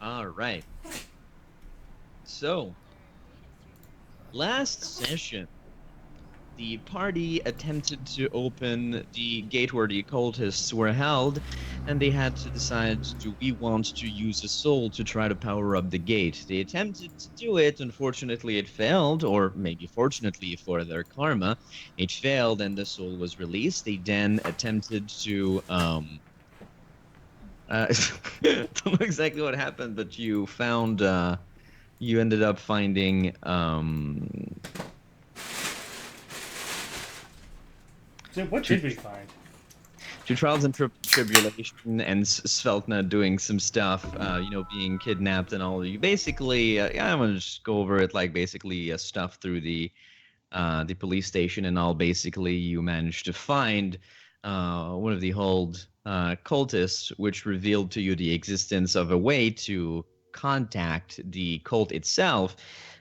All right. So, last session, the party attempted to open the gate where the occultists were held, and they had to decide, do we want to use a soul to try to power up the gate? They attempted to do it. Unfortunately, it failed, or maybe fortunately for their karma, it failed and the soul was released. They then attempted to don't know exactly what happened, but you ended up finding So what two, did we find? two trials and tribulation, and Sveltna doing some stuff, being kidnapped and all. You basically, yeah, I'm gonna just go over it like basically stuff through the police station and all. Basically, you managed to find one of the hold cultists, which revealed to you the existence of a way to contact the cult itself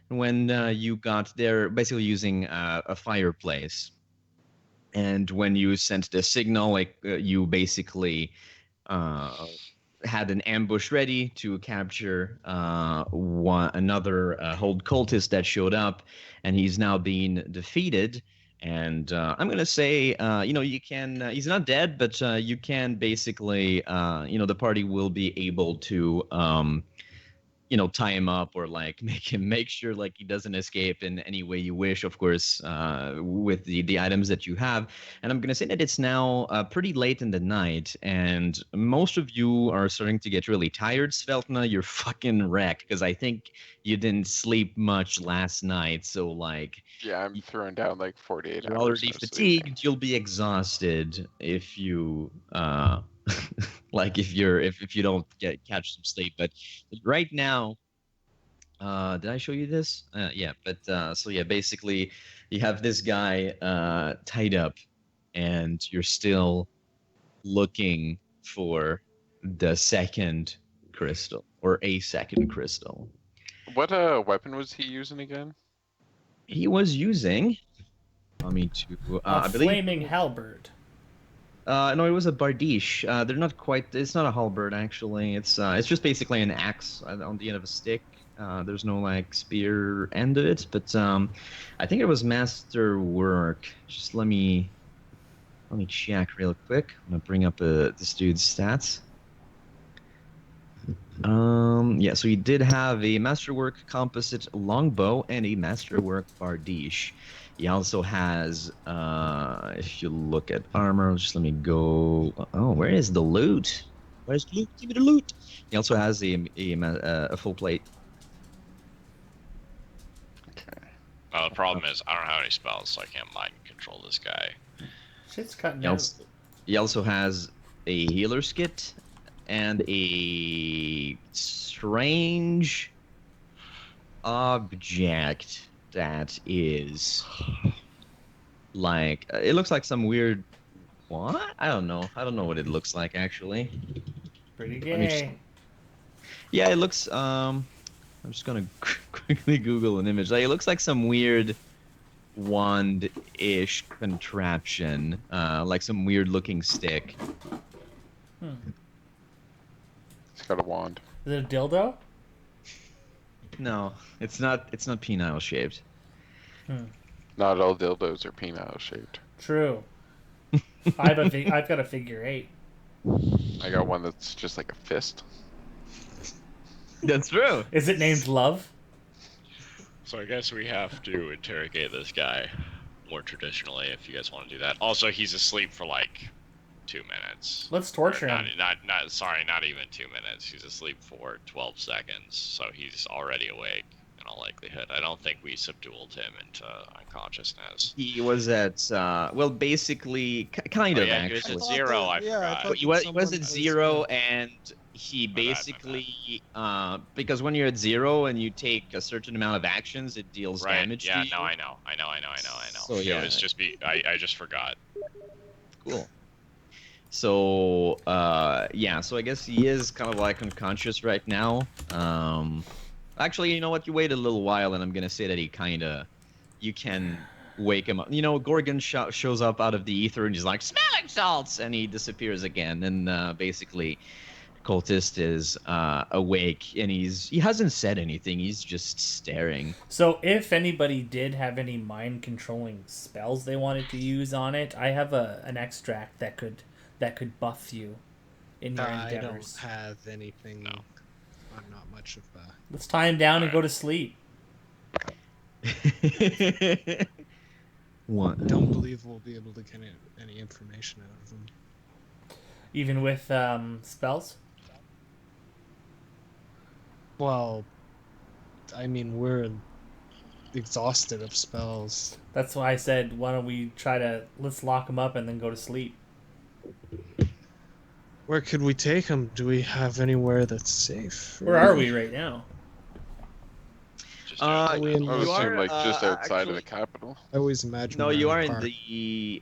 when you got there, basically using a fireplace. And when you sent the signal, like you basically uh, had an ambush ready to capture another hold cultist that showed up, and he's now being defeated. And I'm gonna say, you can. He's not dead, but you can basically, the party will be able to tie him up or like make sure like he doesn't escape in any way you wish, of course, with the items that you have. And I'm gonna say that it's now pretty late in the night, and most of you are starting to get really tired. Sveltna, you're fucking wrecked because I think you didn't sleep much last night, so like Yeah, I'm throwing down like 48 you're hours already no sleeping. fatigued. You'll be exhausted if you like if you don't catch some sleep. But right now, did I show you this? Yeah, but so yeah, basically you have this guy tied up, and you're still looking for the second crystal or a second crystal. What weapon was he using again? He was using. Let me to. A I believe. flaming halberd. No, it was a bardiche. They're not quite. It's not a halberd actually. It's just basically an axe on the end of a stick. There's no like spear end of it, but I think it was masterwork. Just let me check real quick. I'm gonna bring up this dude's stats. Yeah, so he did have a masterwork composite longbow and a masterwork bardiche. He also has, if you look at armor, just let me go. Oh, where is the loot? Where's the loot? Give me the loot. He also has a full plate. Okay. Well, the problem is I don't have any spells, so I can't mind control this guy. Shit's cutting He out. also, he also has a healer's kit and a strange object that is like it looks like some weird what? I don't know. I don't know what it looks like actually. Pretty Let me just- gay. Yeah, it looks I'm just gonna quickly Google an image. Like it looks like some weird wand-ish contraption, like some weird looking stick. He's got a wand. Is it a dildo? No, it's not. It's not penile shaped. Not all dildos are penile shaped. True. I've got a figure 8. I got one that's just like a fist. That's true. Is it named Love? So I guess we have to interrogate this guy more traditionally if you guys want to do that. Also, he's asleep for like 2 minutes. Let's torture Or him. not even 2 minutes. He's asleep for 12 seconds, so he's already awake in all likelihood. I don't think we subdualed him into unconsciousness. He was at well, basically, kind of yeah, he was actually. at 0. I forgot. But he was at 0, and he My bad. basically because when you're at 0 and you take a certain amount of actions, it deals Right. damage Yeah. to you. No, I know. So, yeah. It was just I just forgot. Cool. So yeah, so I guess he is kind of like unconscious right now. Actually, you know what? You wait a little while, and I'm gonna say that you can wake him up. Gorgon shows up out of the ether, and he's like, "Smelling salts," and he disappears again. And basically, cultist is awake, and he hasn't said anything. He's just staring. So if anybody did have any mind controlling spells they wanted to use on it, I have an extract that could buff you in your I don't endeavors. have anything. No. I'm not much of a. Let's tie him down and go to sleep. What? Don't believe we'll be able to get any information out of them. Even with spells? Well, I mean, we're exhausted of spells. That's why I said, why don't we let's lock him up and then go to sleep. Where could we take them? Do we have anywhere that's safe? Where are we right now? Just Uh, we in- I would You assume are, like just outside of actually- the capital. I always imagine. No, we're you in a are in park. the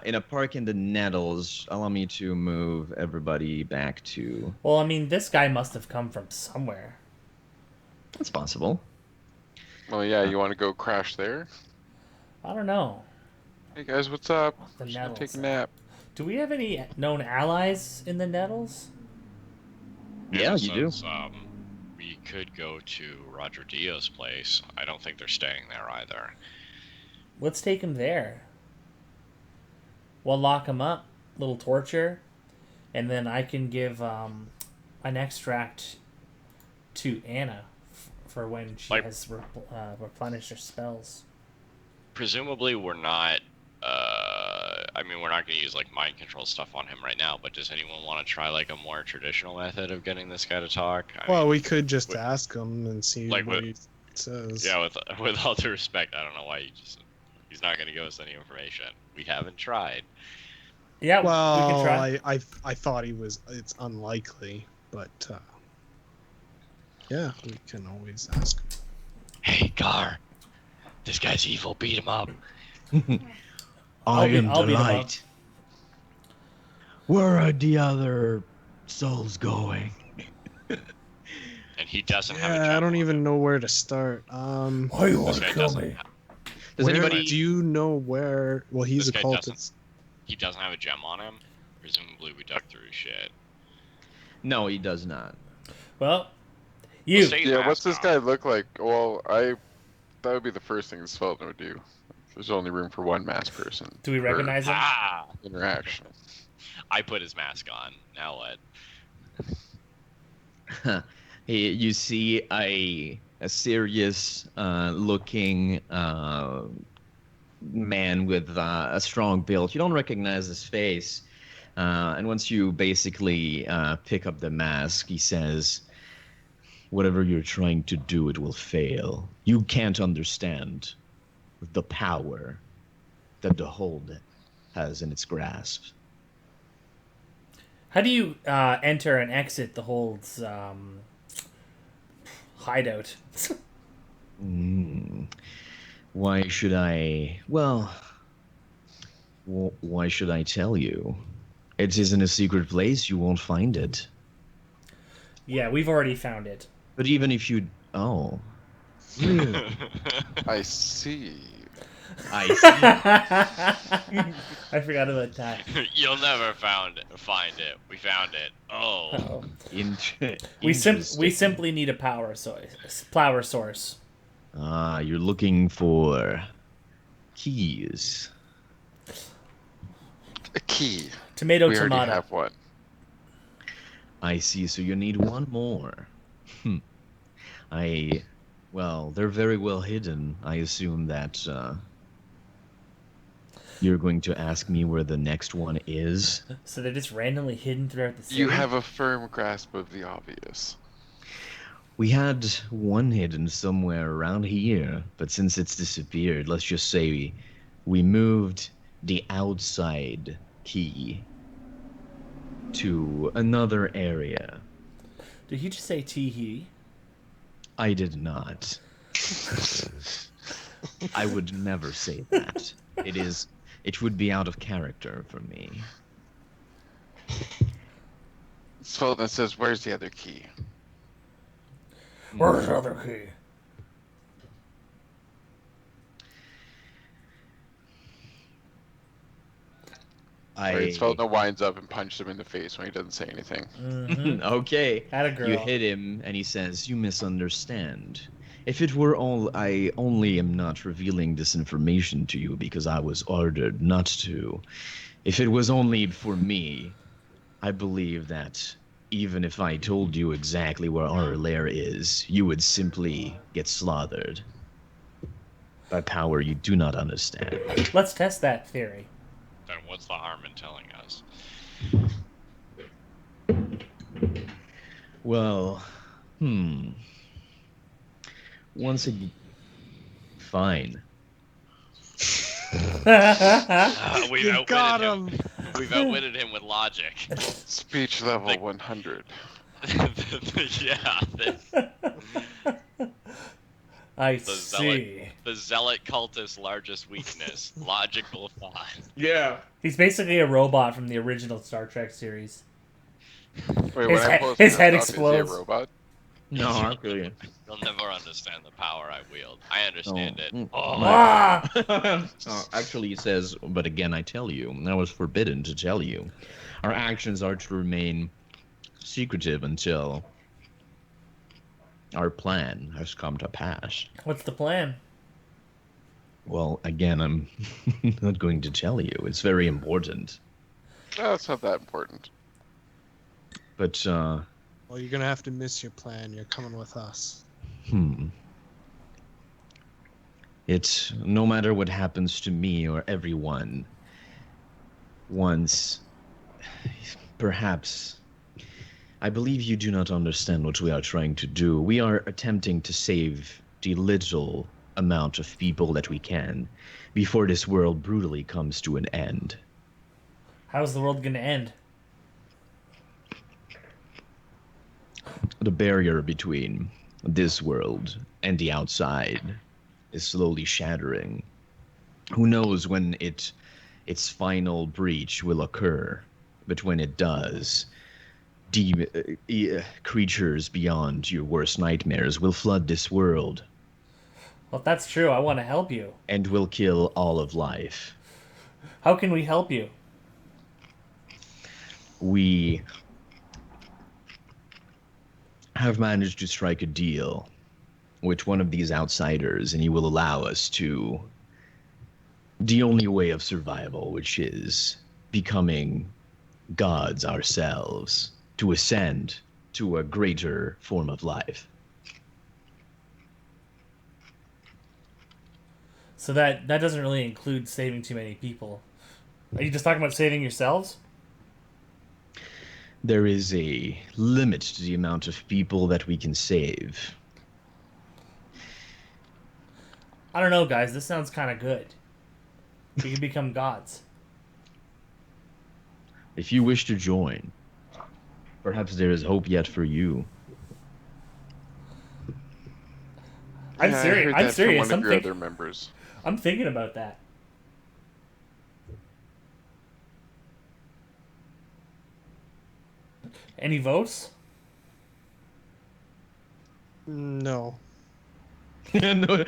in a park in the Nettles. Allow me to move everybody back to. Well, I mean, this guy must have come from somewhere. That's possible. Well, yeah, you want to go crash there? I don't know. Hey guys, what's up? The Just gonna Nettles. take a nap. Do we have any known allies in the Nettles? Yeah, you do. We could go to Roger Dio's place. I don't think they're staying there either. Let's take him there. We'll lock him up, little torture, and then I can give an extract to Anna for when she Like- has replenished her spells. Presumably, we're not. I mean, we're not going to use like mind control stuff on him right now. But does anyone want to try like a more traditional method of getting this guy to talk? I Well, mean, we could just with- ask him and see like what with- he says. yeah. With all due respect, I don't know why he's not going to give us any information. We haven't tried. Yeah, we Well, can try. I thought he was. It's unlikely, but yeah, we can always ask him. Hey, Gar, this guy's evil. Beat him up. I'll beat him up. Where are the other souls going? And he doesn't have a Yeah, I gem don't on even him. know where to start. Why you This guy doesn't. Does where- anybody? Do you know where? Well, he's a This guy cultist. doesn't. He doesn't have a gem on him. Presumably, we dug through his shit. No, he does not. Well, Let's you. take his Yeah, what's mask this off. guy look like? Well, that would be the first thing this Svelte would do. There's only room for one masked person. Do we per recognize him? Ah! interaction? I put his mask on. Now what? You see a serious looking man with a strong build. You don't recognize his face. And once you basically pick up the mask, he says, "Whatever you're trying to do, it will fail. You can't understand the power that the Hold has in its grasp." How do you enter and exit the Hold's hideout? Why should I? Well, why should I tell you? It is in a secret place. You won't find it. Yeah, we've already found it. But even if you, oh, I see. I see. I forgot about that. You'll never find it. We found it. Oh. Uh-oh. We Interesting. simply need a power source. Ah, you're looking for keys. A key. Tomato, We already tomato. have one. I see. So you need one more. Well, they're very well hidden. I assume that you're going to ask me where the next one is. So they're just randomly hidden throughout the city. You have a firm grasp of the obvious. We had one hidden somewhere around here, but since it's disappeared, let's just say we moved the outside key to another area. Did he just say teehee? I did not. I would never say that. It would be out of character for me. Svelte says, "Where's the other key?" Where's the other key? Alright, Svetlana winds up and punches him in the face when he doesn't say anything. Mm-hmm. Okay. Atta girl. You hit him, and he says, "You misunderstand. If it were all, I only am not revealing this information to you because I was ordered not to. If it was only for me, I believe that even if I told you exactly where our lair is, you would simply get slaughtered by power you do not understand." Let's test that theory. Then what's the harm in telling us? Well, once again, fine. We've You outwitted got him. him. We've outwitted him with logic. Speech level Like- 100. Yeah. I The see. The zealot cultist's largest weakness: logical thought. Yeah. He's basically a robot from the original Star Trek series. Wait, His when I he- post his this head up, explodes. Is he a robot? No, actually. You'll never understand the power I wield. I understand it. Mm. Oh. Ah! Actually, he says, "But again, I tell you, I was forbidden to tell you. Our actions are to remain secretive until our plan has come to pass." What's the plan? Well, again, I'm not going to tell you. It's very important. No, it's not that important. But, Well, you're gonna have to miss your plan. You're coming with us. It's no matter what happens to me or everyone, once, perhaps, I believe you do not understand what we are trying to do. We are attempting to save the little amount of people that we can before this world brutally comes to an end. How's the world gonna end? The barrier between this world and the outside is slowly shattering. Who knows when its final breach will occur, but when it does, creatures beyond your worst nightmares will flood this world Well, if that's true, I want to help you. and will kill all of life. How can we help you? We have managed to strike a deal with one of these outsiders, and he will allow us to the only way of survival, which is becoming gods ourselves, to ascend to a greater form of life. So that doesn't really include saving too many people. Are you just talking about saving yourselves? There is a limit to the amount of people that we can save. I don't know, guys. This sounds kind of good. We can become gods. If you wish to join, perhaps there is hope yet for you. I'm Yeah, I serious. heard I'm that from serious. one of your other members. I'm thinking about that. Any votes? No. No,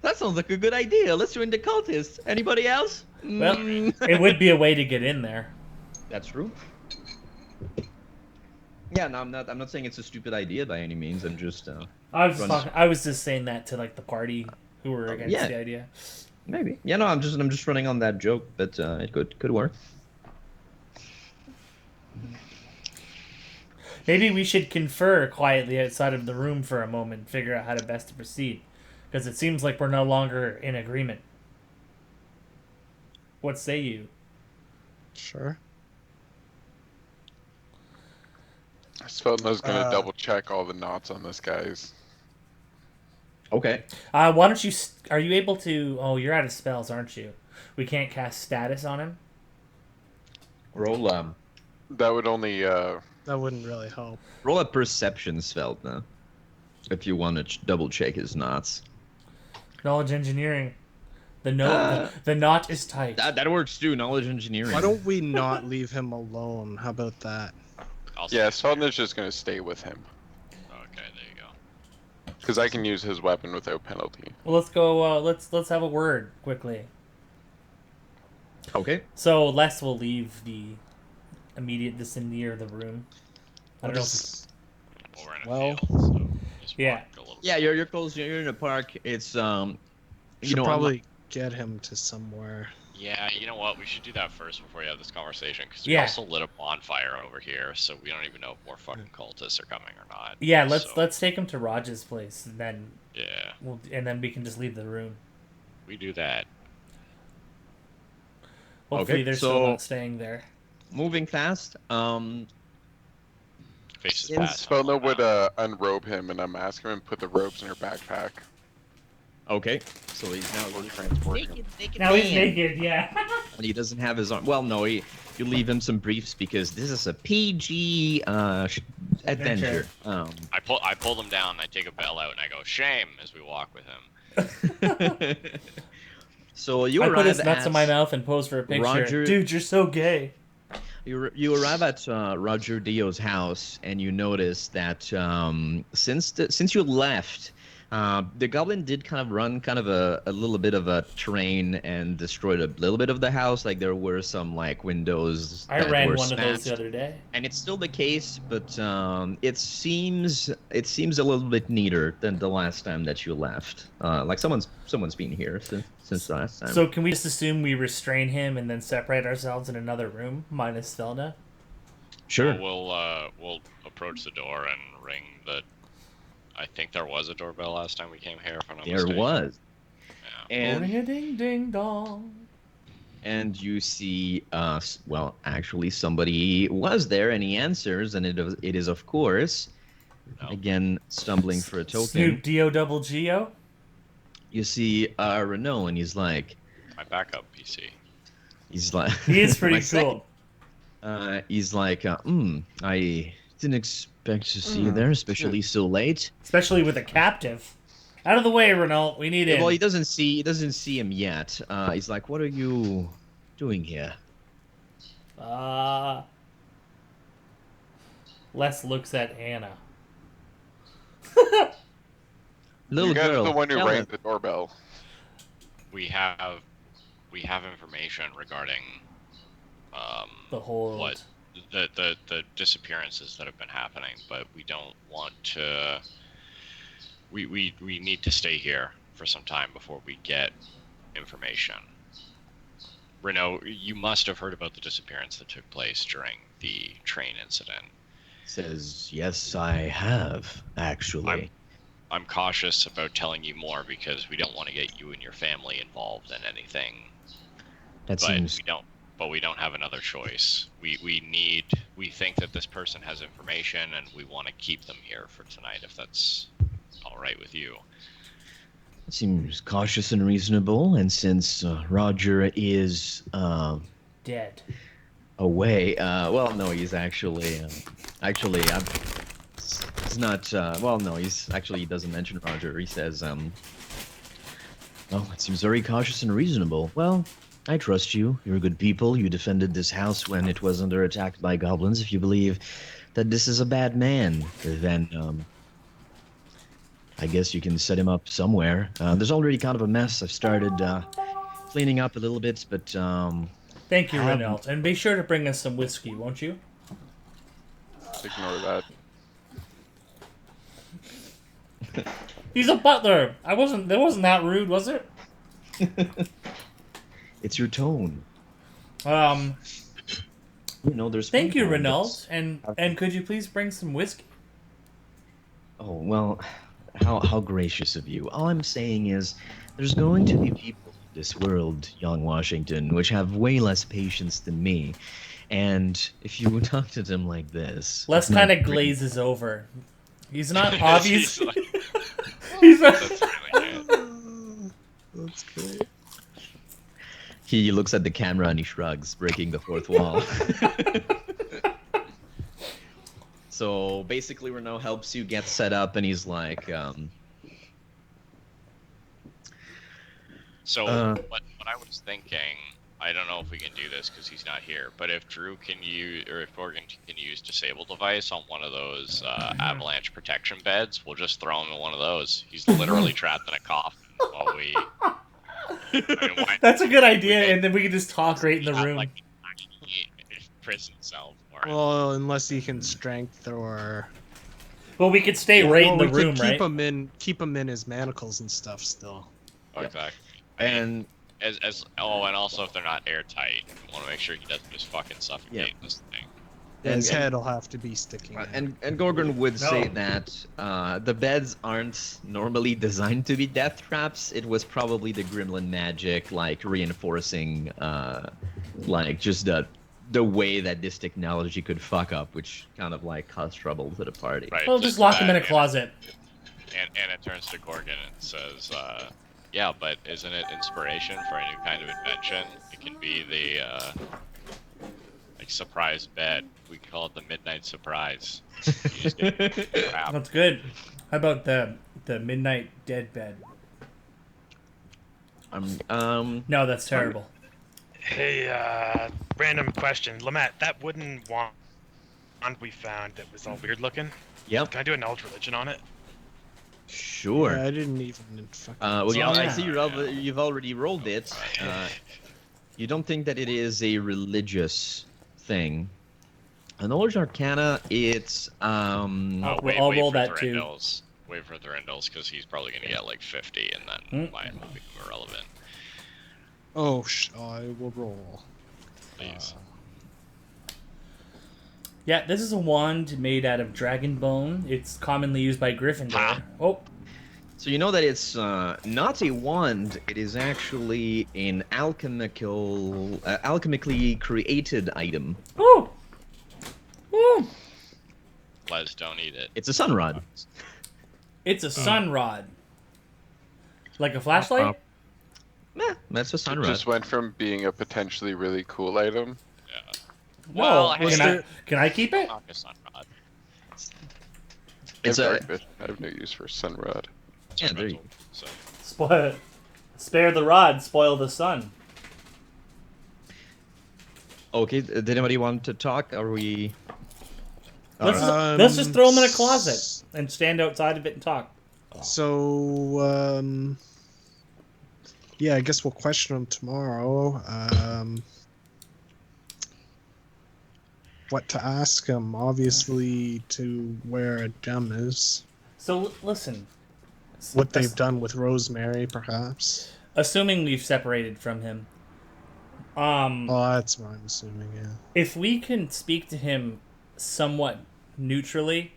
that sounds like a good idea. Let's join the cultists. Anybody else? Well, it would be a way to get in there. That's true. Yeah, no, I'm not saying it's a stupid idea by any means. I'm just I was just saying that to like the party who were against yeah. the idea. maybe. Yeah, no, I'm just running on that joke, but it could work. Maybe we should confer quietly outside of the room for a moment, figure out how to best to proceed, because it seems like we're no longer in agreement. What say you? Sure. Svetlana's gonna double check all the knots on this guy's. Okay. Why don't you? Are you able to? Oh, you're out of spells, aren't you? We can't cast status on him. Roll That would only That wouldn't really help. roll a perception spell now, if you want to double check his knots. Knowledge engineering. The knot is tight. That works too. Knowledge engineering. Why don't we not leave him alone? How about that? yeah, Svetlana's just gonna stay with him. Okay, there you go. Because I can use his weapon without penalty. Well, let's go. Let's have a word quickly. Okay. So Les will leave the immediate vicinity of the room. I don't know. Well, we're in a Well, field, so just Yeah. walk a little Yeah, bit. you're close. You're in a park. It's you should know, probably get him to somewhere. Yeah, you know what? We should do that first before we have this conversation, because we Yeah. also lit a bonfire over here, so we don't even know if more fucking cultists are coming or not. Yeah, so, let's take him to Raj's place, and then Yeah, we can just leave the room. we do that. Hopefully, Okay, they're still so- not staying there. moving fast. Faces Since- pass. Svelna would unrobe him and ask him and put the robes in her backpack. Okay, so he's now Or transport him. Now he's naked. Yeah. And he doesn't have his arm. Well, no, you leave him some briefs because this is a PG adventure. I pull them down, I take a bell out, and I go, shame, as we walk with him. So you I arrive put his nuts at in my mouth and pose for a picture. Roger- Dude, you're so gay. you arrive at Roger Dio's house, and you notice that since you left, the goblin did kind of run a little bit of a terrain and destroyed a little bit of the house. Like there were some like windows. I that ran were one of those smashed. the other day. And it's still the case, but it seems a little bit neater than the last time that you left. Like someone's been here since the last time. So can we just assume we restrain him and then separate ourselves in another room, minus Svelna? sure. We'll approach the door and ring the. I think there was a doorbell last time we came here. If I'm not There mistaken. was, Yeah. Ring and a ding ding dong. you see, well, actually somebody was there, and he answers, and it is of course, No. again stumbling for a token. Snoop Dio double Geo. You see Renault, and he's like, My backup PC. He is pretty my second- cool. He's like, I didn't expect to see you there, especially so late. Especially with a captive. Out of the way, Renault. We need him. Well, he doesn't see him yet. He's like, "What are you doing here?" Les looks at Anna. Little You guys girl. are the one who tell rang us. the doorbell. We have information regarding The whole. what the disappearances that have been happening, but we don't want to. We need to stay here for some time before we get information. Renault, you must have heard about the disappearance that took place during the train incident. Says, "Yes, I have actually." I'm cautious about telling you more because we don't want to get you and your family involved in anything. That But seems we don't have another choice. We think that this person has information, and we want to keep them here for tonight, if that's all right with you. cautious and reasonable. And since Roger is Dead. away, well, no, he's actually he's not. Well, no, he doesn't mention Roger. He says, "Oh, it seems very cautious and reasonable. Well, I trust you. You're good people. You defended this house when it was under attack by goblins. If you believe that this is a bad man, then I guess you can set him up somewhere. There's already kind of a mess. I've started cleaning up a little bit, but Thank you, Have- Renault. And be sure to bring us some whiskey, won't you? Ignore that. He's a butler. That wasn't that rude, was it? it's your tone. Thank There's you, people Renault. that's- And could you please bring some whiskey? Oh, well, how gracious of you. All I'm saying is there's going to be people in this world, young Washington, which have way less patience than me. And if you talk to them like this... Les it's not kind of great. glazes over. He's not obvious. He's like, He's not. that's really good. That's great. He looks at the camera and he shrugs, breaking the fourth wall. So basically, Renault helps you get set up, and he's like, So what I was thinking, I don't know if we can do this because he's not here, but if Drew can use, or if Morgan can use disable device on one of those avalanche protection beds, we'll just throw him in one of those. He's literally trapped in a coffin while we I mean, why That's a good idea, and then we can just talk right in the not, room. like a prison cell for him? Well, unless he can strength or. Well, we could stay right in the we room, could right? keep him in his manacles and stuff still. Oh, Yeah. exactly. I mean, And as and also if they're not airtight, we want to make sure he doesn't just fucking suffocate this thing. His head will have to be sticking out. and Gorgon would say No. that the beds aren't normally designed to be death traps. It was probably the gremlin magic, like reinforcing, like just the way that this technology could fuck up, which kind of like caused trouble to the party. Right. Well, just lock him in a closet. And it turns to Gorgon and says, yeah, but isn't it inspiration for a new kind of invention? It can be the, like, surprise bed. We call it the midnight surprise. You just get crap. That's good. How about the midnight dead bed? No, that's terrible. Hey, random question. Lamette, that wooden wand we found that was all weird looking, Yep. can I do an Eldritch Religion on it? Sure. Yeah, I didn't even. Well, yeah, I yeah. see you've already rolled it. You don't think that it is a religious thing? An Knowledge Arcana, it's I'll wait roll for that too. Thorindels. Wait for Thorindels, because he's probably going to get like 50, and then mine will be irrelevant. Oh, I will roll. Please. Yeah, this is a wand made out of dragon bone. It's commonly used by Gryffindor. Huh? Oh, so you know that it's not a wand. It is actually an alchemically created item. oh, oh! Les, don't eat it. It's a sun rod. It's a sun rod. Like a flashlight? Meh, that's a sun It rod. just went from being a potentially really cool item. Yeah. Well, hey, can I keep it? knock a sun rod. It's I a have no use for sun rod. It's Yeah, there you ornamental, so. Spare the rod, spoil the sun. okay. Did anybody want to talk? Are we? Let's just throw him in a closet and stand outside of it and talk. So, yeah, I guess we'll question him tomorrow. What to ask him? Obviously, to where a gem is. So listen. What they've done with Rosemary, perhaps. Assuming we've separated from him. Oh, that's what I'm assuming. Yeah. If we can speak to him somewhat neutrally,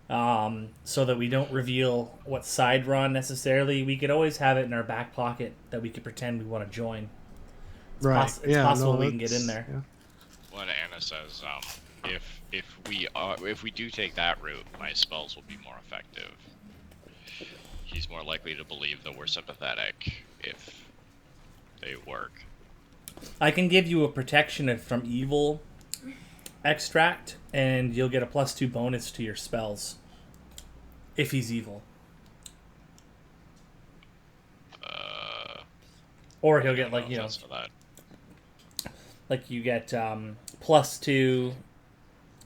so that we don't reveal what side we're on necessarily, we could always have it in our back pocket that we could pretend we want to join. It's Right. it's possible we can get in there. Yeah. When Anna says, if we do take that route, my spells will be more effective. He's more likely to believe that we're sympathetic if they work. I can give you a protection from evil extract, and you'll get a +2 bonus to your spells if he's evil. Or he'll get like, you know, That's for that. like you get +2,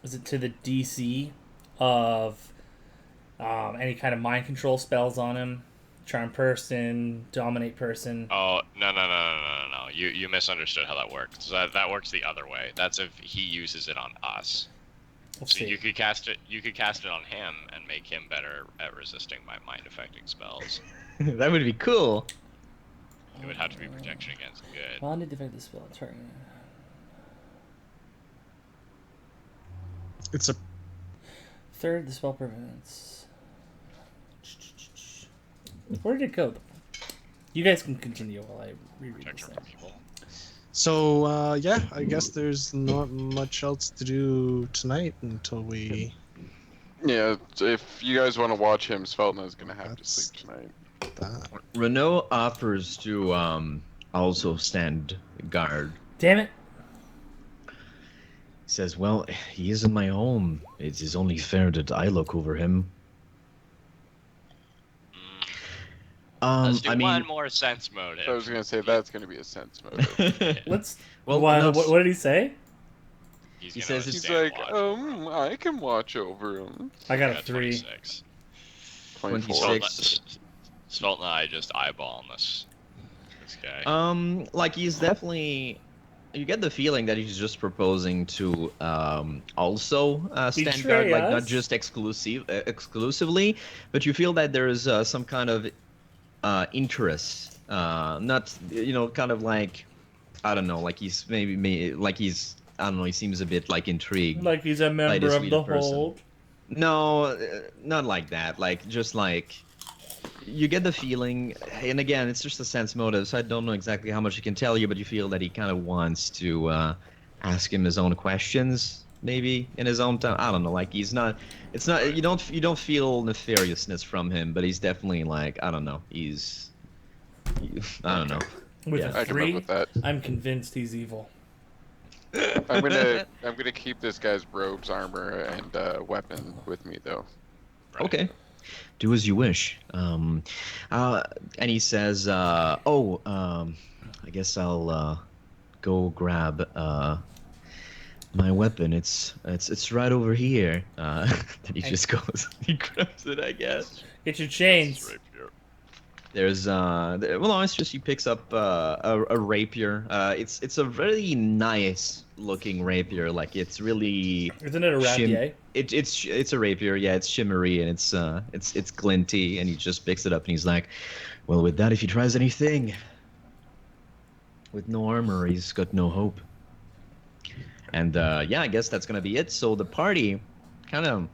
is it to the DC of any kind of mind control spells on him, charm person, dominate person. Oh, no. You misunderstood how that works. That works the other way. That's if he uses it on us. Let's So see. you could cast it on him and make him better at resisting my mind affecting spells. That would be cool. It would have to be protection against good. Bonded defect the spell target. It's a. Third, the spell prevents. Where did it go? You guys can continue while I reread this Protection thing. from people. So, yeah, I guess there's not much else to do tonight until we. Yeah, if you guys want to watch him, Sveltna's gonna have to That's- sleep tonight. That. Renault offers to also stand guard. Damn it! He says, "Well, he is in my home. It is only fair that I look over him." Let's do I mean, one more sense motive. I was gonna say that's gonna be a sense motive. Let's. well, what, no, what did he say? He's He gonna says He's stand like, watch. I can watch over him. I got Yeah, a 3. 26. 24. 26. Svelte and I just eyeballing this this guy? Like he's definitely. You get the feeling that he's just proposing to also stand Betray guard, like not us? just exclusively, but you feel that there is some kind of interest, not kind of like I don't know, like he's like he's I don't know, he seems a bit like intrigued Like he's a by member this of the weird person. hold. No, not like that. Like just like you get the feeling, and again, it's just a sense motive, so I don't know exactly how much he can tell you, but you feel that he kind of wants to ask him his own questions, maybe in his own time. I don't know. Like he's not. It's not. You don't feel nefariousness from him, but he's definitely like I don't know. I don't know. With Yeah. a I can live 3, with that. I'm convinced he's evil. I'm gonna keep this guy's robes, armor, and weapon with me though. Right. Okay. Do as you wish. And he says, I guess I'll go grab my weapon. It's right over here." Then he just goes, he grabs it, I guess. Get your chains. This rapier. There's well, no, it's just he picks up a rapier. It's a really nice looking rapier. Like it's really Isn't it a rapier? it's a rapier. Yeah, it's shimmery and it's glinty. And he just picks it up and he's like, "Well, with that, if he tries anything with no armor, he's got no hope." And yeah, I guess that's gonna be it. So the party kind of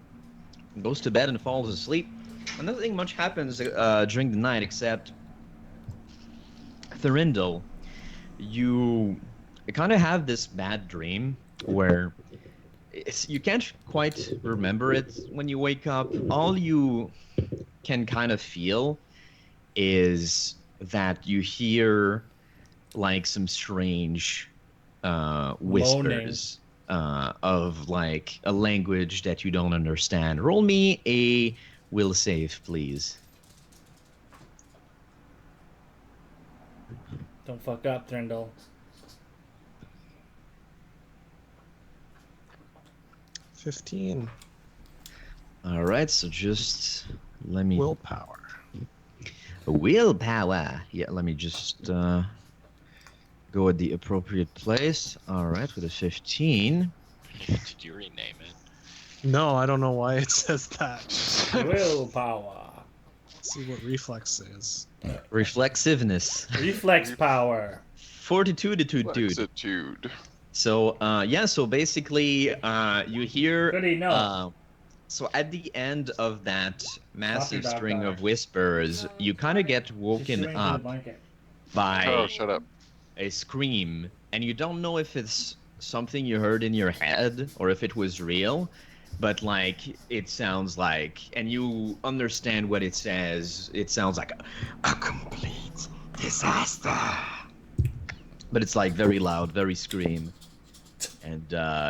goes to bed and falls asleep. And nothing much happens during the night except Thurindle, you kind of have this bad dream where you can't quite remember it when you wake up. All you can kind of feel is that you hear like some strange whispers of like a language that you don't understand. Roll me a will save, please. Don't fuck up, Trindle. 15. All right, so just let me Willpower. willpower. Yeah, let me just go at the appropriate place. All right, with a 15. Did you rename it? No, I don't know why it says that. Willpower. Let's see what reflex is. Reflexiveness. Reflex power. Fortitude. Flexitude. So yeah, so basically you hear Good to know. so at the end of that massive dog string dollar. of whispers, you kind of get woken up by Oh, shut up. a scream, and you don't know if it's something you heard in your head or if it was real, but like it sounds like, and you understand what it says. It sounds like a complete disaster, but it's like very loud, very scream, and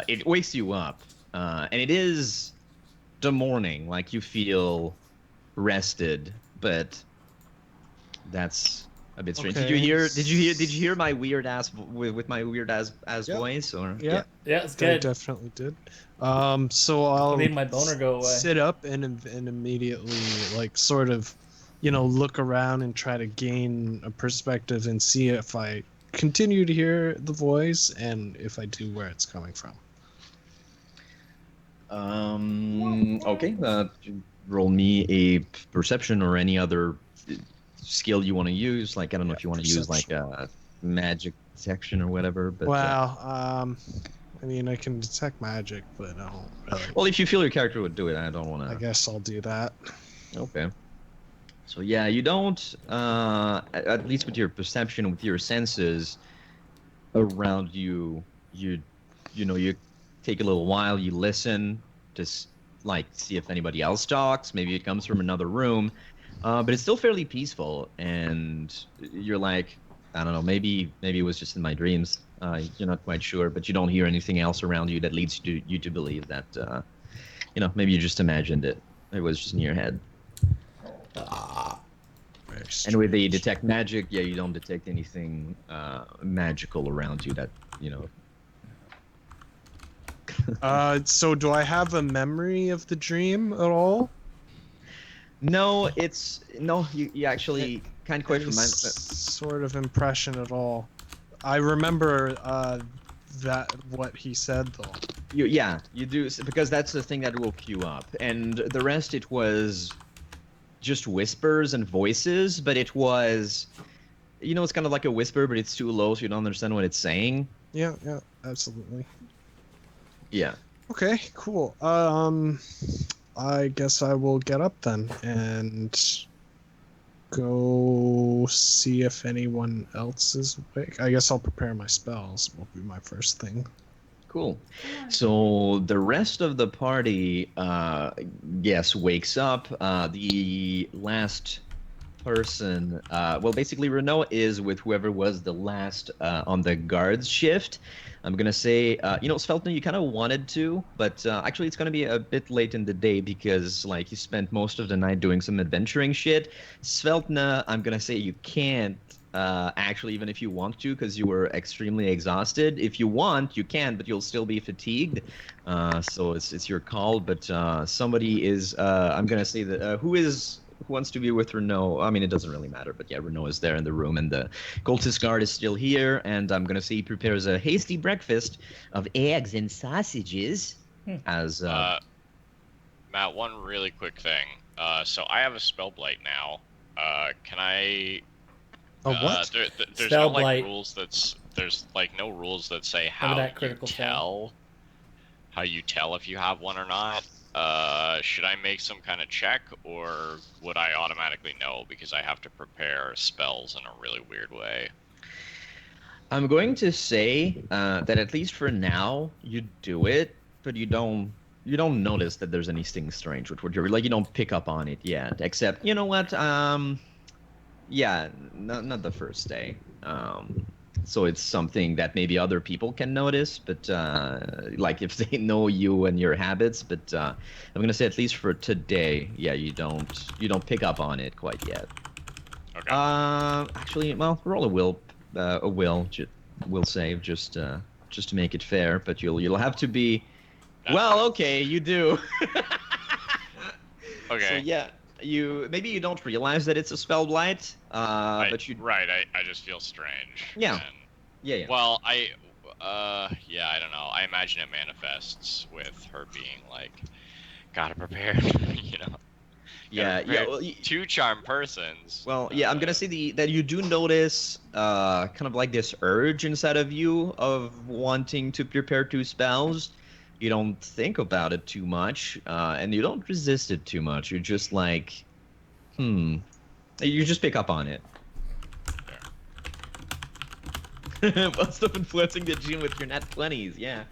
it wakes you up, and it is the morning. Like you feel rested, but that's a bit strange. Okay. Did you hear my weird ass with my weird ass Yeah. voice or Yeah, Yeah, it's I good. definitely did. So I'll Made my boner go away. sit up and immediately like sort of, look around and try to gain a perspective and see if I continue to hear the voice, and if I do, where it's coming from. Okay. Roll me a perception or any other skill you want to use. Like I don't know if you want to use like a magic detection or whatever. But Well, I mean, I can detect magic, but I don't really. well, if you feel your character would do it, I don't want I to. guess I'll do that. Okay. So yeah, you don't. At least with your perception, with your senses around you, you take a little while. You listen to like see if anybody else talks. Maybe it comes from another room, but it's still fairly peaceful. And you're like, I don't know. Maybe it was just in my dreams. You're not quite sure, but you don't hear anything else around you that leads you to believe that maybe you just imagined it. It was just in your head. Very And with the strange. detect magic, yeah, you don't detect anything magical around you that So do I have a memory of the dream at all? No, you actually kind any question. sort of impression at all. I remember that what he said though. Yeah, you do because that's the thing that will queue up, and the rest it was just whispers and voices, but it was, it's kind of like a whisper, but it's too low, so you don't understand what it's saying. Yeah, absolutely. Yeah. Okay, cool. I guess I will get up then and go see if anyone else is awake. I guess I'll prepare my spells. Will be my first thing. Cool. So the rest of the party, yes, wakes up. The last person, well, basically, Renault is with whoever was the last on the guards shift. I'm gonna say, Sveltner, you kind of wanted to, but actually, it's gonna be a bit late in the day because, like, you spent most of the night doing some adventuring shit. Sveltner, I'm gonna say you can't. Actually, even if you want to, because you were extremely exhausted. If you want, you can, but you'll still be fatigued. So it's your call. But somebody is. I'm gonna say that who wants to be with Renault? I mean, it doesn't really matter, but yeah, Renault is there in the room, and the cultist guard is still here. And I'm gonna say he prepares a hasty breakfast of eggs and sausages. As Matt, one really quick thing. So I have a spell blight now. Can I? A what? There's Spell no like blight. rules there's like no rules that say Remember how that you critical tell how you tell if you have one or not. Should I make some kind of check, or would I automatically know because I have to prepare spells in a really weird way? I'm going to say that at least for now you do it, but you don't notice that there's anything strange with what you're like. You don't pick up on it yet, except you know what? Yeah, not the first day. So it's something that maybe other people can notice, but like if they know you and your habits. But I'm gonna say at least for today, yeah, you don't pick up on it quite yet. Okay. Actually, well, roll will save just to make it fair. But you'll have to be. That's Well, fine. okay, you do. Okay. So yeah, maybe you don't realize that it's a spell blight, but you. Right, I just feel strange. Yeah. And, Yeah. well, yeah, I don't know. I imagine it manifests with her being like, gotta prepare, you know. Yeah, Prepare well, two charm persons. well, yeah. I'm gonna say that you do notice, kind of like this urge inside of you of wanting to prepare two spells. You don't think about it too much, and you don't resist it too much. You're just like, hmm. You just pick up on it. Well, stop influencing the gym with your nat 20s. Yeah,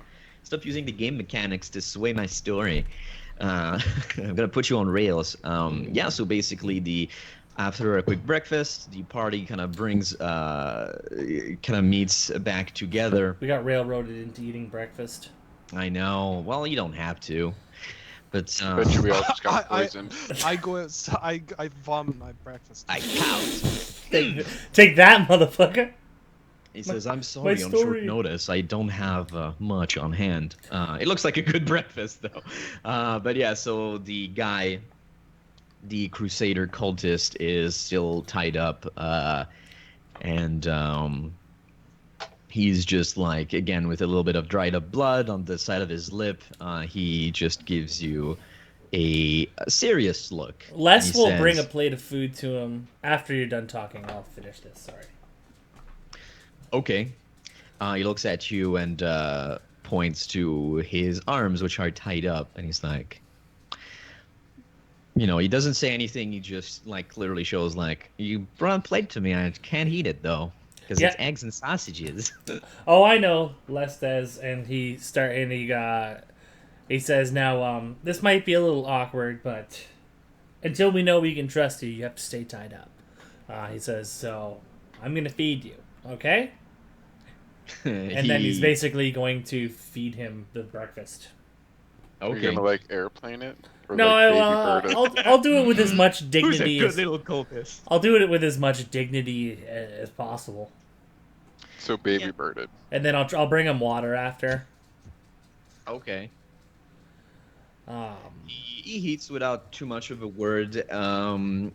stop using the game mechanics to sway my story. I'm gonna put you on rails. Yeah, so basically after a quick breakfast, the party kind of meets back together. We got railroaded into eating breakfast. I know. Well, you don't have to, but Bet you we all just got I poisoned. I go outside. I vomit my breakfast. I pout. Take that, motherfucker. He says, "I'm sorry, on short story. notice. I don't have much on hand. It looks like a good breakfast, though. But yeah, so the Crusader cultist, is still tied up, and he's just like, again, with a little bit of dried up blood on the side of his lip. He just gives you a serious look. Les and he will bring a says, plate of food to him after you're done talking. I'll finish this. Sorry. Okay. He looks at you and points to his arms, which are tied up, and he's like, he doesn't say anything. He just like clearly shows like, you brought a plate to me. I can't eat it though, because Yeah. it's eggs and sausages. Oh, I know. Les says, and he says now. This might be a little awkward, but until we know we can trust you, you have to stay tied up. He says, so I'm gonna feed you, okay? And then he's basically going to feed him the breakfast. Are you Okay. gonna like airplane it? Or, No, like, baby bird it? I'll do it with as much Who's a dignity good as little cultist? I'll do it with as much dignity as possible, So baby Yeah. birded. and then I'll bring him water after. Okay. Um, He eats without too much of a word, and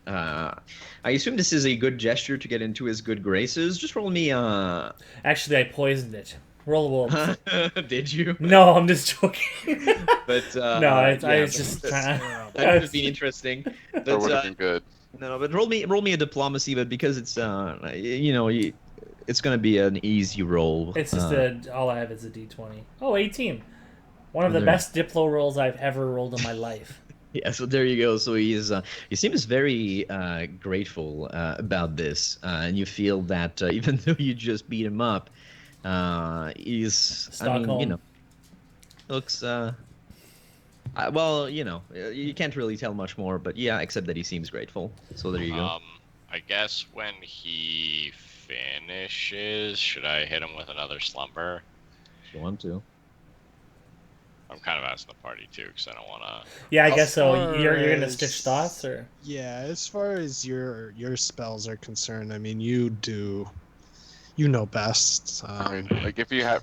I assume this is a good gesture to get into his good graces. Just roll me. Actually, I poisoned it. Roll a Did you? No, I'm just joking. But No, I yeah, was just that's- trying. that would have been interesting. That But would have been good. no, but roll me a diplomacy. But because it's it's gonna be an easy roll. It's just all I have is a d20. Oh, 18. One of the There. best Diplo rolls I've ever rolled in my life. Yeah, so there you go. So he seems very grateful about this, and you feel that even though you just beat him up, he's Stockholm. looks well, you can't really tell much more, but yeah, except that he seems grateful. So there you go. I guess when he finishes, should I hit him with another slumber? If you want to. I'm kind of asking the party too, because I don't want to. Yeah, I As guess so. far You're gonna as- stitch thoughts, or Yeah, as far as your spells are concerned, I mean, you know best. I mean, like if you have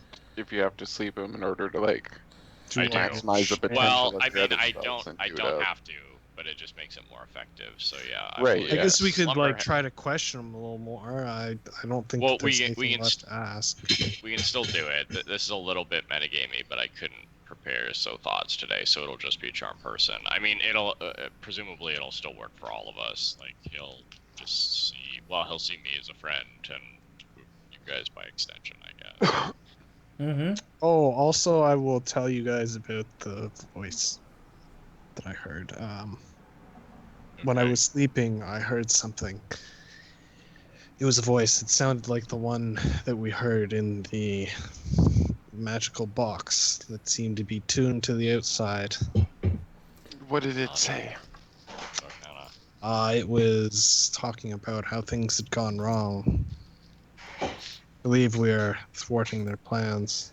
to sleep him in order to like to I do. maximize the potential Well, of I your mean, other I spells, don't, then I do don't it. have to, but it just makes it more effective. So yeah. Right, I yeah. guess we could Slumber like try to question him a little more. I don't think Well, that there's we anything can left to ask. We can still do it. This is a little bit metagamey, but I couldn't prepare thoughts today, so it'll just be a charm person. I mean, it'll presumably it'll still work for all of us. Like he'll just see. Well, he'll see me as a friend, and you guys by extension, I guess. mm-hmm. Oh, also, I will tell you guys about the voice that I heard. When I Okay. was sleeping, I heard something. It was a voice. It sounded like the one that we heard in the magical box that seemed to be tuned to the outside. What did it say? So kinda, It was talking about how things had gone wrong. I believe we are thwarting their plans.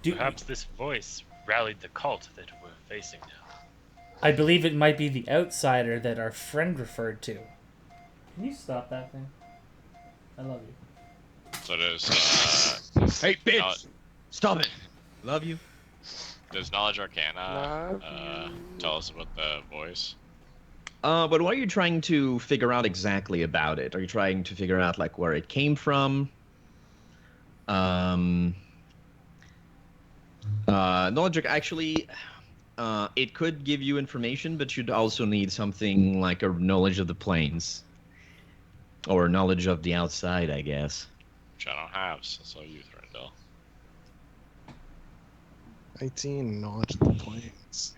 Perhaps this voice rallied the cult that we're facing now. I believe it might be the outsider that our friend referred to. Can you stop that thing? I love you. so does Hey, bitch! uh, Stop it! Love you. does Knowledge Arcana Love tell us about the voice? But what are you trying to figure out exactly about it? Are you trying to figure out like where it came from? Knowledge actually, it could give you information, but you'd also need something like a knowledge of the planes, or knowledge of the outside, I guess. Which I don't have, so it's all you, Thrindle. 19 knowledge of the planes.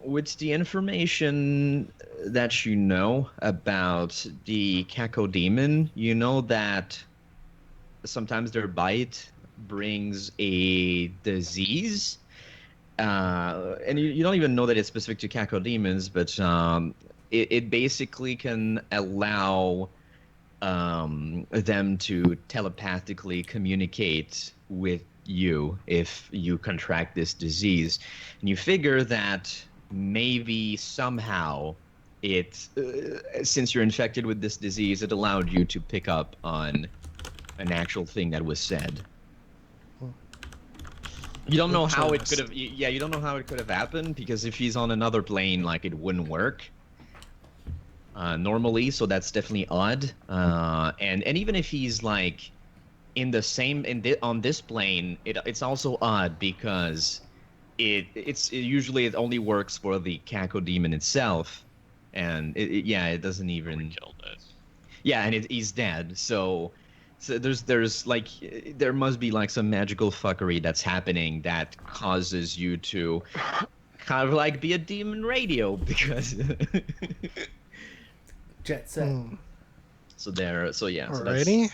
With the information that you know about the Cacodemon, you know that sometimes their bite brings a disease. And you don't even know that it's specific to cacodemons, but it basically can allow them to telepathically communicate with you if you contract this disease. And you figure that maybe somehow since you're infected with this disease, it allowed you to pick up on an actual thing that was said. You don't know how it could have. Yeah, you don't know how it could have happened because if he's on another plane, like it wouldn't work normally. So that's definitely odd. And even if he's like in the same on this plane, it's also odd because it usually it only works for the Cacodemon itself, and it doesn't even. We killed it. Yeah, and he's dead. So there's like there must be like some magical fuckery that's happening that causes you to kind of like be a demon radio because Jet set. so there so yeah so Alrighty.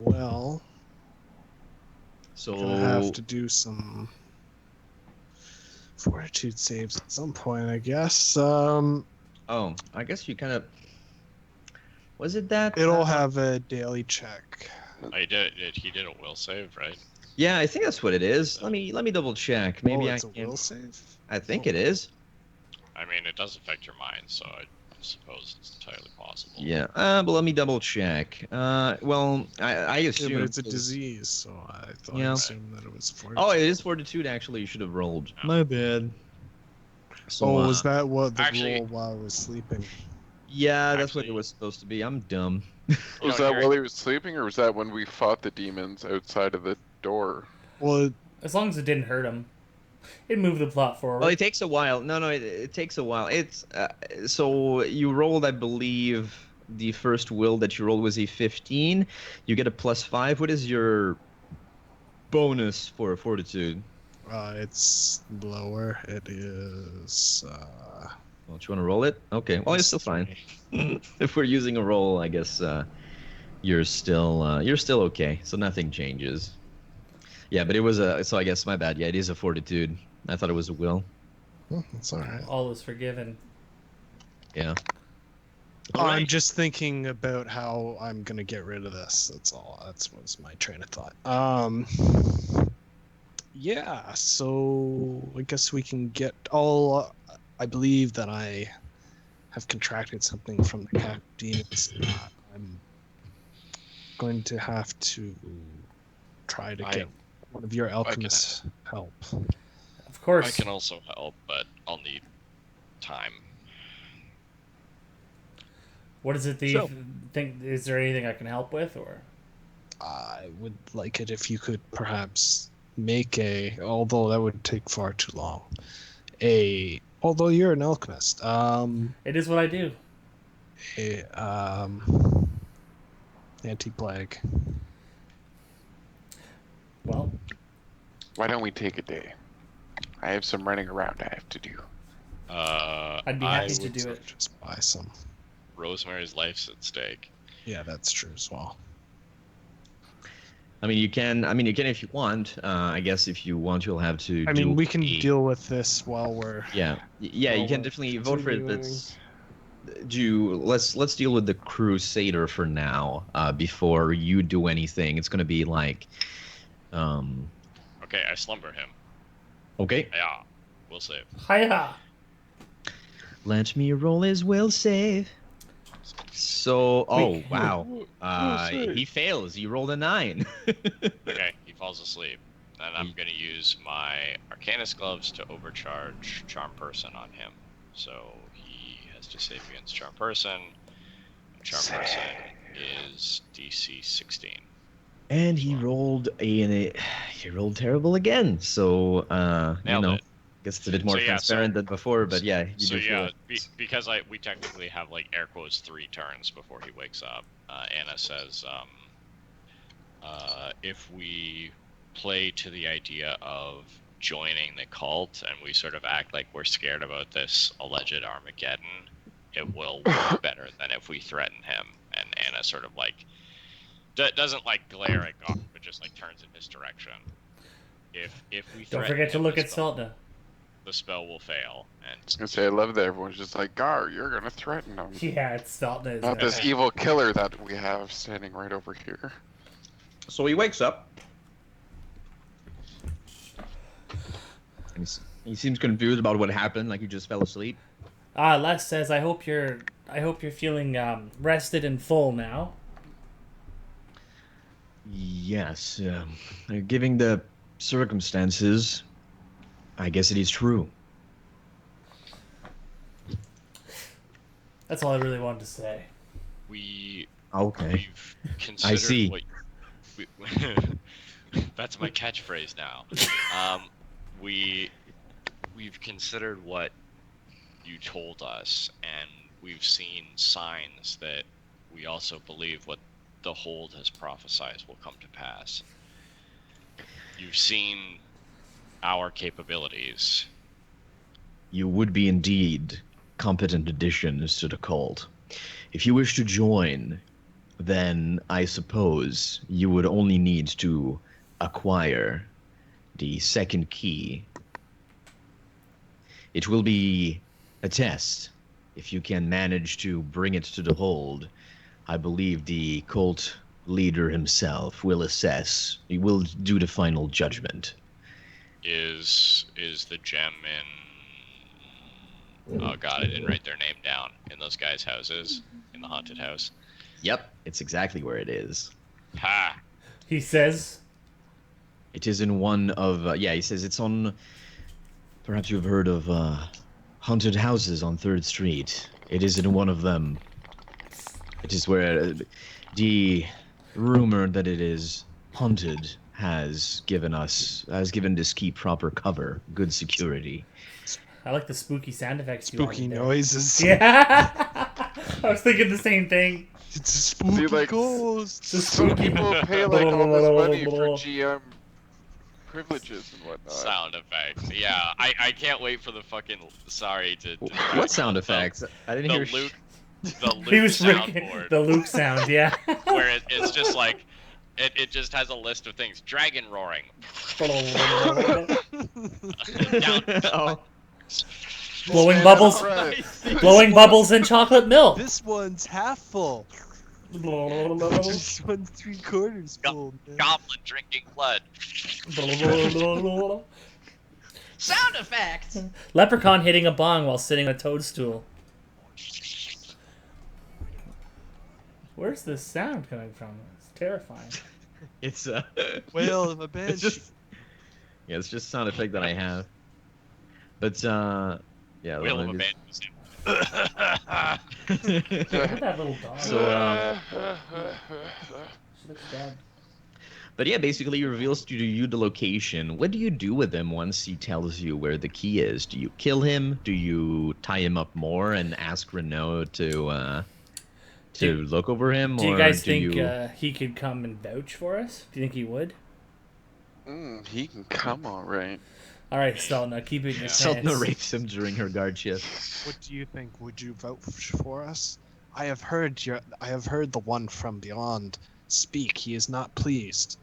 Well, so gonna have to do some fortitude saves at some point, I guess. oh I guess you kind of was it that It'll have a daily check. He did a will save, right? yeah I think that's what it is. Let me double check maybe It's I a can will save. I think it is. I mean, it does affect your mind, so suppose it's entirely possible. Yeah. But let me double check. Well, I Yeah, assume but it's a 'cause- disease, so I thought Yeah. I assumed that it was fortitude. Oh, it is fortitude. Actually, you should have rolled. Oh. My bad. So, Oh, was that what the actually- roll while I was sleeping? Yeah, that's what it Actually- was supposed to be. I'm dumb. Was No, that you're- while he was sleeping, or was that when we fought the demons outside of the door? Well, As long as it didn't hurt him, it moved the plot forward. Well, it takes a while. No, it takes a while. It's so you rolled, I believe, the first will that you rolled was a 15. You get a +5. What is your bonus for fortitude? it's lower. It is. Don't you want to roll it? Okay. Well, it's still fine. If we're using a roll, I guess you're still okay. So nothing changes. Yeah, but it was a. So I guess my bad. Yeah, it is a fortitude. I thought it was a will. That's all right. All is forgiven. Yeah. I'm Alright. just thinking about how I'm gonna get rid of this. That's all. That's was my train of thought. Yeah. So I guess we can get all. I believe that I have contracted something from the cat demons. I'm going to have to try to I- get one of your alchemists help. Of course. I can also help, but I'll need time. What is it that So- you think? Is there anything I can help with, or? I would like it if you could perhaps make although that would take far too long. Although you're an alchemist, It is what I do. anti-plague. Well, Why don't we take a day? I have some running around I have to do. I'd be happy to would- do it. Just buy some. Rosemary's life's at stake. Yeah, that's true as well. I mean, you can. If you want. I guess if you want, you'll have to. I mean, do we can a- deal with this while we're. Yeah, yeah, you Well, can we're definitely vote for it. But continuing. let's deal with the Crusader for now. Before you do anything, it's gonna be like, Okay, I slumber him. okay. Yeah, we'll save. Hiya! Let me roll his will save. So, oh Wait. wow, save. he fails. He rolled a 9. Okay, he falls asleep. Then I'm gonna use my Arcanist gloves to overcharge Charm Person on him. So he has to save against Charm Person. Charm Person is DC 16. And he rolled he rolled terrible again. So, Nailed it. guess it's a bit more So, yeah, transparent than before. But yeah, you So do yeah, feel- because we technically have like air quotes 3 turns before he wakes up. Anna says, if we play to the idea of joining the cult and we sort of act like we're scared about this alleged Armageddon, it will work better than if we threaten him. And Anna sort of like doesn't like glare at God, but just like turns in his direction. If we Don't threaten forget to him, look the at spell- Sveltna. the spell will fail, I and was gonna say I love that everyone's just like, Gar, you're gonna threaten him. Yeah, it's Sveltna. Not this evil killer that we have standing right over here. So he wakes up. And he seems confused about what happened, like he just fell asleep. Les says, I hope you're feeling rested and full now. Yes, given the circumstances, I guess it is true. That's all I really wanted to say. Okay. we've considered see. what we, that's my catchphrase now. We've considered what you told us, and we've seen signs that we also believe what the Hold has prophesied will come to pass. You've seen our capabilities. You would be indeed competent additions to the cult. If you wish to join, then I suppose you would only need to acquire the second key. It will be a test. If you can manage to bring it to the Hold, I believe the cult leader himself will assess. He will do the final judgment. Is the gem in Oh god, I didn't write their name down in those guys' houses in the haunted house. Yep, it's exactly where it is. Ha! He says, It is in one of yeah. He says it's on. Perhaps you've heard of haunted houses on 3rd Street. It is in one of them. It is where the rumor that it is haunted has given this key proper cover, good security. I like the spooky sound effects you Spooky added there. noises. Yeah. I was thinking the same thing. It's a spooky like, ghost. Some people pay like all this money for GM privileges and whatnot. Sound effects. Yeah, I can't wait for the fucking. Sorry to. What sound effects? I didn't hear. The Luke. The Luke He was soundboard. the Luke sound, yeah. Where it's just like. It just has a list of things. Dragon roaring. Down, Oh. Blowing bubbles, blowing bubbles in chocolate milk. This one's half full. This one's 3/4 full. Man. Goblin drinking blood. Sound effects. Leprechaun hitting a bong while sitting on a toadstool. Where's this sound coming from? It's terrifying. It's Whale of a bench. It's just yeah, it's just sound effect that I have. But yeah. Wheel let of a me man. Look at that little dog. So, She looks dead. but yeah, basically he reveals to you the location. What do you do with him once he tells you where the key is? Do you kill him? Do you tie him up more and ask Renault to look over him? Do you or guys do think you... he could come and vouch for us? Do you think he would? He can come all right. All right, Stelna, keep it in your Seltna pants. rapes him during her guard shift. What do you think? Would you vouch for us? I have heard the one from beyond speak. He is not pleased.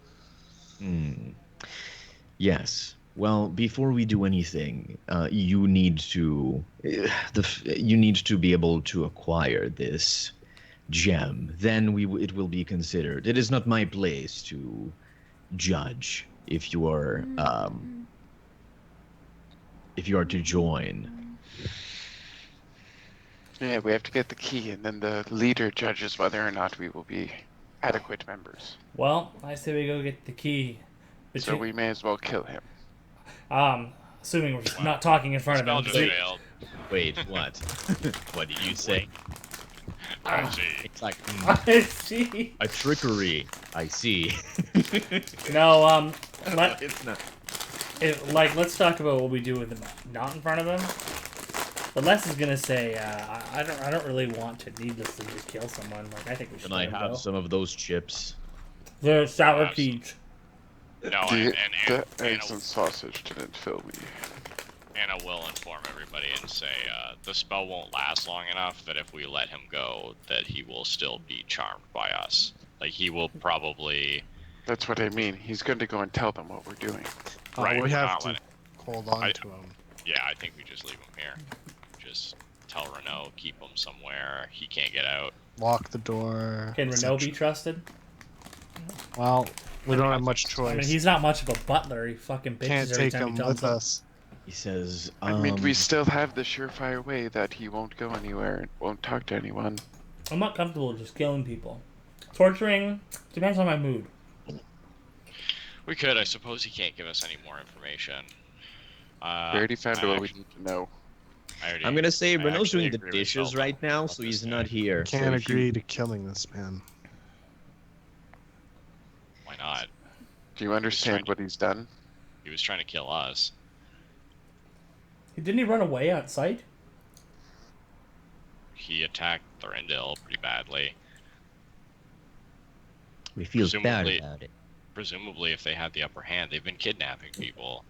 Yes. Well, before we do anything, you need to be able to acquire this gem. Then it will be considered. It is not my place to judge if you are to join. Yeah, we have to get the key, and then the leader judges whether or not we will be adequate members. Well, I say we go get the key. So we may as well kill him. Assuming we're not talking in front Spell of him. just failed. Wait, what? What did you say? Oh, gee. It's like I see. a trickery. I see. No, It's not. let's talk about what we do with him not in front of him. But Les is gonna say, I don't really want to needlessly just kill someone. Like, I think we should. Can I let him have go. some of those chips? The sour peach. No, The and eggs and sausage didn't fill me. Anna will inform everybody and say the spell won't last long enough that if we let him go, that he will still be charmed by us. Like, he will probably. That's what I mean. He's going to go and tell them what we're doing. Right, We we're have not to letting- hold on I- to him. Yeah, I think we just leave him here. Just tell Renault, keep him somewhere. He can't get out. Lock the door. Can Renault be etc. trusted? Well, we don't have much choice. I mean, he's not much of a butler. He fucking bitches Can't every take time him he tells with them. us. He says, I mean, we still have the surefire way that he won't go anywhere and won't talk to anyone. I'm not comfortable just killing people. Torturing depends on my mood. We could. I suppose he can't give us any more information. We already found out what we need to know. I'm gonna say I Renault's actually doing the agree with dishes Selma right now, about so this he's guy. not here. Can't So if you- agree to killing this man. Why not? Do you understand what he's done? He was trying to kill us. Didn't he run away on sight? He attacked Thorindil pretty badly. We feel bad Presumably- about it. Presumably, if they had the upper hand, they've been kidnapping people.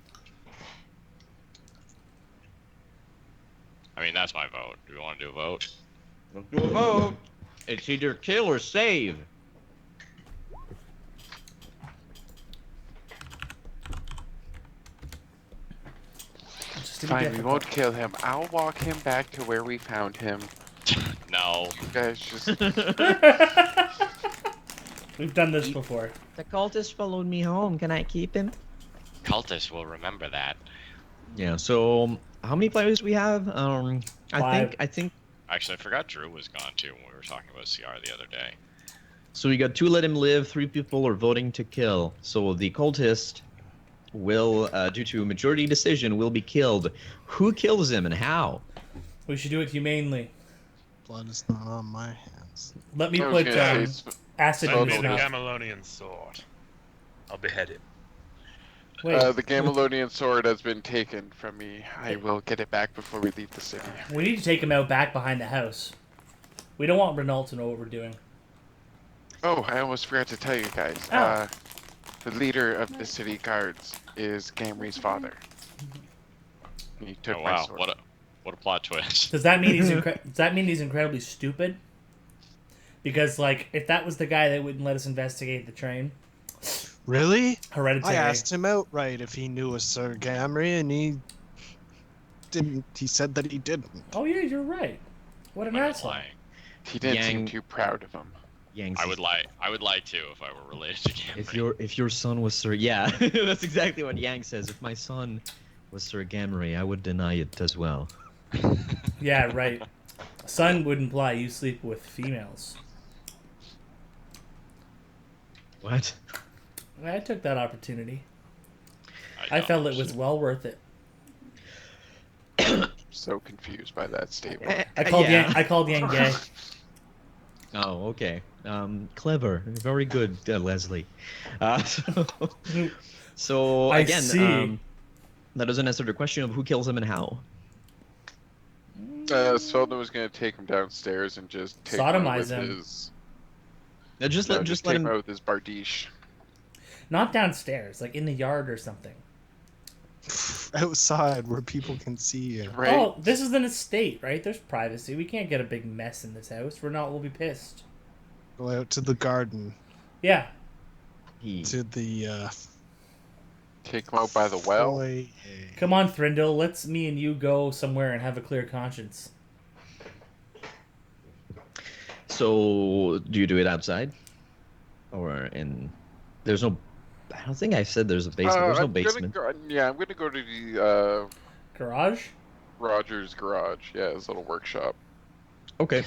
I mean, that's my vote. Do we want to do a vote? Let's do a vote. It's either kill or save. Just to be Fine, we difficult. won't kill him. I'll walk him back to where we found him. No. You guys just... We've done this before. The cultist followed me home. Can I keep him? Cultists will remember that. Yeah. So how many players we have? I Five. think. Actually, I forgot Drew was gone too when we were talking about CR the other day. So we got 2 let him live, 3 people are voting to kill. So the cultist will, due to majority decision, will be killed. Who kills him and how? We should do it humanely. Blood is not on my hands. Let me I was put gonna say, acid in Send his me the mouth. Gamelonian sword. I'll behead him. Wait, the Gamelonian sword has been taken from me. I will get it back before we leave the city. we need to take him out back behind the house. We don't want Renault to know what we're doing. Oh, I almost forgot to tell you guys. Oh. The leader of the city guards is Gamry's father. He took Oh my wow, sword. what a plot twist. Does that mean does that mean he's incredibly stupid? Because like, if that was the guy that wouldn't let us investigate the train, Really? Hereditary. I asked him outright if he knew a Sir Gamry, and he didn't. He said that he didn't. Oh yeah, you're right. What an I was asshole. lying. He didn't seem Yang- too proud of him. Yang I says, would lie. I would lie too if I were related to Gamry. If your son was Sir, yeah, that's exactly what Yang says. If my son was Sir Gamry, I would deny it as well. Yeah, right. Son would imply you sleep with females. What? I took that opportunity. I don't. felt it was well worth it. So confused by that statement. I called yeah. Yang. I called Yang gay. Oh, okay. Clever. Very good, Leslie. So I again, see. that doesn't answer the question of who kills him and how. Sveldon was gonna take him downstairs and just take him out Sodomize with him. his. Just No, let just let take him him. out with his bardiche. Not downstairs, like in the yard or something. Outside where people can see you. Right? Oh, this is an estate, right? There's privacy. We can't get a big mess in this house. We'll be pissed. Go out to the garden. Yeah. He, To the Take him out by the well. foyer. Come on, Thrindle. Let's me and you go somewhere and have a clear conscience. so do you do it outside, or in? There's no. I don't think I said there's a basement. There's no I'm gonna basement. I'm gonna go to the Garage? Rogers garage. Yeah, his little workshop. Okay.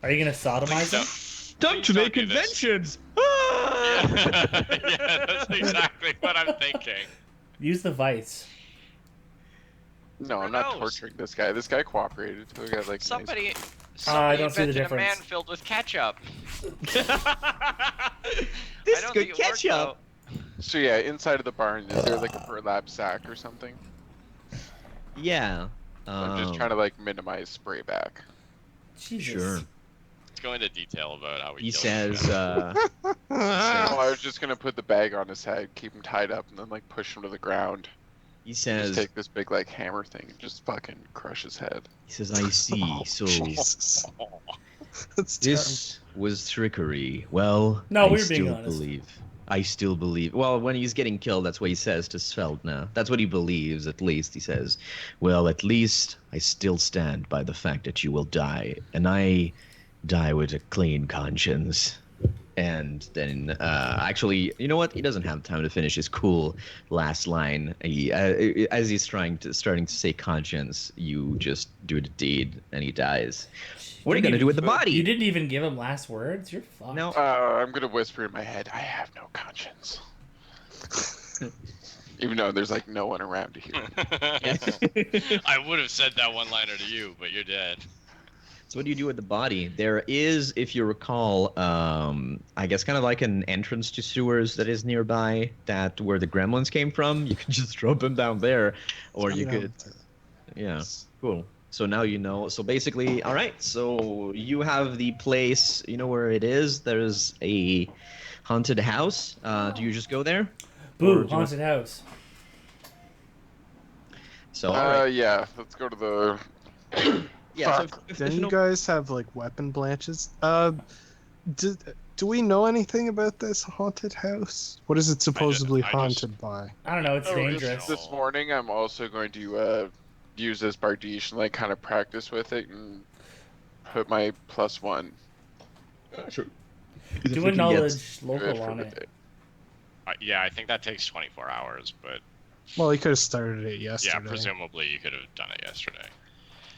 Are you gonna sodomize him? Time Please don't do this. conventions. Yeah, that's exactly what I'm thinking. Use the vice. No, Who I'm not knows? torturing this guy. This guy cooperated. So we got like Somebody, I somebody don't see the invented a man difference. filled with ketchup. This I is don't good think it worked, ketchup. though. So yeah, inside of the barn, is there like a burlap sack or something? Yeah. I'm just trying to like minimize spray back. Jesus. Sure. Let's go into detail about how we He killed him. says. Oh, I was just gonna put the bag on his head, keep him tied up, and then like push him to the ground. He Just says. take this big like hammer thing and just fucking crush his head. He says. I see. So Jesus. That's terrible. this was trickery. Well, No, I we were being still honest. believe. I still believe. Well, when he's getting killed, that's what he says to Sveldna. That's what he believes, at least. He says, well, at least I still stand by the fact that you will die. And I die with a clean conscience. And then, actually, you know what? He doesn't have time to finish his cool last line. As he's starting to say conscience, you just do the deed, and he dies. What are you Didn't gonna do with the even- body? You didn't even give him last words? You're fucked. No. I'm gonna whisper in my head, I have no conscience. Even though there's like no one around to hear. I would have said that one-liner to you, but you're dead. So what do you do with the body? There is, if you recall, I guess kind of like an entrance to sewers that is nearby, that where the gremlins came from. You can just drop them down there, or you could, yeah, cool. So now you know. So basically, all right. So you have the place. You know where it is. There's a haunted house. Do you just go there? Or Boo, do you- haunted house. So all right. Yeah, let's go to the. Yeah. So if Don't there's you no guys have like weapon blanches? Do we know anything about this haunted house? What is it supposedly I just- haunted by? I don't know, it's Oh, dangerous. This morning, I'm also going to use this bardiche and like kind of practice with it and put my +1. sure. Do a knowledge Good local for on the it. day. Yeah, I think that takes 24 hours, but Well, he could have started it Yeah, yesterday. presumably you could have done it yesterday.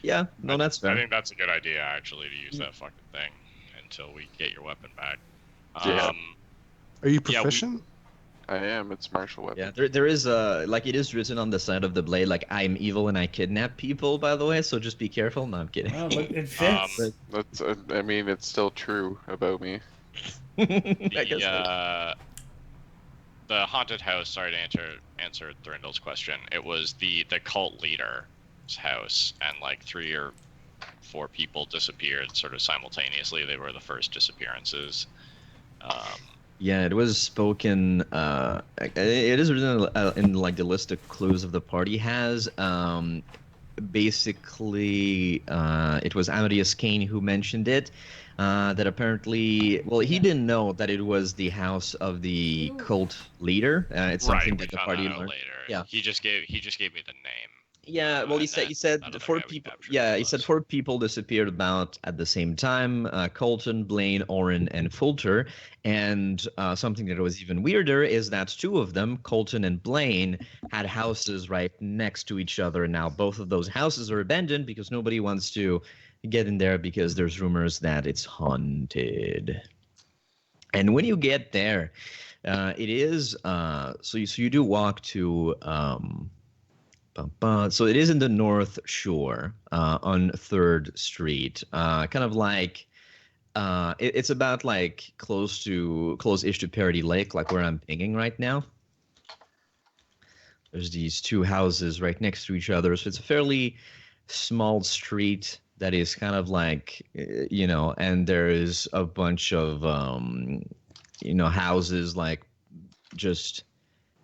Yeah, no, that's I fair. think that's a good idea, actually, to use that fucking thing until we get your weapon back. Yeah. Are you Yeah, we- proficient? I am. It's martial weapon. Yeah, there is like it is written on the side of the blade, like I'm evil and I kidnap people. By the way, so just be careful. No, I'm kidding. Oh, look, it fits. That's. I mean, it's still true about me. I guess so. The haunted house. Sorry to answer Thrindle's question. It was the cult leader's house, and like 3 or 4 people disappeared sort of simultaneously. They were the first disappearances. Yeah, it was spoken. It is written in like the list of clues of the party has. Basically, it was Amadeus Kane who mentioned it. That apparently, well, he didn't know that it was the house of the cult leader. It's something Right, we that the found party that out learned. later. Yeah. He just gave me the name. Yeah, well, he and said that other 4 guy we people. captured Yeah, was he said us. 4 people disappeared about at the same time: Colton, Blaine, Oren, and Fulter. And something that was even weirder is that 2 of them, Colton and Blaine, had houses right next to each other. Now both of those houses are abandoned because nobody wants to get in there because there's rumors that it's haunted. And when you get there, it is so you do walk to. So it is in the North Shore on 3rd Street, kind of like it's about like close-ish to Parody Lake, like where I'm pinging right now. There's these 2 houses right next to each other, so it's a fairly small street that is kind of like and there's a bunch of houses like just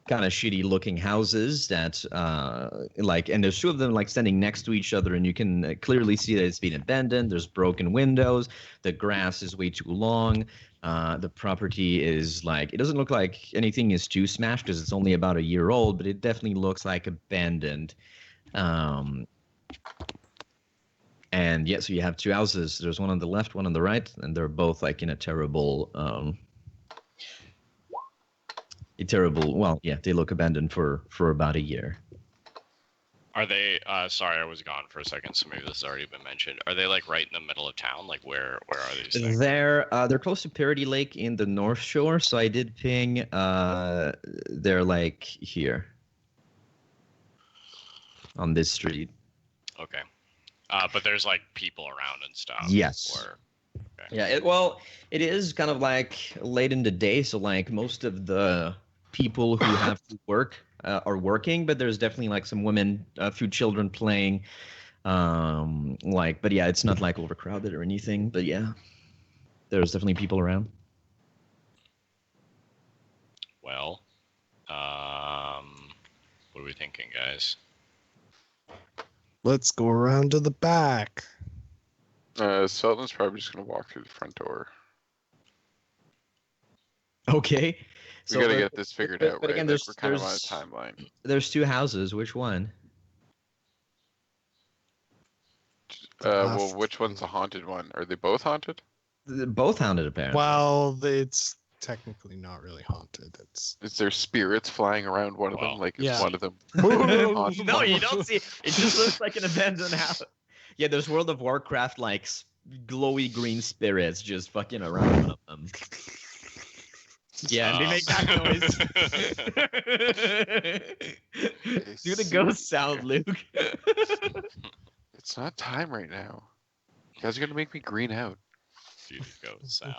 kind of shitty looking houses that and there's 2 of them like standing next to each other, and you can clearly see that it's been abandoned. There's broken windows, the grass is way too long, the property is like, it doesn't look like anything is too smashed because it's only about a year old, but it definitely looks like abandoned. And yeah, so you have 2 houses. There's one on the left, one on the right, and they're both like in a terrible well, yeah, they look abandoned for about a year. Are they? Sorry, I was gone for a second, so maybe this has already been mentioned. Are they like right in the middle of town? Like where are these things? They're close to Parody Lake in the North Shore, so I did ping. They're like here on this street. Okay, but there's like people around and stuff. Yes. Or, okay. Yeah. It is kind of like late in the day, so like most of the people who have to work are working, but there's definitely like some women, a few children playing. But yeah, it's not like overcrowded or anything. But yeah, there's definitely people around. Well, what are we thinking, guys? Let's go around to the back. Sultan's probably just gonna walk through the front door. Okay. We gotta get this figured out, but right? again, Like, we're kind of on a timeline. There's 2 houses. Which one? Well, which one's the haunted one? Are they both haunted? They're both haunted, apparently. Well, it's technically not really haunted. It's Is there spirits flying around one of Well, them? Like, is yeah. one of them? haunted? No, you don't see. It just looks like an abandoned house. Yeah, there's World of Warcraft like glowy green spirits just fucking around one of them. Yeah, and they make that noise. Do the ghost sound, Luke. It's not time right now. You guys are gonna make me green out. Dude, go sound.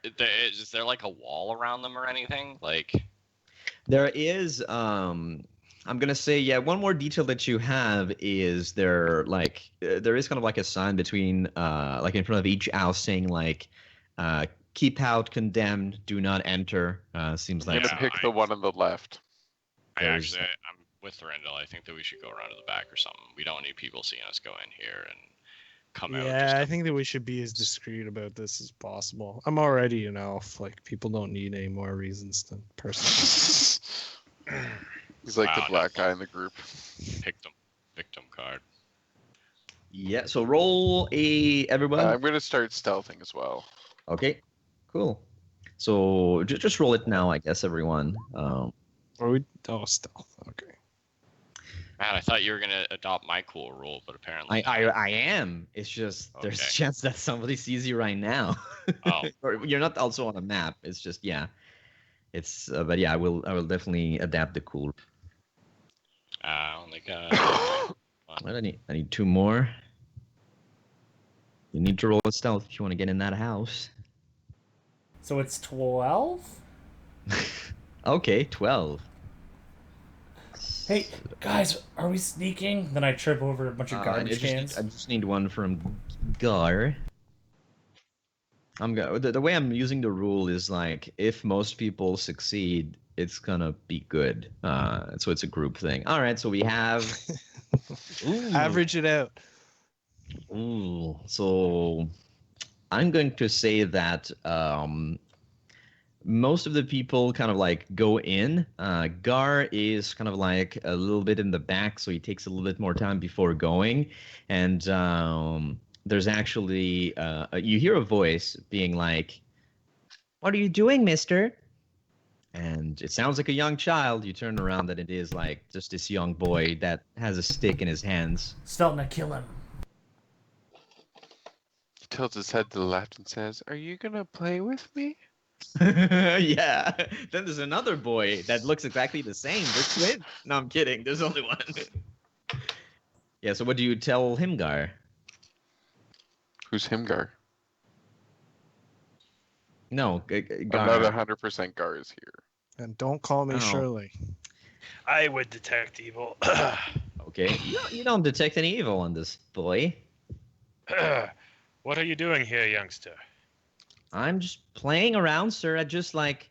Is there like a wall around them or anything? Like, There is I'm gonna say, yeah, one more detail that you have is there is kind of like a sign between like in front of each house saying like keep out, condemned, do not enter. Seems I'm like gonna pick the one on the left. I'm with Rendell. I think that we should go around to the back or something. We don't need people seeing us go in here and come out. yeah, I think that we should be as discreet about this as possible. I'm already an elf. Like, people don't need any more reasons than personal. He's like Wow, the black guy in the group. Victim card. yeah. So roll everyone. I'm gonna start stealthing as well. Okay, cool. So just roll it now, I guess, everyone. Or we? Oh, stealth. Okay. Man, I thought you were gonna adopt my cool rule, but apparently I am. It's just there's a Okay. chance that somebody sees you right now. Oh. Or you're not also on a map. It's just yeah. It's but yeah, I will definitely adapt the cool. I only got. What, I need two more. You need to roll a stealth if you want to get in that house. So it's 12? Okay, 12. Hey, guys, are we sneaking? Then I trip over a bunch of garbage cans. I just need one from Gar. The way I'm using the rule is like if most people succeed, it's gonna be good. So it's a group thing. All right, so we have Average it out. Ooh, so I'm going to say that most of the people kind of like go in. Gar is kind of like a little bit in the back, so he takes a little bit more time before going. And there's actually you hear a voice being like, "What are you doing, mister?" And it sounds like a young child. You turn around, and it is like just this young boy that has a stick in his hands. Sveltna, kill him. He tilts his head to the left and says, "Are you gonna play with me?" Yeah. Then there's another boy that looks exactly the same. They're twins. No, I'm kidding. There's only one. Yeah. So what do you tell him, Gar? Who's Himgar? No, Gar. Another 100% Gar is here. And don't call me Oh. Shirley. I would detect evil. Okay. You don't detect any evil on this boy. What are you doing here, youngster? I'm just playing around, sir. I just thought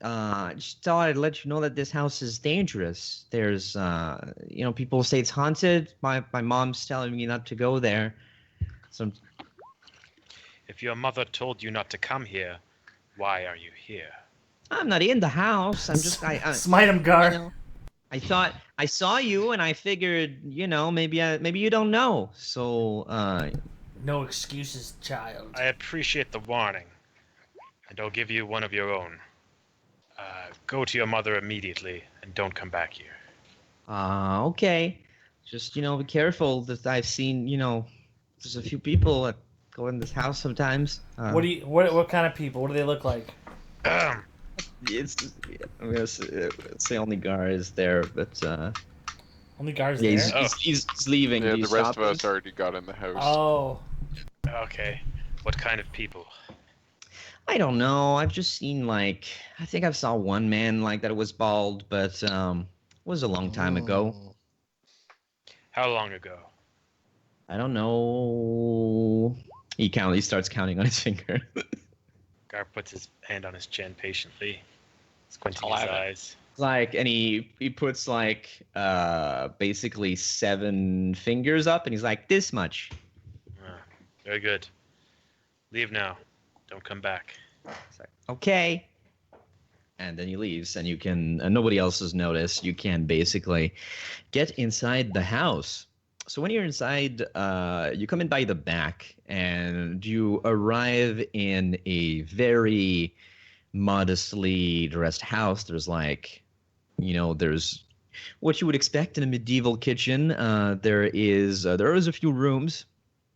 I'd let you know that this house is dangerous. There's, people say it's haunted. My mom's telling me not to go there. So If your mother told you not to come here, why are you here? I'm not in the house. I'm just, Smite him, Gar. you know, I thought I saw you, and I figured, maybe you don't know. So, No excuses, child. I appreciate the warning, and I'll give you one of your own. Go to your mother immediately, and don't come back here. okay. Just be careful. That I've seen, there's a few people that go in this house sometimes. What kind of people? What do they look like? It's I'm gonna say only Gar is there, but Only Gar's yeah, there? he's leaving. Yeah, Do you the rest stop of us him? already got in the house. Oh. Okay. What kind of people? I don't know. I've just seen I think I've saw one man like that was bald, but it was a long time ago. Oh. How long ago? I don't know. He starts counting on his finger. Gar puts his hand on his chin patiently, squinting I'll his have it. eyes. And he puts basically 7 fingers up, and he's like this much. Very good. Leave now. Don't come back. It's like, okay. And then he leaves, and you can, nobody else has noticed. You can basically get inside the house. So when you're inside, you come in by the back, and you arrive in a very modestly dressed house. There's there's what you would expect in a medieval kitchen. There is a few rooms.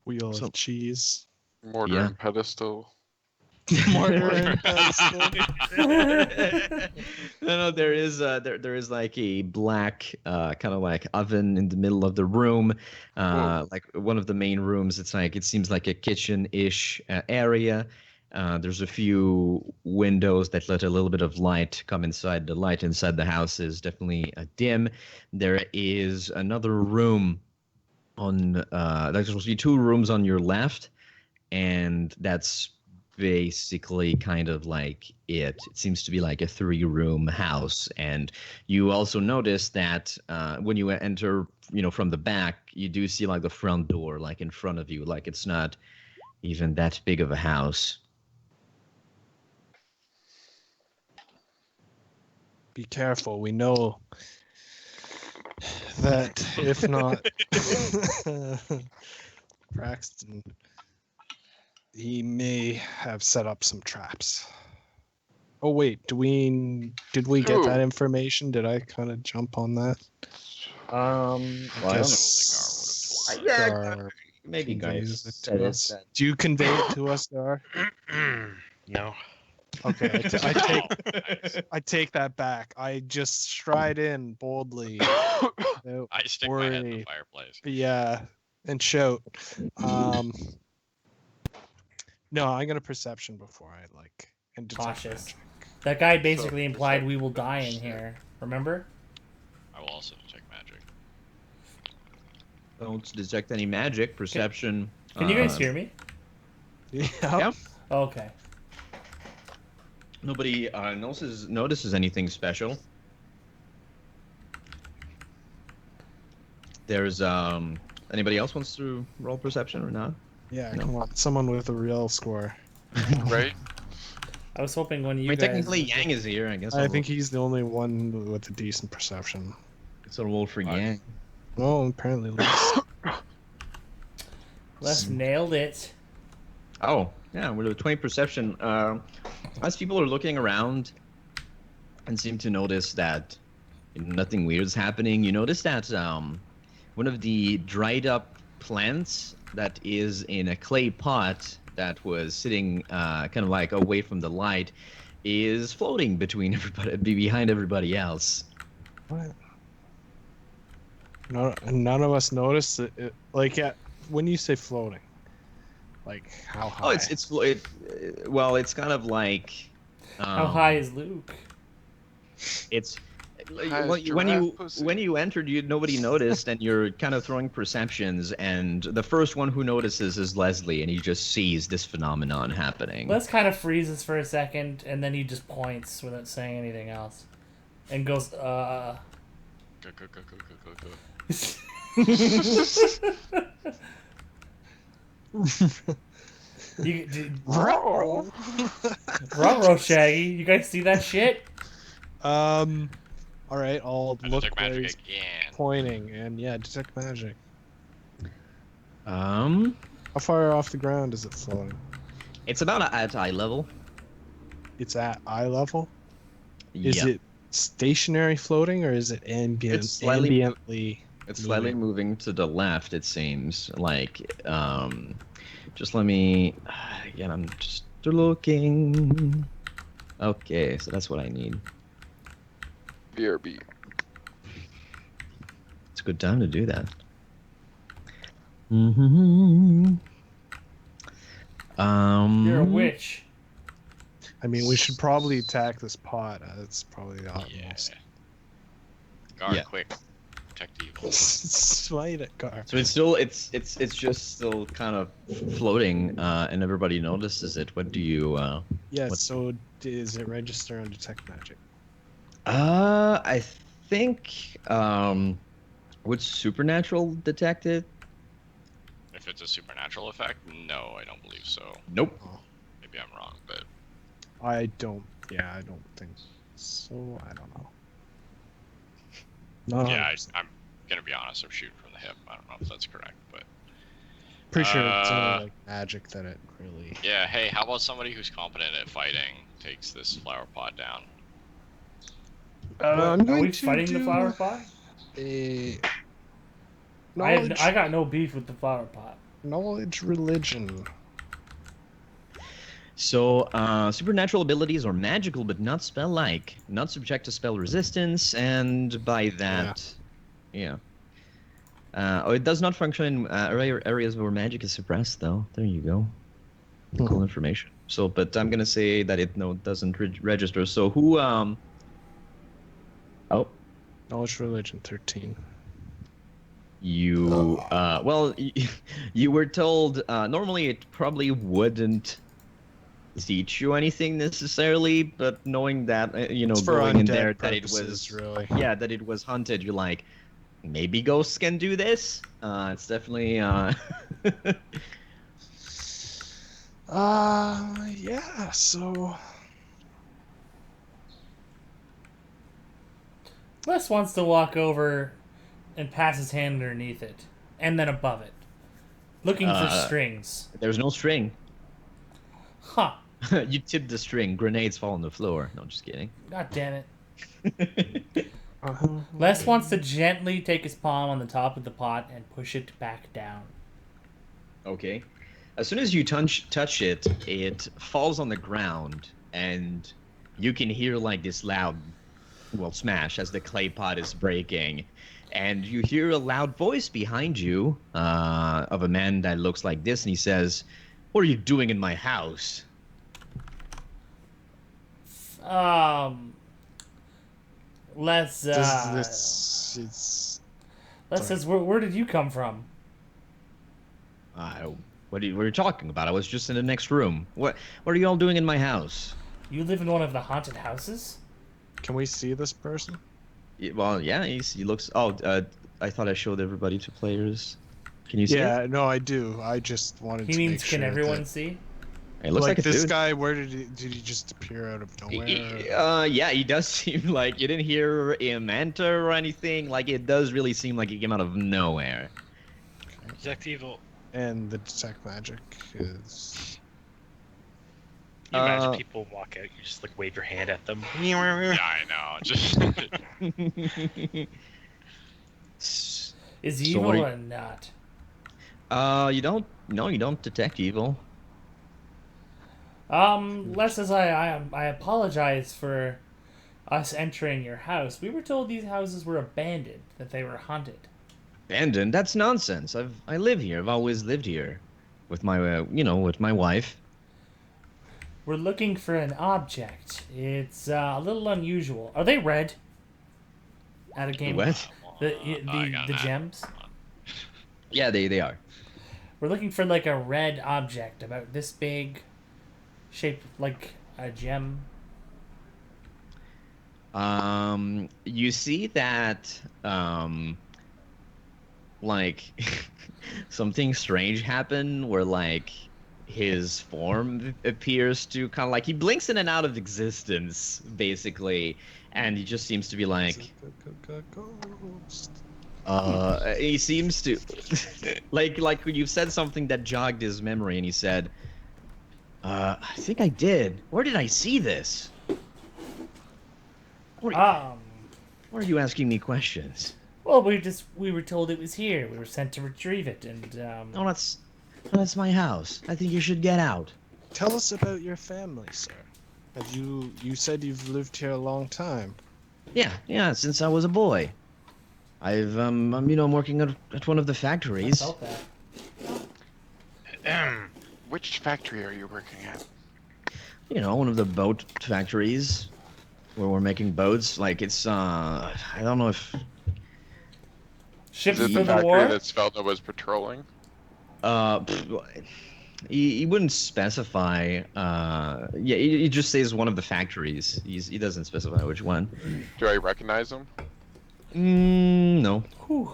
Wheel So- of cheese. Mortar Yeah. and pedestal. No, there is like a black kind of like oven in the middle of the room, like one of the main rooms. It seems like a kitchen-ish area. There's a few windows that let a little bit of light come inside. The light inside the house is definitely dim. There is another room on there's supposed to be 2 rooms on your left, and that's basically kind of like it seems to be like a 3-room house. And you also notice that when you enter from the back, you do see like the front door like in front of you, like it's not even that big of a house. Be careful. We know that if not Braxton, he may have set up some traps. Oh wait, did we get Ooh. that information? Did I kind of jump on that? Well, I don't Guess know. Yeah, Gar maybe conveys guys it said to it. us. Do you convey it to us, Gar? No. Okay, Nice. I take that back. I just stride in boldly. without I stick my head in the worry. fireplace. Yeah, and shout. No, I'm gonna perception before I and detect Cautious. magic. That guy basically So, implied we will perception die in first, here. Remember? I will also detect magic. Don't detect any magic. Perception. Can you guys hear me? Yeah. Yeah. Okay. Nobody notices anything special. There's anybody else wants to roll perception or not? Yeah, No. come on. Someone with a real score. right? I was hoping one of I you mean, guys. technically Yang is here. I guess I think he's the only one with a decent perception. it's a roll for Nice. Yang. Oh, apparently Les. Les nailed it. Oh, yeah, with a 20 perception. As people are looking around and seem to notice that nothing weird is happening, you notice that one of the dried up plants that is in a clay pot that was sitting kind of like away from the light is floating between everybody, behind everybody else. What? None of us noticed it. When you say floating, like how high? Oh, well, it's kind of like How high is Luke? it's High as when giraffe pussy. you entered, nobody noticed, and you're kind of throwing perceptions, and the first one who notices is Leslie, and he just sees this phenomenon happening. Les kind of freezes for a second, and then he just points without saying anything else, and goes, Go, go, go, go, go, go, go. Ruh-roh, Shaggy. You guys see that shit? All right, I'll I look detect where magic he's again. pointing, and yeah, detect magic. Um, How far off the ground is it floating? it's about at eye level. It's at eye level. Is Yeah. it stationary floating, or is it It's slightly- ambiently? It's slightly moving to the left, it seems. Just let me. Again, I'm just looking. Okay, so that's what I need. BRB. It's a good time to do that. Mm-hmm. You're a witch. I mean, we should probably attack this pot. That's probably the utmost. Guard, Yeah. quick. Protect the evil. Smite it, Gar. So it's just still kind of floating, and everybody notices it. What do you? Yeah. What- So does it register on detect magic? I think would supernatural detect it? If it's a supernatural effect, no, I don't believe so. Nope. Maybe I'm wrong, but I don't. Yeah, I don't think so. I don't know. No. yeah, I'm gonna be honest. I'm shooting from the hip. I don't know if that's correct, but Pretty sure it's Uh, only like magic that it really. yeah. Hey, how about somebody who's competent at fighting takes this flower pot down? I'm Are going we to fighting the do flower pot? A I got no beef with the flower pot. knowledge religion. So, supernatural abilities are magical but not spell-like, not subject to spell resistance, and by that, yeah. It does not function in areas where magic is suppressed, though. There you go. Cool information. So, but I'm gonna say that it doesn't register. So who? Oh, Knowledge religion 13. you. Well, you were told. Normally, it probably wouldn't teach you anything necessarily, but knowing that It's for going in undead there that it purposes, was really. yeah, that it was hunted, you're like, maybe ghosts can do this. It's definitely Yeah. So Les wants to walk over and pass his hand underneath it, and then above it, looking for strings. there's no string. Huh. You tip the string. Grenades fall on the floor. No, just kidding. God damn it. Les wants to gently take his palm on the top of the pot and push it back down. Okay. As soon as you touch it, it falls on the ground, and you can hear like this loud, well, smash as the clay pot is breaking, and you hear a loud voice behind you of a man that looks like this, and he says, "What are you doing in my house?" Les, Does this? It's Les says, where did you come from? What are you talking about? I was just in the next room. What are you all doing in my house? You live in one of the haunted houses? Can we see this person? Well, yeah, he looks. Oh, I thought I showed everybody to players. Can you see it? Yeah, no, I do. I just wanted He to means, make sure can everyone that, see? It looks like a this dude. guy. Where did he just appear out of nowhere? Yeah, he does seem like you didn't hear him enter or anything. Like it does really seem like he came out of nowhere. Detect evil. And the detect magic is. You imagine Uh, people walk out, you just like wave your hand at them. Yeah, I know. Just Is he So evil what are or not? you don't. No, you don't detect evil. Les says, I apologize for us entering your house. We were told these houses were abandoned, that they were haunted. Abandoned? That's nonsense. I live here. I've always lived here, with my with my wife. We're looking for an object. It's a little unusual. Are they red? At a game. What? The gems. Yeah, they are. We're looking for like a red object about this big, shaped like a gem. You see that like something strange happen where like his form appears to kind of like he blinks in and out of existence basically, and he just seems to be like Ghost. he seems to like you said something that jogged his memory, and he said, I think I did. Where did I see this? Why are you asking me questions? Well, we were told it was here. We were sent to retrieve it, and No, that's my house. I think you should get out. Tell us about your family, sir. Have you said you've lived here a long time? Yeah, since I was a boy. I'm working at one of the I factories. felt that. Which factory are you working at? One of the boat factories where we're making boats. Like it's I don't know if Ships Is it for the the factory war. that Svelta was patrolling? he wouldn't specify. Yeah, he just says one of the factories. He doesn't specify which one. Do I recognize him? No. Whew.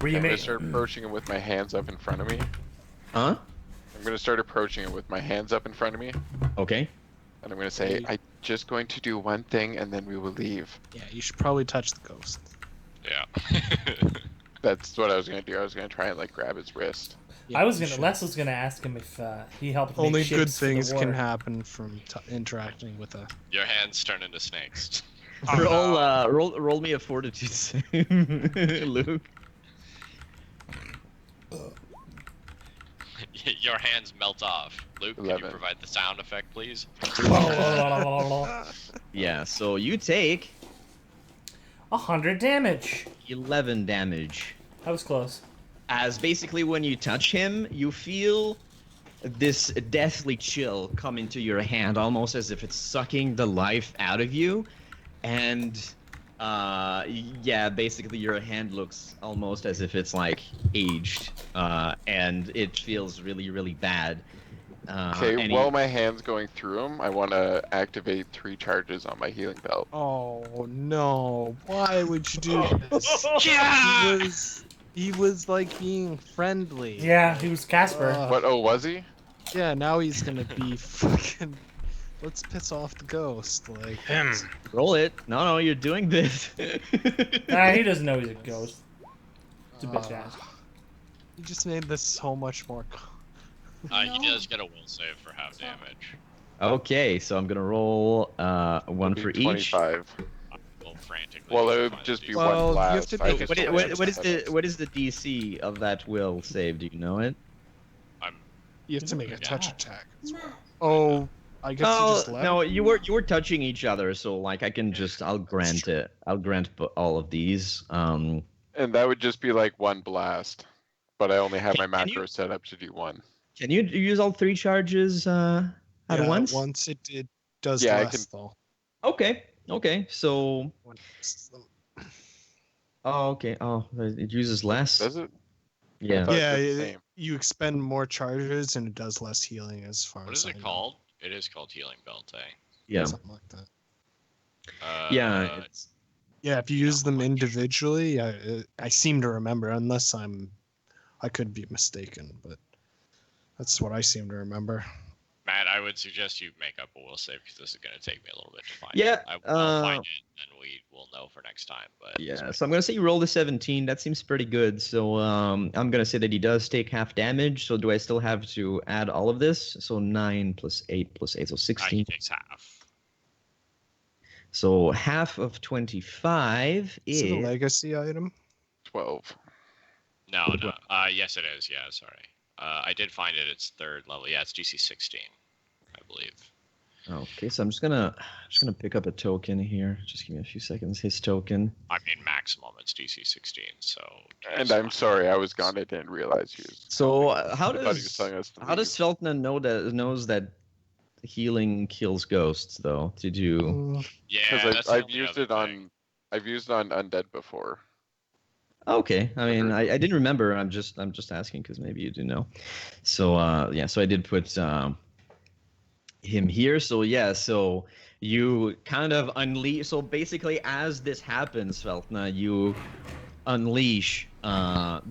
Were you I'm gonna made? start approaching it with my hands up in front of me. Huh? I'm gonna start approaching it with my hands up in front of me, Okay. and I'm gonna say, Okay. "I'm just going to do one thing, and then we will leave." Yeah, you should probably touch the ghost. yeah. That's what I was gonna do. I was gonna try and like grab his wrist. Yeah, I was you gonna. should. Les was gonna ask him if he helped make Only good ships for the things war. can happen from interacting with a. Your hands turn into snakes. Roll me a fortitude save, Luke. Your hands melt off. Luke, can you 11. provide the sound effect, please? Yeah. So you take 100 damage. 11 damage. That was close. As basically when you touch him, you feel this deathly chill come into your hand, almost as if it's sucking the life out of you. And yeah, basically your hand looks almost as if it's like aged, and it feels really, really bad. Okay, and while my hand's going through him, I want to activate 3 charges on my healing belt. Oh no! Why would you do this? He was like being friendly. Yeah, he was Casper. What? Oh, was he? Yeah, now he's gonna be fucking. Let's piss off the ghost. Like. roll it. No, you're doing this. Nah, he doesn't know he's a ghost. It's a bitch ass. You just made this so much more. He does get a will save for half damage. Okay, so I'm gonna roll one It'll for be each. 25. Well, frantically. Well, it trying would to just do be something. one Well, you have blast. to I make just a don't What, have what is set the up. what is the DC of that will save? Do you know it? I'm You have to make a Yeah. touch attack as well. Oh, I guess you Oh just left. no, you were touching each other, so like I can just I'll grant true. it. I'll grant all of these. And that would just be like one blast. But I only have my Can you macro set up to do one. can you use all 3 charges at Yeah, once? once it does Yeah, I less can- though. Okay. So When it's- okay. Oh, it uses less. Does it? I Yeah. thought Yeah, it did the same. you expend more charges and it does less healing as far What as is I it know. called? It is called Healing Belt, eh? Yeah. Something like that. Yeah. It's, Yeah, if you use them individually, I seem to remember, unless I could be mistaken, but that's what I seem to remember. Matt, I would suggest you make up a will save because this is going to take me a little bit to find Yeah, it. I'll find it and we will know for next time. But yeah. So I'm gonna say you rolled a 17. That seems pretty good. So I'm gonna say that he does take half damage. So do I still have to add all of this? So 9 plus 8 plus 8, so he 16. takes half. So half of 25 Is it a is legacy item? 12. No. Yes, it is. Yeah, sorry. I did find it. It's 3rd level. Yeah, it's DC 16, I believe. okay. So I'm just gonna pick up a token here. Just give me a few seconds. His token. I mean, maximum it's DC 16. So. And it's I'm not- sorry, I was gone. I didn't realize he was. So how I thought he was does telling us to how does Feltna knows that healing kills ghosts though? Did you? Yeah, Because that's the I've only used other it thing. on. I've used it on undead before. Okay, I mean, Under- I didn't remember. I'm just asking because maybe you do know. So yeah, so I did put him here. So yeah, so you kind of unleash. So basically, as this happens, Feltna, you unleash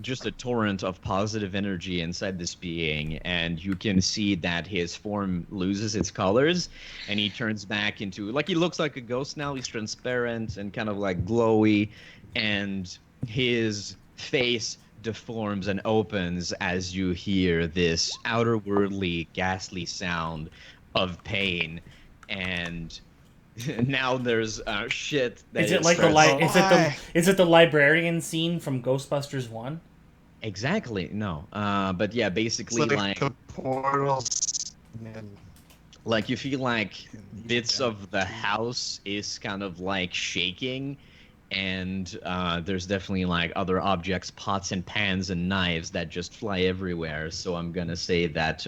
just a torrent of positive energy inside this being, and you can see that his form loses its colors, and he turns back into like he looks like a ghost now. He's transparent and kind of like glowy, and his face deforms and opens as you hear this outerworldly, ghastly sound of pain, and now there's shit that Is it like the starts- is it the librarian scene from Ghostbusters 1? Exactly, no. But yeah, It's basically like the portals. And like you feel like Evil bits Dead of the 2. house is kind of like shaking, and there's definitely like other objects, pots and pans and knives that just fly everywhere. So I'm gonna say that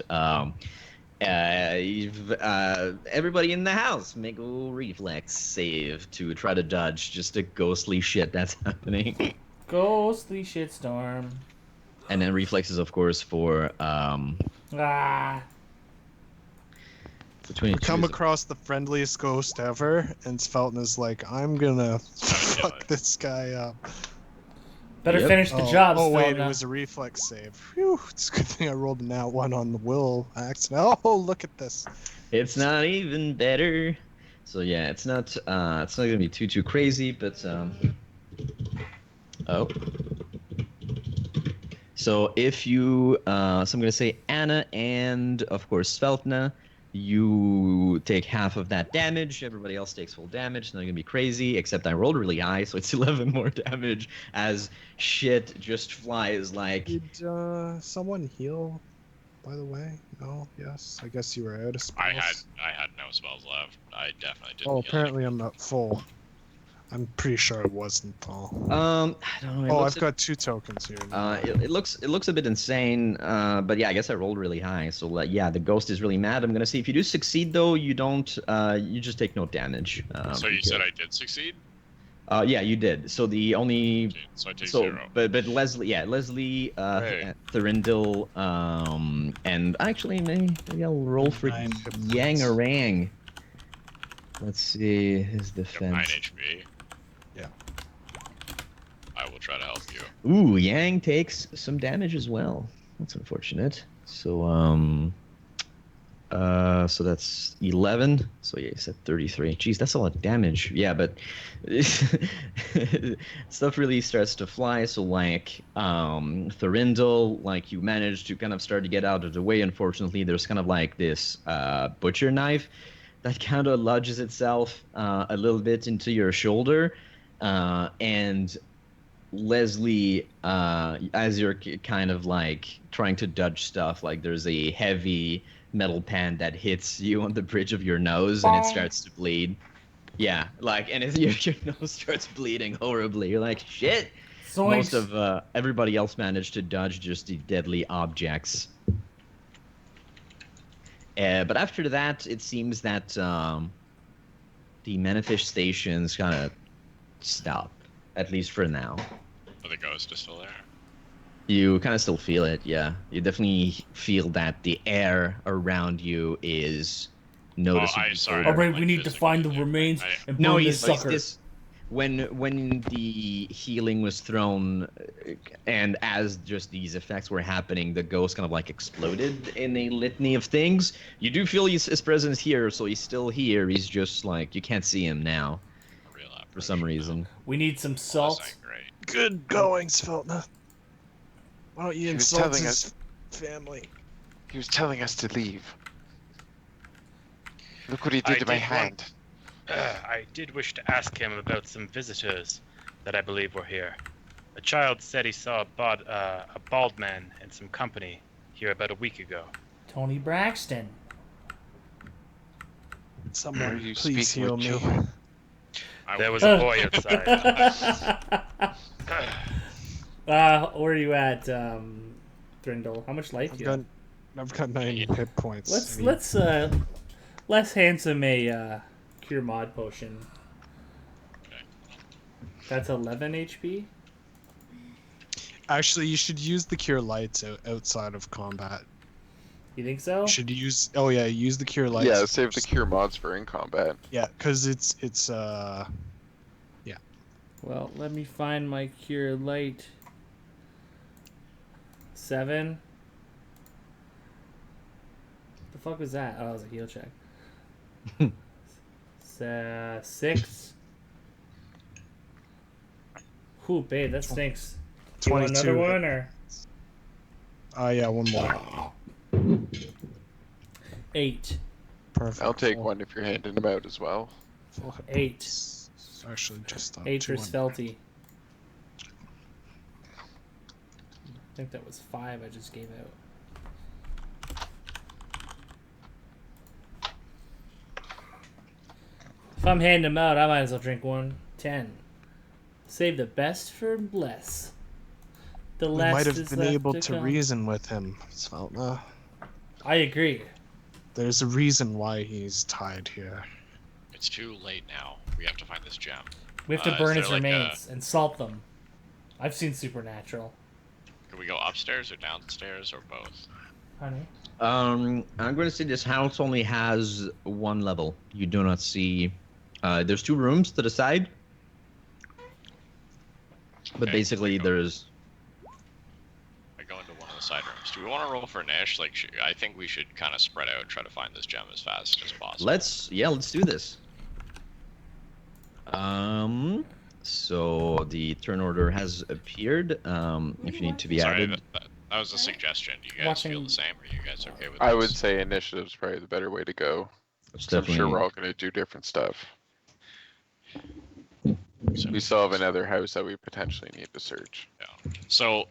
everybody in the house make a reflex save to try to dodge just the ghostly shit that's happening. Ghostly shitstorm. And then reflexes, of course, for Ah. the 22. Come across the friendliest ghost ever, and Sveltna's like, I'm gonna fuck this guy up. Better Yep. finish the job, Oh wait, it Svelna. was a reflex save. Phew, it's a good thing I rolled a nat 1 on the will accident. Oh, look at this. It's not even better. So yeah, it's not gonna be too crazy, but oh. So if you so I'm gonna say Anna and of course Sveltna, you take half of that damage. Everybody else takes full damage. Not gonna be crazy, except I rolled really high, so it's 11 more damage as shit just flies like. Did someone heal, by the way? No? Yes? I guess you were out of spells. I had no spells left. I definitely didn't. Oh, heal apparently I'm not full. I'm pretty sure it wasn't though. I don't know. Oh, I've got 2 tokens here. now. It looks a bit insane, but yeah, I guess I rolled really high. So yeah, the ghost is really mad. I'm gonna say if you do succeed though, you don't. You just take no damage. So you said I did succeed? Yeah, you did. So the only. Okay, so I take So 0. but Leslie, Hey. Thurindle, and actually maybe I'll roll for 9 hit points. Yangarang. Let's see his You have 9 defense. HP. Yeah. I will try to help you. Ooh, Yang takes some damage as well. That's unfortunate. So So that's 11. So yeah, you said 33. Jeez, that's a lot of damage. Yeah, but stuff really starts to fly. So like, Thorindel, like you managed to kind of start to get out of the way. Unfortunately, there's kind of like this butcher knife that kind of lodges itself a little bit into your shoulder, and Leslie, as you're kind of like trying to dodge stuff, like there's a heavy metal pan that hits you on the bridge of your nose and it starts to bleed. Yeah, like, and your nose starts bleeding horribly. You're like, shit. Most Zoinks! of everybody else managed to dodge just the deadly objects. But after that, it seems that the manifestations kind of stop, at least for now. Oh, the ghost is still there. You kind of still feel it, yeah. You definitely feel that the air around you is noticeably sorry. All colder. right, we need to find the remains and No, burn this he's sucker. this when the healing was thrown, and as just these effects were happening, the ghost kind of like exploded in a litany of things. You do feel his presence here, so he's still here. He's just like you can't see him now Real for some reason. We need some Well, salt. that's not great. Good going, Sveltna. Why don't you He was insult telling his family? He was telling us to leave. Look what he did I to my did want- hand. I did wish to ask him about some visitors that I believe were here. A child said he saw a bald man in some company here about a week ago. Tony Braxton. Are Someone, you please speaking heal with me. children? There was a boy outside. Where are you at, Thrindle? How much life do you have? I've got 9 hit points. Let's handsome a cure mod potion. That's 11 HP. Actually, you should use the cure lights outside of combat. You think so? You should use. Oh yeah, use the cure lights. Yeah, save the cure mods for in combat. Yeah, because it's Well, let me find my cure light. 7. The fuck was that? Oh, it was a heal check. 6. Whew, babe, that stinks. Do you want 22. another one or? Yeah, one more. 8. Perfect. I'll take Full- one if you're handing them out as well. full hit 8. points. Actually, just 8 for 200. Svelty. I think that was 5 I just gave out. If I'm handing them out, I might as well drink one. 10. Save the best for less. The We less might have is been left able to to come. reason with him, Sveltna. I agree. There's a reason why he's tied here. It's too late now. We have to find this gem. We have to Is burn there his like remains and salt them. I've seen Supernatural. Can we go upstairs or downstairs or both? Honey. I'm going to say this house only has one level. You do not see. There's 2 rooms to the side, but Okay, basically I go- there's. I go into one of the side rooms. Do we want to roll for Nish? Like, I think we should kind of spread out and try to find this gem as fast as possible. Let's do this. So the turn order has appeared. If you need to be Sorry, added, that was a suggestion. Do you guys feel the same? Are you guys okay with I this? would say initiative's probably the better way to go. it's 'Cause I'm sure definitely. we're all going to do different stuff. So, We still have another house that we potentially need to search. So,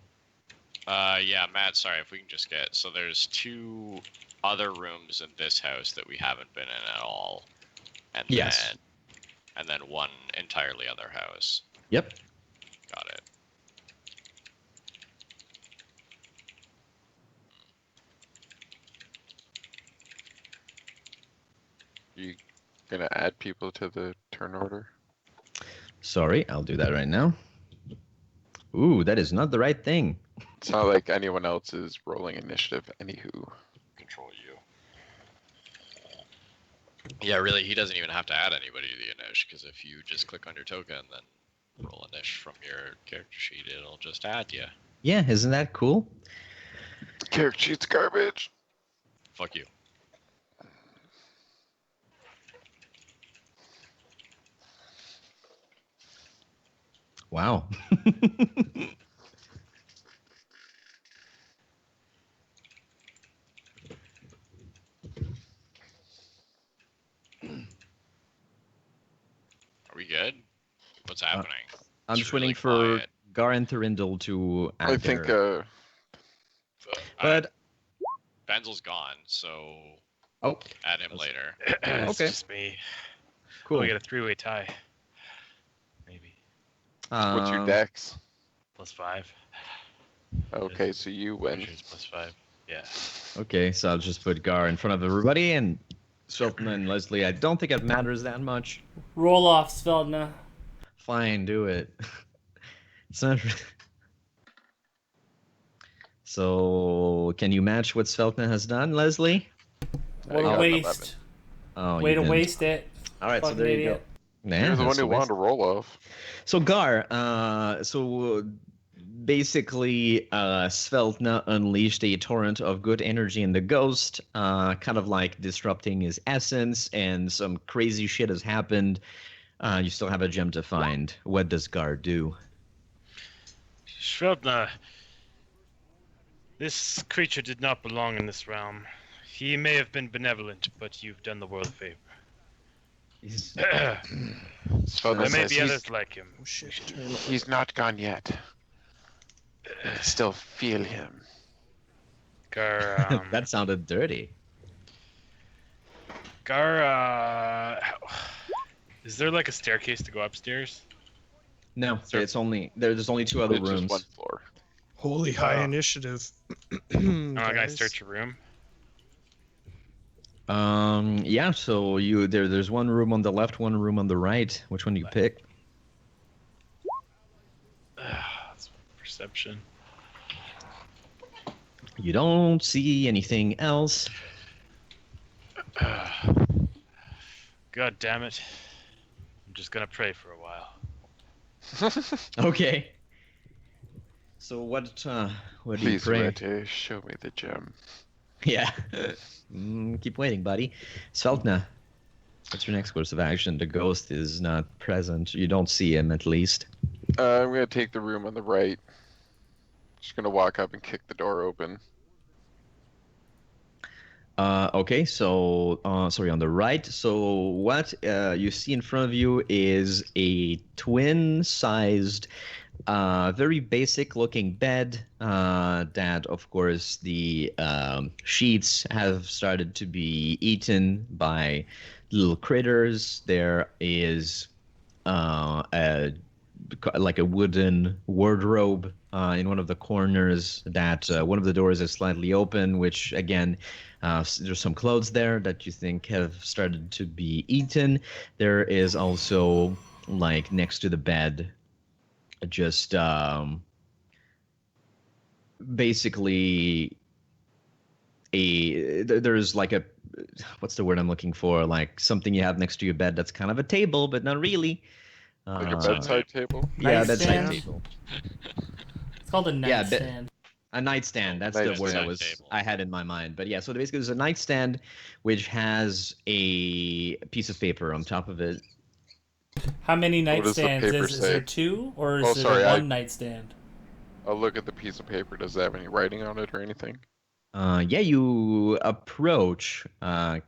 yeah, Matt, sorry if we can just get. So there's 2 other rooms in this house that we haven't been in at all. And Yes. then one entirely other house. Yep. Got it. You going to add people to the turn order? Sorry, I'll do that right now. Ooh, that is not the right thing. It's not like anyone else is rolling initiative. Anywho. Control you. Yeah, really, he doesn't even have to add anybody to the Inish, because if you just click on your token, then roll Inish from your character sheet, it'll just add you. Yeah, isn't that cool? Character sheet's garbage. Fuck you. Wow. Are we good? What's happening? I'm It's just really waiting for quiet. Gar and Thurindle to I add think their... But Benzel's gone, so oh, add him later. It's Okay. just me. cool. Oh, we got a three-way tie. Maybe. what's your Um, dex? +5. Okay, so you win. Pretty sure it's +5. Yeah. Okay, so I'll just put Gar in front of everybody, and Sveltna and Leslie, I don't think it matters that much. Roll off, Sveldna. Fine, do it. It's not... So, can you match what Sveltna has done, Leslie? What I a got an 11. waste. Oh, Way you to didn't. waste it. All right, so Fucking there you idiot. go. You're the one that's who a wanted waste. to roll off. So Gar, basically, Sveltna unleashed a torrent of good energy in the ghost, kind of like disrupting his essence, and some crazy shit has happened. You still have a gem to find. What does Gar do? Shveldna, this creature did not belong in this realm. He may have been benevolent, but you've done the world a favor. There Svelna may says be others like him. Oh shit! he's not gone yet. I can still feel him. Gar, That sounded dirty. Gar, is there like a staircase to go upstairs? No, Sure. it's only there's only two other It's just rooms. one floor. Holy high Oh. initiative. I'm not gonna Guys. search a room. Yeah. So there's one room on the left, one room on the right. Which one do you pick? That's perception. You don't see anything else. God damn it. I'm just gonna pray for a while. Okay. So what do you Please, pray? Rete, show me the gem. Yeah. Keep waiting, buddy. Sveltna, what's your next course of action? The ghost is not present. You don't see him, at least. I'm gonna take the room on the right. Just gonna walk up and kick the door open. Okay, so sorry, on the right. So what you see in front of you is a twin-sized, very basic-looking bed. That, of course, the sheets have started to be eaten by little critters. There is like a wooden wardrobe in one of the corners. That one of the doors is slightly open, which again. There's some clothes there that you think have started to be eaten. There is also, like, next to the bed, just basically there's like a, what's the word I'm looking for? Like something you have next to your bed that's kind of a table, but not really. Like a bedside table. Yeah, bedside Nightstand. table. It's called a Yeah, nightstand. A nightstand. That's the word Nightstand. I had in my mind. But yeah, so basically there's a nightstand which has a piece of paper on top of it. How many What does the nightstands paper is say? there? Two, or is Oh, it sorry, one nightstand? I'll look at the piece of paper. Does it have any writing on it or anything? Yeah, you approach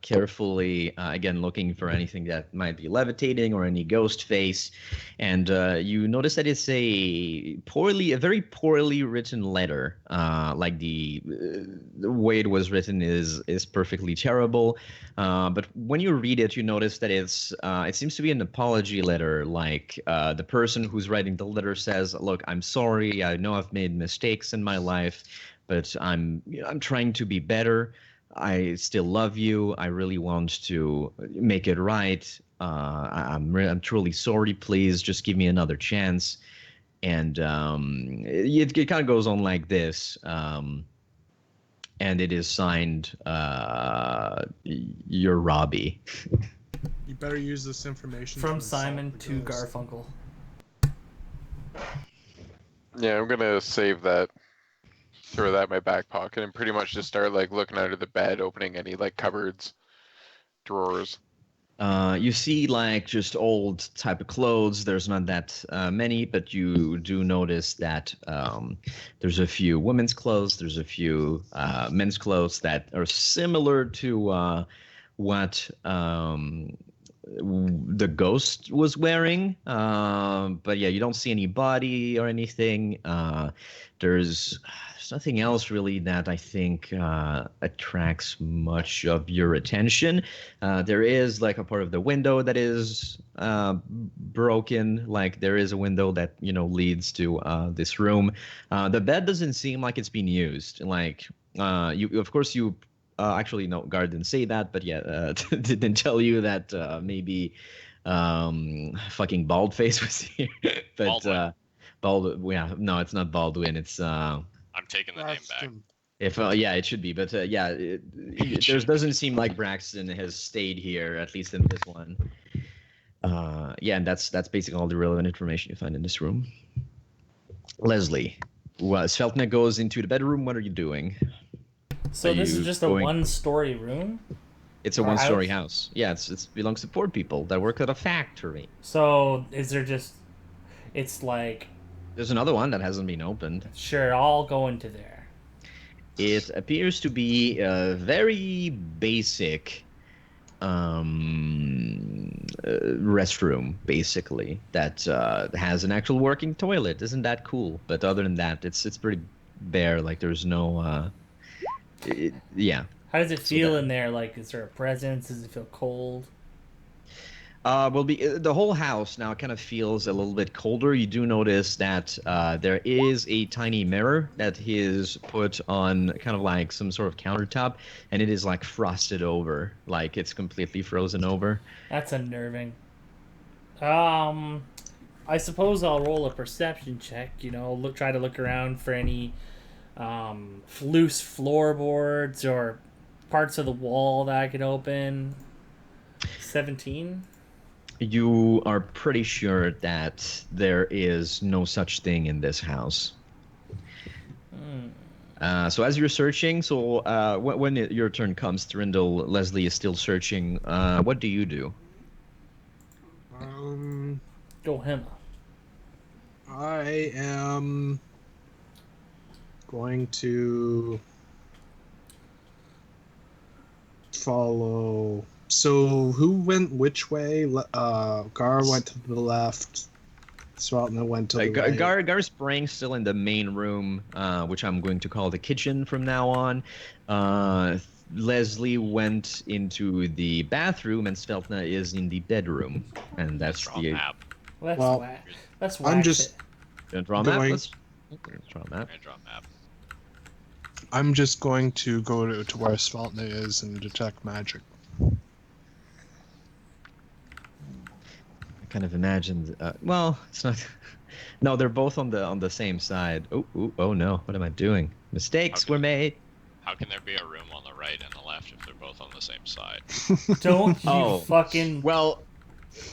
carefully, again, looking for anything that might be levitating or any ghost face, and you notice that it's a very poorly written letter. Like the way it was written is perfectly terrible. But when you read it, you notice that it seems to be an apology letter. Like the person who's writing the letter says, "Look, I'm sorry. I know I've made mistakes in my life." But I'm trying to be better. I still love you. I really want to make it right. I'm truly sorry. Please just give me another chance. And it kind of goes on like this. And it is signed, your Robbie. You better use this information From to assault Simon the to ghost. Garfunkel. Yeah, I'm gonna save that. Throw that in my back pocket and pretty much just start like looking under the bed, opening any like cupboards, drawers. You see like just old type of clothes. There's not that many, but you do notice that there's a few women's clothes. There's a few men's clothes that are similar to what the ghost was wearing. But yeah, you don't see any body or anything. There's nothing else really that I think attracts much of your attention. There is like a part of the window that is broken. Like there is a window that leads to this room. The bed doesn't seem like it's been used. Like you, of course, you. Actually, no, guard didn't say that, but yeah, didn't tell you that maybe fucking Baldface was here. But Baldwin. yeah, no, it's not Baldwin. It's I'm taking the name back. Braxton. if yeah, it should be, but yeah, there doesn't seem like Braxton has stayed here, at least in this one. Yeah, and that's basically all the relevant information you find in this room. Leslie, well, Sveltna goes into the bedroom. What are you doing? So Are this you is just a going- one-story room. It's a Or one-story house? house. Yeah, it belongs to poor people that work at a factory. So is there just? It's like, There's another one that hasn't been opened. sure, I'll go into there. It appears to be a very basic restroom, basically, that has an actual working toilet. Isn't that cool? But other than that, it's pretty bare. Like there's no. Yeah. How does it So feel that- in there? Like, is there a presence? Does it feel cold? Well, the whole house now kind of feels a little bit colder. You do notice that there is a tiny mirror that is put on kind of like some sort of countertop, and it is like frosted over, like it's completely frozen over. That's unnerving. I suppose I'll roll a perception check. Try to look around for any loose floorboards or parts of the wall that I could open. 17. You are pretty sure that there is no such thing in this house. So as you're searching, when your turn comes, Thurindle, Leslie is still searching. What do you do? Go him. I am going to follow. So who went which way? Gar went to the left. Sveltna went to the right. Gar's praying still in the main room, which I'm going to call the kitchen from now on. Leslie went into the bathroom, and Sveltna is in the bedroom, and that's Draw the. map. Let's Well, whack. Let's I'm whack just- it. Don't draw a map. Going- Let's draw a map. I'm gonna draw a map. I'm just going to go to where Sveltna is and detect magic. I kind of imagined. Well, it's not. No, they're both on the same side. Oh no! What am I doing? Mistakes Okay. were made. How can there be a room on the right and the left if they're both on the same side? Don't you Oh. fucking. Well,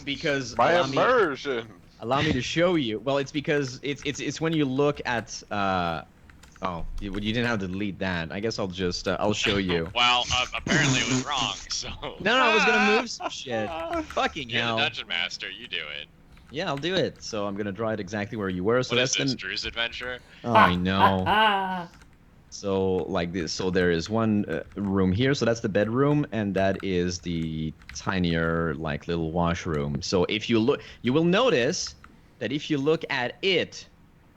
because My allow me- immersion. Allow me to show you. Well, it's because it's when you look at. Oh, you didn't have to delete that. I guess I'll show you. Well, apparently it was wrong. So No, I was gonna move some shit. Fucking you're the hell. dungeon master. You do it. Yeah, I'll do it. So I'm gonna draw it exactly where you were. So What is that's this, the. Drew's adventure? Oh, I know. Ah, So like this. So there is one room here. So that's the bedroom, and that is the tinier like little washroom. So if you look, you will notice that if you look at it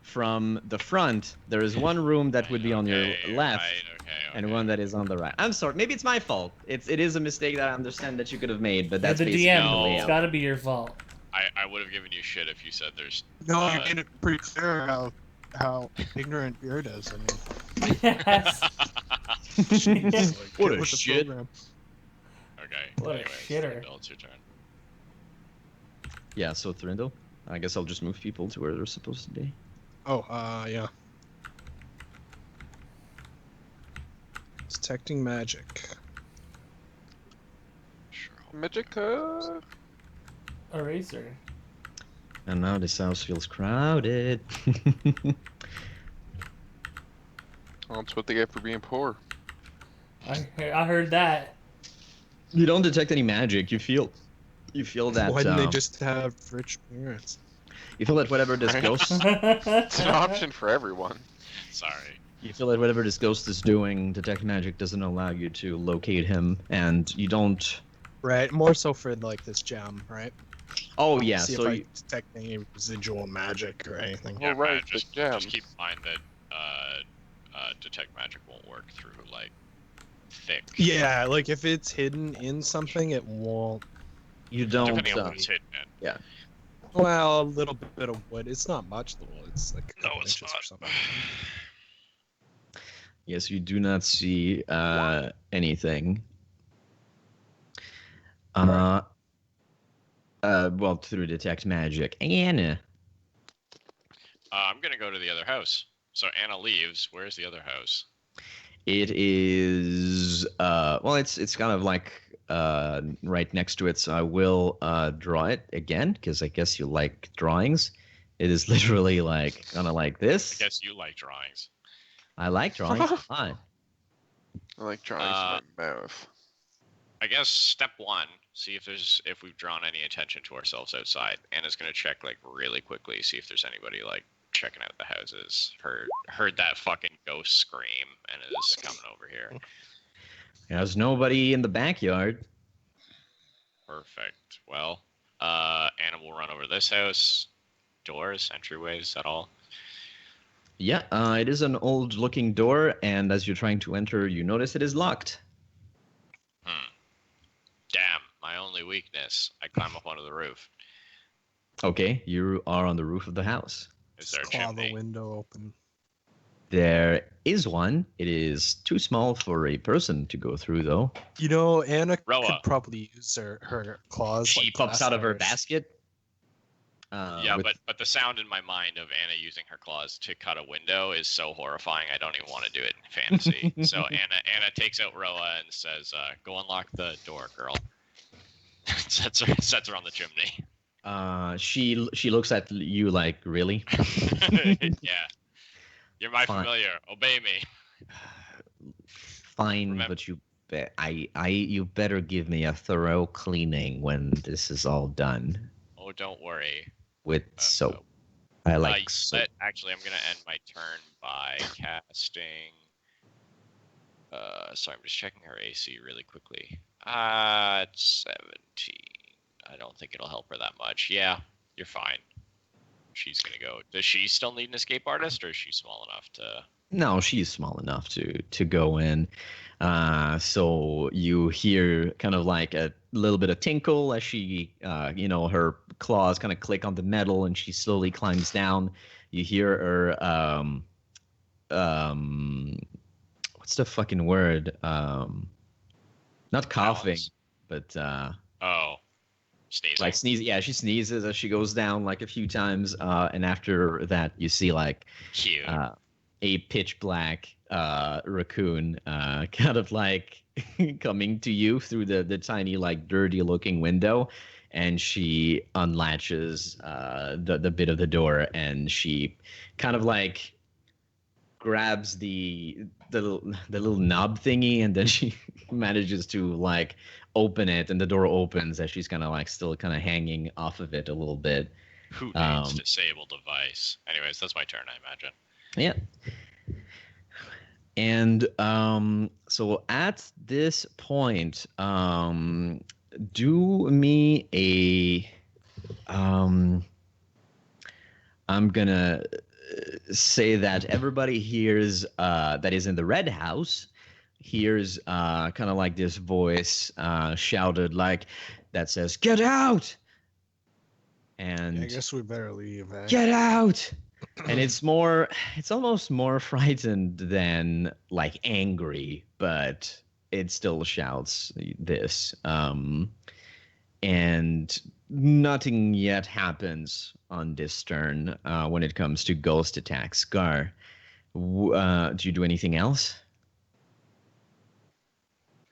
from the front, there is one room that would be on your Okay, left. right, okay, And one that is on the right. I'm sorry. Maybe it's my fault. It is a mistake that I understand that you could have made, but you're that's the basically DM. the No. It's layout. got to be your fault. I would have given you shit if you said there's. No, you made it pretty clear how ignorant Beard is. I mean, Yes. just, like, What get a with the shit. program. Okay. What a anyways, shitter. Bill, it's your turn. Yeah, so Thurindle, I guess I'll just move people to where they're supposed to be. Oh, yeah. Detecting magic. Sure. Magica. Eraser. And now this house feels crowded. Well, that's what they get for being poor. I heard that. You don't detect any magic. You feel You feel that Why didn't they just have rich parents? you feel that whatever this Right. ghost It's an option for everyone. Sorry. you feel that whatever this ghost is doing, detect magic doesn't allow you to locate him, and you don't. Right, more so for like this gem, right? Oh yeah, See so if I you, detect any residual magic or anything. Oh, right, Matt, the just gems. keep in mind that detect magic won't work through like thick. Yeah, like if it's hidden in something, it won't. you don't. Depending on what it's hidden in. Well, a little bit of wood. It's not much though. It's like a No, couple it's inches or not. something. Yes, you do not see anything. Well, through detect magic, and I'm gonna go to the other house. So Anna leaves. Where's the other house? it is well, it's kind of like right next to it. So I will draw it again because I guess you like drawings. It is literally like kind of like I this. guess you like drawings. I like drawings. Fine. I like drawings in my mouth. I guess step one, see if we've drawn any attention to ourselves outside. Anna's gonna check like really quickly, see if there's anybody like checking out the houses. Heard that fucking ghost scream and is coming over here. There's nobody in the backyard. Perfect. Well, Anna will run over this house. Doors, entryways, is that all? Yeah, it is an old-looking door, and as you're trying to enter, you notice it is locked. Damn, my only weakness. I climb up onto the roof. Okay, you are on the roof of the house. Is there a Claw the chimney? window open. There is one. It is too small for a person to go through, though. You know, Anna Roa. could probably use her claws. She like pops out of her glass basket. Yeah, with- but the sound in my mind of Anna using her claws to cut a window is so horrifying. I don't even want to do it in fantasy. So Anna takes out Roa and says, "Go unlock the door, girl." sets her on the chimney. she looks at you like, really? Yeah, you're my Fine. familiar. Obey me. Fine, Remember- but you better give me a thorough cleaning when this is all done Oh, don't worry. with soap. I like You soap. actually, I'm gonna end my turn by casting. Sorry, I'm just checking her AC really quickly. It's 17. I don't think it'll help her that much. Yeah, you're fine. She's gonna go. Does she still need an escape artist, or is she small enough to? No, she's small enough to go in. So you hear kind of like a little bit of tinkle as she, her claws kind of click on the metal, and she slowly climbs down. You hear her, what's the fucking word? Not coughing, Sounds. but Oh, sneezing. like sneeze. Yeah, she sneezes as she goes down like a few times, and after that, you see like Cute. a pitch black raccoon kind of like coming to you through the tiny like dirty looking window, and she unlatches the bit of the door, and she kind of like grabs the little knob thingy, and then she manages to like open it, and the door opens as she's kind of like still kind of hanging off of it a little bit. Who needs disable device? Anyways, that's my turn, I imagine. Yeah. And so at this point, do me a I'm gonna say that everybody hears that is in the red house hears kind of like this voice shouted like that says, "Get out!" And I guess we better leave. Eh? "Get out!" And it's almost more frightened than like angry, but it still shouts this. And nothing yet happens on this turn when it comes to ghost attacks. Scar, do you do anything else?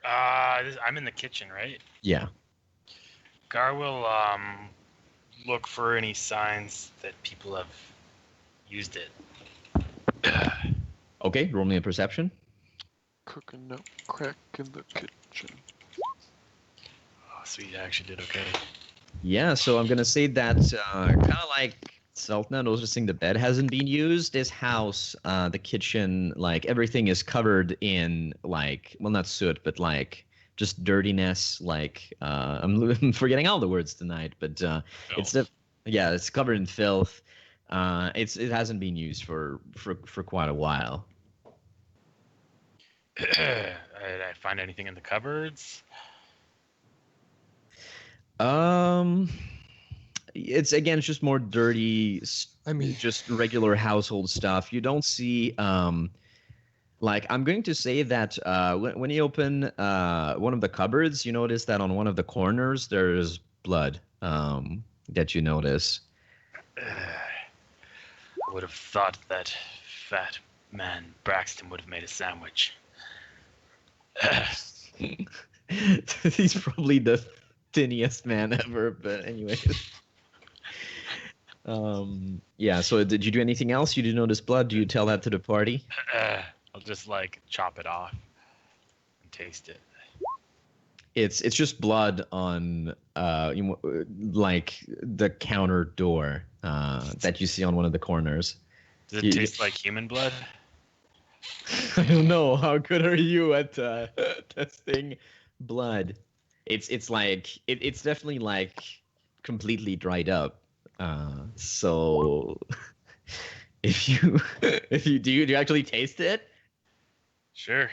I'm in the kitchen, right? Yeah. Gar will look for any signs that people have used it. Okay, roll me a perception. Cooking up crack in the kitchen. Oh, sweet, I actually did okay. Yeah, so I'm gonna say that kind of like Seltna noticing the bed hasn't been used. This house, the kitchen, like everything is covered in like, well, not soot, but like just dirtiness. Like I'm forgetting all the words tonight, but it's Filth. yeah, it's covered in filth. It hasn't been used for quite a while. Did I find anything in the cupboards? Um, it's just more dirty. I mean- just regular household stuff. You don't see like I'm going to say that when you open one of the cupboards, you notice that on one of the corners there's blood. That you notice. I would have thought that fat man Braxton would have made a sandwich. He's probably the tiniest man ever, but anyways. Yeah, so did you do anything else? You did notice blood? Do you tell that to the party? I'll just like chop it off and taste it. It's just blood on like the counter door that you see on one of the corners. Does it You- taste like human blood? I don't know. How good are you at testing blood? It's like it's definitely like completely dried up. So if you do you actually taste it? Sure.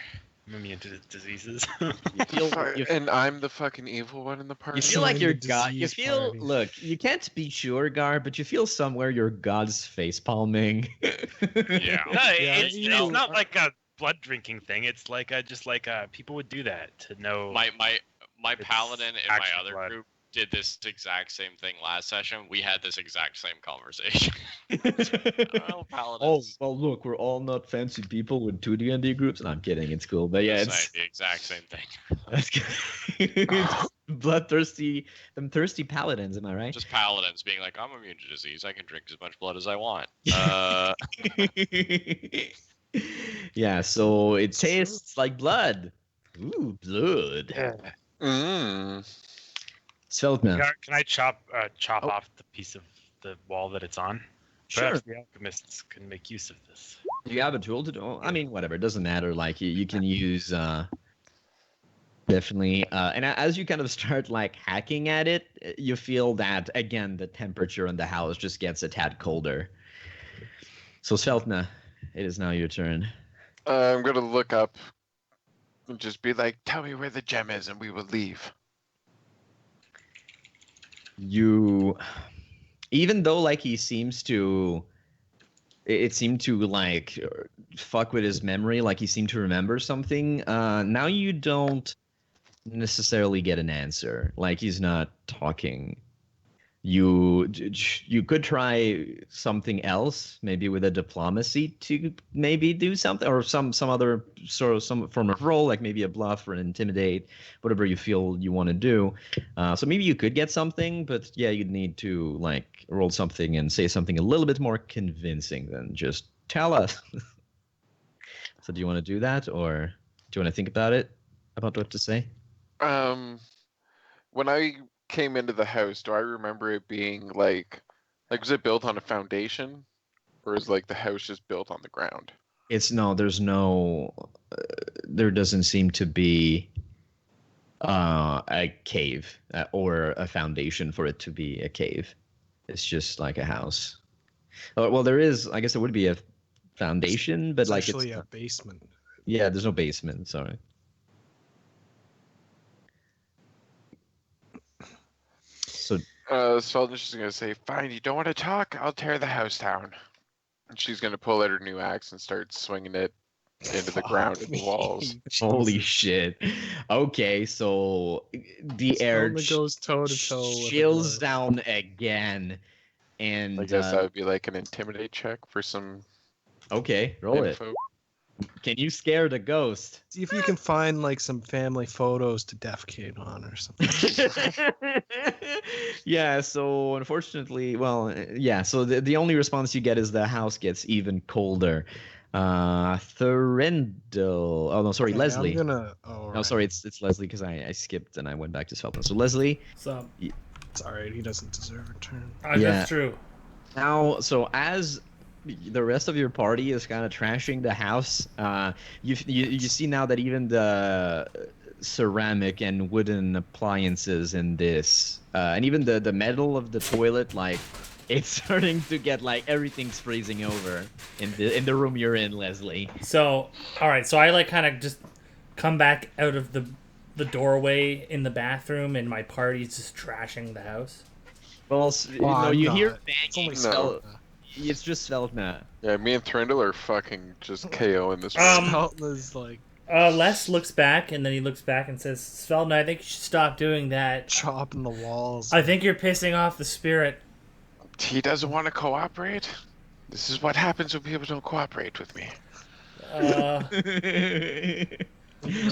I'm immune to diseases. You feel And I'm the fucking evil one in the you party. feel like Join your the god. You disease feel party. look. You can't be sure, Gar, but you feel somewhere your god's face palming. Yeah. No, it's you- not like a blood drinking thing. It's like people would do that to know. My It's paladin in my actual other blood. group did this exact same thing last session. We had this exact same conversation. Well, Oh paladins. well, look, we're all not fancy people with 2D&D groups. And I'm kidding. It's cool, but yeah, Just it's saying the exact same thing. that's good. It's bloodthirsty, them thirsty paladins. Am I right? Just paladins being like, I'm immune to disease. I can drink as much blood as I want. Yeah, so it tastes like blood. Ooh, blood. Mm. Sveldna. Can I chop Oh. off the piece of the wall that it's on? Sure. Perhaps the alchemists can make use of this. You have a tool to do. I mean, whatever. It doesn't matter. Like you can use definitely. And as you kind of start like hacking at it, you feel that again the temperature in the house just gets a tad colder. So Sveldna, it is now your turn. I'm gonna look up and just be like, "Tell me where the gem is, and we will leave." You, even though like he seems to, it seemed to like fuck with his memory, like he seemed to remember something. Now you don't necessarily get an answer. Like he's not talking. You could try something else, maybe with a diplomacy to maybe do something, or some other sort of some form of role, like maybe a bluff or an intimidate, whatever you feel you want to do. So maybe you could get something, but yeah, you'd need to like roll something and say something a little bit more convincing than just tell us. So do you want to do that, or do you want to think about it, about what to say? When I came into the house, do I remember it being like was it built on a foundation, or is like the house just built on the ground? There's no, there doesn't seem to be a cave or a foundation for it to be a cave. It's just like a house. Well, there is, I guess there would be a foundation, but It's like actually it's a basement. yeah, there's no basement. Sorry. So Sheldon's just gonna say, "Fine, you don't want to talk? I'll tear the house down." And she's gonna pull out her new axe and start swinging it into the ground and the walls. holy shit. Okay, so the air goes toe to toe. chills down again, and I guess that would be like an intimidate check for some okay, roll it. info. Can you scare the ghost? See if you can find like some family photos to defecate on or something. Yeah, so unfortunately, well, yeah, so the only response you get is the house gets even colder. Thorendel. Oh no, sorry, Okay, Leslie. I'm gonna. Oh, No, right. sorry, it's Leslie because I skipped and I went back to Svelton. So Leslie, So It's alright, he doesn't deserve a turn. Yeah. That's true. Now, so as the rest of your party is kind of trashing the house, you see now that even the ceramic and wooden appliances in this, and even the metal of the toilet, like it's starting to get like everything's freezing over in the room you're in, Leslie. So, all right. So I like kind of just come back out of the doorway in the bathroom, and my party's just trashing the house. Well, I'm you hear not. banging. It's only No. It's just Sveldna. Yeah, me and Thrindle are fucking just KOing this. Sveltna's like Les looks back, and then he looks back and says, "Sveldna, I think you should stop doing that. chopping the walls. I think you're pissing off the spirit." He doesn't want to cooperate. This is what happens when people don't cooperate with me.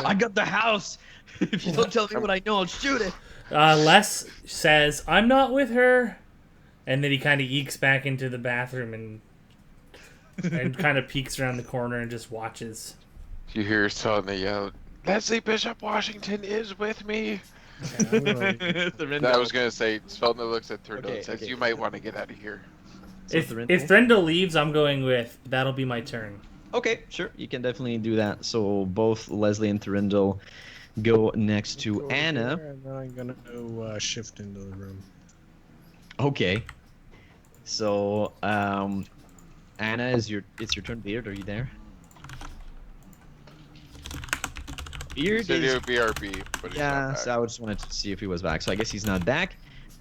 I got the house. If you don't tell me what I know, I'll shoot it. Les says, "I'm not with her," and then he kind of eeks back into the bathroom and kind of peeks around the corner and just watches. You hear someone yell, "Leslie Bishop Washington is with me." I was gonna say, Sveldna looks at Thrindle Okay, and says, okay. "You might want to get out of here." If Thrindle leaves, I'm going with. That'll be my turn. Okay, sure. You can definitely do that. So both Leslie and Thurindle go next to Go Anna. there, and then I'm gonna go shift into the room. Okay. So, Anna, it's your turn. Beard, are you there? He Beard said is it would be RB, but he's yeah. not back. So I just wanted to see if he was back. So I guess he's not back.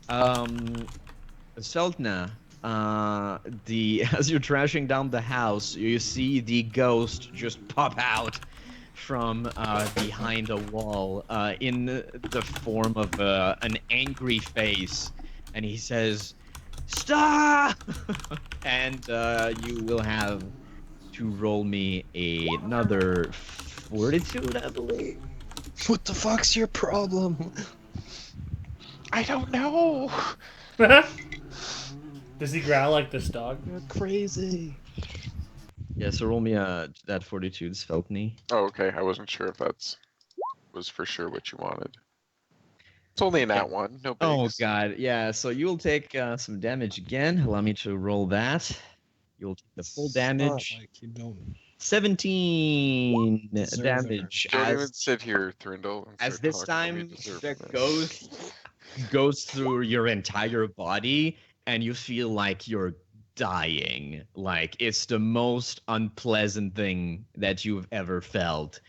Seltna, as you're trashing down the house, you see the ghost just pop out from behind a wall in the form of an angry face, and he says, "Stop!" And you will have to roll me another fortitude, I believe. What the fuck's your problem? I don't know. Does he growl like this dog? You're crazy. Yeah, so roll me that fortitude, Sveltney. Oh, okay. I wasn't sure if that's was for sure what you wanted. It's only an at one. No Oh bigs. god, yeah. So you will take some damage again. Allow me to roll that. You'll take the full It's not damage. like you don't 17 Deserve it. damage Don't even as sit here, Thrindle. and as start this talking about time me deserving the this. ghost goes through your entire body and you feel like you're dying. Like it's the most unpleasant thing that you've ever felt.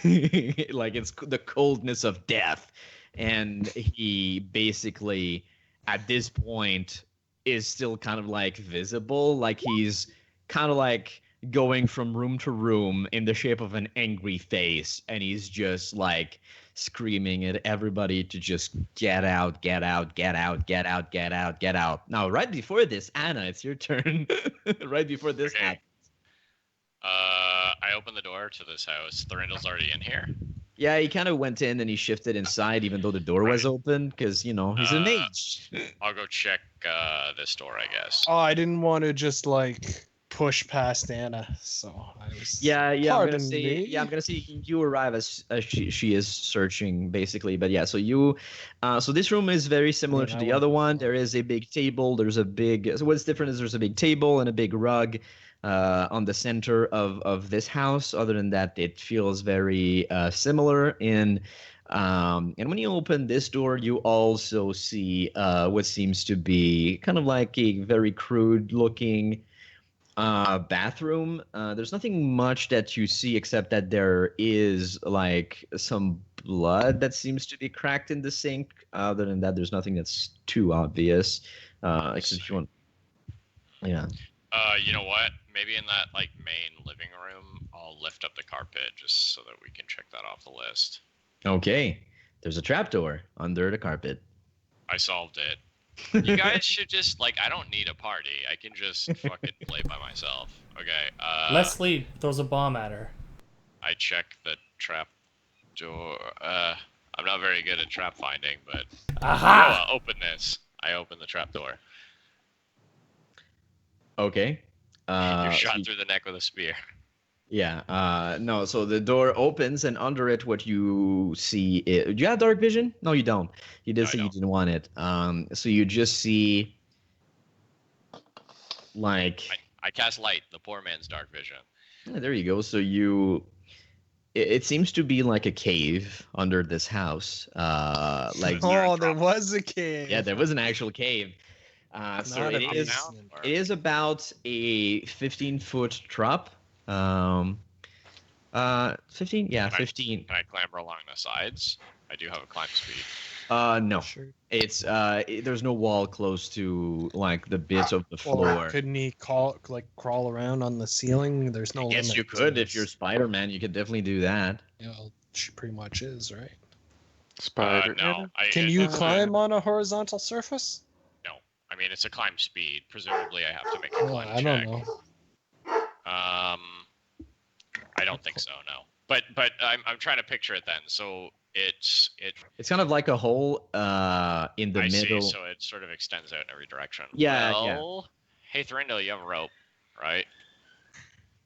Like it's the coldness of death. And he basically, at this point, is still kind of like visible. Like he's kind of like going from room to room in the shape of an angry face. And he's just like screaming at everybody to just get out, get out, get out, get out, get out, get out. Now, right before this, Anna, it's your turn. Right before this Okay. happens. I open the door to this house. Thorindle's already in here. Yeah, he kind of went in and he shifted inside, even though the door was open, because you know he's a mage. I'll go check this door, I guess. Oh, I didn't want to just like push past Anna, so I was. Yeah, I'm gonna Pardon say, me? yeah, I'm gonna say you arrive as she is searching basically, but yeah, so you, so this room is very similar to I the went other one. before. There is a big table. There's a big. So what's different is there's a big table and a big rug, on the center of this house. Other than that, it feels very similar in. And when you open this door, you also see what seems to be kind of like a very crude looking bathroom. There's nothing much that you see except that there is like some blood that seems to be cracked in the sink. Other than that, there's nothing that's too obvious. Except if you want, yeah. You know what? Maybe in that like main living room, I'll lift up the carpet just so that we can check that off the list. Okay, there's a trapdoor under the carpet. I solved it. You guys should just like I don't need a party. I can just fucking play by myself. Okay. Leslie throws a bomb at her. I check the trap door. I'm not very good at trap finding, but Aha! I'll open this. I open the trap door. Okay. You're So shot through the neck with a spear. Yeah. No. So the door opens, and under it, what you see is. Do you have dark vision? No, you don't. You did No, I say you don't. didn't want it. So you just see like. I cast light, the poor man's dark vision. Yeah, there you go. So you. It seems to be like a cave under this house. Like. Oh, there was a cave. Yeah, there was an actual cave. So Not it a is. basement. It is about a 15-foot drop. 15? Yeah, Can I- 15. Can I clamber along the sides? I do have a climb speed. No. Sure. It's there's no wall close to like the bit of the Well, floor. couldn't he crawl around on the ceiling? There's no. I guess limit you to could this. if you're Spider-Man. You could definitely do that. Yeah, well, she pretty much is, right? Spider. No. Can you climb on a horizontal surface? I mean, it's a climb speed. Presumably, I have to make a Well, climb I check. don't know. I don't think so. No. But I'm trying to picture it then. So it's It's kind of like a hole in the I middle. see. So it sort of extends out in every direction. Yeah, yeah. Well, hey Thrindo, you have a rope, right?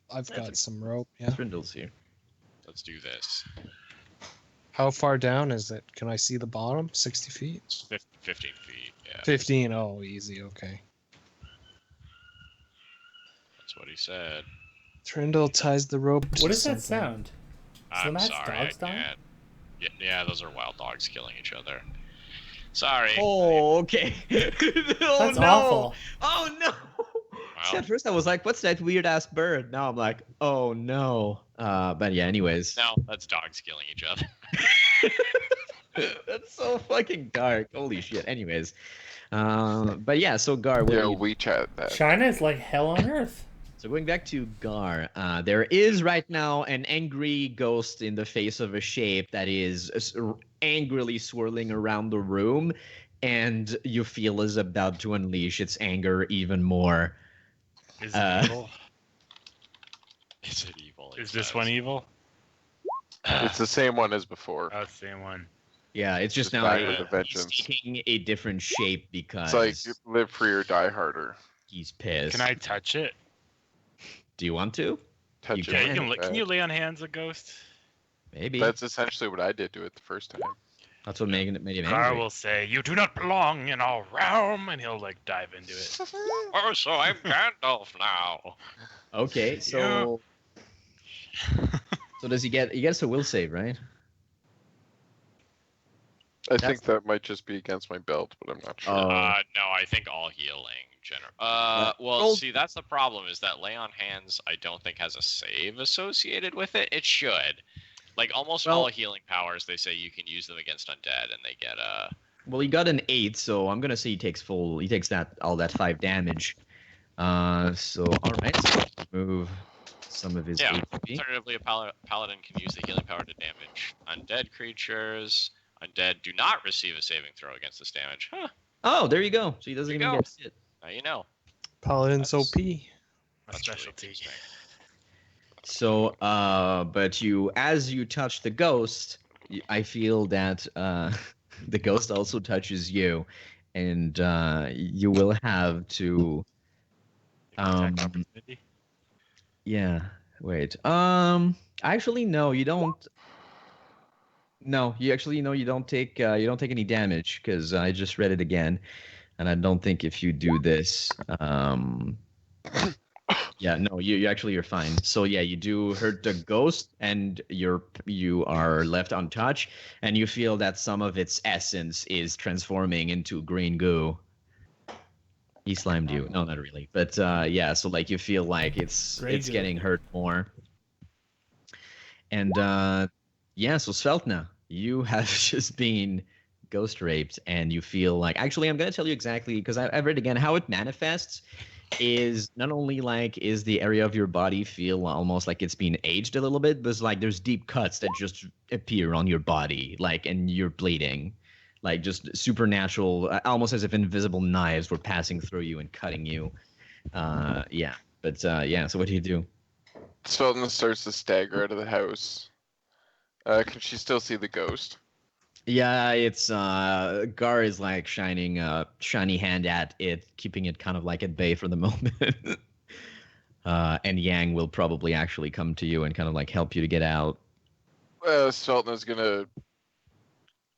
I've got some rope. Yeah. Trindle's here. Let's do this. How far down is it? Can I see the bottom? 60 feet? It's 15 feet. Yeah, 15. Oh, easy. Okay. that's what he said. Trindle ties the rope. To What does that something. sound? So I'm that's sorry. dogs I dying? can't. Yeah, those are wild dogs killing each other. Sorry. Oh, okay. Oh, That's no. awful. Oh no. See, Well, at first I was like, "What's that weird ass bird?" Now I'm like, "Oh no." But yeah. Anyways. no, that's dogs killing each other. That's so fucking dark. Holy shit. Anyways. But yeah. So Gar, what Yeah, do you- we chat that. China is like hell on earth. So going back to Gar, there is right now an angry ghost in the face of a shape that is angrily swirling around the room, and you feel is about to unleash its anger even more. Is Uh, it evil? Is it evil? Is this one evil? It's the same one as before. Oh, it's the same one. Yeah, it's just Just now back with a he's vengeance. taking a different shape because It's like live free or die harder. he's pissed. Can I touch it? Do you want to? Touch You it. Yeah, can. you can. Can you lay on hands a ghost? Maybe. That's essentially what I did to it the first time. That's what made him Gar angry. will say, "You do not belong in our realm," and he'll like dive into it. Oh, so I'm Gandalf now. Okay, so so does he get? He gets a will save, right? I think that might just be against my belt, but I'm not sure. Oh. No, I think all healing general. Well, Roll- see, that's the problem. Is that lay on hands? I don't think has a save associated with it. It should. Like almost Well- all healing powers, they say you can use them against undead, and they get Well, he got an 8, so I'm gonna say he takes full. He takes all that 5 damage. So all right, so let's move some of his Yeah. HP. Alternatively, a paladin can use the healing power to damage undead creatures. Undead do not receive a saving throw against this damage. Huh? Oh, there you go. So he doesn't There you even go. get hit. Now you know. Paladin's That's- OP. A That's really specialty. interesting. So, but as you touch the ghost, I feel that the ghost also touches you, and you will have to. Attack Um, opportunity. Yeah. Wait. Actually, no. You don't. No, you actually you don't take any damage because I just read it again, and I don't think if you do this, yeah, no, you're fine. So yeah, you do hurt the ghost, and you are left untouched, and you feel that some of its essence is transforming into green goo. He slimed you. No, not really. But yeah, so like you feel like it's Grey goo. getting hurt more. And yeah, so Sveltna, you have just been ghost raped, and you feel like actually I'm gonna tell you exactly because I've read again how it manifests is not only like is the area of your body feel almost like it's been aged a little bit, but it's like there's deep cuts that just appear on your body, like and you're bleeding. Like just supernatural, almost as if invisible knives were passing through you and cutting you. Yeah, but yeah. So what do you do? Svelton starts to stagger out of the house. Can she still see the ghost? Yeah, it's Gar is like shining a shiny hand at it, keeping it kind of like at bay for the moment. And Yang will probably actually come to you and kind of like help you to get out. Sveltna's gonna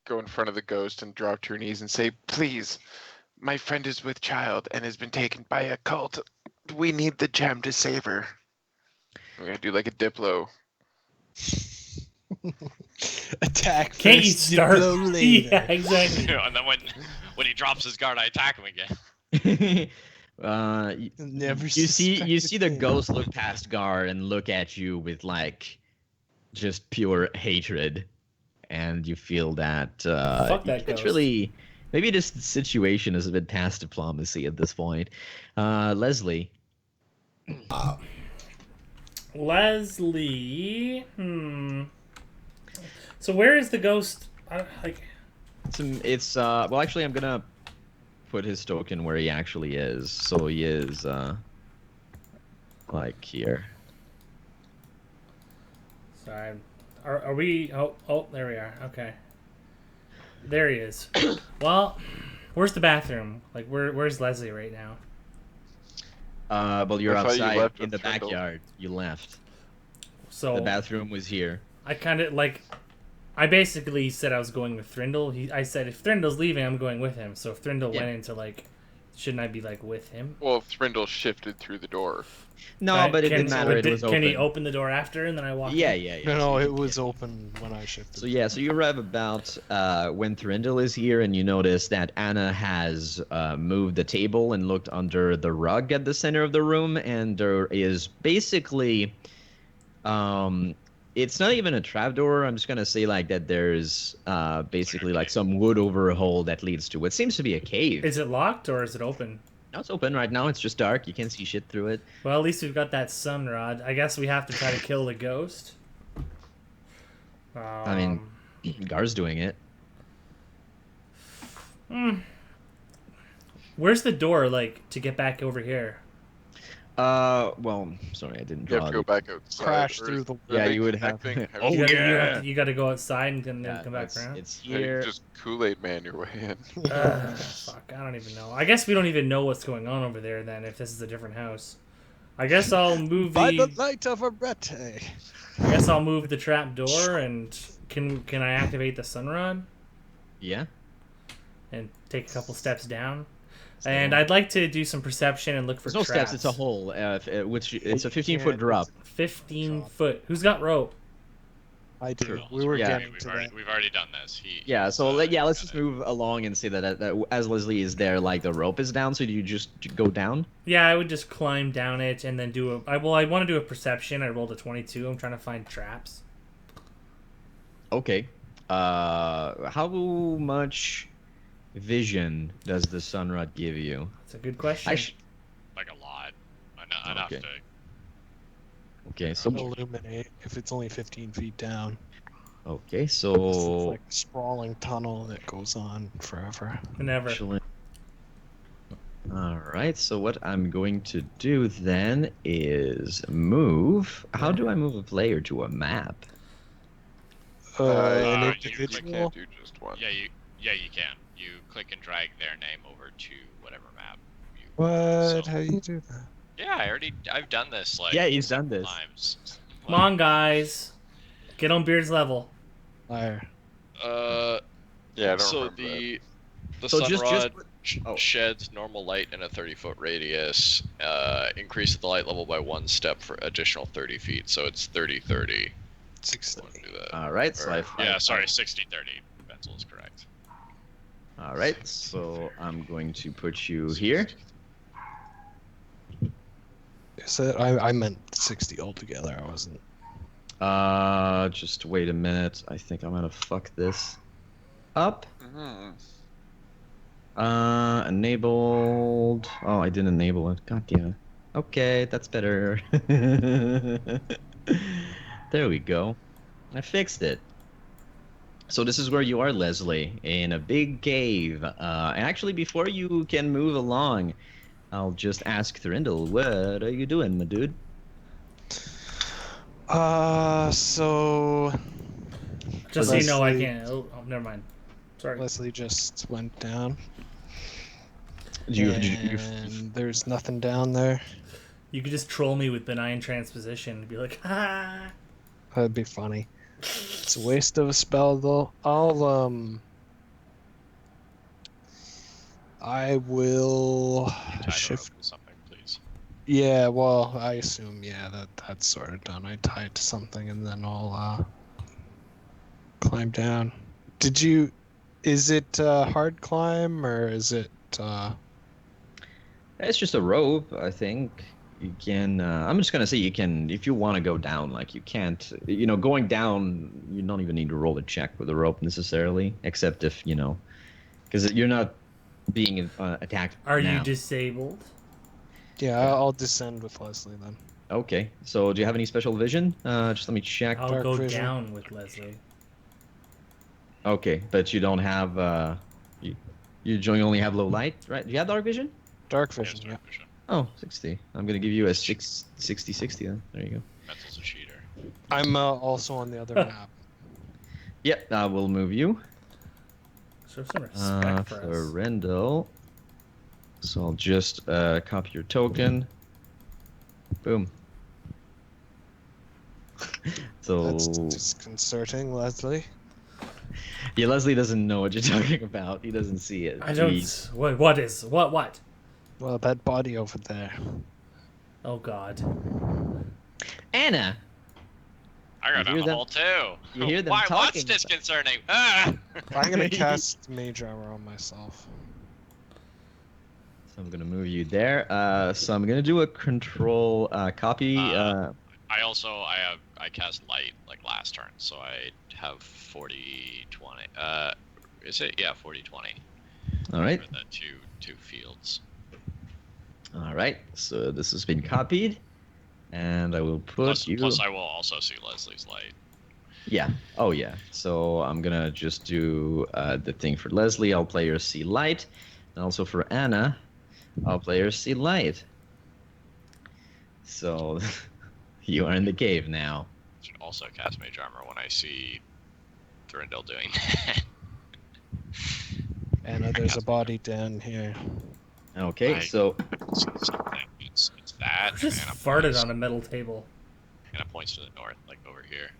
go in front of the ghost and drop to her knees and say, "Please, my friend is with child and has been taken by a cult. We need the gem to save her." We're gonna do like a Diplo. Attack Can't you first, start? Diplo later. Yeah, exactly. And then when he drops his guard, I attack him again. Never You see the suspected. ghost look past Gar and look at you with like just pure hatred, and you feel that Fuck that it's ghost. really maybe this situation is a bit past diplomacy at this point. Leslie, Leslie. So where is the ghost? Like, it's well actually I'm gonna put his token where he actually is, so he is like here. sorry. Are we? Oh, there we are. Okay. There he is. Well, where's the bathroom? Like, where's Leslie right now? Well, you're I thought you outside left in with the Trindle. backyard. You left. So The bathroom was here. I kind of like. I basically said I was going with Thrindle. I said if Thrindle's leaving, I'm going with him. So if Thrindle Yeah. went into like, shouldn't I be like with him? Well, Thrindle shifted through the door. No, but it didn't matter. It was open. Can he open the door after and then I walk Yeah, in? yeah, yeah. No, So it you- was open when I shifted. So yeah, so you arrive about when Thurindle is here, and you notice that Anna has moved the table and looked under the rug at the center of the room, and there is basically, it's not even a trapdoor. I'm just gonna say like that. There's basically like some wood over a hole that leads to what seems to be a cave. Is it locked or is it open? No, it's open right now. It's just dark. You can't see shit through it. Well, at least we've got that sun rod. I guess we have to try to kill the ghost. mean- Gar's doing it. Where's the door, like, to get back over here? Well, sorry, I didn't You draw. have to go it. back outside. Crash or through is- the- are Yeah, they you would have- connecting? Oh, you gotta, yeah. you gotta go outside and then Yeah, come no, back around. it's How do you here. just Kool-Aid man your way in. Fuck, I don't even know. I guess we don't even know what's going on over there then, if this is a different house. I guess I'll move By the the. light of a rete. I guess I'll move the trap door and can I activate the sun rod Yeah. and take a couple steps down? And I'd like to do some perception and look for There's no traps. steps. It's a hole. Which it's a 15-foot can't- drop. 15 foot. Who's got rope? I do. True. We were Yeah. getting to that. We've already done this. Yeah. So let's let's just move along and say that as Leslie is there, like the rope is down. So do you just go down? Yeah, I would just climb down it and then do a. I want to do a perception. I rolled a 22. I'm trying to find traps. Okay. How much vision does the sun rod give you? It's a good question. like a lot. Enough Okay. to. Okay. So Illuminate if it's only 15 feet down. okay. It's So like a sprawling tunnel that goes on forever. Never. actually. All right. So what I'm going to do then is move. How do I move a player to a map? An you individual. can't do just one. Yeah, you can. You click and drag their name over to whatever map. You What? so- How do you do that? Yeah, I've done this like. Yeah, he's done this. Times. Come on, guys. Get on Beard's level. Fire. Yeah, I don't So remember the So sun just rod oh. sheds normal light in a 30-foot radius. Increases the light level by 1 step for additional 30 feet. So it's 30-30. 60. Want to do that? All right. So Or- Yeah, sorry, 60-30. Benzel is correct. All right. So I'm going to put you here. Is it? I meant 60 altogether. I wasn't. Just wait a minute. I think I'm gonna fuck this up. Mhm. Enabled. Oh, I didn't enable it. God damn it. Okay, that's better. There we go. I fixed it. So this is where you are, Leslie, in a big cave. And actually, before you can move along, I'll just ask Thurindle, what are you doing, my dude? So Just so you know, I Leslie- can't. Oh, never mind. Sorry. Leslie just went down. Did you, and there's nothing down there. You could just troll me with benign transposition and be like, ha! That'd be funny. It's a waste of a spell though. I will You tie the rope shift. to something, please. Yeah, well, I assume that's sort of done. I tie it to something and then I'll climb down. Is it hard climb or is it It's just a rope, I think. You can. I'm just gonna say you can, if you want to go down. Like you can't. Going down, you don't even need to roll a check with a rope necessarily, except if because you're not being attacked Are you now. disabled? Yeah, I'll descend with Leslie then. Okay. So do you have any special vision? Just let me check. I'll Dark go vision. down with Leslie. Okay, but you don't have. You only have low light, right? Do you have dark vision? Dark Yes, vision, yeah. dark vision. Oh, 60. I'm gonna give you a 60 then. There you go. Mental's a cheater. I'm also on the other map. Yep, I will move you. Show some respect for For us. Rendell. So I'll just copy your token. Boom. So That's disconcerting, Leslie. yeah, Leslie doesn't know what you're talking about. He doesn't see it. I don't. He's- What? Well, that body over there. Oh God. Anna. I got You down hear the them- hole too. you hear them Why? What's talking. disconcerting? Ah! I'm gonna cast Mage Armor on myself. So I'm gonna move you there. So I'm gonna do a control copy. I cast light like last turn, so I have 40 20. Is it? Yeah, 40 20 All right. for the two fields. All right. So this has been copied, and I will put you. Plus, I will also see Leslie's light. Yeah. Oh, yeah. So I'm gonna just do the thing for Leslie. I'll play her see light, and also for Anna, I'll play her see light. So you are in the cave now. Should also cast Mage Armor when I see Thurindel doing that. And there's a body down here. Okay. Right. So It's that. I just and it farted points- on a metal table. And it points to the north, like over here.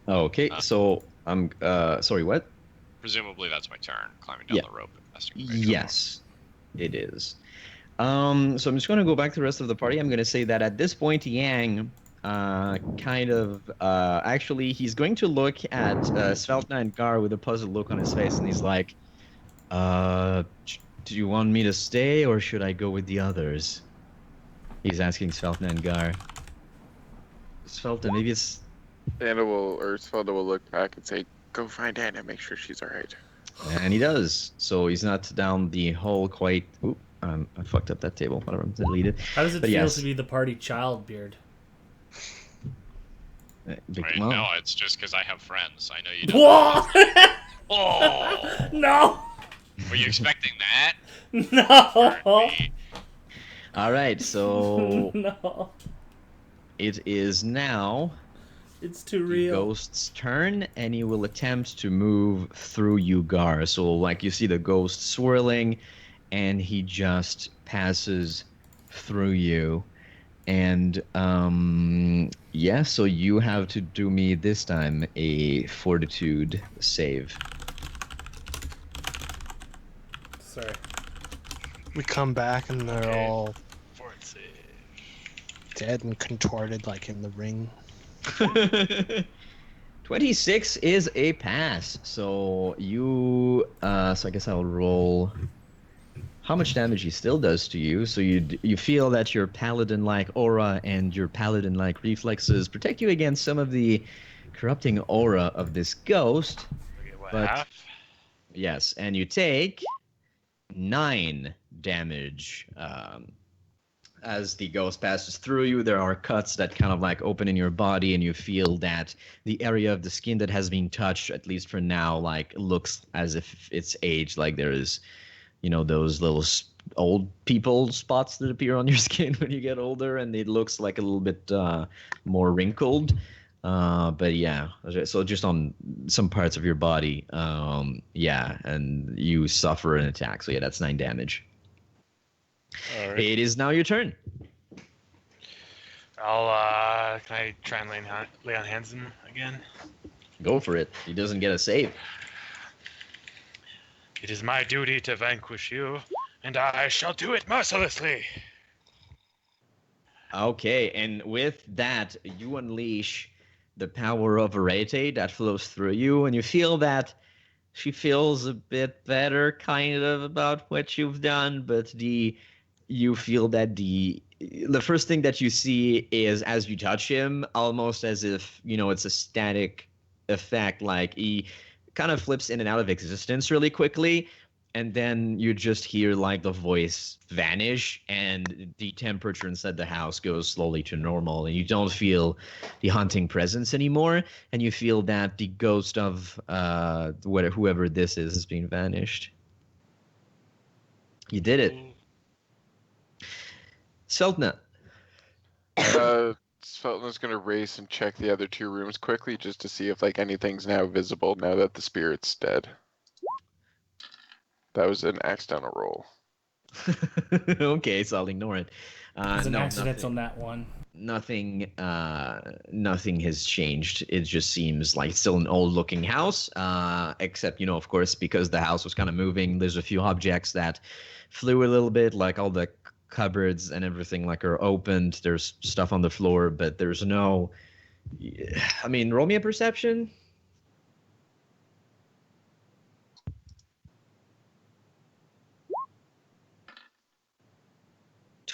okay. So I'm sorry. What? Presumably that's my turn, climbing down Yeah. the rope and casting Mage Armor. Yes, it is. So I'm just going to go back to the rest of the party. I'm going to say that at this point, Yang actually, he's going to look at Sveltna and Gar with a puzzled look on his face, and he's like, do you want me to stay, or should I go with the others? He's asking Sveltna and Gar. Sveltna, maybe it's... Svelda will look back and say, "Go find Anna, make sure she's alright." And he does. So he's not down the hole quite... Oop, I fucked up that table. Whatever, delete it. How does it But feel yes. to be the party child, Beard? Big Right? mom. No, it's just because I have friends. I know you don't. Whoa! Oh! No! Were you expecting that? No! Me? All right, so No! it is now It's too the real. ghost's turn, and he will attempt to move through you, Gar. So, like, you see the ghost swirling, and he just passes through you. And, yeah, so you have to do me this time a fortitude save. Sorry. We come back and they're Okay. all Fort save. dead and contorted like in the ring. 26 is a pass. So you, so I guess I'll roll how much damage he still does to you. So you feel that your paladin-like aura and your paladin-like reflexes protect you against some of the corrupting aura of this ghost. Okay, what, But- half? Yes, and you take 9 damage. As the ghost passes through you, there are cuts that kind of like open in your body, and you feel that the area of the skin that has been touched, at least for now, like looks as if it's aged. Like there is, those little old people spots that appear on your skin when you get older, and it looks like a little bit more wrinkled. But yeah, so just on some parts of your body, yeah, and you suffer an attack. So yeah, that's 9 damage. All right. It is now your turn. Can I try and lay on hands him again? Go for it. He doesn't get a save. It is my duty to vanquish you, and I shall do it mercilessly. Okay, and with that, you unleash the power of Arete that flows through you, and you feel that she feels a bit better, kind of, about what you've done, but you feel that the first thing that you see is as you touch him, almost as if, it's a static effect, like he kind of flips in and out of existence really quickly, and then you just hear like the voice vanish, and the temperature inside the house goes slowly to normal, and you don't feel the haunting presence anymore, and you feel that the ghost of whoever this is being vanished. You did it. Seltna. Sveltna's gonna race and check the other 2 rooms quickly just to see if like anything's now visible now that the spirit's dead. That was an accidental roll. Okay, so I'll ignore it. It's an no, accidental nat one. nothing has changed. It just seems like it's still an old looking house, except of course, because the house was kind of moving, there's a few objects that flew a little bit, like all the cupboards and everything like are opened, there's stuff on the floor, but there's no, roll me a perception.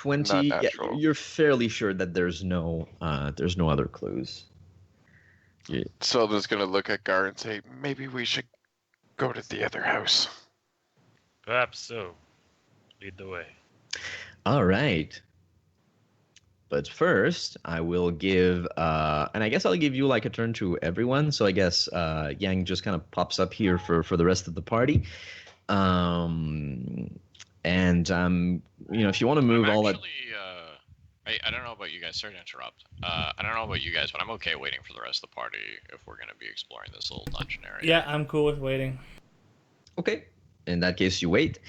Not 20. Yeah, natural. you're fairly sure that there's no other clues. Sveltna's gonna look at Gar and say, maybe we should go to the other house. Perhaps so. Lead the way. All right. But first, I will give, and I guess I'll give you like a turn to everyone. So I guess Yang just kind of pops up here for the rest of the party. And if you want to move all that. I don't know about you guys. Sorry to interrupt. I don't know about you guys, but I'm okay waiting for the rest of the party if we're going to be exploring this little dungeon area. Yeah, I'm cool with waiting. Okay. In that case, you wait.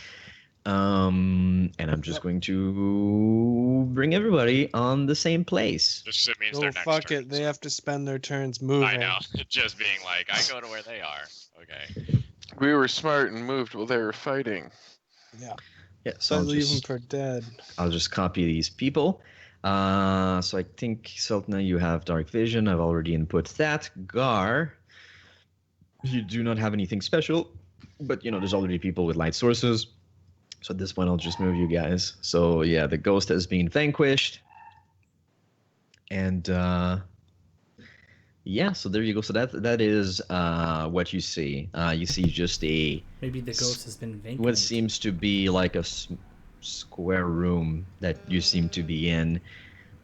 And I'm just going to bring everybody on the same place. Just it means Oh, their next fuck turn, it. They so- have to spend their turns moving. I know. Just being like, I go to where they are. Okay. We were smart and moved while they were fighting. Yeah. Yeah, So so leave them for dead. I'll just copy these people. So I think, Sultana, you have Dark Vision. I've already input that. Gar, you do not have anything special, but, there's already people with light sources. So at this point, I'll just move you guys. So, yeah, the ghost has been vanquished. And, yeah, so there you go. So that is what you see. You see just a... Maybe the ghost has been vanquished. what seems to be like a square room that you seem to be in.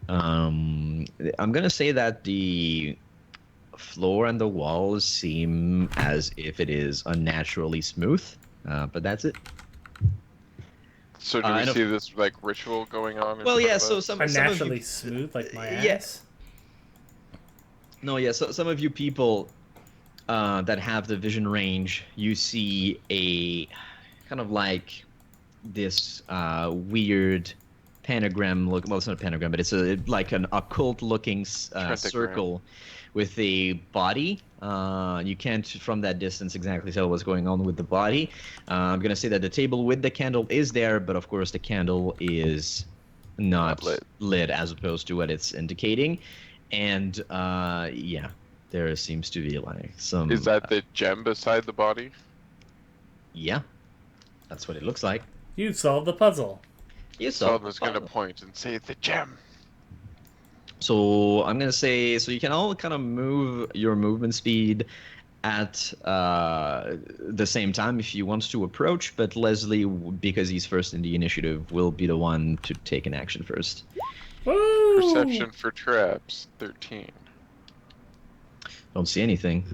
I'm gonna say that the floor and the walls seem as if it is unnaturally smooth, but that's it. So do we and see this like ritual going on? Well, yeah. front So of us? some of Unnaturally you, smooth, like my yeah. ass. No, yeah. So some of you people that have the vision range, you see a kind of like this weird pentagram look. Well, it's not a pentagram, but it's like an occult looking circle with a body. You can't from that distance exactly tell what's going on with the body. I'm gonna say that the table with the candle is there, but of course the candle is not lit as opposed to what it's indicating. And yeah, there seems to be like some. Is that the gem beside the body? Yeah, that's what it looks like. You solved the puzzle. You saw. Sveltna's gonna point and say the gem. So I'm gonna say, so you can all kind of move your movement speed at the same time if you want to approach, but Leslie, because he's first in the initiative, will be the one to take an action first. Woo! Perception for traps, 13. Don't see anything.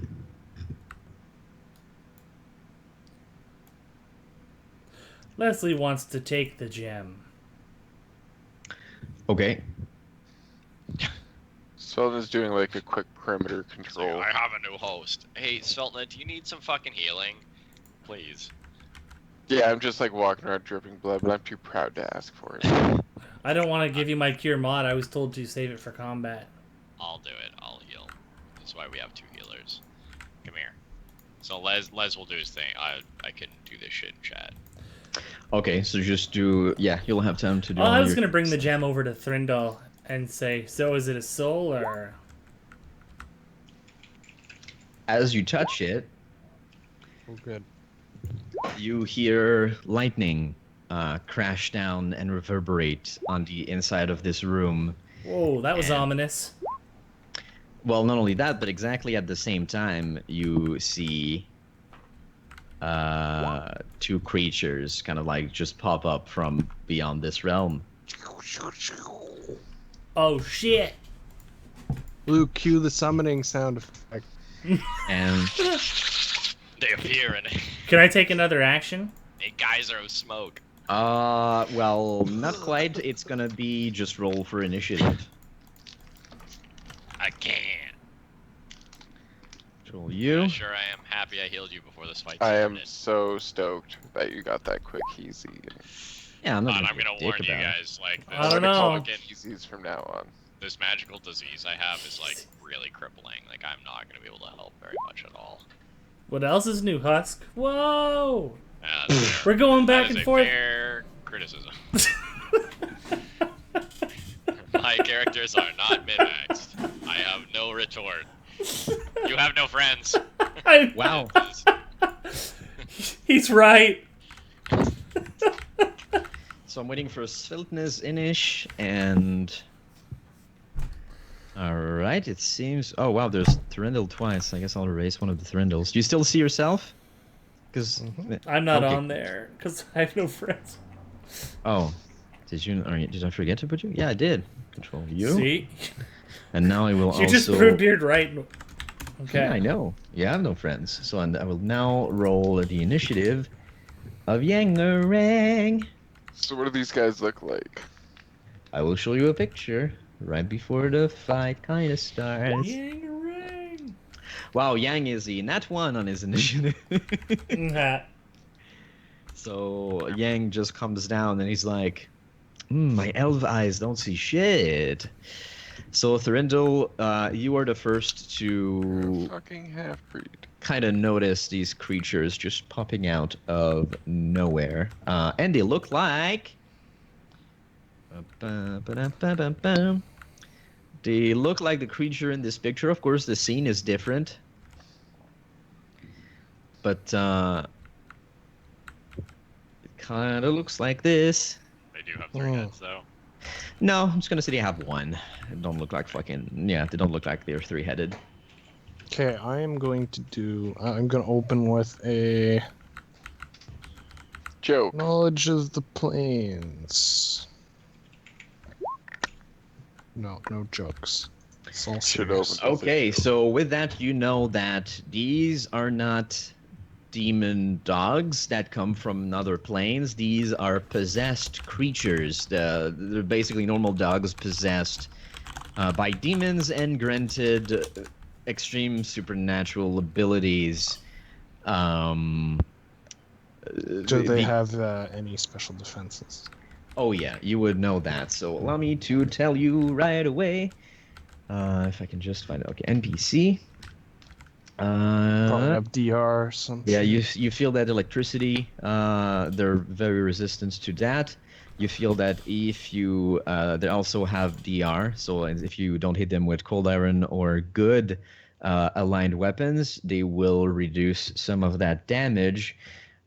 Leslie wants to take the gem. Okay. Sveltna's doing like a quick perimeter So control. I have a new host. Hey, Sveltna, do you need some fucking healing? Please. Yeah, I'm just like walking around dripping blood, but I'm too proud to ask for it. I don't want to give you my cure mod. I was told to save it for combat. I'll do it. I'll heal. That's why we have 2 healers. Come here. So Les will do his thing. I can do this shit in chat. Okay, so just do. Yeah, you'll have time to do. Oh, all I was your- gonna bring the gem over to Thrindle and say, so is it a soul or? As you touch it, Oh, good. you hear lightning crash down and reverberate on the inside of this room. Whoa, that was And- ominous. Well, not only that, but exactly at the same time, you see 2 creatures kind of like just pop up from beyond this realm. Oh shit! Luke, cue the summoning sound effect. And They appear in Can I take another action? a geyser of smoke. well, not quite. It's gonna be just roll for initiative. I can't. Roll you. I'm sure I am happy I healed you before this fight I am started. so stoked that you got that quick easy. Yeah, I'm not And gonna I'm be a gonna dick warn you about it. guys, like I this don't know. fucking Easies from now on. this magical disease I have is like really crippling. Like I'm not gonna be able to help very much at all. What else is new, Husk? Whoa! That's fair. We're going back That is and a forth. fair criticism. My characters are not min-maxed. I have no retort. You have no friends. Wow. He's right. So I'm waiting for Sviltness Inish and. Alright, it seems. Oh wow, there's Thrindle twice. I guess I'll erase one of the Thrindles. Do you still see yourself? Because. I'm not Okay. on there because I have no friends. Oh. Did I forget to put you? Yeah, I did. Control you. See? And now I will You also. just proved you're right. Okay. Yeah, I know. You have no friends. So I will now roll the initiative of Yangarang. So what do these guys look like? I will show you a picture right before the fight kind of starts. Yangarang. Wow, Yang is the nat 1 on his initiative. So Yang just comes down and he's like, my elf eyes don't see shit. So Thorindel, you are the first to Fucking half-breed. kind of notice these creatures just popping out of nowhere. And they look like... They look like the creature in this picture. Of course, the scene is different. But it kind of looks like this. They do have 3 heads though. No, I'm just gonna say they have 1. They don't look like fucking... Yeah, they don't look like they're 3-headed. Okay, I am going to do. I'm going to open with a Joke. knowledge of the plains. No jokes. It's all Should serious. open. Okay, so with that, you know that these are not demon dogs that come from other planes. These are possessed creatures. They're basically normal dogs possessed by demons and granted extreme supernatural abilities. Do they the- have any special defenses? Oh yeah, you would know that. So allow me to tell you right away. If I can just find it. Okay, NPC. Probably have DR or something. Yeah, you feel that electricity. They're very resistant to that. You feel that if you they also have DR, so if you don't hit them with cold iron or good aligned weapons, they will reduce some of that damage.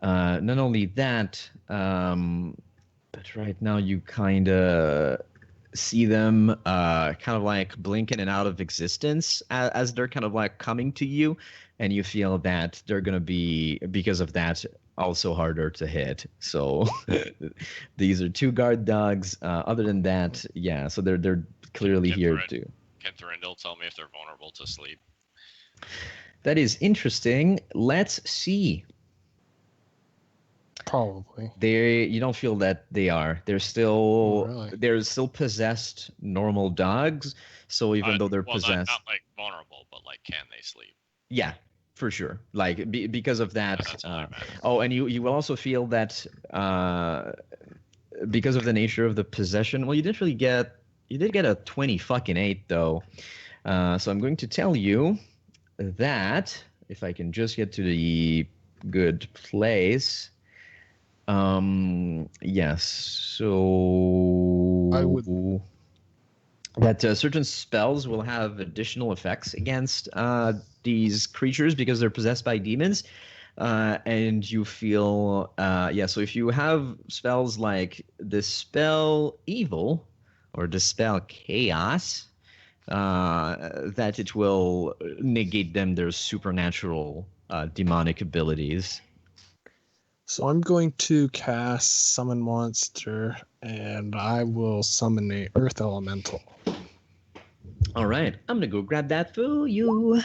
Not only that, but right now you kind of see them kind of like blink in and out of existence as they're kind of like coming to you, and you feel that they're gonna be, because of that, also harder to hit. So these are 2 guard dogs. Other than that, yeah, so they're clearly Can here Thorindel- too. Can Thorindel tell me if they're vulnerable to sleep? That is interesting. Let's see. Probably. You don't feel that they are. They're Oh, still really? they're still possessed normal dogs. So even though they're Well, possessed, not like vulnerable, but like can they sleep? yeah. For sure. Like because of that. That's what I meant. Oh, and you will also feel that because of the nature of the possession. Well, you did get a 20 fucking 8 though. So I'm going to tell you that if I can just get to the good place. Yes. So I would. that certain spells will have additional effects against these creatures because they're possessed by demons. And you feel, so if you have spells like Dispel Evil or Dispel Chaos, that it will negate them their supernatural demonic abilities. So I'm going to cast Summon Monster, and I will summon a Earth Elemental. All right, I'm gonna go grab that for you.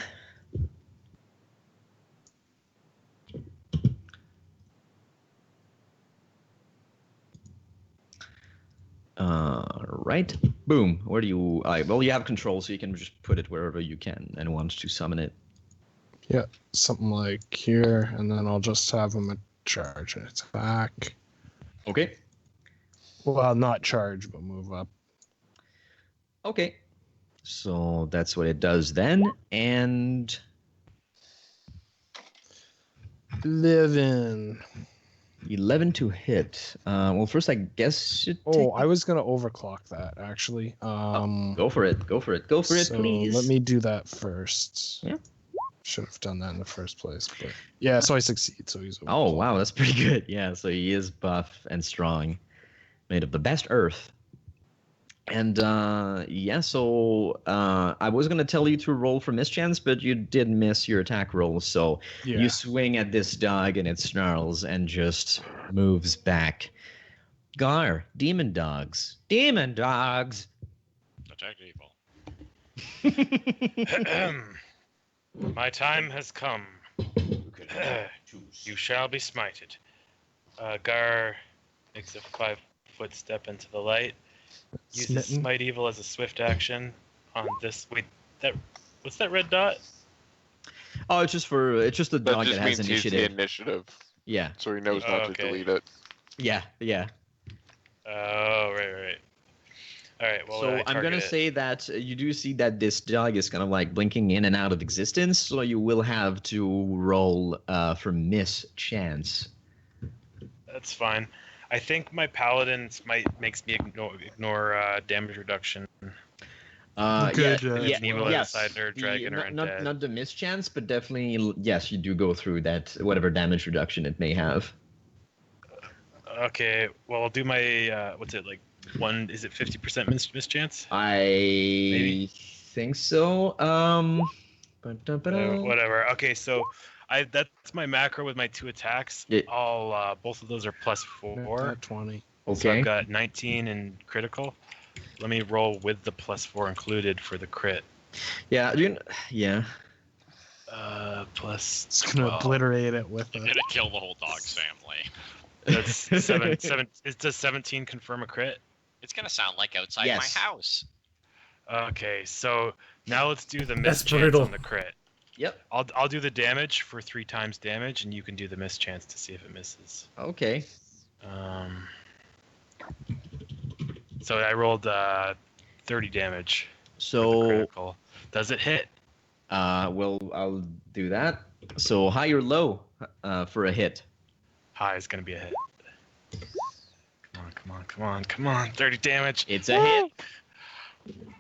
Right. Boom. Where do you? Well, you have control, so you can just put it wherever you can and want to summon it. Yeah, something like here, and then I'll just have him charge and attack. Okay. Well, not charge, but move up. Okay. So that's what it does then, and 11. 11 to hit. Well, first I guess you Oh, I was gonna overclock that actually. go for it. Go for it. Go for it, so please. let me do that first. Yeah. Should have done that in the first place, but yeah. So I succeed. So he's. Oh overclocked. wow, that's pretty good. Yeah, so he is buff and strong, made of the best earth. And so I was gonna tell you to roll for mischance, but you did miss your attack roll. So Yeah. you swing at this dog, and it snarls and just moves back. Gar, demon dogs, demon dogs. Attack evil. My time has come. You shall be smited. Gar makes a 5-foot step into the light. Uses Smitten. Smite Evil as a swift action on this. Wait, what's that red dot? Oh, it's just a That dog just that has means he's the initiative. initiative, Yeah, so he knows Oh, not okay. to delete it. yeah. Oh, right. All right. Well, So I I'm gonna target it. say that you do see that this dog is kind of like blinking in and out of existence, so you will have to roll for mischance. That's fine. I think my paladin smite makes me ignore damage reduction. Good, yeah, an evil yes. outsider, dragon, or not undead. not the mischance, but definitely yes, you do go through that whatever damage reduction it may have. Okay. Well, I'll do my what's it like? Is it 50% mischance? I Maybe. think so. Whatever. Okay, so that's my macro with my 2 attacks. Yeah. All both of those are +4. At 20. So Okay. I've got 19 in critical. Let me roll with the +4 included for the crit. Yeah. Yeah. Plus It's gonna 12. obliterate it with You're a. gonna kill the whole dog's family. That's 7. Does 17 confirm a crit? It's gonna sound like outside Yes. my house. Okay, so now let's do the That's mischance brutal. on the crit. Yep. I'll do the damage for 3 times damage, and you can do the mischance to see if it misses. Okay. So I rolled 30 damage for the So critical. Does it hit? well, I'll do that. So high or low for a hit. High is gonna be a hit. Come on. 30 damage. It's a hit.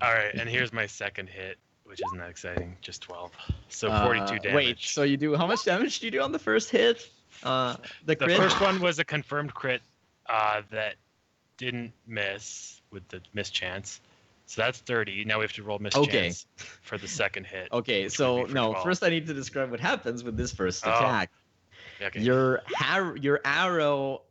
All right, and here's my second hit, which isn't that exciting. Just 12. So 42 damage. Wait, so you do how much damage do you do on the first hit? The The crit. first one was a confirmed crit that didn't miss with the mischance. So that's 30. Now we have to roll mischance Okay. for the second hit. Okay, which so would be for no. 12. First, I need to describe what happens with this first Oh. attack. Okay. Your arrow.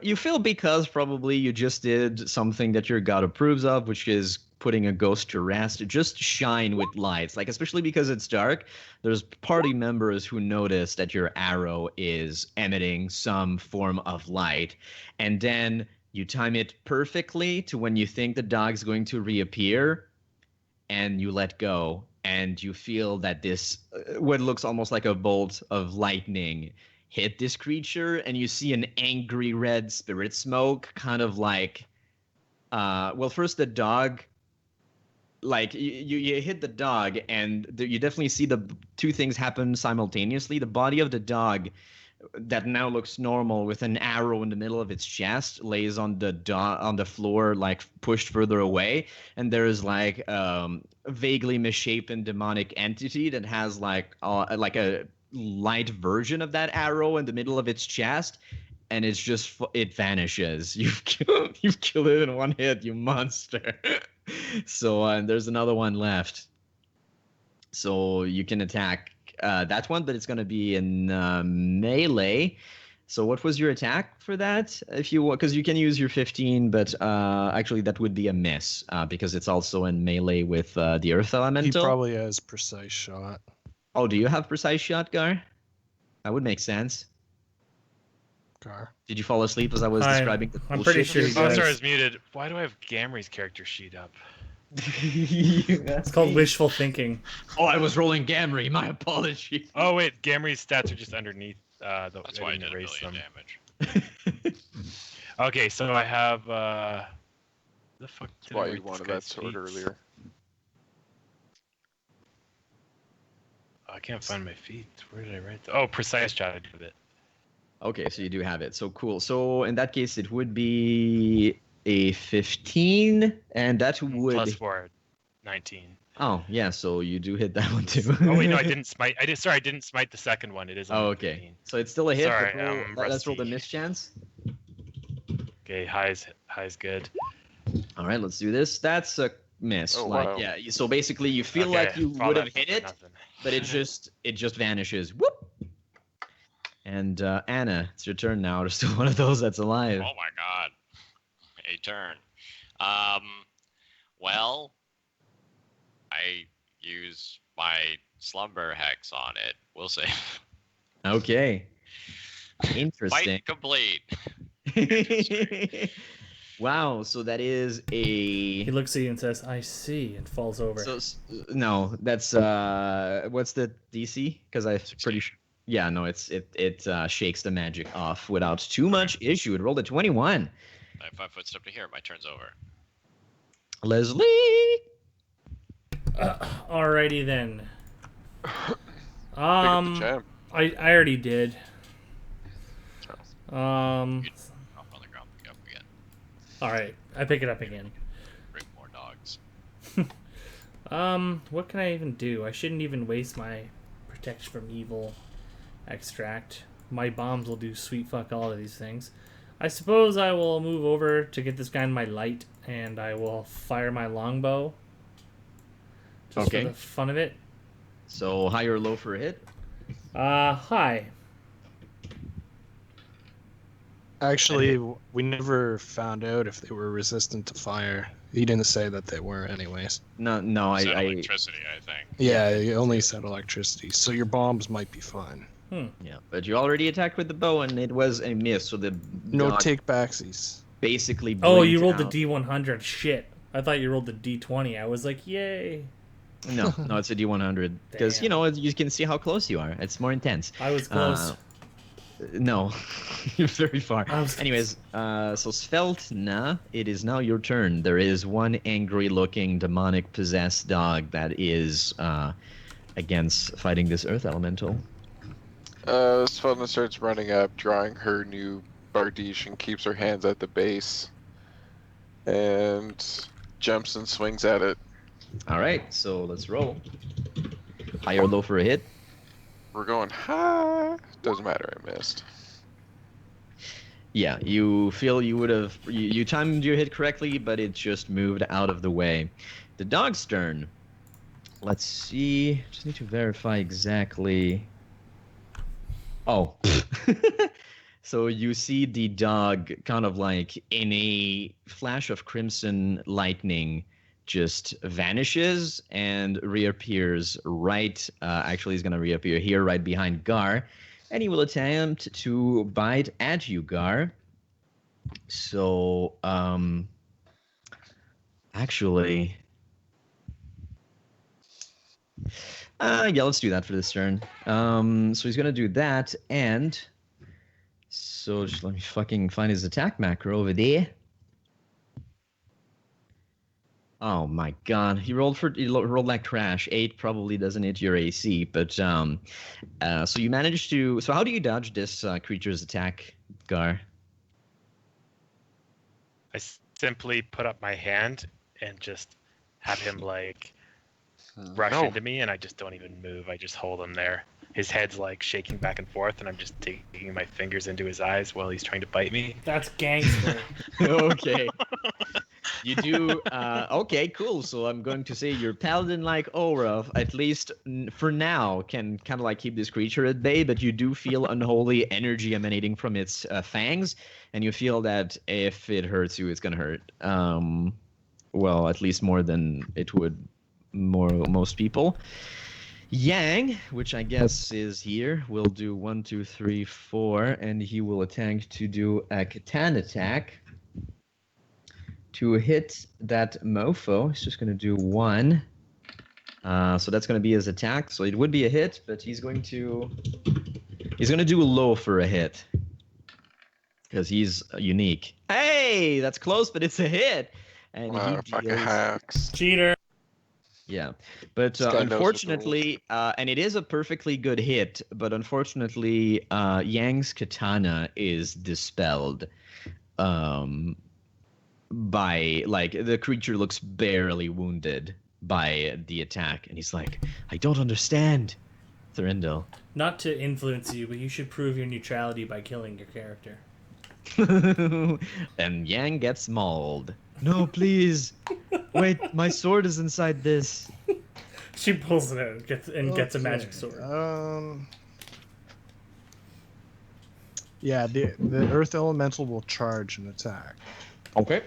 You feel because probably you just did something that your god approves of, which is putting a ghost to rest. Just shine with lights, like especially because it's dark. There's party members who notice that your arrow is emitting some form of light, and then you time it perfectly to when you think the dog's going to reappear, and you let go, and and you feel that this, what looks almost like a bolt of lightning, hit this creature, and you see an angry red spirit smoke, kind of like, well, first the dog, like you hit the dog, and you definitely see the two things happen simultaneously. The body of the dog that now looks normal with an arrow in the middle of its chest lays on the floor, like pushed further away, and there is like a vaguely misshapen demonic entity that has like a light version of that arrow in the middle of its chest, and it's just it vanishes. You've killed it in one hit, you monster. So and there's another one left, so you can attack that one, but it's going to be in melee. So what was your attack for that? If you, because you can use your 15, but actually that would be a miss because it's also in melee with the earth He elemental. probably has precise shot. Oh, do you have precise shot, Gar? That would make sense. Gar. Did you fall asleep as I was describing the I'm pretty bullshit? sure he Monster does. is muted. Why do I have Gamry's character sheet up? It's called wishful thinking. Oh, I was rolling Gamry. My apology. Oh wait, Gamry's stats are just underneath. That's why I did a erase million them. damage. Okay, so I have the fuck. That's did I why write you this wanted guy's that sword feats? earlier. Oh, I can't find my feet. Where did I write? Oh, precise shot. I did it. Okay, so you do have it. So cool. So in that case, it would be a 15, and that would. Plus 4, 19. Oh yeah, so you do hit that one too. Oh wait, no, I didn't smite. Sorry, I didn't smite the second one. It is. Oh, only okay. 15. So it's still a hit. Sorry, but let's roll the rusty. mischance. Okay, high's good. All right, let's do this. That's a miss. Oh, like wow. yeah. So basically, you feel Okay, like you fall would that have hit for it, nothing. but it just vanishes. Whoop. And Anna, it's your turn now. There's still one of those that's alive. Oh my god. A turn. Well, I use my slumber hex on it. We'll see. Okay. Interesting. Fight complete. Wow. So that is a. He looks at you and says, "I see," and falls over. So no, that's what's the DC? Because I'm pretty sure. Yeah, no, it shakes the magic off without too much issue. It rolled a 21. I have 5 foot step to here. My turn's over. Leslie. Alrighty then. Pick up the gem. I already did. Drop on the ground. Pick it up again. All right, I pick it up again. Bring more dogs. What can I even do? I shouldn't even waste my protection from evil extract. My bombs will do sweet fuck all of these things. I suppose I will move over to get this guy in my light, and I will fire my longbow. Just Okay. for the fun of it. So high or low for a hit? High. Actually, we never found out if they were resistant to fire. He didn't say that they were, anyways. No, It's I electricity, I think. Yeah, he only said electricity, so your bombs might be fine. yeah, but you already attacked with the bow, and it was a miss. So the No dog take backsies. basically. Oh, you blinked rolled the out. D100. Shit. I thought you rolled the D20. I was like, yay. No, it's a D100 because Damn. you know you can see how close you are. It's more intense. I was close. No, you're very far. I was- Anyways, so Sveltna, it is now your turn. There is one angry-looking, demonic possessed dog that is against fighting this earth elemental. Svelna starts running up, drawing her new bardiche, and keeps her hands at the base. And jumps and swings at it. All right, so let's roll. High or low for a hit? We're going high. Doesn't matter, I missed. Yeah, you feel you would have you timed your hit correctly, but it just moved out of the way. The dog's turn. Let's see. Just need to verify exactly. Oh. So you see the dog kind of like in a flash of crimson lightning just vanishes and reappears right actually he's going to reappear here right behind Gar, and he will attempt to bite at you, Gar. So actually Yeah, let's do that for this turn. So he's gonna do that, and so just let me fucking find his attack macro over there. Oh my god, he rolled like trash. 8 probably doesn't hit your AC, but so you managed to. So how do you dodge this creature's attack, Gar? I simply put up my hand and just have him like rush No. into me, and I just don't even move. I just hold him there. His head's like shaking back and forth, and I'm just taking my fingers into his eyes while he's trying to bite me. That's gangster. Okay. You do. Okay, cool. So I'm going to say your paladin-like aura, at least for now, can kind of like keep this creature at bay. But you do feel unholy energy emanating from its fangs, and you feel that if it hurts you, it's gonna hurt. Well, at least more than it would most people. Yang, which I guess is here, will do 1, 2, 3, 4, and he will attempt to do a Catan attack. To hit that mofo, he's just going to do 1. So that's going to be his attack. So it would be a hit, but he's going to do low for a hit. Because he's unique. Hey, that's close, but it's a hit. And he Fucking deals... hacks. Cheater. Yeah, but This guy knows what the unfortunately, and it is a perfectly good hit, but unfortunately, Yang's katana is dispelled. By like the creature looks barely wounded by the attack, and he's like, "I don't understand." Thurindel. Not to influence you, but you should prove your neutrality by killing your character. And Yang gets mauled. No, please. Wait, my sword is inside this. She pulls it out and gets a magic sword. Yeah, the Earth Elemental will charge an attack. Okay.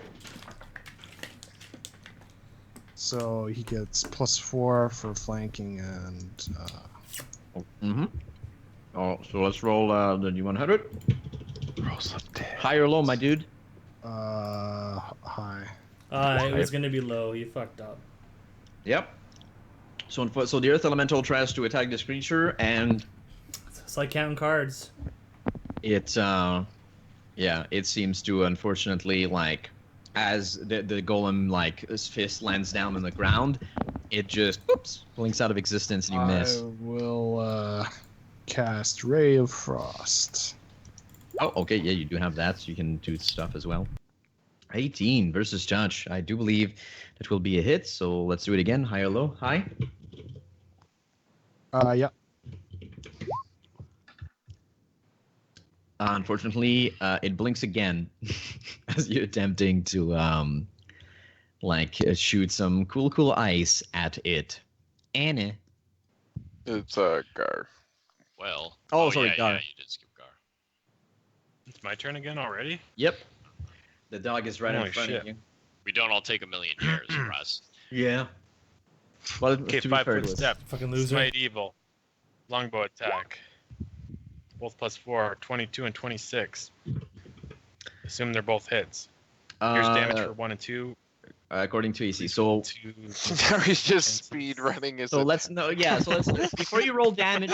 So he gets +4 for flanking and. Mm-hmm. Oh, so let's roll the D100. Rolls up there. High or low, my dude? High. It was gonna be low. You fucked up. Yep. So the Earth Elemental tries to attack this creature, and It's like counting cards. it seems to unfortunately, like, as the golem, like, his fist lands down on the ground, it just blinks out of existence and you miss. I will cast Ray of Frost. Oh, okay, yeah, you do have that, so you can do stuff as well. 18 versus Judge. I do believe that will be a hit, so let's do it again. High or low? High? Yeah. Unfortunately, it blinks again as you're attempting to, shoot some cool ice at it. Annie. It's Gar. Well. Oh, sorry, yeah, Gar. yeah, you did skip Gar. It's my turn again already? Yep. The dog is right Holy in front shit. of you. We don't all take a million years, Russ. Yeah. Well, Okay, to be fair, 5 it foot was- step. Fucking loser. Smite evil. Longbow attack. Both +4, 22 and 26. Assume they're both hits. Here's damage for 1 and 2. According to AC. So, 2. Now he's just speed running his. so let's before you roll damage,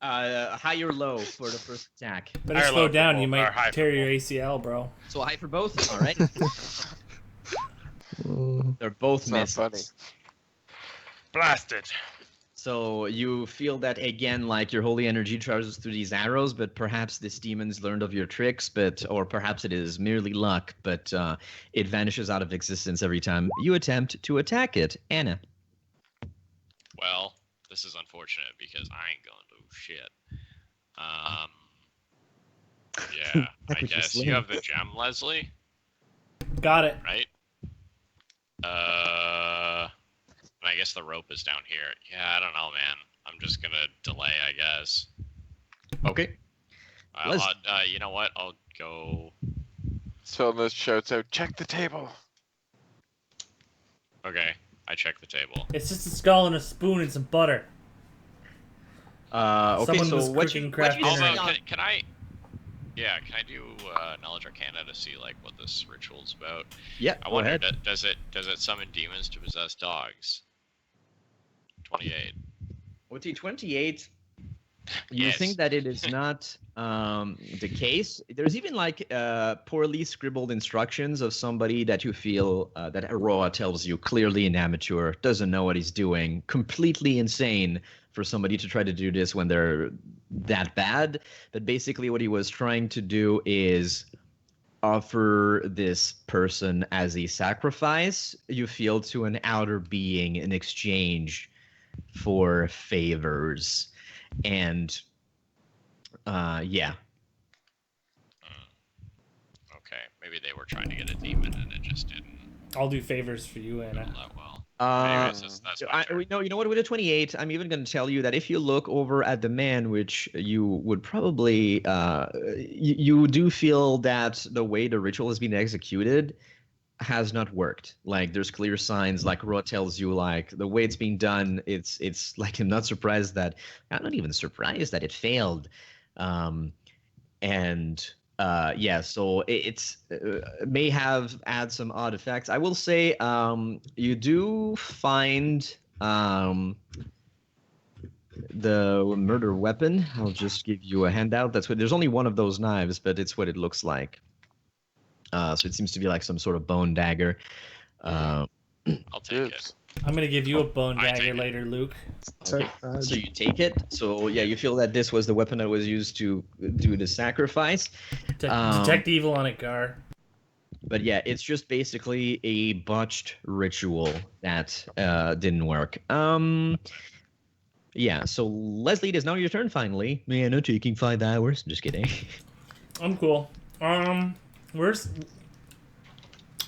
high or low for the first attack. Better High or slow low for down. both, You or might high for tear your both. ACL, bro. So high for both. All right. They're both It's not misses. funny. Blasted. So you feel that again, like your holy energy charges through these arrows, but perhaps this demon's learned of your tricks, or perhaps it is merely luck, but it vanishes out of existence every time you attempt to attack it. Anna. Well, this is unfortunate because I ain't gonna do shit. Yeah, I Like with your guess sling. you have the gem, Leslie, Got it. right? And I guess the rope is down here. Yeah, I don't know, man. I'm just gonna delay, I guess. Okay. Les- You know what? I'll go. Sveltness shouts out, "Check the table." Okay, I check the table. It's just a skull and a spoon and some butter. Okay. Someone So was what cooking you craft see dinner. Although, on- can I? Yeah, can I do Knowledge Arcana to see like what this ritual's about? Yeah. I Go wonder, ahead. does it summon demons to possess dogs? 28. OT 28. You Yes. think that it is not the case? There's even like poorly scribbled instructions of somebody that you feel that Aroa tells you clearly an amateur, doesn't know what he's doing, completely insane for somebody to try to do this when they're that bad. But basically, what he was trying to do is offer this person as a sacrifice, you feel, to an outer being in exchange for favors. And yeah. Okay, maybe they were trying to get a demon and it just didn't I'll do favors for you, go Anna. that well. Anyways, that's my turn. You know what? With a 28, I'm even going to tell you that if you look over at the man, which you would probably, you do feel that the way the ritual has been executed has not worked. Like there's clear signs, like Roa tells you, like the way it's being done, it's like I'm not surprised that I'm not even surprised that it failed. And yeah, so it's may have had some odd effects. I will say you do find the murder weapon. I'll just give you a handout. That's what. There's only one of those knives, but it's what it looks like. So it seems to be like some sort of bone dagger. I'll take it. Oops. I'm gonna give you a bone I take dagger it. later, Luke. Okay. So you take it. So yeah, you feel that this was the weapon that was used to do the sacrifice. Detect evil on it, Gar. But yeah, it's just basically a botched ritual that didn't work. Yeah, so Leslie, it is now your turn finally. Man, no taking 5 hours. Just kidding. I'm cool. Where's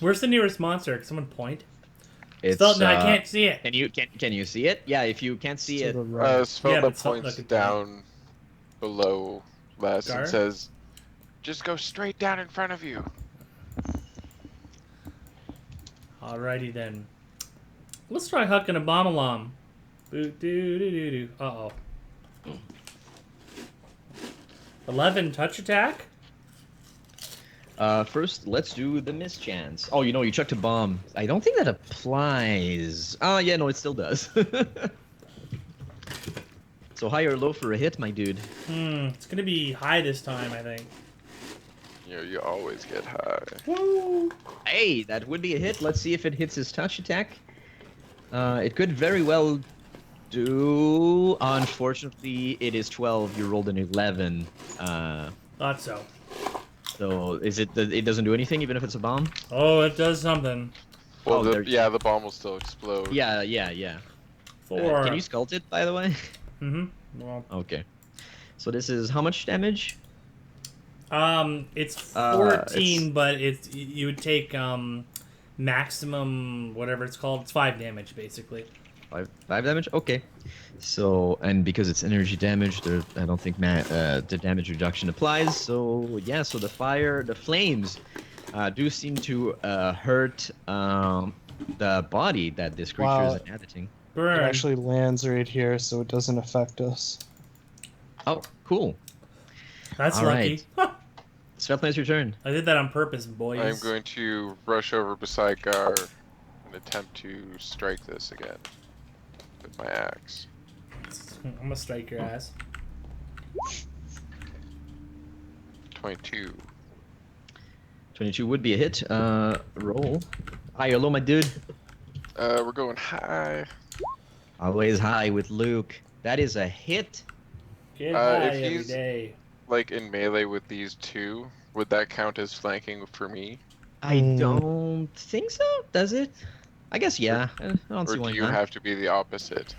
the nearest monster? Can someone point? It's No, I can't see it. Can you see it? Yeah, if you can't see it, Svelta but Svelta points could down below Les Gar? and says, "Just go straight down in front of you." Alrighty then. Let's try hucking a bomb alarm. Boo doo doo doo doo. Uh oh. 11 touch attack. first let's do the mischance. Oh, you chucked a bomb. I don't think that applies. Oh, yeah, no, it still does. So high or low for a hit, my dude? It's gonna be high this time, I think. You always get high. Woo! Hey, that would be a hit. Let's see if it hits his touch attack. It could very well do. Unfortunately, it is 12. You rolled an 11. Thought so. So is it? It doesn't do anything, even if it's a bomb. Oh, it does something. Well, Oh, the bomb will still explode. Yeah. 4. Can you sculpt it, by the way? Well, Okay. So this is how much damage? it's 14, but you would take maximum whatever it's called. It's 5 damage basically. Five damage. Okay. So and because it's energy damage, I don't think the damage reduction applies. So yeah. So the flames, do seem to hurt the body that this creature Wow. is inhabiting. It Burn. actually lands right here, so it doesn't affect us. Oh, cool. That's All lucky. Svetlana, it's your turn. I did that on purpose, boys. I'm going to rush over beside Gar and attempt to strike this again with my axe. I'm gonna strike your ass. 22. 22 would be a hit. Roll. High or low, my dude? We're going high. Always high with Luke. That is a hit. Get high if every he's- day. Like in melee with these two, would that count as flanking for me? I don't think so. Does it? I guess yeah. I don't Or see why do you not. have to be the opposite?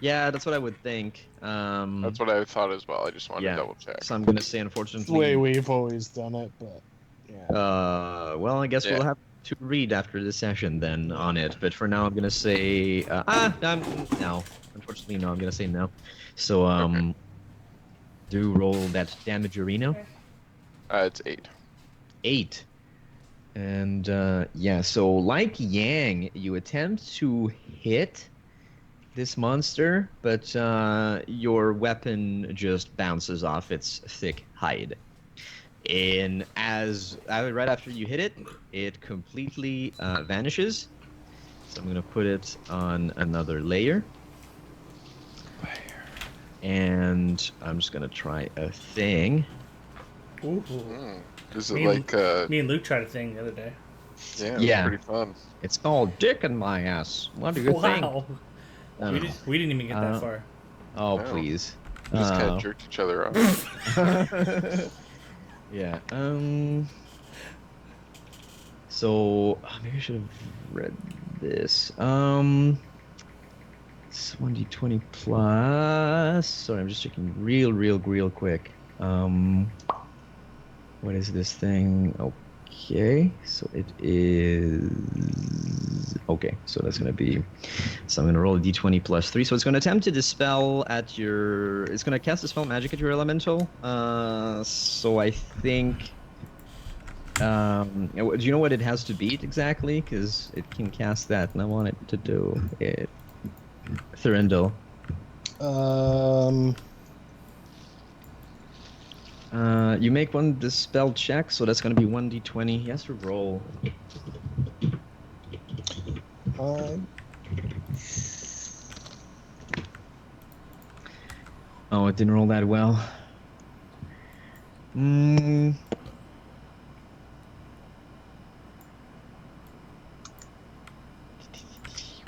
Yeah, that's what I would think. That's what I thought as well. I just wanted yeah. to double check. So I'm gonna say, It's unfortunately. the way we've always done it, but yeah. Well, I guess Yeah. we'll have to read after this session then on it. But for now, I'm gonna say no. Unfortunately, no. I'm gonna say no. So Okay. do roll that damage arena. It's 8. 8. And yeah, so like Yang, you attempt to hit this monster, but your weapon just bounces off its thick hide. And right after you hit it, it completely vanishes. So I'm gonna put it on another layer. And I'm just gonna try a thing. Ooh. Is it Me and- like Me and Luke tried a thing the other day. yeah, it was Yeah. pretty fun. It's called Dick in My Ass. What do you think? Wow. I don't know. We didn't even get that Uh, far. Oh, No. please. We just kind Oh. of jerked each other off. Yeah. So maybe I should have read this. It's 1d20 plus. Sorry, I'm just checking real quick. What is this thing? Okay, so it is. Okay, so that's gonna be. So I'm gonna roll a d20 plus 3. So it's gonna attempt to dispel at your. It's gonna cast dispel magic at your elemental. So I think. Do you know what it has to beat exactly? Because it can cast that, and I want it to do it. Thurindle. You make one dispel check, so that's gonna be 1d20. He has to roll. Oh, it didn't roll that well.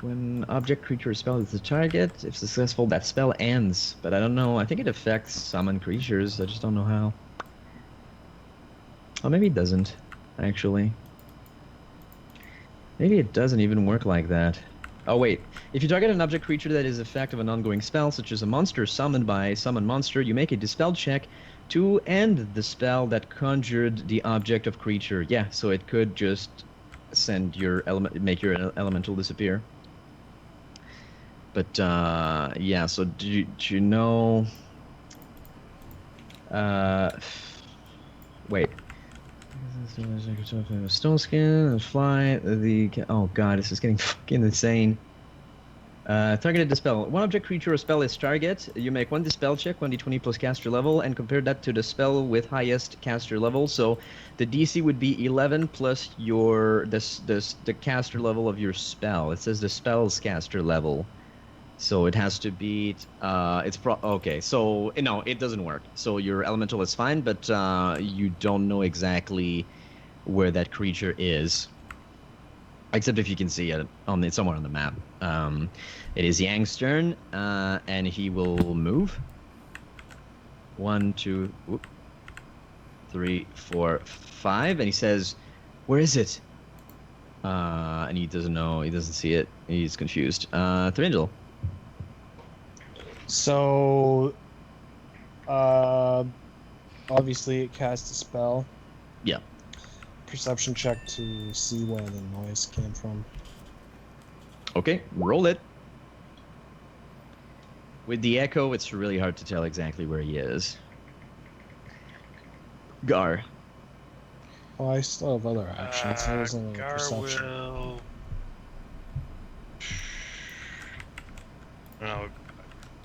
When object, creature, or spell is the target, if successful, that spell ends. But I don't know. I think it affects summon creatures. I just don't know how. Oh, maybe it doesn't, actually. Maybe it doesn't even work like that. Oh, wait. If you target an object creature that is effect of an ongoing spell, such as a monster summoned by summon monster, you make a dispel check to end the spell that conjured the object of creature. Yeah, so it could just send your make your elemental disappear. But yeah, so do you know? Wait. Stone skin, fly. Oh god, this is getting fucking insane. Targeted dispel. One object, creature, or spell is target. You make one dispel check, 1d20 plus caster level, and compare that to the spell with highest caster level. So the DC would be 11 plus the caster level of your spell. It says the spell's caster level. So it has to beat. Okay. So no, it doesn't work. So your elemental is fine, but you don't know exactly where that creature is, except if you can see it somewhere on the map. It is Yang's turn, and he will move. 1, 2, 3, 4, 5, and he says, "Where is it?" And he doesn't know. He doesn't see it. He's confused. Thurindle. So, obviously it casts a spell. Yeah. Perception check to see where the noise came from. Okay, roll it. With the echo, it's really hard to tell exactly where he is. Gar. Oh, I still have other actions. That was only a Gar perception. will. No,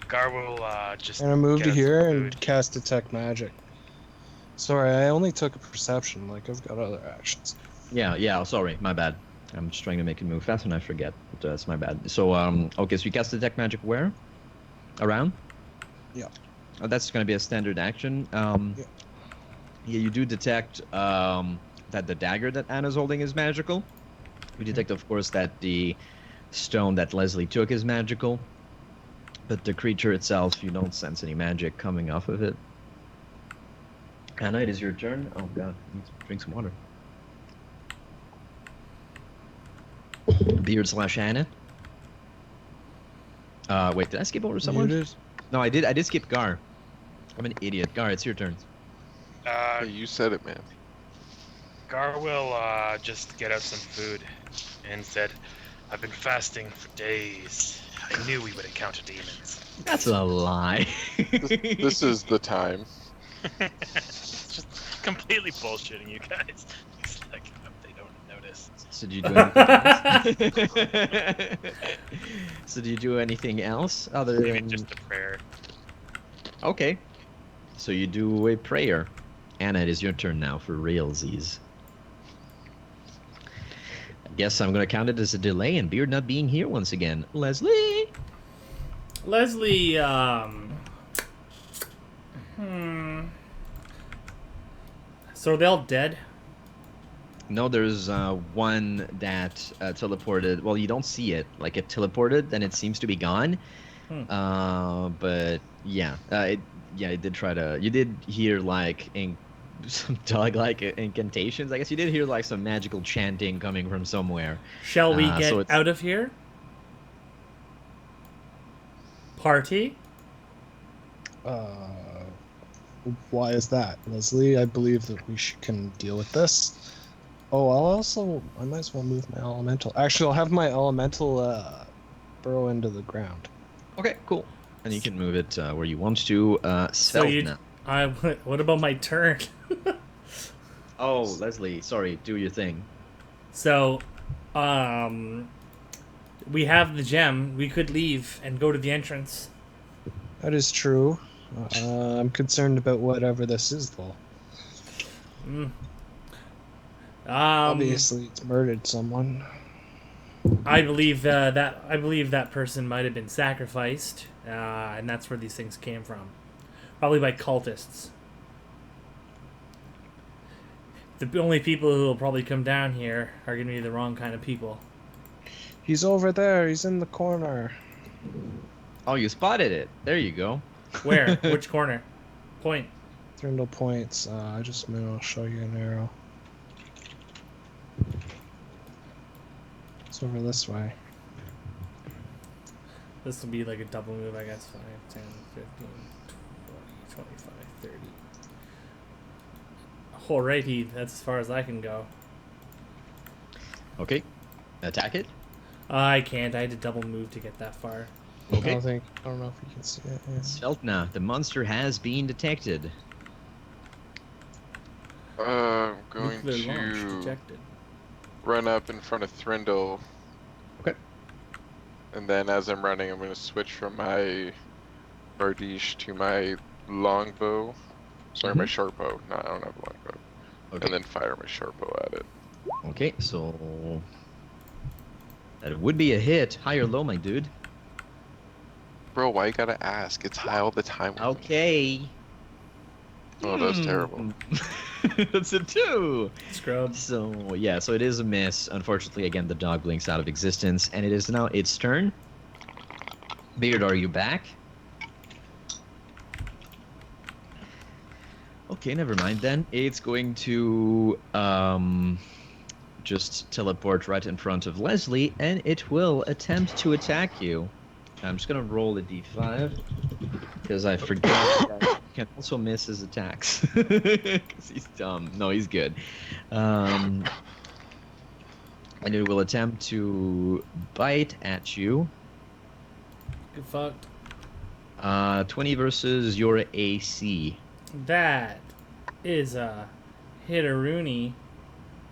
Gar will just. And I move get to us here some and food. cast Detect Magic. Sorry, I only took a perception. Like, I've got other actions. Yeah, sorry, my bad. I'm just trying to make it move fast and I forget. But that's my bad. So, okay, so you cast Detect Magic where? Around? Yeah. Oh, that's going to be a standard action. Yeah. Yeah, you do detect that the dagger that Anna's holding is magical. You detect, of course, that the stone that Leslie took is magical. But the creature itself, you don't sense any magic coming off of it. Anna, it is your turn. Oh god, I need to drink some water. Beard/Anna. Wait, did I skip over someone? Muted. No, I did. I did skip Gar. I'm an idiot. Gar, it's your turn. Hey, you said it, man. Gar will just get out some food and said, "I've been fasting for days. I knew we would encounter demons." That's a lie. This is the time. It's just completely bullshitting you guys. It's like they don't notice. So do you do anything else? So do you do anything else other Maybe than just a prayer. Okay. So you do a prayer. Anna, it is your turn now for realsies. I guess I'm gonna count it as a delay and Beard not being here once again. Leslie. Leslie So are they all dead? No, there's one that teleported. Well, you don't see it. Like it teleported, and it seems to be gone. But yeah, it did try to. You did hear like some dog-like incantations. I guess you did hear like some magical chanting coming from somewhere. Shall we So get it's out of here? Party? Why is that, Leslie? I believe that can deal with this. Oh, I might as well move my elemental. Actually, I'll have my elemental burrow into the ground. okay. Cool. And you can move it where you want to. So you. Svetlana. What about my turn? Oh, Leslie, sorry. Do your thing. So, we have the gem. We could leave and go to the entrance. That is true. I'm concerned about whatever this is, though. Obviously, it's murdered someone. I believe that person might have been sacrificed, and that's where these things came from, probably by cultists. The only people who will probably come down here are going to be the wrong kind of people. He's over there. He's in the corner. Oh, you spotted it. There you go. Where? Which corner? Point. Thrindle points. I'll show you an arrow. It's over this way. This will be like a double move, I guess. 5, 10, 15, 20, 25, 30. Alrighty, that's as far as I can go. Okay. Attack it. I can't. I had to double move to get that far. Okay. I don't know if you can see it. Yeah. Svetlana, the monster has been detected. I'm going Nuclear launch to detected. run up in front of Thrindle. Okay. And then as I'm running, I'm going to switch from my Bardiche to my longbow. Sorry, my short bow. No, I don't have a longbow. Okay. And then fire my short bow at it. Okay, so that would be a hit. High or low, my dude? Bro, why you gotta ask? It's high all the time. Okay. Oh, that was terrible. That's a 2. Scrub. So yeah, so it is a miss. Unfortunately, again, the dog blinks out of existence, and it is now its turn. Beard, are you back? Okay, never mind then. It's going to just teleport right in front of Leslie, and it will attempt to attack you. I'm just gonna roll a d5 because I forgot that you can also miss his attacks because he's dumb. No, he's good. And it will attempt to bite at you. Get fucked. 20 versus your AC. That is a hit-a-rooney.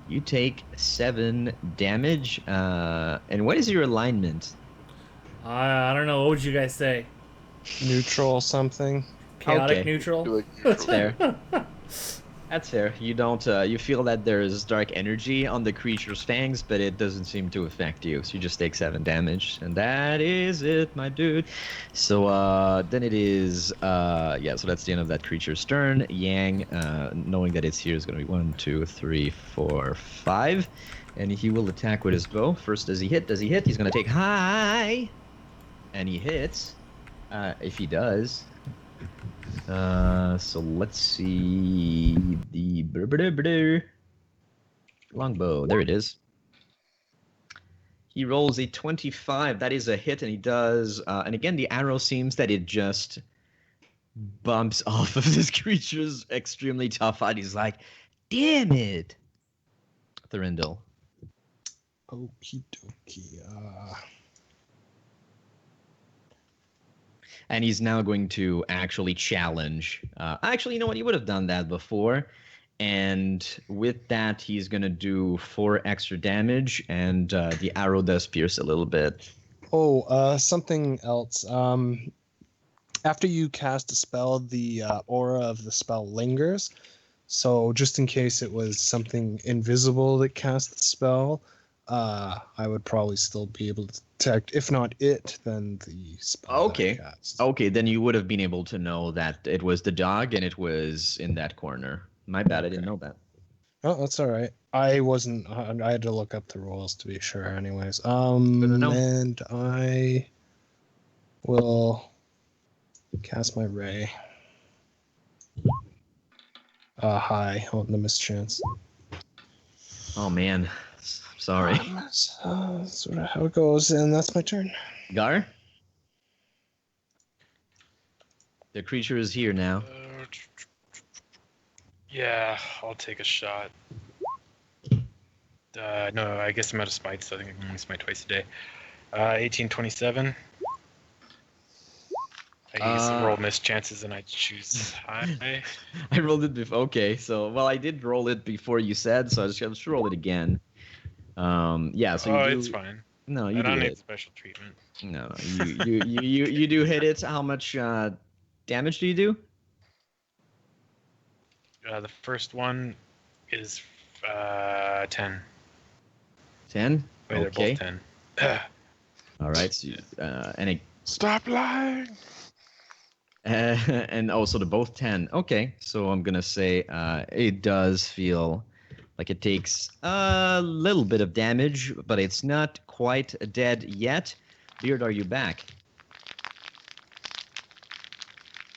You take 7 damage. And what is your alignment? I don't know. What would you guys say? Neutral something. Chaotic Okay. neutral? Do like That's neutral. fair. That's fair. You don't. You feel that there's dark energy on the creature's fangs, but it doesn't seem to affect you. So you just take 7 damage, and that is it, my dude. So then it is. Yeah. So that's the end of that creature's turn. Yang, knowing that it's here, is going to be 1, 2, 3, 4, 5, and he will attack with his bow. First, does he hit? Does he hit? He's going to take high, and he hits. If he does. So let's see the longbow. There it is. He rolls a 25. That is a hit, and he does. And again, the arrow seems that it just bumps off of this creature's extremely tough hide. He's like, "Damn it, Thorindel." Okie dokie. And he's now going to actually challenge. Actually, you know what? He would have done that before. And with that, he's going to do 4 extra damage. And the arrow does pierce a little bit. Oh, something else. After you cast a spell, the aura of the spell lingers. So just in case it was something invisible that cast the spell, I would probably still be able to detect, if not it, then the spell Okay. that I cast. Okay, then you would have been able to know that it was the dog and it was in that corner. My bad, I didn't know that. Oh, that's all right. I wasn't. I had to look up the rules to be sure, anyways. Good to know. And I will cast my ray. High on the mischance. Oh man, sorry. That's sort of how it goes, and that's my turn. Gar? The creature is here now. Yeah, I'll take a shot. No, I guess I'm out of smite, so I think I can only smite twice a day. 1827. I use roll miss chances and I choose high. I rolled it before. Okay, so well, I did roll it before you said, so I just roll it again. Yeah. So you do. It's fine. No, you I do don't hit need it. special treatment. No, you do hit it. How much damage do you do? The first one is 10. 10. Wait, they're Okay. both 10. All right. So, Stop lying. and also they're both 10. Okay, so I'm gonna say it does feel like it takes a little bit of damage, but it's not quite dead yet. Beard, are you back?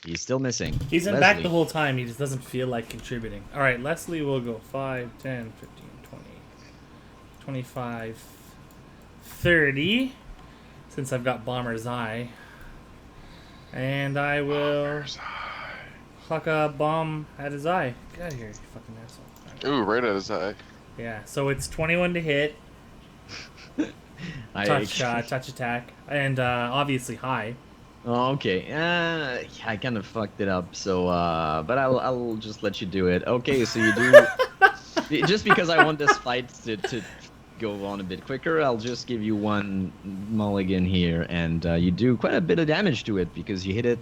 He's still missing. He's in Leslie. back the whole time. He just doesn't feel like contributing. All right, Leslie will go 5, 10, 15, 20, 25, 30. Since I've got Bomber's Eye. And I will huck a bomb at his eye. Get out of here, you fucking asshole. Ooh, right at his eye. Yeah, so it's 21 to hit. Touch attack. And obviously high. Oh, okay. Yeah, I kind of fucked it up. So, but I'll just let you do it. Okay, so you do. Just because I want this fight to go on a bit quicker, I'll just give you one mulligan here, and you do quite a bit of damage to it because you hit it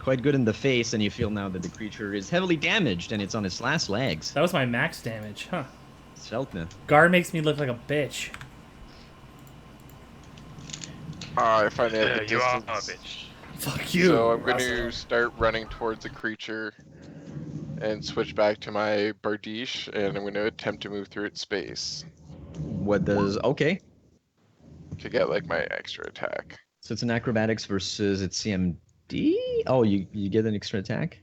quite good in the face, and you feel now that the creature is heavily damaged and it's on its last legs. That was my max damage, huh? Sveltna. Gar makes me look like a bitch. I finally have the You are a distance. bitch. Fuck you. So I'm going to Russell. start running towards the creature and switch back to my Bardiche, and I'm going to attempt to move through its space What does... Okay. to get like my extra attack. So it's an acrobatics versus its CMD? Oh, you get an extra attack?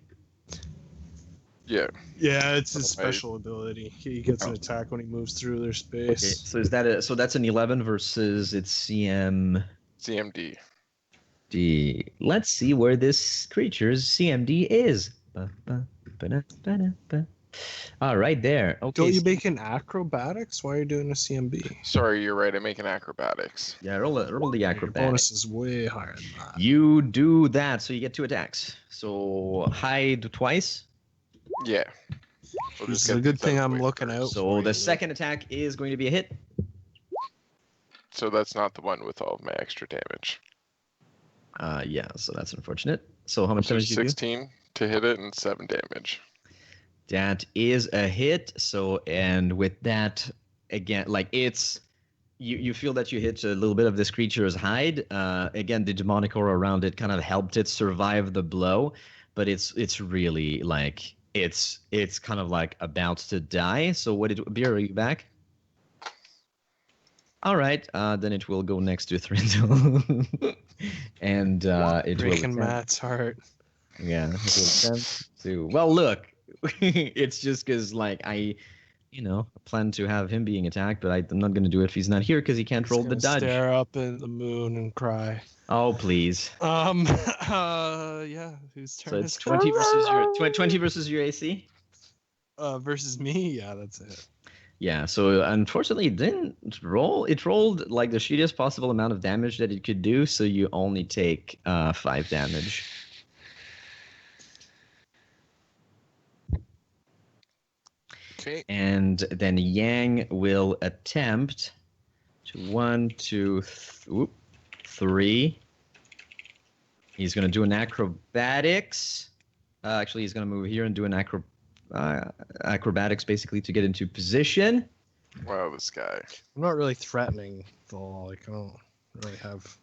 Yeah. Yeah, it's his Okay. special ability. He gets an attack when he moves through their Okay, space. so is that so that's an 11 versus its CMD. CMD. Let's see where this creature's CMD is. All right, there. Okay. Don't you make an acrobatics? Why are you doing a CMB? Sorry, you're right. I make an acrobatics. Yeah, roll the Your acrobatics. bonus is way higher than that. You do that, so you get 2 attacks. So hide twice. Yeah. We'll This just is a get good these thing out of the I'm way looking first. out. So the second attack is going to be a hit. So that's not the one with all of my extra damage. Yeah, so that's unfortunate. So how much So damage do you do? 16 to hit it and 7 damage. That is a hit. So, and with that, again, like it's, you feel that you hit a little bit of this creature's hide. Again, the demonic aura around it kind of helped it survive the blow, but it's really like it's kind of like about to die. So what did Beer, are you back? All right, then it will go next to Thrindle, and it will Breaking attempt- Matt's heart. Yeah, it will attempt to. Well, look, it's just because like I plan to have him being attacked, but I'm not going to do it if he's not here because he can't He's roll the gonna dodge. Stare up at the moon and cry. Oh, please. Yeah. Whose So turn it's is 20 versus your 20 versus your AC. versus me? Yeah, that's it. Yeah. So unfortunately, it didn't roll. It rolled like the shittiest possible amount of damage that it could do. So you only take 5 damage. Okay. And then Yang will attempt to 1, 2, 3. He's going to do an acrobatics. Actually, he's going to move here and do an acrobatics basically to get into position. Wow, this guy. I'm not really threatening, though. Like, I don't really have.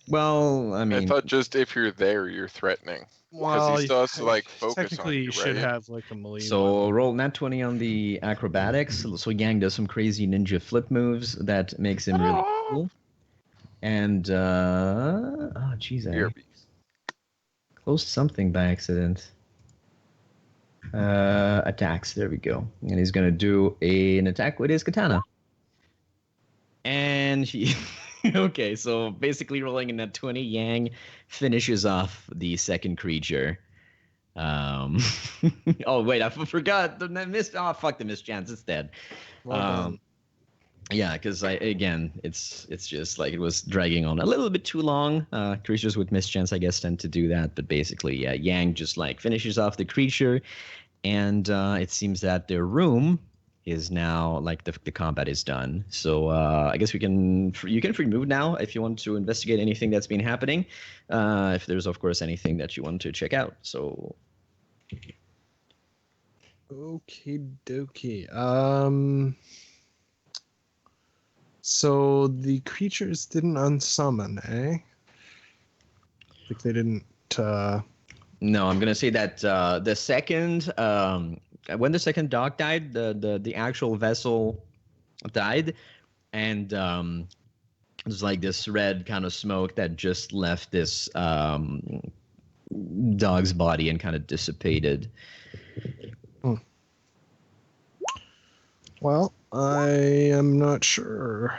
Well, I I mean, thought just if you're there, you're threatening. Well, he still has to, like, focus on technically, you, you should right? have like a melee so weapon. roll nat 20 on the acrobatics. So Yang does some crazy ninja flip moves that makes him really cool. And oh jeez, I BRB. closed something by accident. Attacks. There we go. And he's gonna do an attack with his katana. And he. Okay, so basically rolling in that 20, Yang finishes off the second creature. Oh wait, I forgot the miss. Oh fuck, the mischance. It's dead. Well done. Yeah, because it's just like it was dragging on a little bit too long. Creatures with mischance, I guess, tend to do that. But basically, yeah, Yang just like finishes off the creature, and it seems that their room is now like the combat is done. So I guess you can free move now if you want to investigate anything that's been happening. If there's of course anything that you want to check out. So Okie dokie. So the creatures didn't unsummon, eh? Like they didn't. no, I'm gonna say that the second when the second dog died, the actual vessel died, and there's like this red kind of smoke that just left this dog's body and kind of dissipated. Well, I am not sure.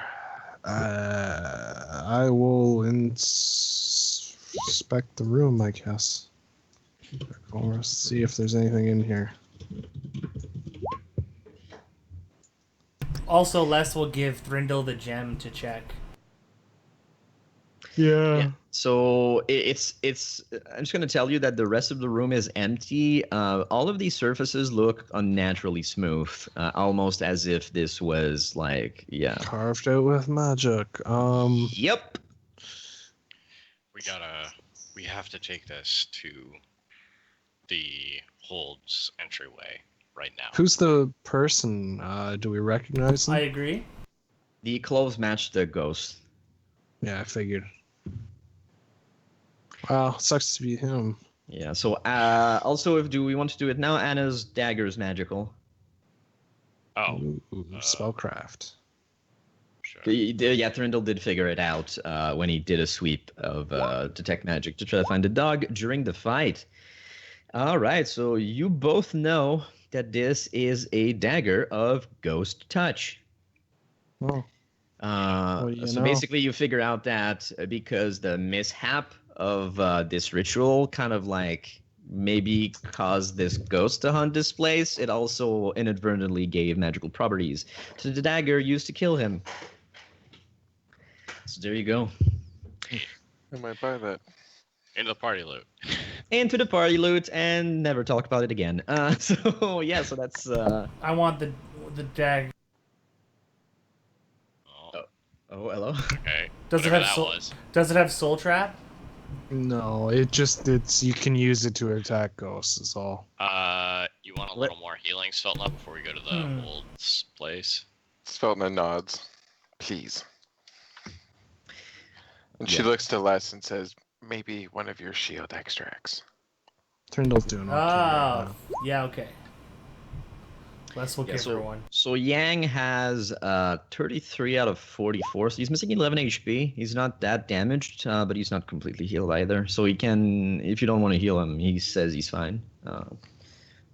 I will inspect the room, I guess, or see if there's anything in here. Also, Les will give Thrindle the gem to check. Yeah. So it's. I'm just gonna tell you that the rest of the room is empty. All of these surfaces look unnaturally smooth, almost as if this was like, yeah. Carved out with magic. Yep. We have to take this to the hold's entryway right now. Who's the person? Do we recognize them? I agree. The clothes match the ghost. Yeah, I figured. Wow, sucks to be him. Yeah. So also, do we want to do it now? Anna's dagger is magical. Oh, Ooh, spellcraft. sure. Yeah, Thrindle did figure it out when he did a sweep of detect magic to try to find the dog during the fight. All right, so you both know that this is a dagger of ghost touch. Oh, well, you So know. basically, you figure out that because the mishap of this ritual kind of like maybe caused this ghost to hunt this place, it also inadvertently gave magical properties to the dagger used to kill him. So there you go. I might buy that. Into the party loot. Into the party loot and never talk about it again. So yeah, so that's I want the dag. oh hello. Okay. Does it whatever have that soul? was. Does it have soul trap? No, it's you can use it to attack ghosts. Is all. You want a little more healing, Sveltna, before we go to the hold's place? Sveltna nods. Please. And she Yeah. looks to Les and says, maybe one of your shield extracts. Thrindle's doing okay. Oh, yeah, okay. Les will Yeah, give so- her one. So Yang has 33 out of 44, so he's missing 11 HP. He's not that damaged, but he's not completely healed either. So he can, if you don't want to heal him, he says he's fine.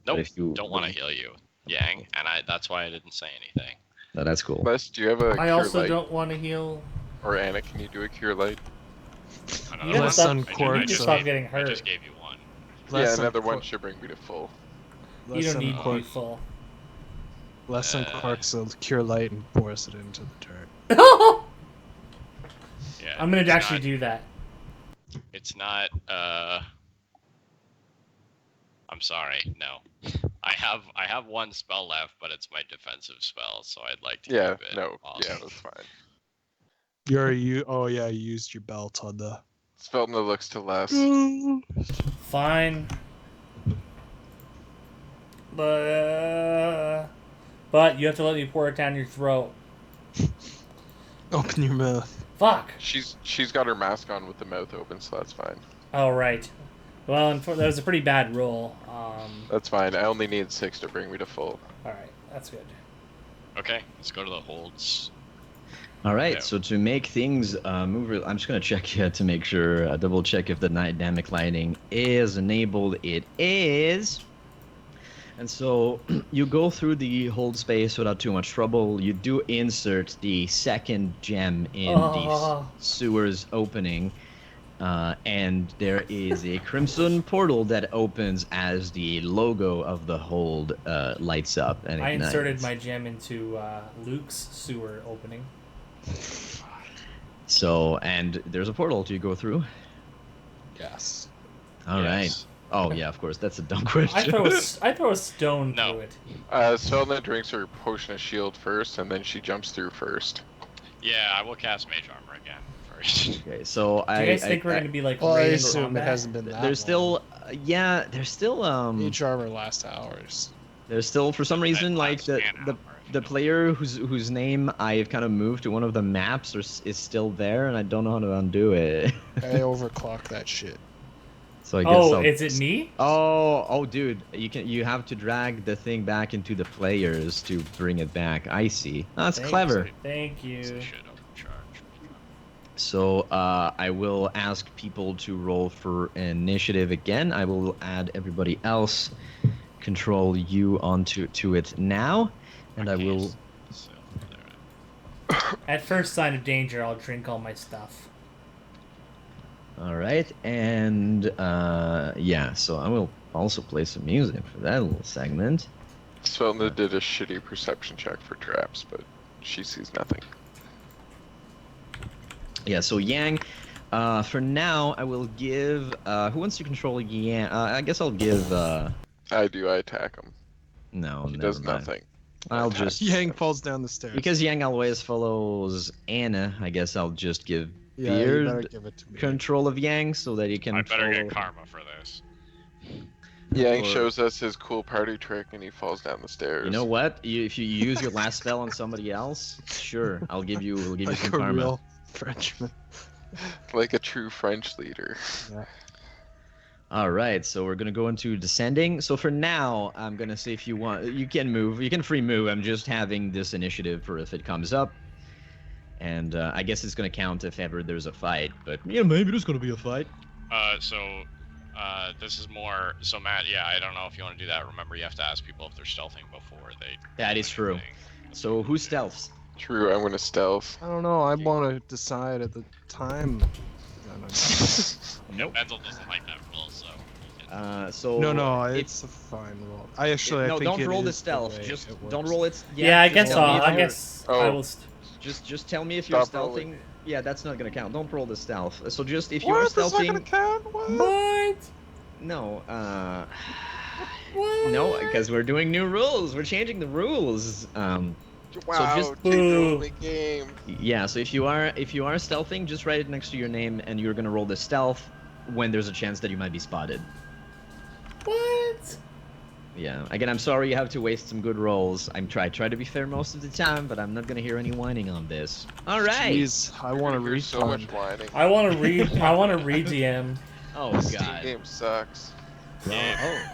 Nope, if you don't want to heal you, Yang, and that's why I didn't say anything. No, that's cool. Les, do you have a I cure also light? don't want to heal. Or Anna, can you do a cure light? I You don't know. gotta Less stop- uncorked, you need to so- stop getting I hurt. just gave you one. Yeah, another one should bring me to full. You don't need to be full. Less uncorks a cure light and pours it into the dirt. Yeah. I'm gonna it's actually not- do that. It's not. I'm sorry. No. I have one spell left, but it's my defensive spell, so I'd like to Yeah, keep it. no, while- yeah, that's fine. Oh yeah, you used your belt on the. Sveltna looks to Les. Fine. But But you have to let me pour it down your throat. Open your mouth. Fuck. She's got her mask on with the mouth open, so that's fine. Oh, right. Well, that was a pretty bad roll. That's fine. I only need 6 to bring me to full. Alright, that's good. Okay, let's go to the holds. All right, Yeah. so to make things move, I'm just gonna check here to make sure, double check if the dynamic lighting is enabled. It is. And so you go through the hold space without too much trouble. You do insert the second gem in the sewers opening, and there is a crimson portal that opens as the logo of the hold lights up. And I inserted ignites. my gem into Luke's sewer opening. So, and there's a portal to go through. Yes. All right. Yes. Oh yeah, of course. That's a dumb question. I throw a stone No. through it. Svelna drinks her potion of shield first, and then she jumps through first. Yeah, I will cast Mage Armor again first. Okay, so Do you guys think we're gonna be like Well, I raid in assume it combat? hasn't been that there's still, yeah, there's still Each armor lasts hours. there's still for some reason like Last man the hour, if you the don't- player whose name I've kind of moved to one of the maps is still there, and I don't know how to undo it. I overclock that shit. So I guess Oh, I'll... is it me? Oh, dude, you have to drag the thing back into the players to bring it back. I see. Oh, that's Thanks. clever. Thank Piece you. of shit overcharge. So I will ask people to roll for initiative again. I will add everybody else, control you onto it now, and I will. Okay, so, there. At first sign of danger, I'll drink all my stuff. All right, and yeah. So I will also play some music for that little segment. Svelna did a shitty perception check for traps, but she sees nothing. Yeah. So Yang. For now, I will give. Who wants to control Yang? I guess I'll give. I do. I attack him. No, He never does mind. nothing. I'll Attack. just. Yang falls down the stairs. Because Yang always follows Anna, I guess I'll just give yeah, you Beard better give it to me. control of Yang so that he can I better follow... get karma for this. Yang Or- shows us his cool party trick, and he falls down the stairs. You know what? If you use your last spell on somebody else, sure, we'll give you Like some a karma. real Frenchman. Like a true French leader. All right, so we're gonna go into descending. So for now, I'm gonna say if you want, you can move. You can free move. I'm just having this initiative for if it comes up, and I guess it's gonna count if ever there's a fight. But yeah, maybe there's gonna be a fight. This is more. So Matt, yeah, I don't know if you want to do that. Remember, you have to ask people if they're stealthing before they. That do is true. anything. So who stealths? True, I'm gonna stealth. I don't know. I want to decide at the time. Nope. Benzel doesn't like that rule, so. he can- So No, it's it's a fine roll. I actually, no, I think don't it roll the is stealth. way Just it don't works. roll it. Yeah, I just guess tell me if I you're- guess I will. Just tell me if you're Stop stealthing. rolling. Yeah, that's not gonna count. Don't roll the stealth. So just if you're What? That's not gonna stealthing. count? What? What? No, What? no, because we're doing new rules. We're changing the rules. Wow, just- take the Boo. only game. Yeah. So if you are stealthing, just write it next to your name, and you're gonna roll the stealth when there's a chance that you might be spotted. What? Yeah. Again, I'm sorry you have to waste some good rolls. Try to be fair most of the time, but I'm not gonna hear any whining on this. All right. Jeez, I want to You're read so much whining. I want to read. I want to read DM. Oh Steam God. game sucks. Oh.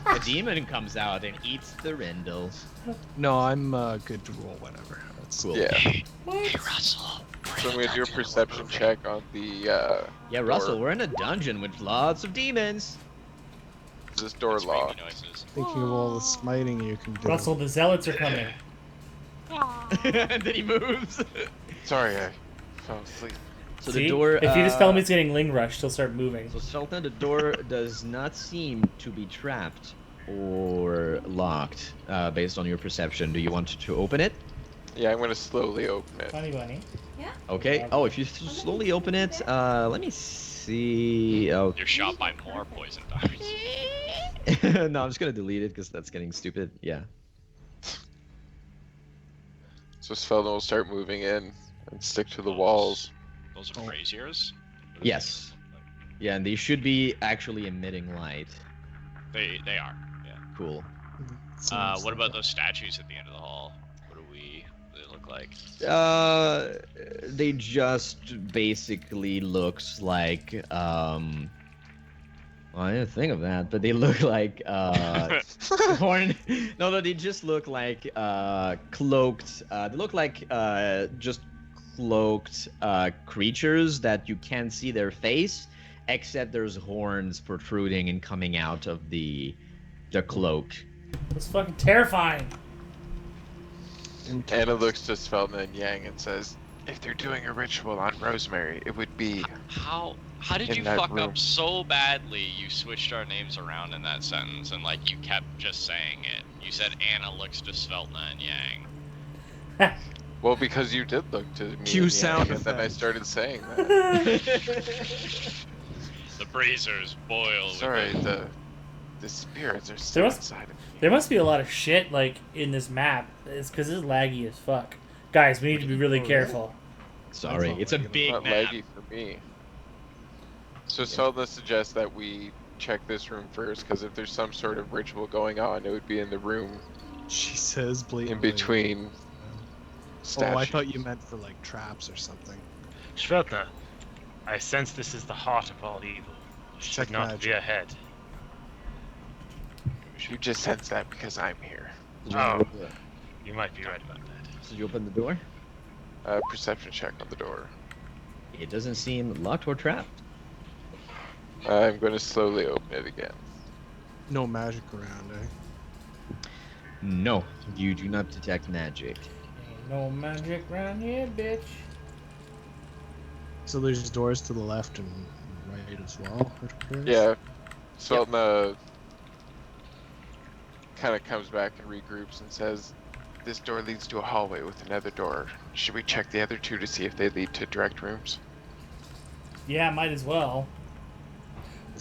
A demon comes out and eats the Rendle. No, I'm good to roll whatever. That's Cool. Yeah. What? Russell. So I'm gonna do a perception check on the Yeah, Russell, door. we're in a dungeon with lots of demons. Is this door It's making locked? noises. Thinking of all the smiting you can do. Russell, the zealots are coming. And then he moves. Sorry, I fell asleep. So See? the door. If you just tell him he's getting ling rushed, he'll start moving. So Sultan, the door does not seem to be trapped or locked, based on your perception. Do you want to open it? Yeah, I'm gonna slowly open it. Funny bunny. Okay. Oh, if you slowly open it, let me see. Oh. You're shot by more poison darts. No, I'm just gonna delete it because that's getting stupid. Yeah. So Svelna will start moving in and stick to the walls. Those are braziers? What is Yes. Yeah, and they should be actually emitting light. it? They are. Yeah. Cool. What about those statues at the end of the hall? What do they look like? They just basically looks like well, I didn't think of that, but they look like horn. No, they just look like cloaked. They look like just cloaked creatures that you can't see their face, except there's horns protruding and coming out of the cloak. It's fucking terrifying. Anna looks to Svetlana and Yang and says, if they're doing a ritual on Rosemary, it would be... How did in you that fuck room. up so badly? You switched our names around in that sentence, and like you kept just saying it. You said Anna looks to Svetlana and Yang. Well, because you did look to me Cue and sound Yang, and then I effect. started saying that. The braziers boil. Sorry, within. the spirits are There still must- inside of me. There must be a lot of shit like in this map. It's because it's laggy as fuck. Guys, we need to be really Oh, really? careful. Sorry, it's a It's big Not map. laggy for me. So Svetlana suggests that we check this room first, because if there's some sort of ritual going on, it would be in the room She says in blatantly. between Oh, statues. I thought you meant for like traps or something. Shveltna, I sense this is the heart of all evil. Check Should not magic. be ahead. You just sense that because I'm here. Did you, Oh. You might be right about that. did you open the door? Perception check on the door. It doesn't seem locked or trapped. I'm going to slowly open it again. No magic around, eh? No, you do not detect magic. Ain't no magic round here, bitch. So there's doors to the left and right as well. it appears? Yeah. Svetlana kind of comes back and regroups and says, this door leads to a hallway with another door. Should we check the other two to see if they lead to direct rooms? Yeah, might as well.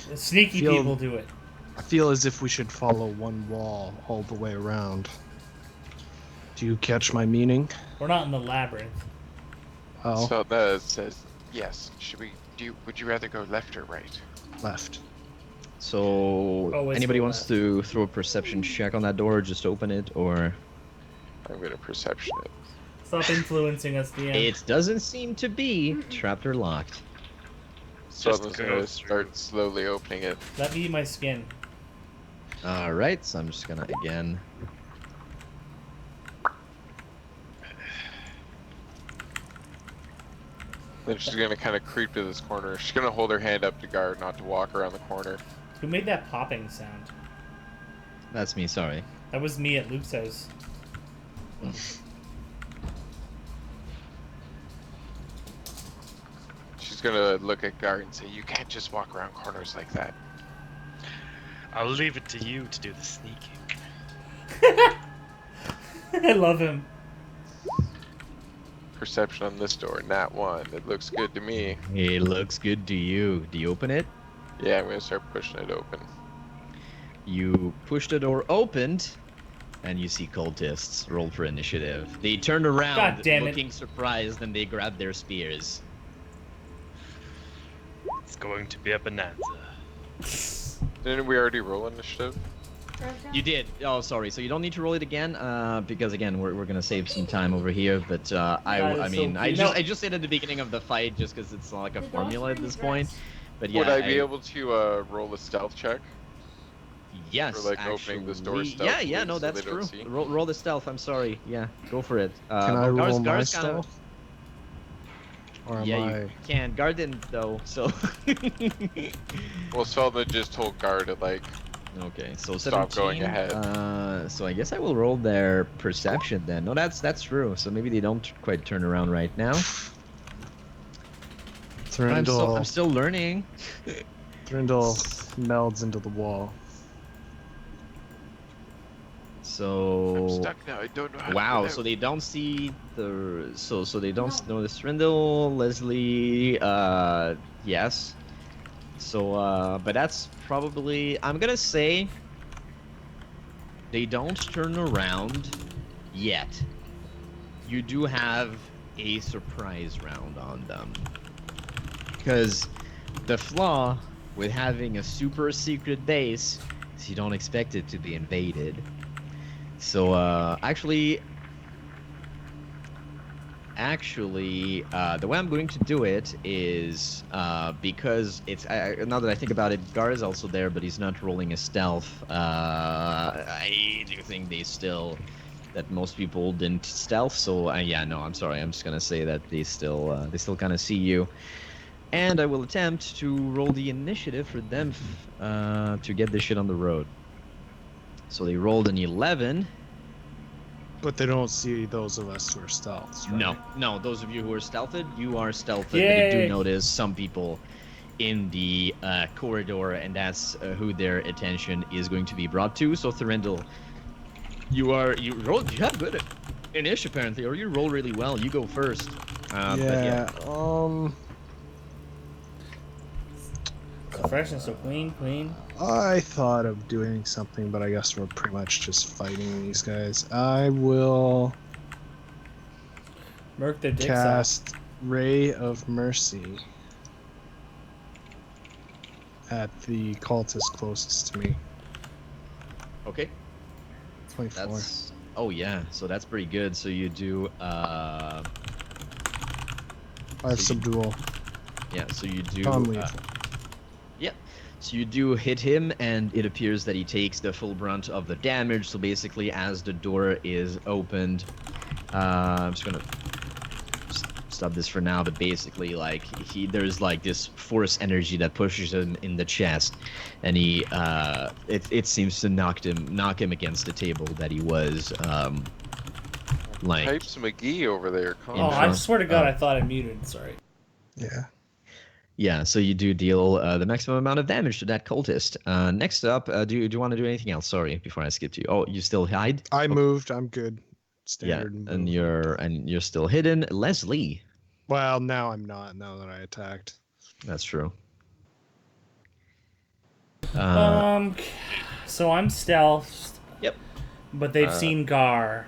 The sneaky Feel- people do it. I feel as if we should follow one wall all the way around. Do you catch my meaning? We're not in the labyrinth. Oh, Svetlana says, yes. Would you rather go left or right? left. So, Always anybody go wants left. to throw a perception check on that door, or just open it, or I'm going to perception it. Stop influencing us, DM. it doesn't seem to be trapped or locked. Just Svetlana's go going to through. start slowly opening it. Let me eat my skin. All right, so I'm just gonna again. Then she's going to kind of creep to this corner. She's going to hold her hand up to guard, not to walk around the corner. Who made that popping sound? That's me. Sorry. That was me at Luke's house. She's going to look at guard and say, you can't just walk around corners like that. I'll leave it to you to do the sneaking. I love him. Perception on this door, nat 1. It looks good to me. It looks good to you. Do you open it? Yeah, I'm going to start pushing it open. You push the door opened, and you see cultists roll for initiative. They turn around, God damn it. looking surprised, and they grab their spears. It's going to be a bonanza. Didn't we already roll initiative? You did. Oh, sorry. So you don't need to roll it again, because again, we're gonna save some time over here. But That I is mean, so I cute. just said at the beginning of the fight, just because it's not like a formula at this point. But yeah, Would I be able to roll a stealth check? Yes, for, like, opening this door actually- Yeah, yeah, stealthily no, so that's they don't true. see? Roll the stealth. I'm sorry. Yeah, go for it. Can I well, roll my Gar's kinda- stealth? Or am Yeah, I... you can. Guard didn't though, so. Well, Svetlana just told guard to, like, Okay, so 17. Stop going ahead. So I guess I will roll their perception then. No, that's true. So maybe they don't quite turn around right now. Thrinndle, I'm still learning. Thrinndle melds into the wall. I'm So stuck now. I don't know how wow, to get so out. they don't see the so they don't know the Strindle, Leslie, yes. So but that's probably, I'm gonna say they don't turn around yet. You do have a surprise round on them. Because the flaw with having a super secret base is you don't expect it to be invaded. So the way I'm going to do it is because now that I think about it, Gar is also there, but he's not rolling a stealth. I do think that most people didn't stealth. So yeah, no, I'm sorry. I'm just gonna say that they still kind of see you, and I will attempt to roll the initiative for them to get this shit on the road. So they rolled an 11. But they don't see those of us who are stealths, right? No. Those of you who are stealthed, you are stealthed, but you do Yay. notice some people in the corridor, and that's who their attention is going to be brought to. So Thurindle, you have good initiative apparently, or you roll really well. You go first. But yeah. So freshness, so queen. I thought of doing something, but I guess we're pretty much just fighting these guys. I will Merc their dicks cast Ray of Mercy at the cultist closest to me. Okay. 24. Oh yeah, so that's pretty good. So you do I have subdual. yeah, so you do Non-lethal. yeah. So you do hit him, and it appears that he takes the full brunt of the damage. So basically, as the door is opened, I'm just gonna stop this for now. But basically, like there's like this force energy that pushes him in the chest, and it seems to knock him against the table that he was like. Pipes McGee over there. Oh, I swear to God, I thought I muted. Sorry. Yeah. Yeah, so you do deal the maximum amount of damage to that cultist. Next up, do you want to do anything else? Sorry, before I skip to you. Oh, you still hide? I moved. I'm good. Yeah, Standard. and movement. you're still hidden. Leslie. Well, now I'm not. Now that I attacked. That's true. So I'm stealthed. Yep. But they've seen Gar.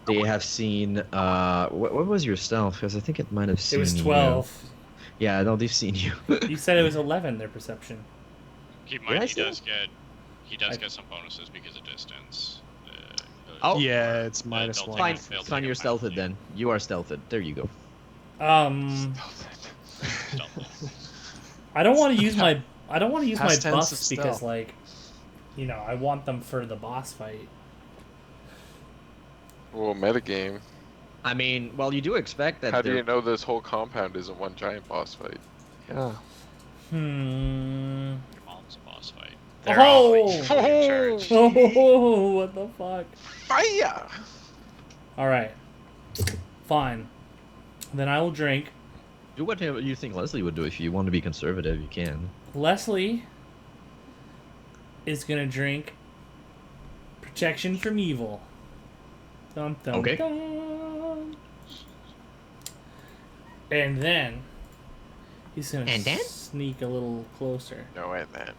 They have seen. What was your stealth? Because I think it might have seen. It was you. 12. Yeah, no, they've seen you. You said it was 11. Their perception. Keep in Did I mind, say he does get some bonuses because of distance. Oh. Yeah, it's they'll minus take one. Fine, They'll fine. take You're a stealthed penalty. then. You are stealthed. There you go. I don't want to use my Past tense of buffs because stealth. like, I want them for the boss fight. Well, metagame. I mean, well, you do expect that. How do you know this whole compound isn't one giant boss fight? Yeah. Your mom's a boss fight. They're Oh! all equally in charge. Oh, what the fuck? Fire! All right, fine. Then I will drink. Do whatever you think Leslie would do. If you want to be conservative, you can. Leslie is gonna drink protection from evil. Dum, dum, Okay. dum. And then he's gonna And then? sneak a little closer. No, and then.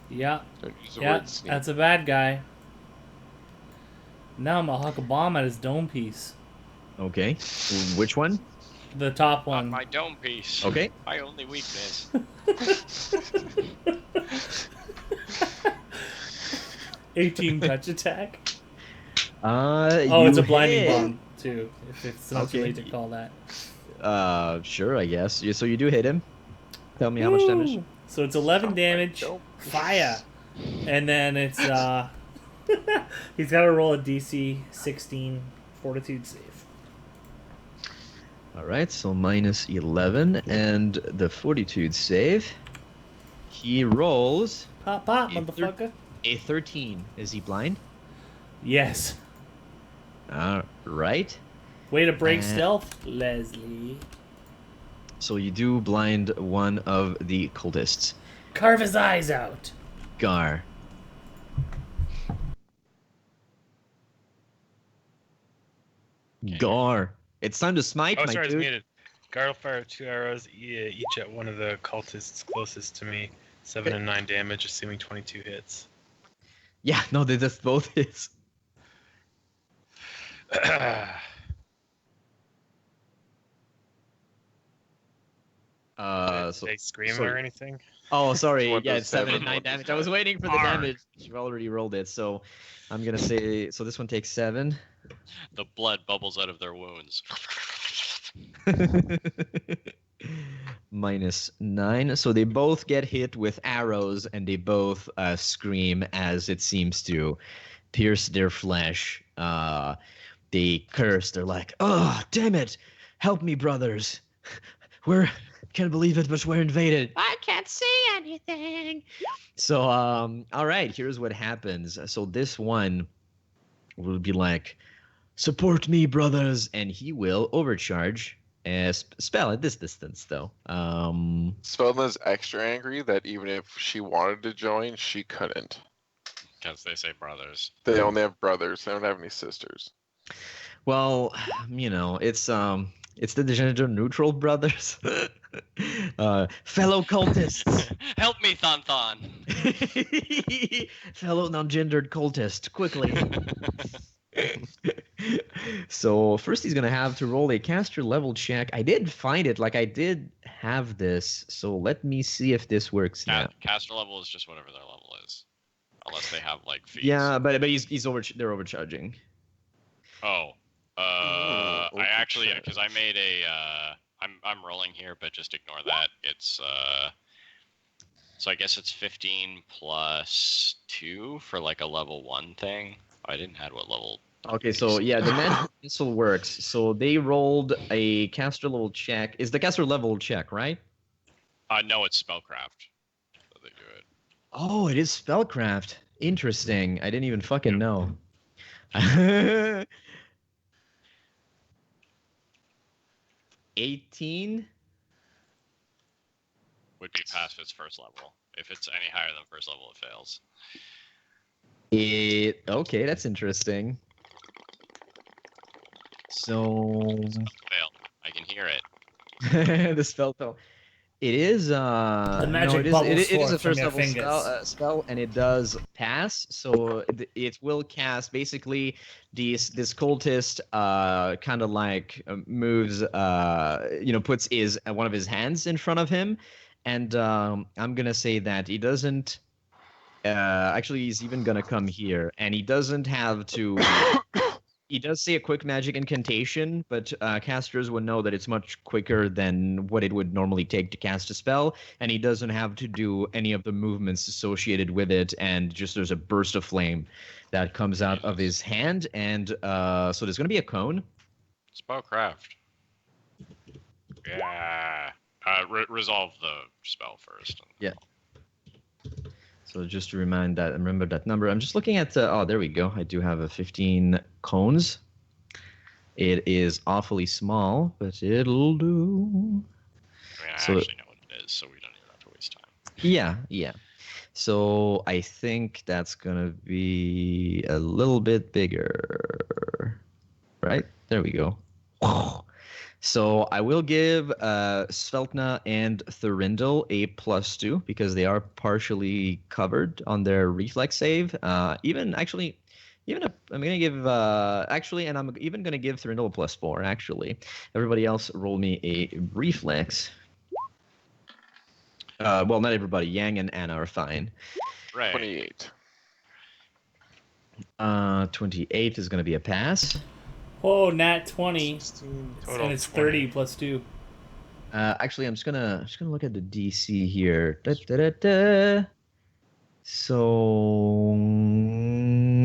Yeah, Don't use the yeah, word sneak. that's a bad guy. Now I'm gonna huck a bomb at his dome piece. Okay. Which one? The top On one. my dome piece. Okay. My only weakness. 18 touch attack. Oh, It's a blinding bomb too. If it's not too Okay. late to call that. Sure, I guess. So you do hit him. Tell me how much damage. Woo! So it's 11 damage. Nope. Fire. And then it's he's got to roll a DC 16 Fortitude save. All right, so minus 11 and the fortitude save. He rolls Pop, pop, A motherfucker. a 13. Is he blind? Yes. All right. Way to break Uh, stealth, Leslie. So you do blind one of the cultists. Carve his eyes out. Gar. Gar. It's time to smite, Oh, my sorry, it's dude. muted. Guard will fire 2 arrows, each at one of the cultists closest to me. 7 and 9 damage, assuming 22 hits. Yeah, no, that's both his. So They scream so- or anything? Oh, sorry. One Yeah, does it's 7 and7, 9 one does damage. I was 9. waiting for the Arr. damage. You already rolled it, so I'm gonna say. So this one takes 7. The blood bubbles out of their wounds. Minus 9. So they both get hit with arrows, and they both scream as it seems to pierce their flesh. They curse. They're like, "Oh, damn it! Help me, brothers! We're can't believe it, but we're invaded. I can't see anything." So, all right. Here's what happens. So this one will be like, "Support me, brothers," and he will overcharge a spell at this distance, though. Svetlana's extra angry that even if she wanted to join, she couldn't. Because they say brothers. They only have brothers. They don't have any sisters. Well, it's the gender neutral brothers, fellow cultists, Help me, Thon Thon. fellow non-gendered cultist, quickly. So first he's gonna have to roll a caster level check. I did find it, like I did have this. So let me see if this works now. Caster level is just whatever their level is, unless they have like fees. Yeah, but he's over. They're overcharging. Oh. Ooh, I actually, overcharge. because I made a. I'm rolling here, but just ignore that. It's So I guess it's 15 plus 2 for like a level 1 thing. I didn't have what level. Okay, so yeah, the magic missile works. So they rolled a caster level check. Is the caster level check, right? No, it's spellcraft. So they do it. Oh, it is spellcraft. Interesting. I didn't even fucking know. 18. Would be past its first level. If it's any higher than first level, it fails. Okay, that's interesting. So Failed. I can hear it. the spell fell. It is The magic no, it is bubbles it is forth a from first your level fingers. spell, and it does pass. So it will cast basically this cultist kind of like moves puts his one of his hands in front of him, and I'm gonna say that he doesn't. Actually, he's even gonna come here, and he doesn't have to. He does say a quick magic incantation, but casters would know that it's much quicker than what it would normally take to cast a spell, and he doesn't have to do any of the movements associated with it, and just there's a burst of flame that comes out of his hand, and so there's going to be a cone. Spellcraft. Yeah. Resolve the spell first. Yeah. So just to remember that number. I'm just looking at, oh, there we go. I do have a 15 cones. It is awfully small, but it'll do. I mean, I So- actually know what it is, so we don't even have to waste time. Yeah. So I think that's gonna be a little bit bigger, right? There we go. So I will give Sveltna and Thurindel a +2 because they are partially covered on their reflex save. I'm gonna give and I'm even gonna give Thurindel a +4. Actually, everybody else roll me a reflex. Well, not everybody. Yang and Anna are fine. Right. 28. 28 is gonna be a pass. Oh, nat 20. 16. Total And it's 20. 30 plus 2. Actually, I'm just gonna look at the DC here. Da. So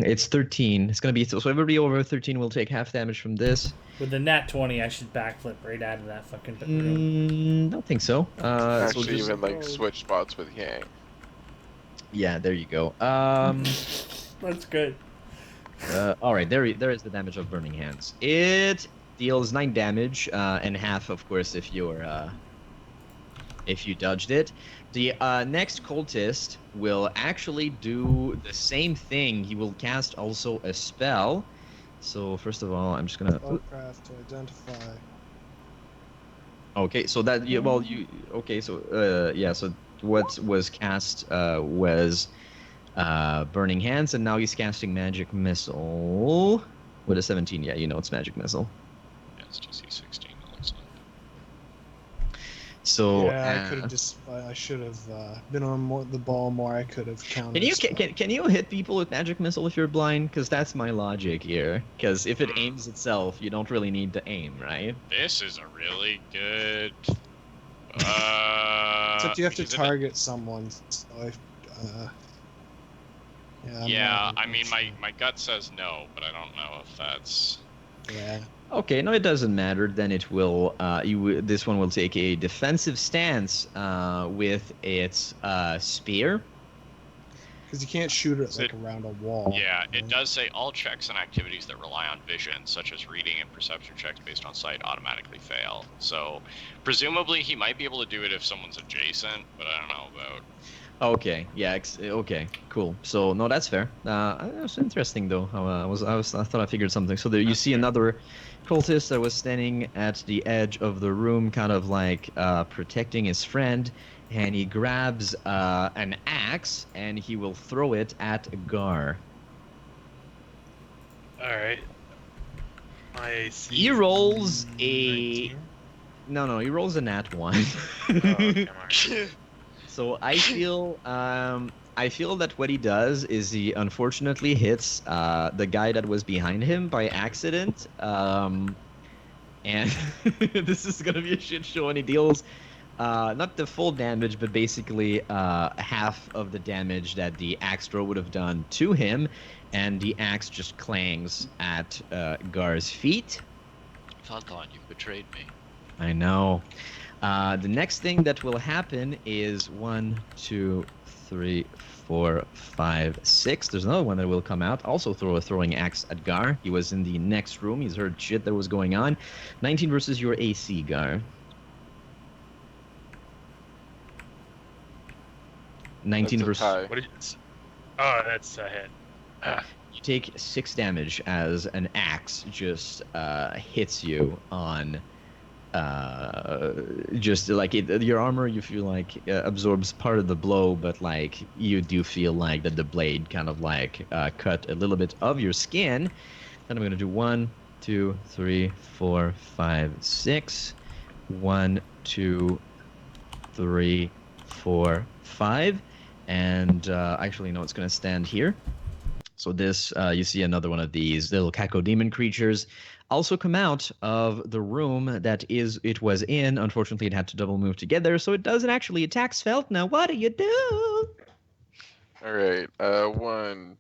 it's 13. It's gonna be so everybody over 13 will take half damage from this. With the nat 20, I should backflip right out of that fucking room. Don't think so. So Actually, just- even like switch spots with Yang. yeah, there you go. That's good. All right, there is the damage of Burning Hands. It deals 9 damage, and half, of course, if you dodged it. The next cultist will actually do the same thing. He will cast also a spell. So first of all, I'm just gonna. Spellcraft to identify. Okay, so that okay, so yeah, so what was cast was Burning Hands, and now he's casting Magic Missile with a 17. Yeah, it's Magic Missile. Yeah, it's DC 16. It looks like. So yeah, I could have just. I should have been on the ball more. I could have counted. can you hit people with magic missile if you're blind? Because that's my logic here. Because if it aims itself, you don't really need to aim, right? This is a really good. Except you have to because if target someone. So I'm yeah, not I mean, sure. my gut says no, but I don't know if that's. Yeah. Okay, no, it doesn't matter. Then it will. This one will take a defensive stance with its spear. Because you can't shoot it So like around a wall. Yeah, it right? does say all checks and activities that rely on vision, such as reading and perception checks based on sight, automatically fail. So, presumably, he might be able to do it if someone's adjacent, but I don't know about. Okay, yeah, okay, cool. So no, that's fair. That's interesting though. How I thought I figured something. So there you That's see fair. another cultist that was standing at the edge of the room, kind of like protecting his friend, and he grabs an axe and he will throw it at Gar. All right. My AC. He rolls a 19? no, he rolls a nat one. Oh, okay, Mark. So I feel that what he does is he unfortunately hits the guy that was behind him by accident. And this is gonna be a shit show, and he deals not the full damage, but basically half of the damage that the axe throw would have done to him, and the axe just clangs at Gar's feet. Fonthon, you've betrayed me. I know. The next thing that will happen is 1, 2, 3, 4, 5, 6. There's another one that will come out. Also throw a throwing axe at Gar. He was in the next room. He's heard shit that was going on. 19 versus your AC, Gar. 19 That's a versus. tie. What did you? Oh, that's a hit. You take 6 damage as an axe just hits you on. Just like your armor, you feel like absorbs part of the blow, but like you do feel like that the blade kind of like cut a little bit of your skin. Then I'm gonna do 1, 2, 3, 4, 5, 6. 1, 2, 3, 4, 5, and actually no, it's gonna stand here. So this, you see another one of these little cacodemon creatures also come out of the room that it was in. Unfortunately, it had to double move together, so it doesn't actually attack Sveltna. What do you do? All right, 1.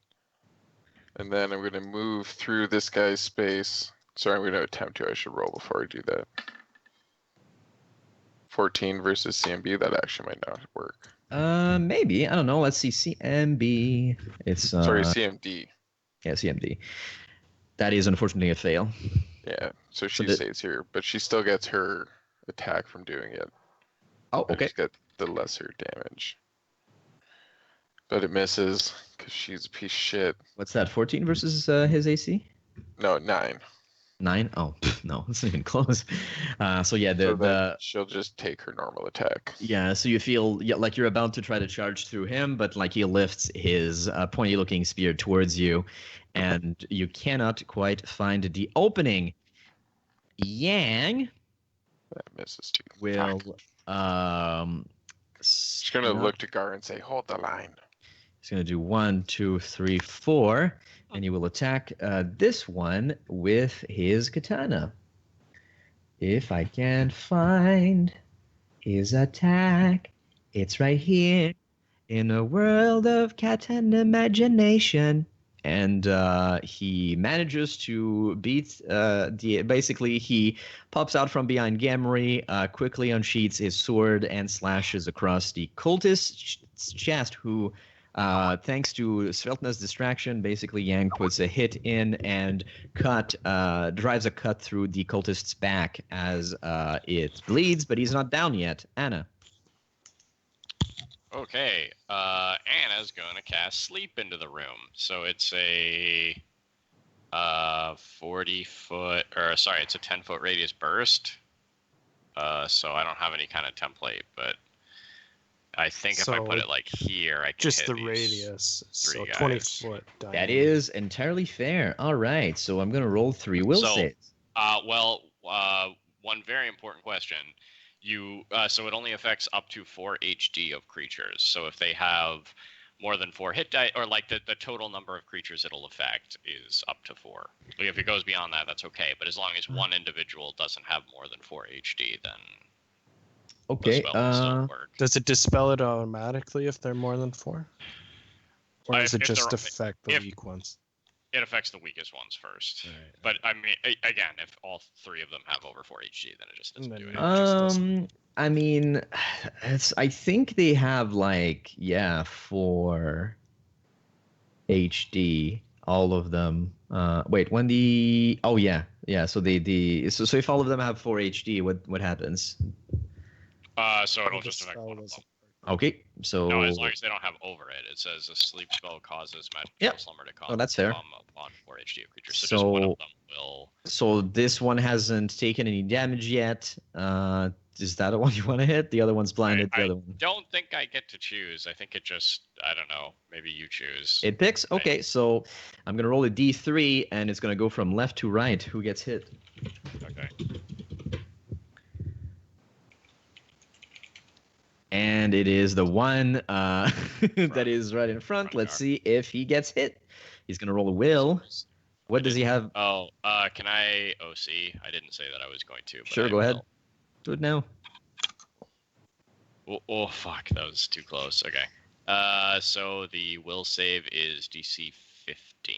And then I'm gonna move through this guy's space. Sorry, I'm gonna attempt to. I should roll before I do that. 14 versus CMB. That actually might not work. Maybe. I don't know. Let's see. CMB. It's Sorry, CMD. yeah, CMD. That is unfortunately a fail. Yeah, so she the- stays here, but she still gets her attack from doing it. Oh, But okay. she's got the lesser damage. But it misses because she's a piece of shit. What's that? 14 versus his AC? No, 9. 9? Oh, no, it's not even close. So yeah, So then she'll just take her normal attack. yeah, so you feel like you're about to try to charge through him, but like he lifts his pointy-looking spear towards you, and you cannot quite find the opening. Yang That misses too. will Fuck. She's gonna snap- look to Gar and say, "Hold the line." He's gonna do 1, 2, 3, 4, and he will attack this one with his katana. If I can find his attack, it's right here in a world of katana imagination. And he manages to beat basically he pops out from behind Gamry, quickly unsheaths his sword and slashes across the cultist's chest, who thanks to Sveltna's distraction, basically Yang puts a hit in and drives a cut through the cultist's back as it bleeds, but he's not down yet. Anna. Okay, Anna's going to cast Sleep into the room. So it's a 40-foot, or sorry, it's a 10-foot radius burst. So I don't have any kind of template, but I think if I put So, it like here, I can Just hit the these radius. So three 20 guys. foot diameter. That is entirely fair. All right, so I'm going to roll 3 will So- saves. Well, one very important question. So it only affects up to 4 HD of creatures. So if they have more than 4 hit die, or like the total number of creatures it'll affect is up to 4. Like if it goes beyond that, that's okay. But as long as one individual doesn't have more than 4 HD, then the Okay. spell will still work. Does it dispel it automatically if they're more than 4? Or does it If just they're- affect the if- weak ones? It affects the weakest ones first. Right. But I mean, again, if all 3 of them have over 4 HD, then it just doesn't Then do it anything. just doesn't. I mean, I think they have like 4 HD, all of them. Wait, when the so so if all of them have 4 HD, what happens? So it'll The just affect spell one of them. doesn't work. Okay, so No, as long as they don't have over it. It says a sleep spell causes magical Yep. slumber to cause Oh, that's fair. upon 4 HD of creatures. So just one So- of them will. So this one hasn't taken any damage yet. Is that the one you want to hit? The other one's blinded. The I other one. don't think I get to choose. I think it just. I don't know. Maybe you choose. It picks. Okay, so I'm gonna roll a D3, and it's gonna go from left to right. Who gets hit? Okay. And it is the one that is right in front. Front Let's guard. see if he gets hit. He's gonna roll a will. What does he have? Oh, can I OC? I didn't say that I was going to. But Sure, I go ahead. will. Do it now. Oh, fuck, that was too close. Okay. So the will save is DC 15.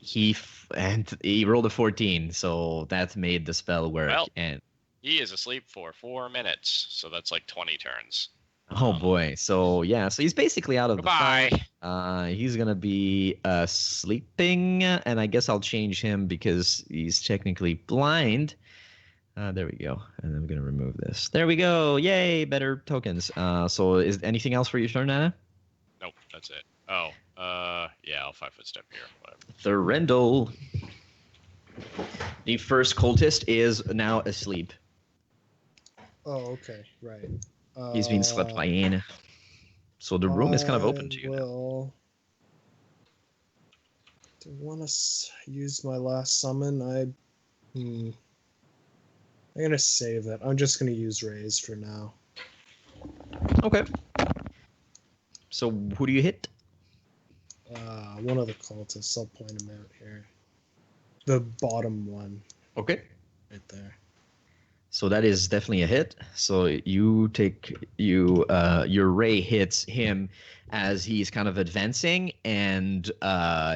He rolled a 14, so that made the spell work. Well, and He is asleep for 4 minutes, so that's like 20 turns. oh boy, so he's basically out of Goodbye. the fight. He's gonna be sleeping, and I guess I'll change him because he's technically blind. There we go, and I'm gonna remove this. There we go. Yay, better tokens. So is anything else for your turn, Nana? Nope, that's it. Oh, yeah, I'll 5-foot step here. Whatever. Thurendal. The first cultist is now asleep. Oh, okay, right. He's been slept by Anna. So the room is kind of open to you now. Well, do I want to use my last summon? I'm gonna save it. I'm just gonna use Raise for now. Okay. So who do you hit? One of the cultists. I'll point him out here. The bottom one, Okay. right there. So that is definitely a hit. So your ray hits him as he's kind of advancing, and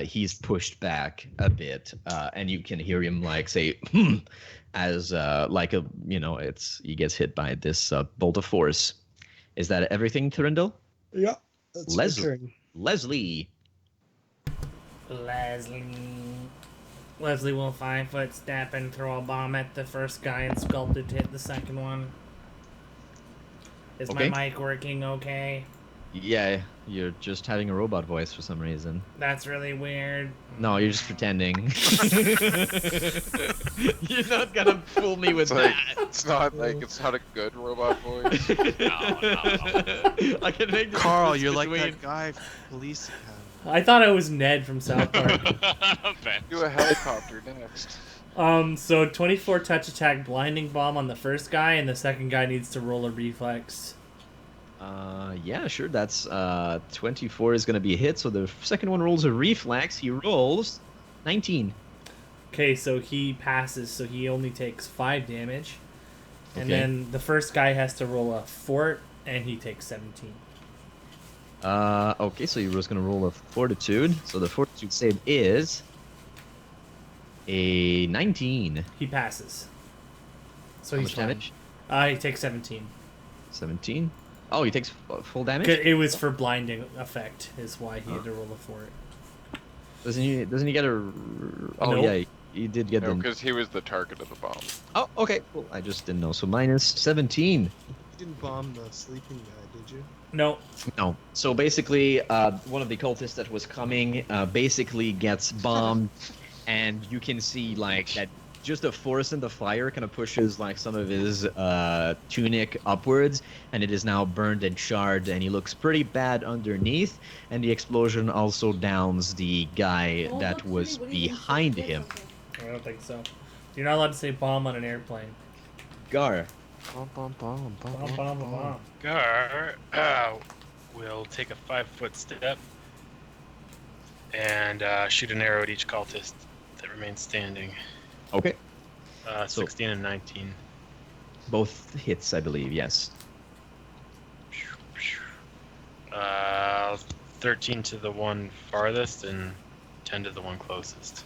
he's pushed back a bit, and you can hear him like say as he gets hit by this bolt of force. Is that everything, Thurindle? Yeah, that's my turn. Leslie. Leslie will 5-foot step and throw a bomb at the first guy and sculpted to hit the second one. Is Okay. my mic working okay? Yeah, you're just having a robot voice for some reason. That's really weird. No, you're just pretending. You're not gonna fool me with It's like that. it's not a good robot voice. No. I can make the Carl, difference you're like between- that guy from Police Academy. I thought I was Ned from South Park. Ben. Do a helicopter next. So 24 touch attack blinding bomb on the first guy, and the second guy needs to roll a reflex. Yeah, sure. That's 24 is gonna be a hit. So the second one rolls a reflex. He rolls 19. Okay, so he passes, so he only takes 5 damage. And Okay. then the first guy has to roll a fort, and he takes 17. Okay, so he was gonna roll a fortitude. So the fortitude save is a 19. He passes. So How he's much fine. damage? He takes 17. 17. Oh, he takes full damage. It was for blinding effect, is why he had to roll a fort. Doesn't he get a? Oh Nope. yeah, he did get No, the. because he was the target of the bomb. Oh, okay. Cool. I just didn't know. So minus 17. You didn't bomb the sleeping guy, did you? No. No. So basically, one of the cultists that was coming basically gets bombed, and you can see like that. Just the force in the fire kind of pushes like some of his tunic upwards, and it is now burned and charred, and he looks pretty bad underneath. And the explosion also downs the guy that was behind him. I don't think so. You're not allowed to say bomb on an airplane. Gar. Bum, bum, bum, bum, Bum, bum, bum, bum. Gar will take a 5-foot step and shoot an arrow at each cultist that remains standing. Okay. So- 16 and 19. Both hits, I believe. Yes. 13 to the one farthest and 10 to the one closest.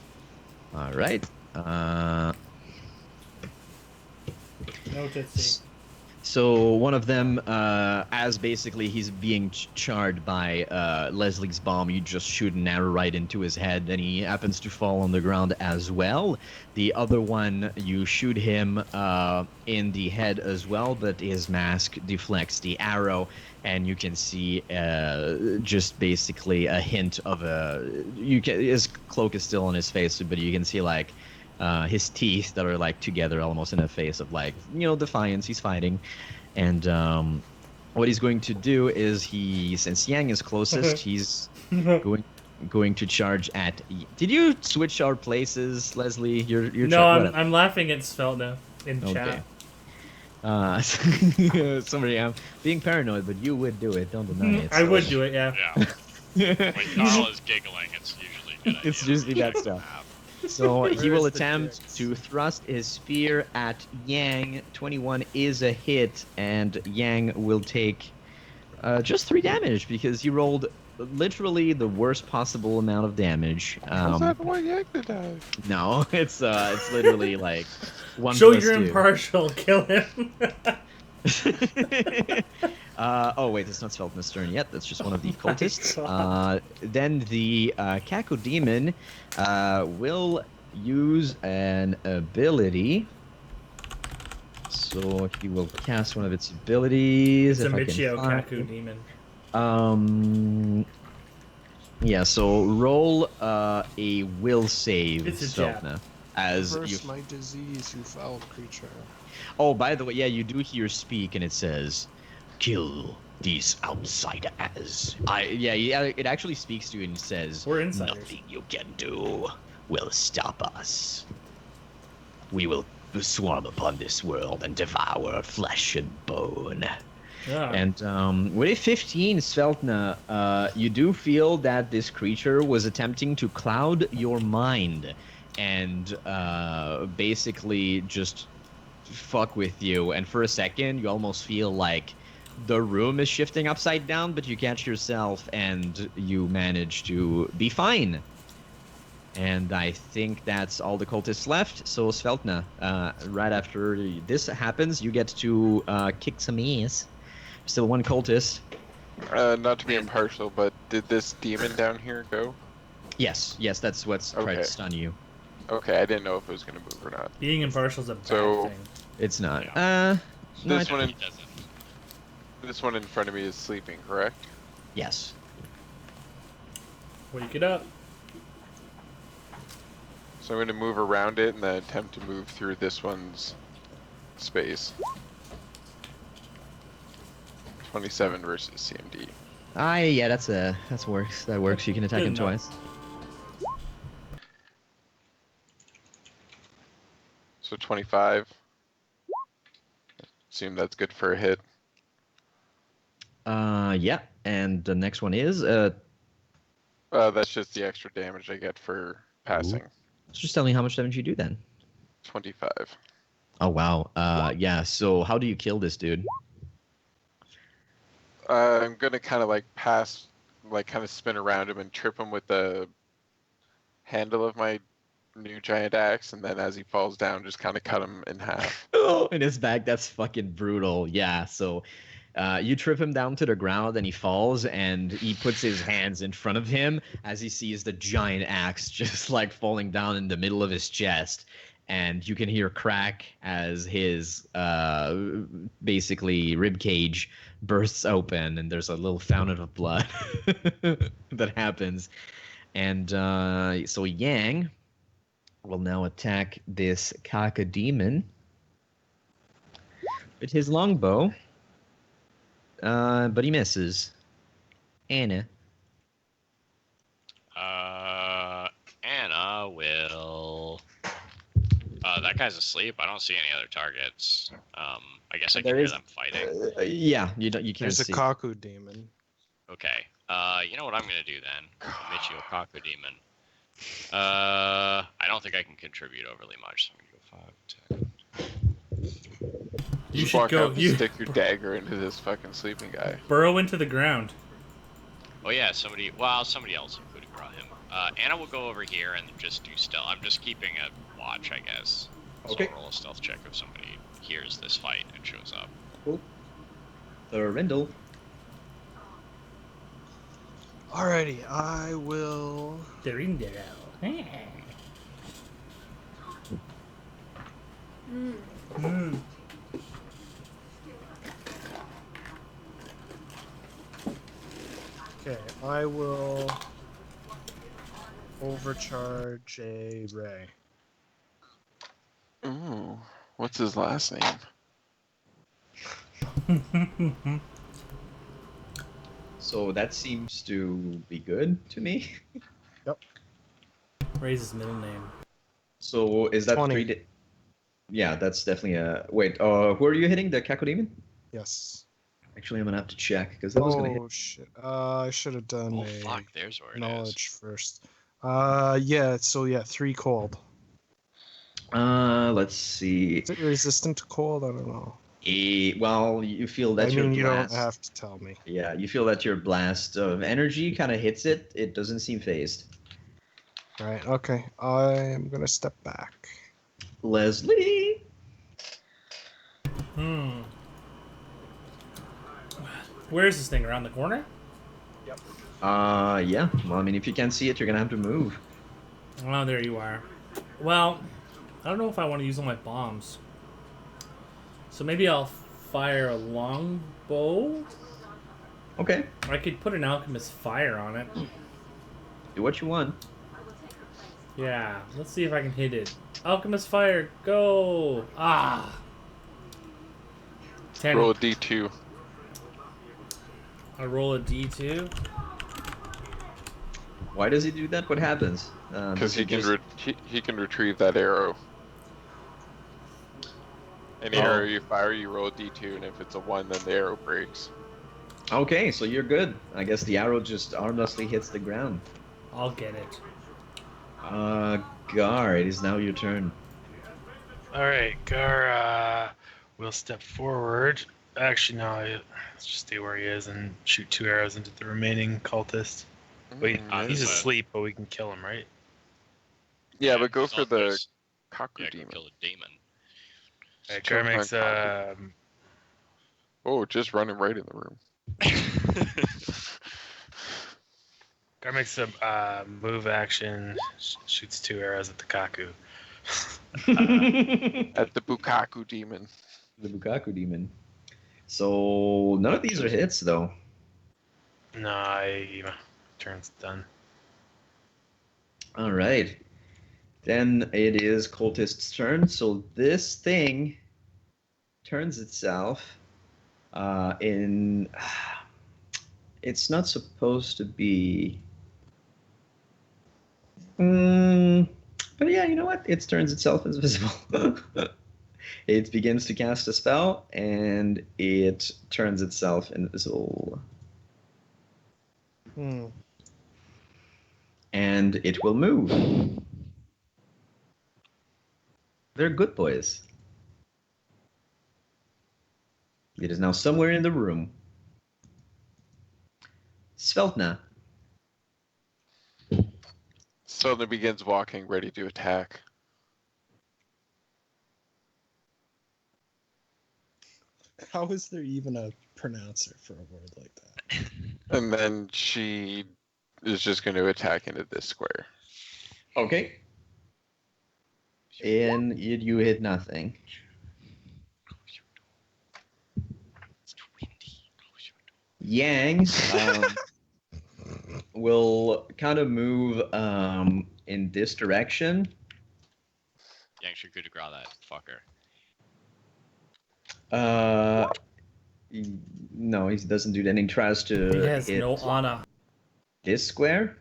All right. No Tootsie. So one of them, as basically he's being charred by Leslie's bomb, you just shoot an arrow right into his head, and he happens to fall on the ground as well. The other one, you shoot him in the head as well, but his mask deflects the arrow, and you can see just basically a hint of his cloak is still on his face, but you can see like his teeth that are like together almost in a face of like, defiance. He's fighting. And what he's going to do is since Yang is closest, he's going to charge at. Did you switch our places, Leslie? You're No, whatever. I'm laughing at Sveltna in chat. Somebody, I'm being paranoid, but you would do it. Don't deny it. I would do it, yeah. Yeah. When Carl is giggling, it's usually a good idea. It's usually that stuff. So he will attempt to thrust his spear at Yang. 21 is a hit, and Yang will take just 3 damage because he rolled literally the worst possible amount of damage. How's that one Yang to die? No, it's literally like 1 Show plus you're 2. impartial. Kill him. Oh wait, it's not Sveltna's turn yet. That's just one of the Oh my cultists. God. Then the Cacodemon will use an ability. So he will cast one of its abilities. It's a if I can Michio find- Kaku demon. Yeah. So roll a will save, It's a jab. Sveltna. As you. Reverse my disease, you foul creature. Oh, by the way, yeah, you do hear speak, and it says, "Kill these outsiders." Yeah, it actually speaks to you and says, We're insiders. "Nothing you can do will stop us. We will swarm upon this world and devour flesh and bone." Yeah. And with a 15, Sveltna, you do feel that this creature was attempting to cloud your mind and basically just fuck with you. And for a second, you almost feel like the room is shifting upside down, but you catch yourself and you manage to be fine. And I think that's all the cultists left. So Sveltna, right after this happens, you get to kick some ass. Still 1 cultist. Not to be impartial, but did this demon down here go? Yes, that's what's tried Okay. to stun you. Okay, I didn't know if it was gonna move or not. Being impartial is a bad So- thing. It's not. Yeah. No, This one He in doesn't. this one in front of me is sleeping, correct? yes. Wake it up. So I'm gonna move around it and then attempt to move through this one's space. 27 versus CMD. Yeah, that works. That works. You can attack Good him enough. twice. So 25. Assume that's good for a hit. Yeah, and the next one is That's just the extra damage I get for passing. just tell me how much damage you do then. 25. Oh wow. Yeah. So how do you kill this dude? I'm gonna kind of like pass, like kind of spin around him and trip him with the handle of my new giant axe, and then as he falls down, just kind of cut him in half. In his back. That's fucking brutal. Yeah. So. You trip him down to the ground and he falls and he puts his hands in front of him as he sees the giant axe just like falling down in the middle of his chest. And you can hear crack as his basically rib cage bursts open and there's a little fountain of blood that happens. And so Yang will now attack this Cacodemon with his longbow. But he misses. Anna. Anna will. That guy's asleep. I don't see any other targets. I guess guess I There can hear is- them fighting. Yeah, you don't. You can't There's a see. Kaku demon. Okay. You know what I'm gonna do then? Michio Kaku Demon. I don't think I can contribute overly much. So I'm gonna go 5, 10. You Just should walk go. up and You stick your dagger into this fucking sleeping guy. burrow into the ground. Oh yeah, somebody. Well, somebody else could have brought him. Anna will go over here and just do stealth. I'm just keeping a watch, I guess. So Okay. I'll roll a stealth check if somebody hears this fight and shows up. Cool. Rindle. Alrighty, I will. They're in there. Okay, I will overcharge a ray. Ooh, what's his last name? So that seems to be good to me. Raise his middle name. So is that 20. 3? Yeah, that's definitely a. Wait. Who are you hitting? The Kakodemon? Yes. Actually, I'm gonna have to check because that was gonna hit. Oh shit! I should have done Oh a fuck, there's where it is. knowledge first. Yeah. So yeah, 3 cold. Let's see. Is it resistant to cold? I don't know. Well, you feel that I your mean, you don't blast. have to tell me. Yeah, you feel that your blast of energy kind of hits it. It doesn't seem phased. Right. Okay. I am gonna step back. Leslie. Where's this thing? Around the corner? Yeah. Well, I mean, if you can't see it, you're gonna have to move. Oh, there you are. Well, I don't know if I want to use all my bombs. So maybe I'll fire a longbow. Okay. I could put an alchemist fire on it. Do what you want. Yeah, let's see if I can hit it. Alchemist fire, go! Ah! 10. Roll a d2. I roll a d2. Why does he do that? What happens? Because does he it can just- he can retrieve that arrow. Any Oh. arrow you fire, you roll a d2, and if it's a 1, then the arrow breaks. Okay, so you're good. I guess the arrow just harmlessly hits the ground. I'll get it. Gar, it is now your turn. Alright, Gar will step forward. Actually, no, let's just stay where he is and shoot 2 arrows into the remaining cultist. Wait, he's yes. asleep, but we can kill him, right? Yeah, but go it's for not the this- Kaku Yeah, go demon. kill a demon. Alright, Choke Gar on makes Kaku. Oh, just running right in the room. Gar makes a move action, shoots 2 arrows at the Kaku. At the Bukaku demon. The Bukaku demon. So none of these are hits, though. No, turn's done. All right. Then it is cultist's turn. So this thing turns itself in. It's not supposed to be. But yeah, you know what? It turns itself invisible. It begins to cast a spell, and it turns itself invisible. And it will move. They're good boys. It is now somewhere in the room. Sveltna. Suddenly begins walking, ready to attack. How is there even a pronouncer for a word like that? And then she is just going to attack into this square. Okay. And you hit nothing. Yang will kind of move in this direction. Yang should good to grow that fucker. No, he doesn't do that. He tries to He has hit no honor. this square,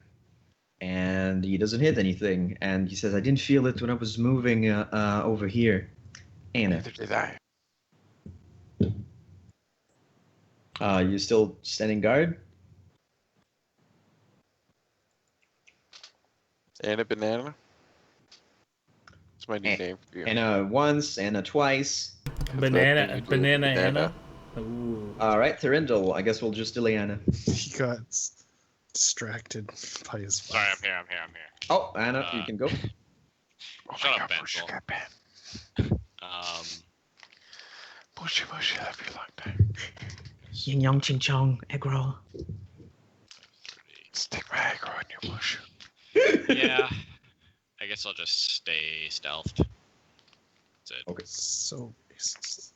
and he doesn't hit anything. And he says, "I didn't feel it when I was moving over here." Anna. Neither did I. You still standing guard? And a banana. It's my new And, name for you. Anna once, Anna twice. That's that thing Banana, you do with banana, the Anna. Ooh. All right, Thurindle. I guess we'll just delay Anna. He got distracted by his. Sorry, I'm here. Oh, Anna, you can go. Oh Shut my up, God, Bushy Bensel. got banned. Um, Bushy, love you long time. Yin yang ching chong, aggro. Stick my aggro in your bush. yeah. I guess I'll just stay stealthed. That's it. Okay. So racist.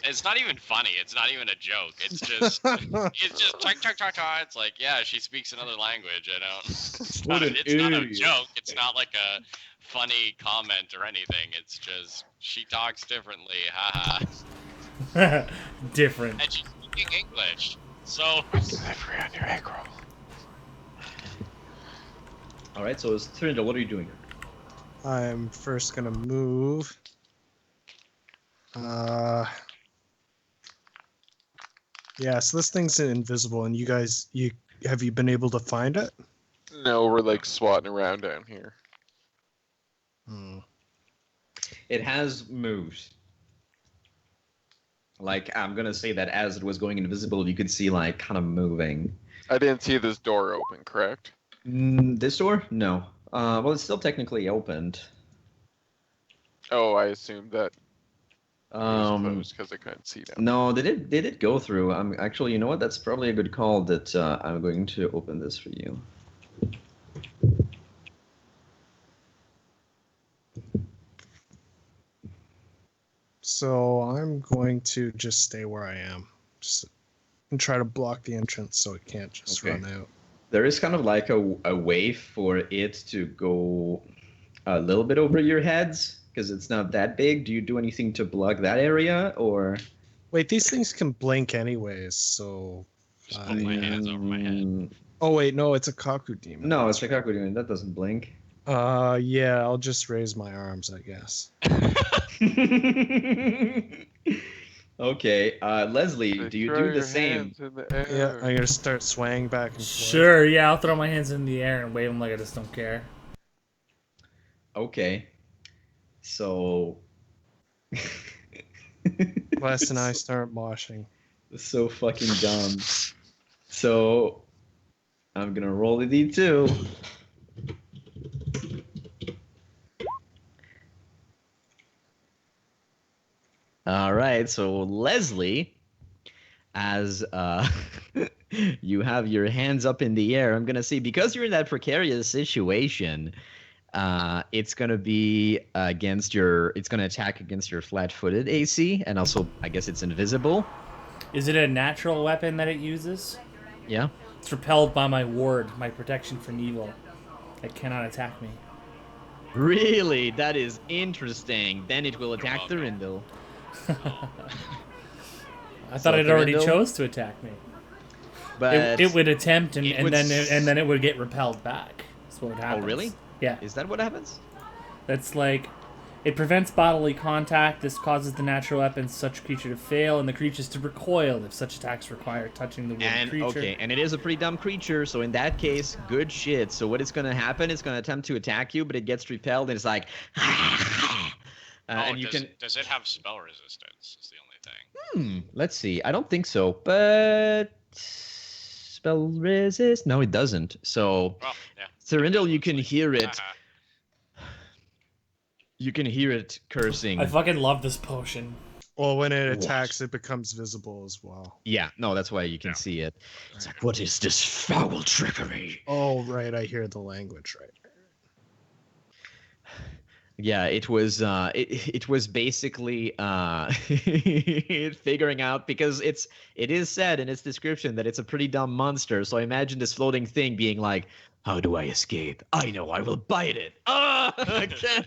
It's not even funny. It's not even a joke. It's just talk. It's like, yeah, she speaks another language. I don't. It's What not, an it's not a idiot. joke. It's not like a funny comment or anything. It's just she talks differently. Haha. Different. And she's speaking English. So Delivery on your aggro. All right, so it's Thurindle. What are you doing? I'm first gonna move. Yeah, so this thing's invisible, and you guys, have you been able to find it? No, we're like swatting around down here. Hmm. It has moved. Like, I'm gonna say that as it was going invisible, you could see, like, kind of moving. I didn't see this door open, correct? This door? No. Well, it's still technically opened. Oh, I assumed that it was closed because I couldn't see down. No, they did go through. Actually, you know what? That's probably a good call that I'm going to open this for you. So I'm going to just stay where I am, and try to block the entrance so it can't just Okay. run out. There is kind of like a way for it to go a little bit over your heads because it's not that big. Do you do anything to block that area or? Wait, these things can blink anyways, so. just put my hands over my head. Oh wait, no, it's a Kaku demon. No, it's a Kaku demon. That doesn't blink. Yeah, I'll just raise my arms, I guess. Okay, Leslie, do you Throw do your the same? hands in the air. Yeah, I'm gonna start swaying back and forth. Sure, yeah, I'll throw my hands in the air and wave them like I just don't care. Okay, so. Wes and I start moshing. So fucking dumb. So I'm gonna roll the D2. All right, so Leslie, as you have your hands up in the air, I'm gonna say because you're in that precarious situation, it's gonna be it's gonna attack against your flat-footed AC, and also I guess it's invisible. Is it a natural weapon that it uses? Yeah. It's repelled by my ward, my protection from evil. It cannot attack me. Really? That is interesting. Then it will attack the Rindle. I thought it already Thurindle? chose to attack me. But It would attempt and, it and would then it would get repelled back. That's what happens. really? Yeah. Is that what happens? That's like, it prevents bodily contact. This causes the natural weapon such creature to fail, and the creatures to recoil if such attacks require touching the wounded And creature. okay, and it is a pretty dumb creature, so in that case, good shit. So what is gonna happen? It's gonna attempt to attack you, but it gets repelled, and it's like, and you can. Does it have spell resistance? Is the only thing. Let's see. I don't think so, but spell resist. No, it doesn't. So, Well, yeah. Thurindle, you can hear it. Haha. You can hear it cursing. I fucking love this potion. Well, when it What? attacks, it becomes visible as well. Yeah, no, that's why you can Yeah. see it. It's like, what is this foul trickery? Oh, right, I hear the language right. Yeah, it was it was basically figuring out because it is said in its description that it's a pretty dumb monster. So I imagine this floating thing being like, "How do I escape? I know, I will bite it." Ah, I can't.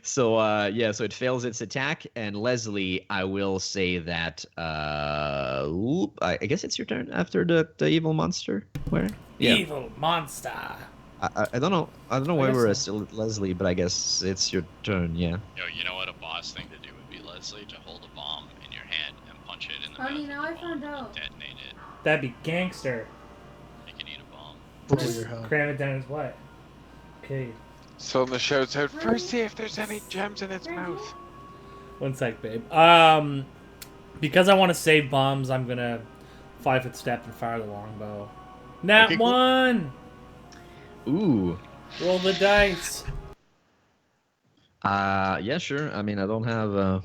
So yeah, so it fails its attack, and Leslie, I will say that I guess it's your turn after the evil monster. Where? Yeah. Evil monster. I don't know. I don't know I why guess we're so. still at Leslie, but I guess it's your turn. Yeah. Yo, you know what a boss thing to do would be, Les? honestly to hold a bomb in your hand and punch it in the Honey, mouth now with I the bomb found and out. detonate it. That'd be gangster. You can eat a bomb. Blow Just your head. cram it down his what? Okay. Seltna shouts out, first see if there's any gems in its mouth. One sec, babe. Because I want to save bombs, I'm gonna 5-foot step and fire the longbow. Nat Okay, cool. 1. Ooh. Roll the dice. Yeah, sure. I mean, I don't have.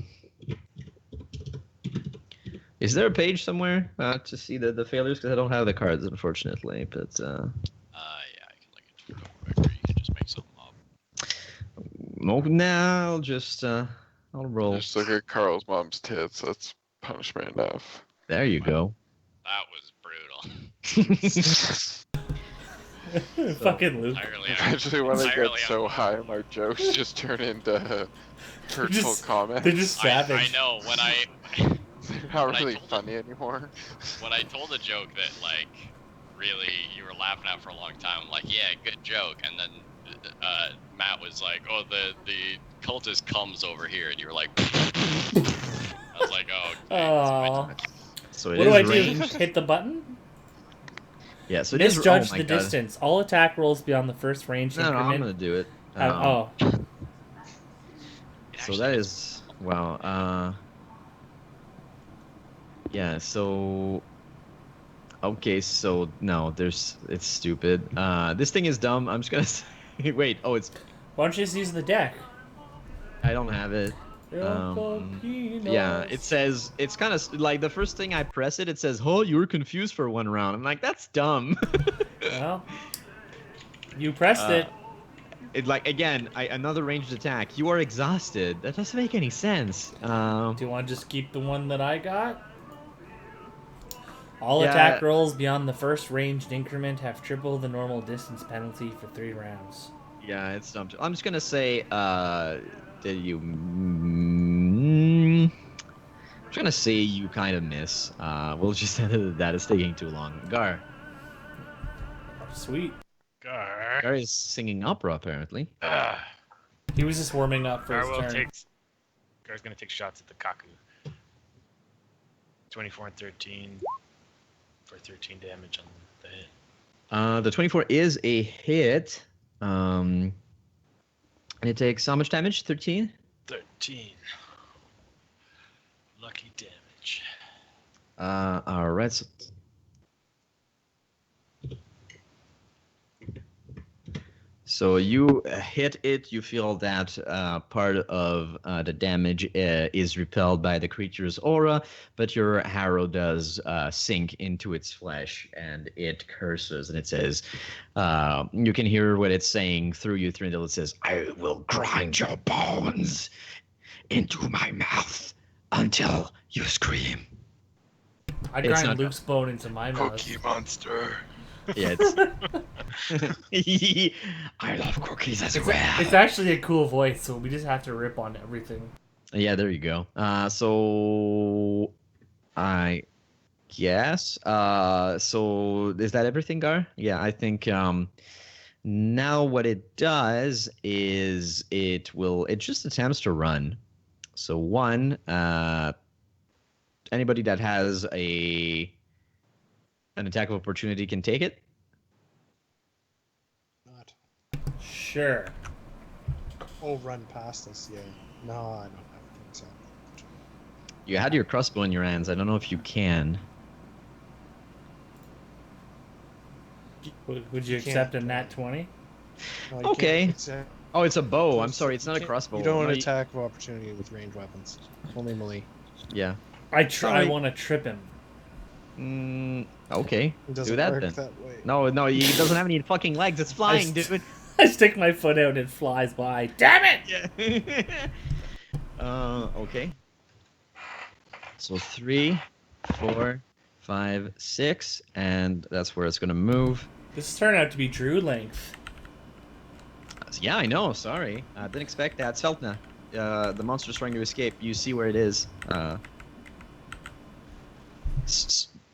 Is there a page somewhere to see the failures? Because I don't have the cards, unfortunately. But Yeah, I can look into it real quick, or you can just make something up. now I'll just I'll roll. Just look at Carl's mom's tits. That's punishment enough. There you go. That was brutal. Fucking Luke. Entirely, Eventually, when I get entirely so high, my jokes just turn into hurtful Just- comments. They're just I savage. know when I They're not when I really told funny anymore. when I told a joke that like really you were laughing at for a long time. I'm like, yeah, good joke, and then Matt was like, oh, the cultist comes over here, and you were like, I was like, oh, okay, Aww. So it What is do I do? ranged. Hit the button? Yeah. So it is. Misjudge Oh my the God. distance. All attack rolls beyond the first range No, I'm increment. gonna do it. Oh, It So actually that is- is wow. Yeah. So. Okay. So no, it's stupid. This thing is dumb. I'm just gonna say. Wait. Oh, it's. why don't you just use the deck? I don't have it. Yeah, it says it's kind of like the first thing I press it. It says, "Oh, you were confused for one round." I'm like, that's dumb. Well, you pressed it. It like again, another ranged attack. You are exhausted. That doesn't make any sense. Do you want to just keep the one that I got? All Yeah. attack rolls beyond the first ranged increment have triple the normal distance penalty for 3 rounds. Yeah, it's dumb. I'm just gonna say, did you? I'm just gonna say you kind of miss. We'll just end that. It's taking too long. Gar Sweet. Gar. is singing opera apparently. He was just warming up for Gar his will turn. take. Gar's gonna take shots at the Kaku. 24 and 13 for 13 damage on the hit. The 24 is a hit. And it takes how much damage? 13? 13. Lucky damage. Alright. So you hit it, you feel that part of the damage is repelled by the creature's aura, but your arrow does sink into its flesh and it curses and it says, you can hear what it's saying through you, Thrindle. It says, I will grind your bones into my mouth until you scream. I It's grind not- Luke's bone into my mouth. Cookie monster. Yeah, it's... I love cookies as well. It's actually a cool voice, so we just have to rip on everything. Yeah, there you go. So I guess. So is that everything, Gar? Yeah, I think now what it does is it just attempts to run. So one, anybody that has an attack of opportunity can take it. Not. Sure. Oh, run past us. Yeah. No, I don't think so. You had your crossbow in your hands. I don't know if you can. Would you can't. accept a nat 20? No, you Okay. can't accept- Oh, it's a bow. I'm Just- sorry, it's not a can't- crossbow. You don't No, want attack of opportunity with ranged weapons. Only melee. Yeah. I Sorry. want to trip him. Okay. It doesn't Do that work then. that way. No, he doesn't have any fucking legs. It's flying, st- dude. I stick my foot out and it flies by. Damn it! Yeah. Okay. So 3, 4, 5, 6, and that's where it's gonna move. This turned out to be Drew length. Yeah, I know. Sorry, I didn't expect that. Sveltna, the monster's trying to escape. You see where it is.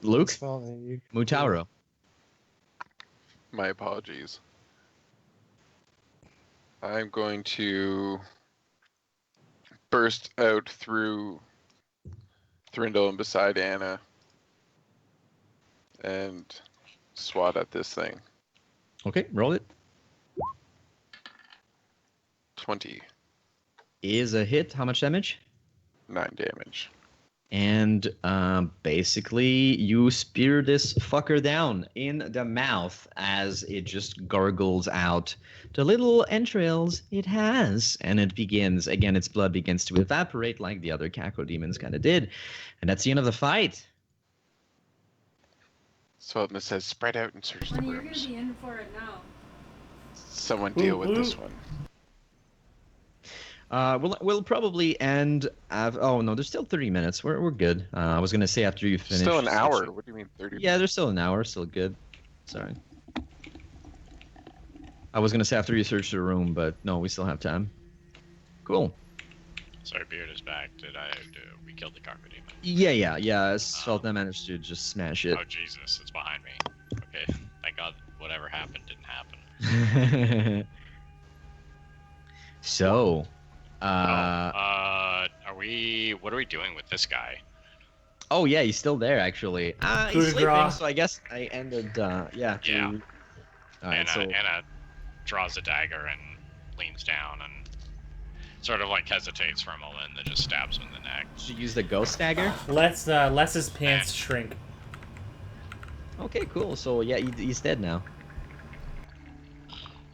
Luke, It's fine, you- Mutauro. My apologies. I'm going to burst out through Thrinddle and beside Anna and swat at this thing. Okay, roll it. 20. Is a hit. How much damage? 9 damage. And basically, you spear this fucker down in the mouth as it just gargles out the little entrails it has. And it begins, again, its blood begins to evaporate like the other cacodemons kind of did. And that's the end of the fight. Sweltness says, spread out and search the Honey, you're gonna rooms. be in for it now. Someone deal with this one. We'll probably end. Oh no, there's still 30 minutes. We're good. I was gonna say after you finish. Still an hour. What do you mean 30? Yeah, there's still an hour. Still good. Sorry. I was gonna say after you search the room, but no, we still have time. Cool. Sorry, Beard is back. We killed the Cocodemon? Yeah. Svelte managed to just smash it. Oh Jesus, it's behind me. Okay, thank God whatever happened didn't happen. So, Are we? What are we doing with this guy? oh yeah, he's still there actually. Coup He's de sleeping, grace. so I guess I ended. Yeah. Yeah. Alright, so Anna draws a dagger and leans down and sort of like hesitates for a moment and then just stabs him in the neck. she used the ghost dagger. Let's his pants shrink. Okay, cool. So yeah, he's dead now.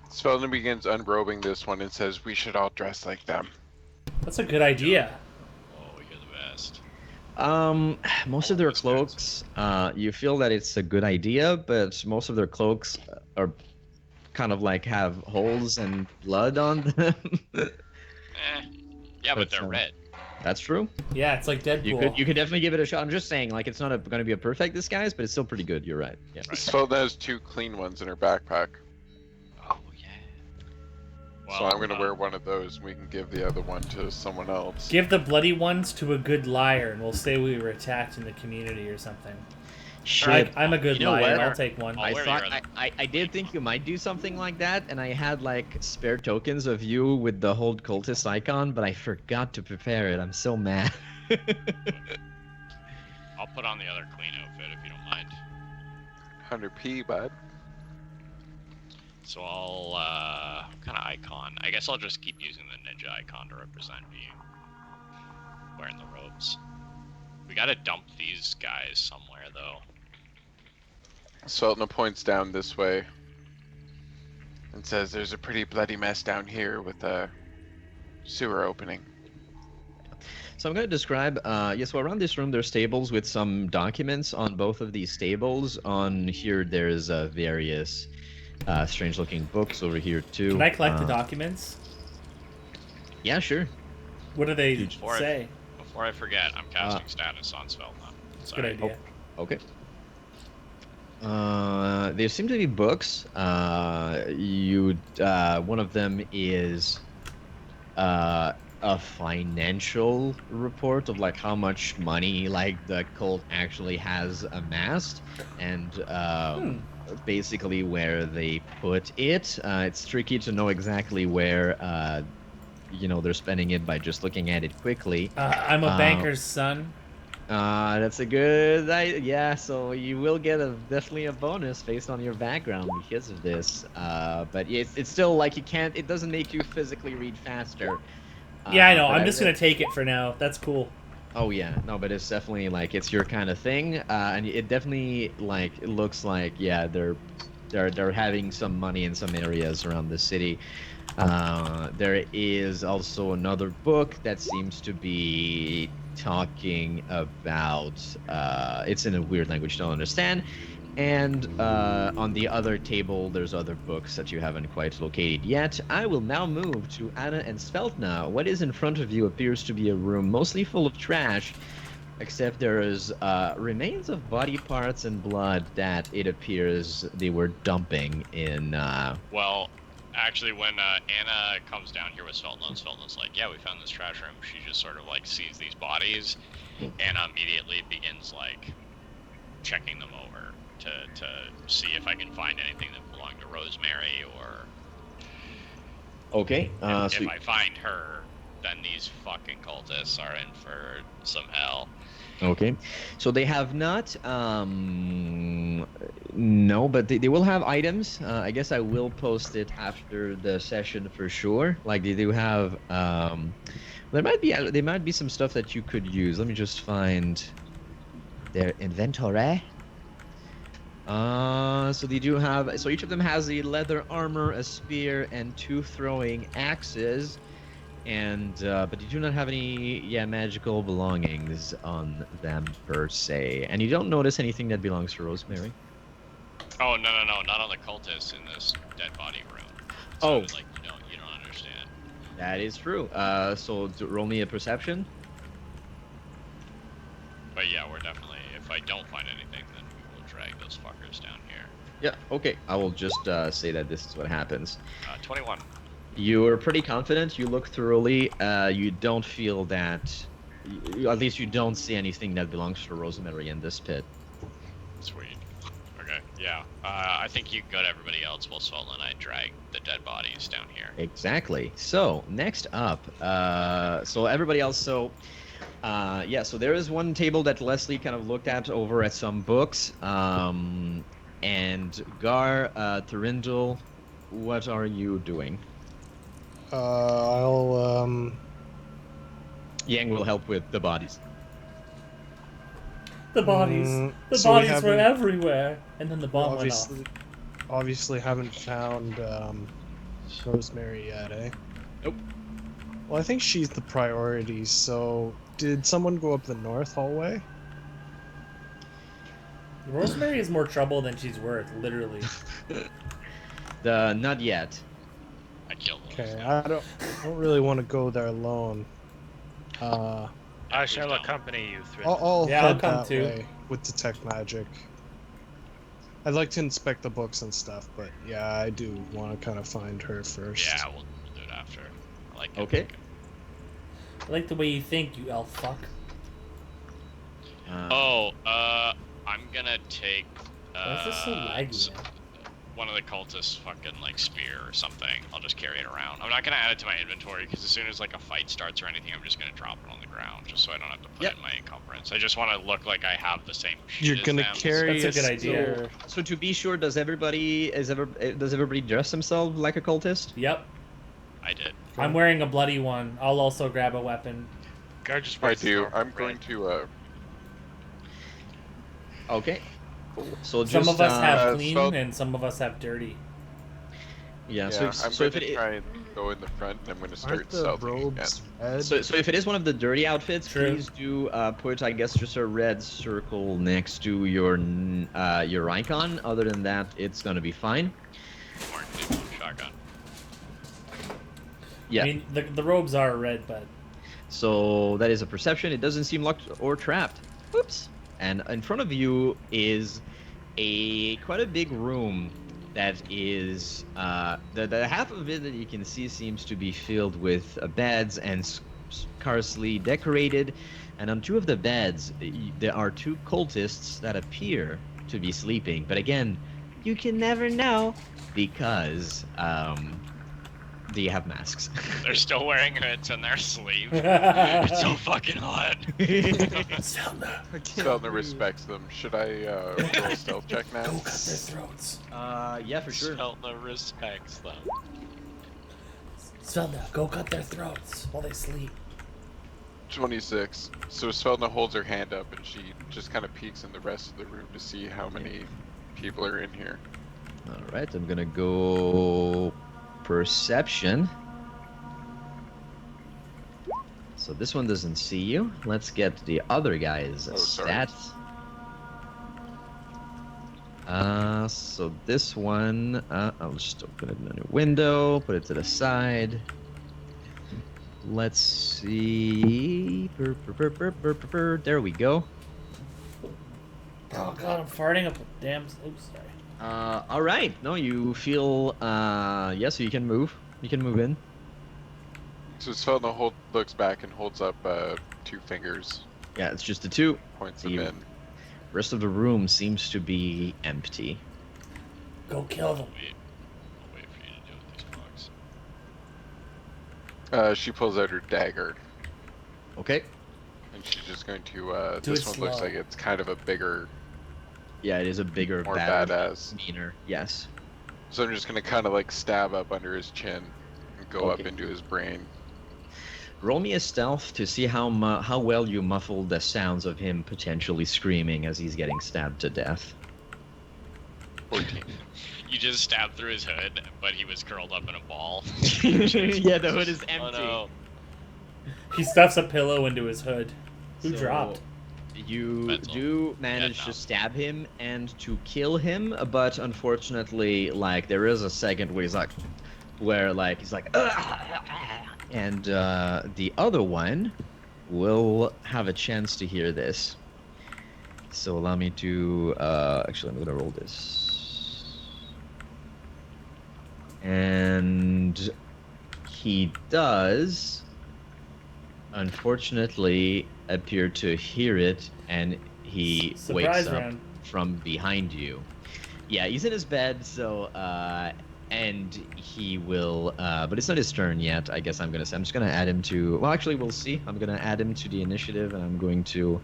Sveldin begins unrobing this one and says, we should all dress like them. That's a good idea. Oh, you're the best. Most of their cloaks, you feel that it's a good idea, but most of their cloaks are kind of like have holes and blood on them. Yeah, but But, they're red. That's true. Yeah, it's like Deadpool. You could definitely give it a shot. I'm just saying, like, it's not going to be a perfect disguise, but it's still pretty good. You're right. Yeah. Sveldin has 2 clean ones in her backpack. Oh yeah. So I'm going to wear one of those and we can give the other one to someone else. Give the bloody ones to a good liar, and we'll say we were attacked in the community or something. Shit. I'm a good You know liar. what? I'll take one. I Where thought are I did think you might do something like that, and I had like spare tokens of you with the whole cultist icon, but I forgot to prepare it. I'm so mad. I'll put on the other clean outfit if you don't mind. 100p, bud. So I'll what kind of icon? I guess I'll just keep using the ninja icon to represent me wearing the robes. We gotta dump these guys somewhere though. Sveldin points down this way and says, there's a pretty bloody mess down here with a sewer opening. So I'm going to describe, so around this room there's tables with some documents on both of these tables. On here there's various strange looking books over here too. Can I collect the documents? Yeah, sure. What do they Before say? Before I forget, I'm casting status on Sveldin. That's a good idea. Okay. There seem to be books. One of them is a financial report of like how much money like the cult actually has amassed, and basically where they put it. It's tricky to know exactly where they're spending it by just looking at it quickly. I'm a banker's son. That's a good yeah, so you will get definitely a bonus based on your background because of this. But it's still like it doesn't make you physically read faster. Yeah, I know. but I'm just gonna take it for now. That's cool. Oh yeah, no, but it's definitely like it's your kind of thing, and it definitely like it looks like they're having some money in some areas around the city. There is also another book that seems to be talking about it's in a weird language I don't understand, and on the other table there's other books that you haven't quite located yet. I will now move to Anna and Svetlana. What is in front of you appears to be a room mostly full of trash, except there is remains of body parts and blood that it appears they were dumping in Well, actually, when Anna comes down here with Svetlana's like, yeah, we found this trash room. She just sort of like sees these bodies, and immediately begins like checking them over to see if I can find anything that belonged to Rosemary, or Okay, if so I find her, then these fucking cultists are in for some hell. Okay, so they have not. No, but they will have items. I guess I will post it after the session for sure. Like they do have. There might be some stuff that you could use. Let me just find their inventory. So they do have. So each of them has a leather armor, a spear, and 2 throwing axes. And but you do not have any magical belongings on them per se, and you don't notice anything that belongs to Rosemary. Oh no, not on the cultists in this dead body room. It Oh. sounded like you don't understand. That is true. So roll me a perception. But yeah, we're definitely. If I don't find anything, then we will drag those fuckers down here. Yeah. Okay. I will just say that this is what happens. 21. You're pretty confident. You look thoroughly. You don't feel that. At least you don't see anything that belongs to Rosemary in this pit. Sweet. Okay. Yeah. I think you go to everybody else while Swell and I drag the dead bodies down here. Exactly. So next up, so everybody else. So yeah. So there is one table that Leslie kind of looked at over at some books. And Gar, Thurindle, what are you doing? I'll Yang will help with the bodies. The bodies. The so we bodies were haven't- everywhere. And then the bomb went off. Obviously haven't found Rosemary yet, eh? Nope. Well, I think she's the priority. So did someone go up the north hallway? Rosemary is more trouble than she's worth, literally. Not yet. I killed them. Okay, I don't really want to go there alone. I shall accompany you through. I'll Yeah, I'll head come that too. way with detect magic. I'd like to inspect the books and stuff, but yeah, I do want to kind of find her first. Yeah, we'll do it after. I like it. Okay. I like the way you think, you elf fuck. I'm gonna take. Why is this so laggy, man? One of the cultists' fucking like spear or something. I'll just carry it around. I'm not gonna add it to my inventory because as soon as like a fight starts or anything, I'm just gonna drop it on the ground just so I don't have to put it in my encumbrance. I just want to look like I have the same shit. You're as gonna them. carry That's a good spear. idea. So to be sure, does everybody dress themselves like a cultist? Yep. I did. I'm wearing a bloody one. I'll also grab a weapon. Guard just I wears do. normal I'm red. going to. Okay. So just Some of us have clean spell- and some of us have dirty. yeah. Yeah, So I'm so going if to it try and go in the front, and I'm going to start Aren't the stealthing again. robes red? so if it is one of the dirty outfits, True. please do put I guess just a red circle next to your icon. Other than that, it's gonna be fine. Mark table and shotgun. Yeah. I mean, the robes are red, but So that is a perception. It doesn't seem locked or trapped. Oops. And in front of you is quite a big room that is the half of it that you can see seems to be filled with beds and scarcely decorated. And on 2 of the beds, there are 2 cultists that appear to be sleeping. But again, you can never know because they have masks. They're still wearing hoods on their sleeve. It's so fucking hot. Zelda, I can't Stelna breathe. respects them. Should I roll a stealth check now? go cut their throats. Yeah, for sure. Stelna respects them. Zelda, go cut their throats while they sleep. 26. So Svelna holds her hand up and she just kind of peeks in the rest of the room to see how many people are in here. All right, I'm gonna go perception. So this one doesn't see you. Let's get the other guy's Oh, sorry. stats. So this one, I'll just open it in a new window, put it to the side. Let's see. There we go. Oh god, I'm farting up a damn. Oops, sorry. All right. No, you feel. Yeah, so you can move. You can move in. So Svelna looks back and holds up 2 fingers, Yeah, it's just the 2. points them You- in. Rest of the room seems to be empty. Go kill them. I'll wait for you to do with these bugs. She pulls out her dagger, Okay. and she's just going to. Do This it one looks slow. like it's kind of a bigger, Yeah, it is a bigger, more badder, badass. meaner. Yes. So I'm just gonna kind of like stab up under his chin and go up Okay. into his brain. Roll me a stealth to see how well you muffle the sounds of him potentially screaming as he's getting stabbed to death. 14. You just stabbed through his hood, but he was curled up in a ball. Yeah, the hood is Oh empty. no. He stuffs a pillow into his hood. Who So, dropped? You Mental. do manage Yeah, to no. stab him and to kill him, but unfortunately, like there is a second where he's like, and the other one will have a chance to hear this. So allow me to actually, I'm gonna roll this, and he does unfortunately appear to hear it, and he Surprise wakes up round. from behind you. Yeah, he's in his bed, so and he will but it's not his turn yet. I'm just gonna add him to, well, actually we'll see. I'm gonna add him to the initiative, and I'm going to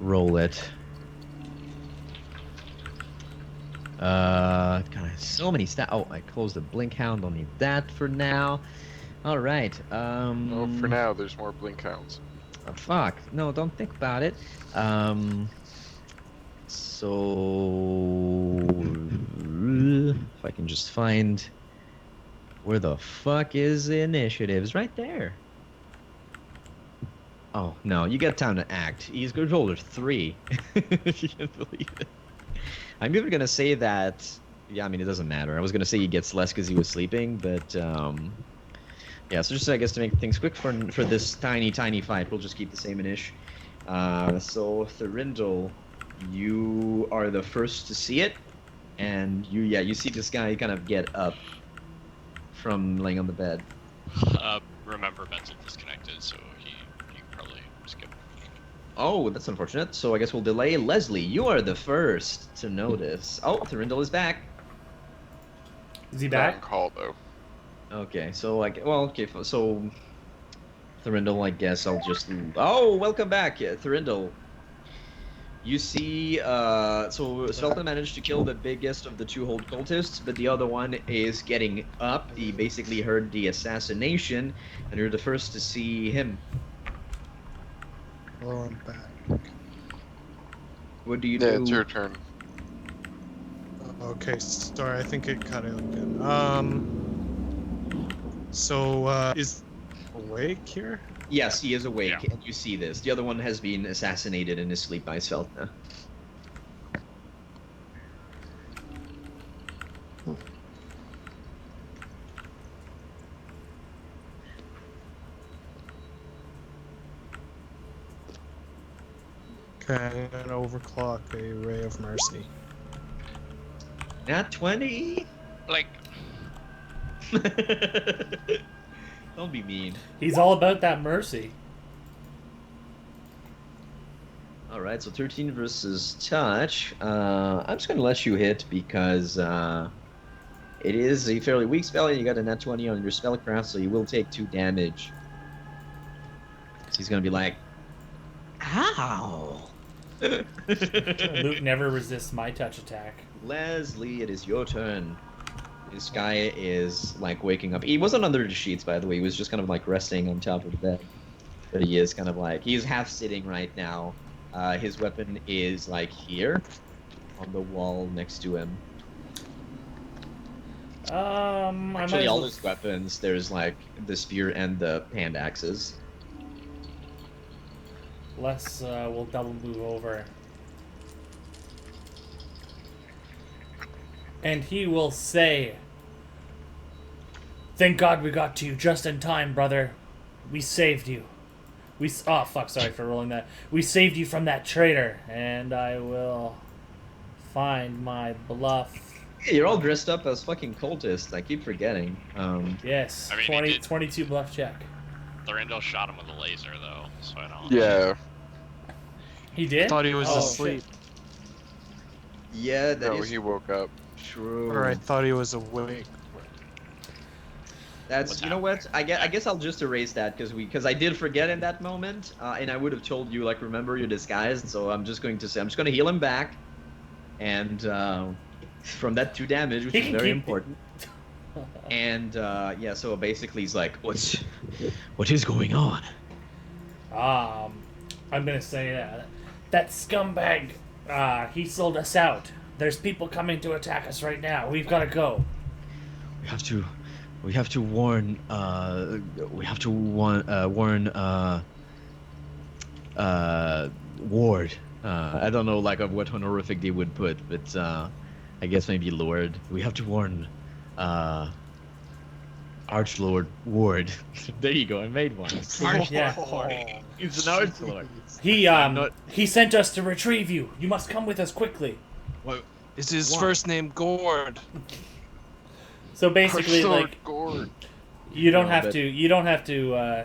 roll it. God, so many stats. Oh, I closed the blink hound. Don't need that for now. All right. Oh, for now, there's more blink hounds. Oh, fuck. No, don't think about it. So if I can just find where the fuck is the initiatives, right there. Oh no, you got time to act. He's good roller 3. If you can believe it. I'm even gonna say that. Yeah, I mean it doesn't matter. I was gonna say he gets less because he was sleeping, but yeah. So just I guess to make things quick for this tiny fight, we'll just keep the same inish. So Thurindle, you are the first to see it, and you see this guy kind of get up from laying on the bed. Remember, mental disconnected, so he probably skipped. Oh, that's unfortunate. So I guess we'll delay. Leslie, you are the first to notice. Oh, Thurindle is back. Is he Not on back? call though. Okay, so so Thurindle, I guess I'll just. Oh, welcome back, Thurindle. You see, so Svelta managed to kill the biggest of the 2 hold cultists, but the other one is getting up. He basically heard the assassination, and you're the first to see him. Oh, I'm back. What do you Yeah, do? it's your turn. Okay, sorry, I think it cut out again. So, is awake here? Yes, he is awake, Yeah. and you see this. The other one has been assassinated in his sleep by Svelta. Okay, I'm gonna overclock a ray of mercy. Nat 20. Like, Don't be mean. He's all about that mercy. All right, so 13 versus touch. I'm just gonna let you hit because it is a fairly weak spell, and you got a nat 20 on your spellcraft, so you will take 2 damage. So he's gonna be like, "Ow!" Luke never resists my touch attack. Leslie, it is your turn. This guy is like waking up. He wasn't under the sheets, by the way. He was just kind of like resting on top of the bed. But he is kind of like, he's half sitting right now. His weapon is like here on the wall next to him. I might Actually, as all well- his weapons, there's like the spear and the hand axes. we'll double move over. And he will say, "Thank God we got to you just in time, brother. We saved you. Oh, fuck, sorry for rolling that. We saved you from that traitor, and I will find my bluff." Yeah, you're all dressed up as fucking cultists. I keep forgetting. Yes, I mean, 20, he did- 22 bluff check. Thorindel shot him with a laser, though, so I don't. Yeah. He did? I thought he was Oh, asleep. Yeah, that No, is he woke up. true. Or I thought he was awake. That's What's you know what? I guess I'll just erase that because I did forget in that moment, and I would have told you like remember you're disguised. So I'm just going to say I'm just going to heal him back, and from that 2 damage, which He is can very keep important. And yeah, so basically he's like, what is going on? I'm gonna say that scumbag. He sold us out. There's people coming to attack us right now. We've got to go. We have to warn Ward. I don't know like of what honorific they would put, but I guess maybe Lord. We have to warn Archlord Ward. There you go, I made one. Yeah. It's an Archlord. He sent us to retrieve you. You must come with us quickly. What is his Why? first name? Gord. So basically, Sword like Gord. you don't No, have but- to. You don't have to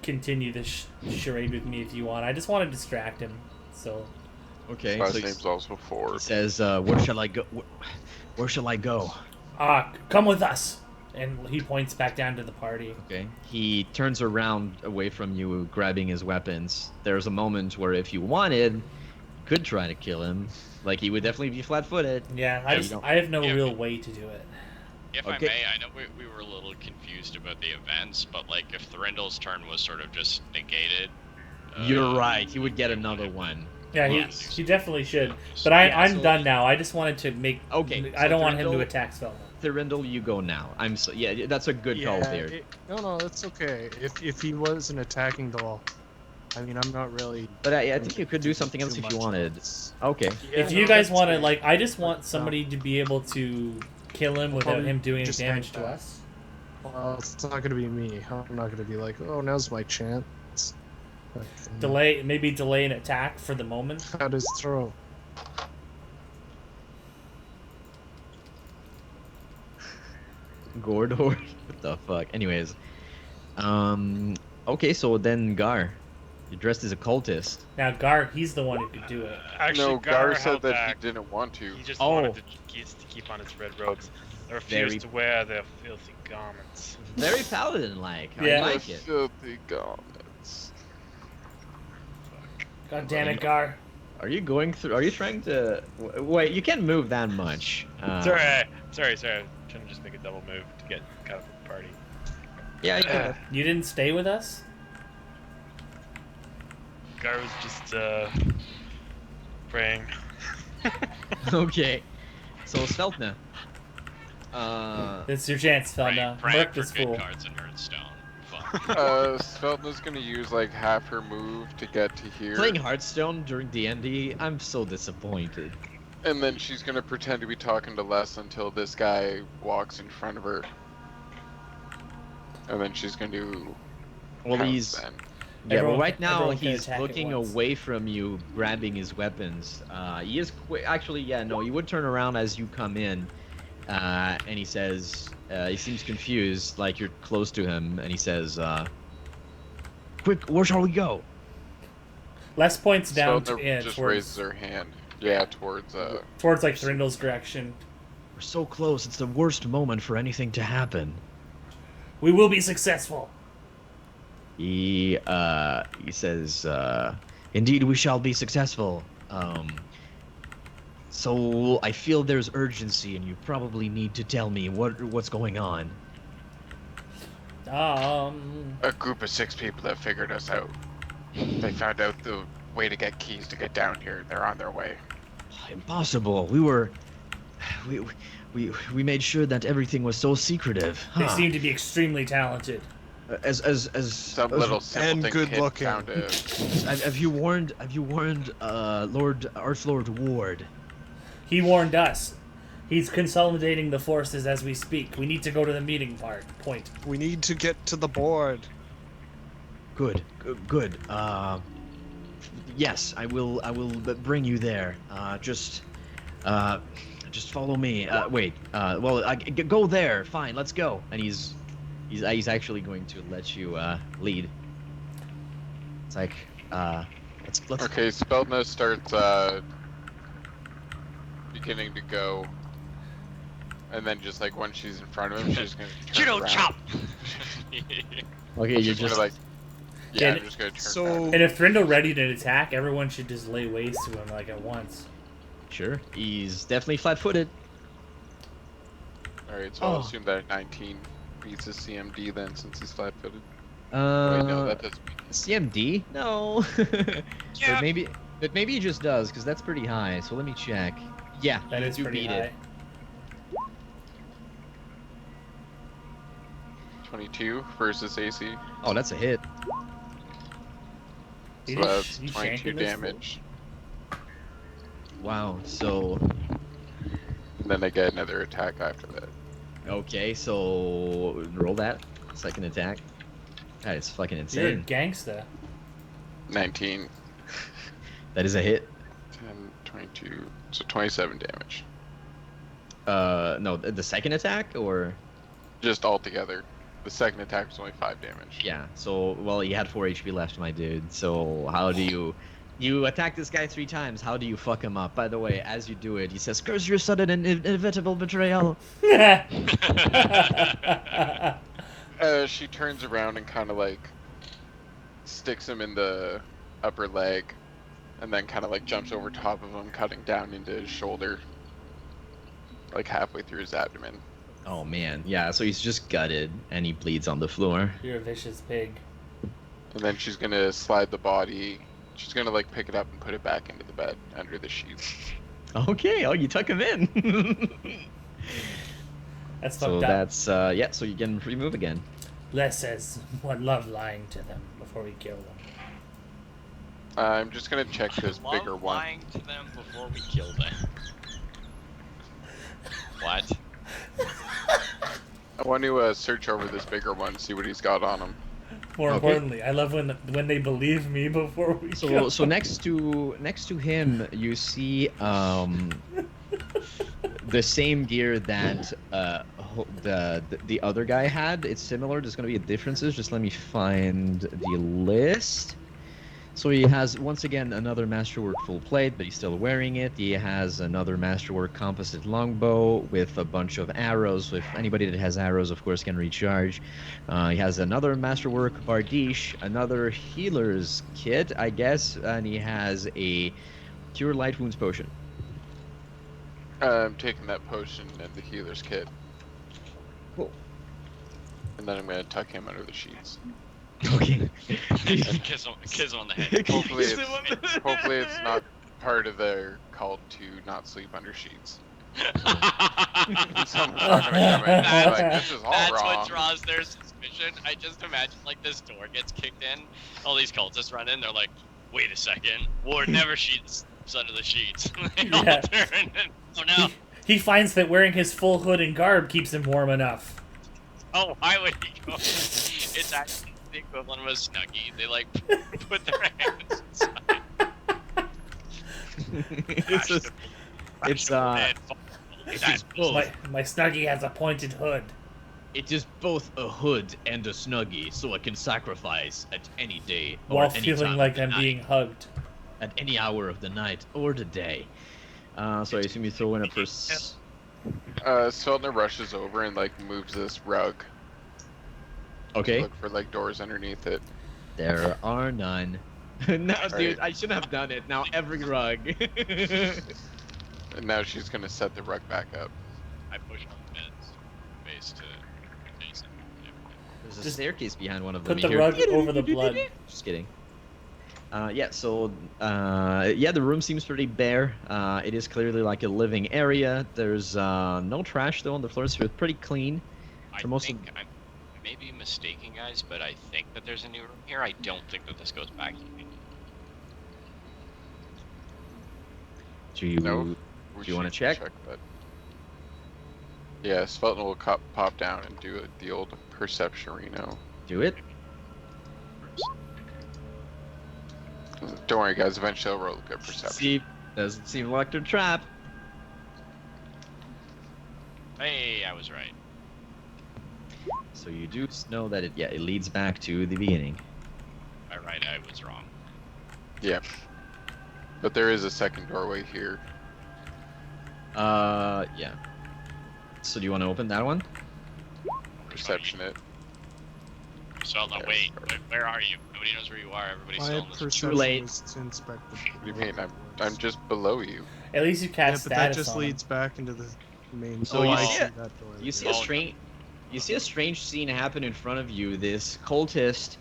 continue this charade with me if you want. I just want to distract him. So Okay, Last so name's also he Ford. says, "Where shall I go? Where shall I go?" come with us. And he points back down to the party. Okay. He turns around away from you, grabbing his weapons. There's a moment where, if you wanted, you could try to kill him. Like he would definitely be flat-footed. Yeah, Yeah, you don't- I have no Yeah, real but- way to do it. If Okay. I may, I know we were a little confused about the events, but like if Thrindel's turn was sort of just negated. You're right. He would get it another would've been- one. Yeah, Yeah. he definitely should. But I'm so- done now. I just wanted to make. Okay, I so don't want him to Thurindle- attack Svelma. Thurindle, you go now. I'm so yeah. That's a good call there. No, that's okay. If he wasn't attacking the wall, I mean, I'm not really. But I think you could do something else too if you much wanted. else. Okay. If Yeah, you no, guys that's want to, great. like, I just want somebody to be able to kill him without Probably him doing any just damage hang to back. us. Well, it's not gonna be me. I'm not gonna be like, oh, now's my chance. Maybe delay an attack for the moment. Cut his throat. Gordor. What the fuck? Anyways. Okay, so then Gar. You're dressed as a cultist. Now, Gar, he's the one who could do it. Actually, No, Gar said held that back. he didn't want to. He just Oh. wanted to keep on his red robes. They refused Very- to wear their filthy garments. Very paladin-like. Yeah. I like it. Filthy garments. God damn it, Gar. Are you going through? Are you trying to? Wait, you can't move that much. Sorry. I'm trying to just make a double move to get out of the party. Yeah, you can. You didn't stay with us? Gar was just praying. Okay. So Sveltna. It's your chance, Felna. Praying Murk for this good fool. cards in Hearthstone. Fun. Sveltna's gonna use like half her move to get to here, Playing Hearthstone during D&D, I'm so disappointed. and then she's gonna pretend to be talking to Les until this guy walks in front of her, and then she's gonna do. Well, pounce he's then. yeah. Everyone Well, right can- now everyone can he's attack at looking once. away from you, grabbing his weapons. He is actually, yeah. No, he would turn around as you come in, and he says, he seems confused, like you're close to him, and he says, "Quick, where shall we go?" Les points down Sveltna just raises towards her hand. Yeah, towards like Thrindle's direction. We're so close. It's the worst moment for anything to happen. We will be successful. He says, "Indeed, we shall be successful. So I feel there's urgency, and you probably need to tell me what's going on." a group of 6 people that figured us out. They found out the way to get keys to get down here. They're on their way. Impossible. We made sure that everything was so secretive. They Huh. seem to be extremely talented. As Some little simpleton and good kid looking. found a. have you warned Lord Archlord Ward? He warned us. He's consolidating the forces as we speak. We need to go to the meeting point. We need to get to the board. Good. Yes, I will bring you there. Just follow me. Wait. Go there. Fine. Let's go. And he's actually going to let you lead. It's like let's. Okay, Sveltna starts beginning to go, and then just like when she's in front of him, she's gonna turn around. Okay, I'm you're gonna, just like, yeah, And- I'm just gonna turn So- around. And if Thrindo ready to attack, everyone should just lay waste to him like at once. sure. He's definitely flat-footed. All right, so I'll Oh. assume that 19 beats his CMD then, since he's flat-footed. Uh, Wait, no, that doesn't. CMD? No. Yeah. But maybe he just does, because that's pretty high. So let me check. Yeah, That you is do pretty beat high. it. 22 versus AC. Oh, that's a hit. So You that's you 22 shanking this fool? damage. Wow. So And then I get another attack after that. okay, so roll that second attack. That is fucking You're a insane. gangsta. 19, That is a hit. 10, 22, so 27 damage. No, the second attack or Just all together. The second attack was only 5 damage. yeah. So well, you had 4 HP left, my dude. So how do you attack this guy 3 times? How do you fuck him up? By the way, as you do it, he says, "Curse your sudden and inevitable betrayal." She turns around and kind of like sticks him in the upper leg, and then kind of like jumps over top of him, cutting down into his shoulder, like halfway through his abdomen. Oh man, yeah. So he's just gutted and he bleeds on the floor. You're a vicious pig. And then she's gonna slide the body. She's gonna like pick it up and put it back into the bed under the sheets. Okay. Oh, you tuck him in. That's So fucked up. that's yeah. So you can free move again. Les says, "One love lying to them before we kill them." I'm just gonna check this Love bigger one. lying to them before we kill them. What? I want to search over this bigger one, see what he's got on him. More Okay. importantly, I love when they believe me before we kill So next to him, you see the same gear that the other guy had. It's similar. There's gonna be differences. Just let me find the list. So he has once again another Masterwork full plate, but he's still wearing it. He has another Masterwork composite longbow with a bunch of arrows. If anybody that has arrows, of course, can recharge. He has another Masterwork bardiche, another healer's kit, I guess, and he has a Cure Light Wounds potion. I'm taking that potion and the healer's kit. Cool. And then I'm gonna tuck him under the sheets. Okay. Kiss him on the head. Hopefully it's not part of their cult to not sleep under sheets. Someone's not gonna come in and be like, this is all That's wrong. what draws their suspicion. I just imagine like this door gets kicked in, all these cultists run in, they're like, wait a second, Ward never sheets under the sheets. They all Yeah. turn and, oh no, He finds that wearing his full hood and garb keeps him warm enough. oh why would he go? It's actually the equivalent of a Snuggie. They like put their hands inside. It's just, it's it's both. My Snuggie has a pointed hood. It is both a hood and a snuggie, so I can sacrifice at any day or While at any feeling time like of the I'm night, being hugged. at any hour of the night or the day. So I assume you throw in a Sveldner rushes over and like moves this rug. Okay. Look for like doors underneath it. There are none. No, dude, Right. I should have done it. Now every rug. And now she's gonna set the rug back up. I push on the bed's face to Jason. There's a Just staircase behind one of them. Put You the hear- rug over the blood. Just kidding. Yeah, so, yeah, the room seems pretty bare. It is clearly like a living area. There's no trash, though, on the floor, so it's pretty clean. I For most of- think I may be mistaken, guys, but I think that there's a new room here. I don't think that this goes back. Do you, No. Do you wanna should check? that. Yeah, Sveldner will pop down and do the old perception-reno. do it? Don't worry, guys. Eventually, I'll roll a good perception. See, doesn't seem like a trap. Hey, I was right. So you do know that it leads back to the beginning. I right, I was wrong. Yeah. But there is a second doorway here. Yeah. So do you want to open that one? Perception it. Svetlana, Yeah, wait, sorry. where are you? Nobody knows where you are. Everybody's My still in this. perception late. is to inspect the. What do you mean? I'm just below you. At least you Yeah, cast but that status just on him. leads back into the main. So you I see it- that door. You see yeah. a strange, scene happen in front of you. This cultist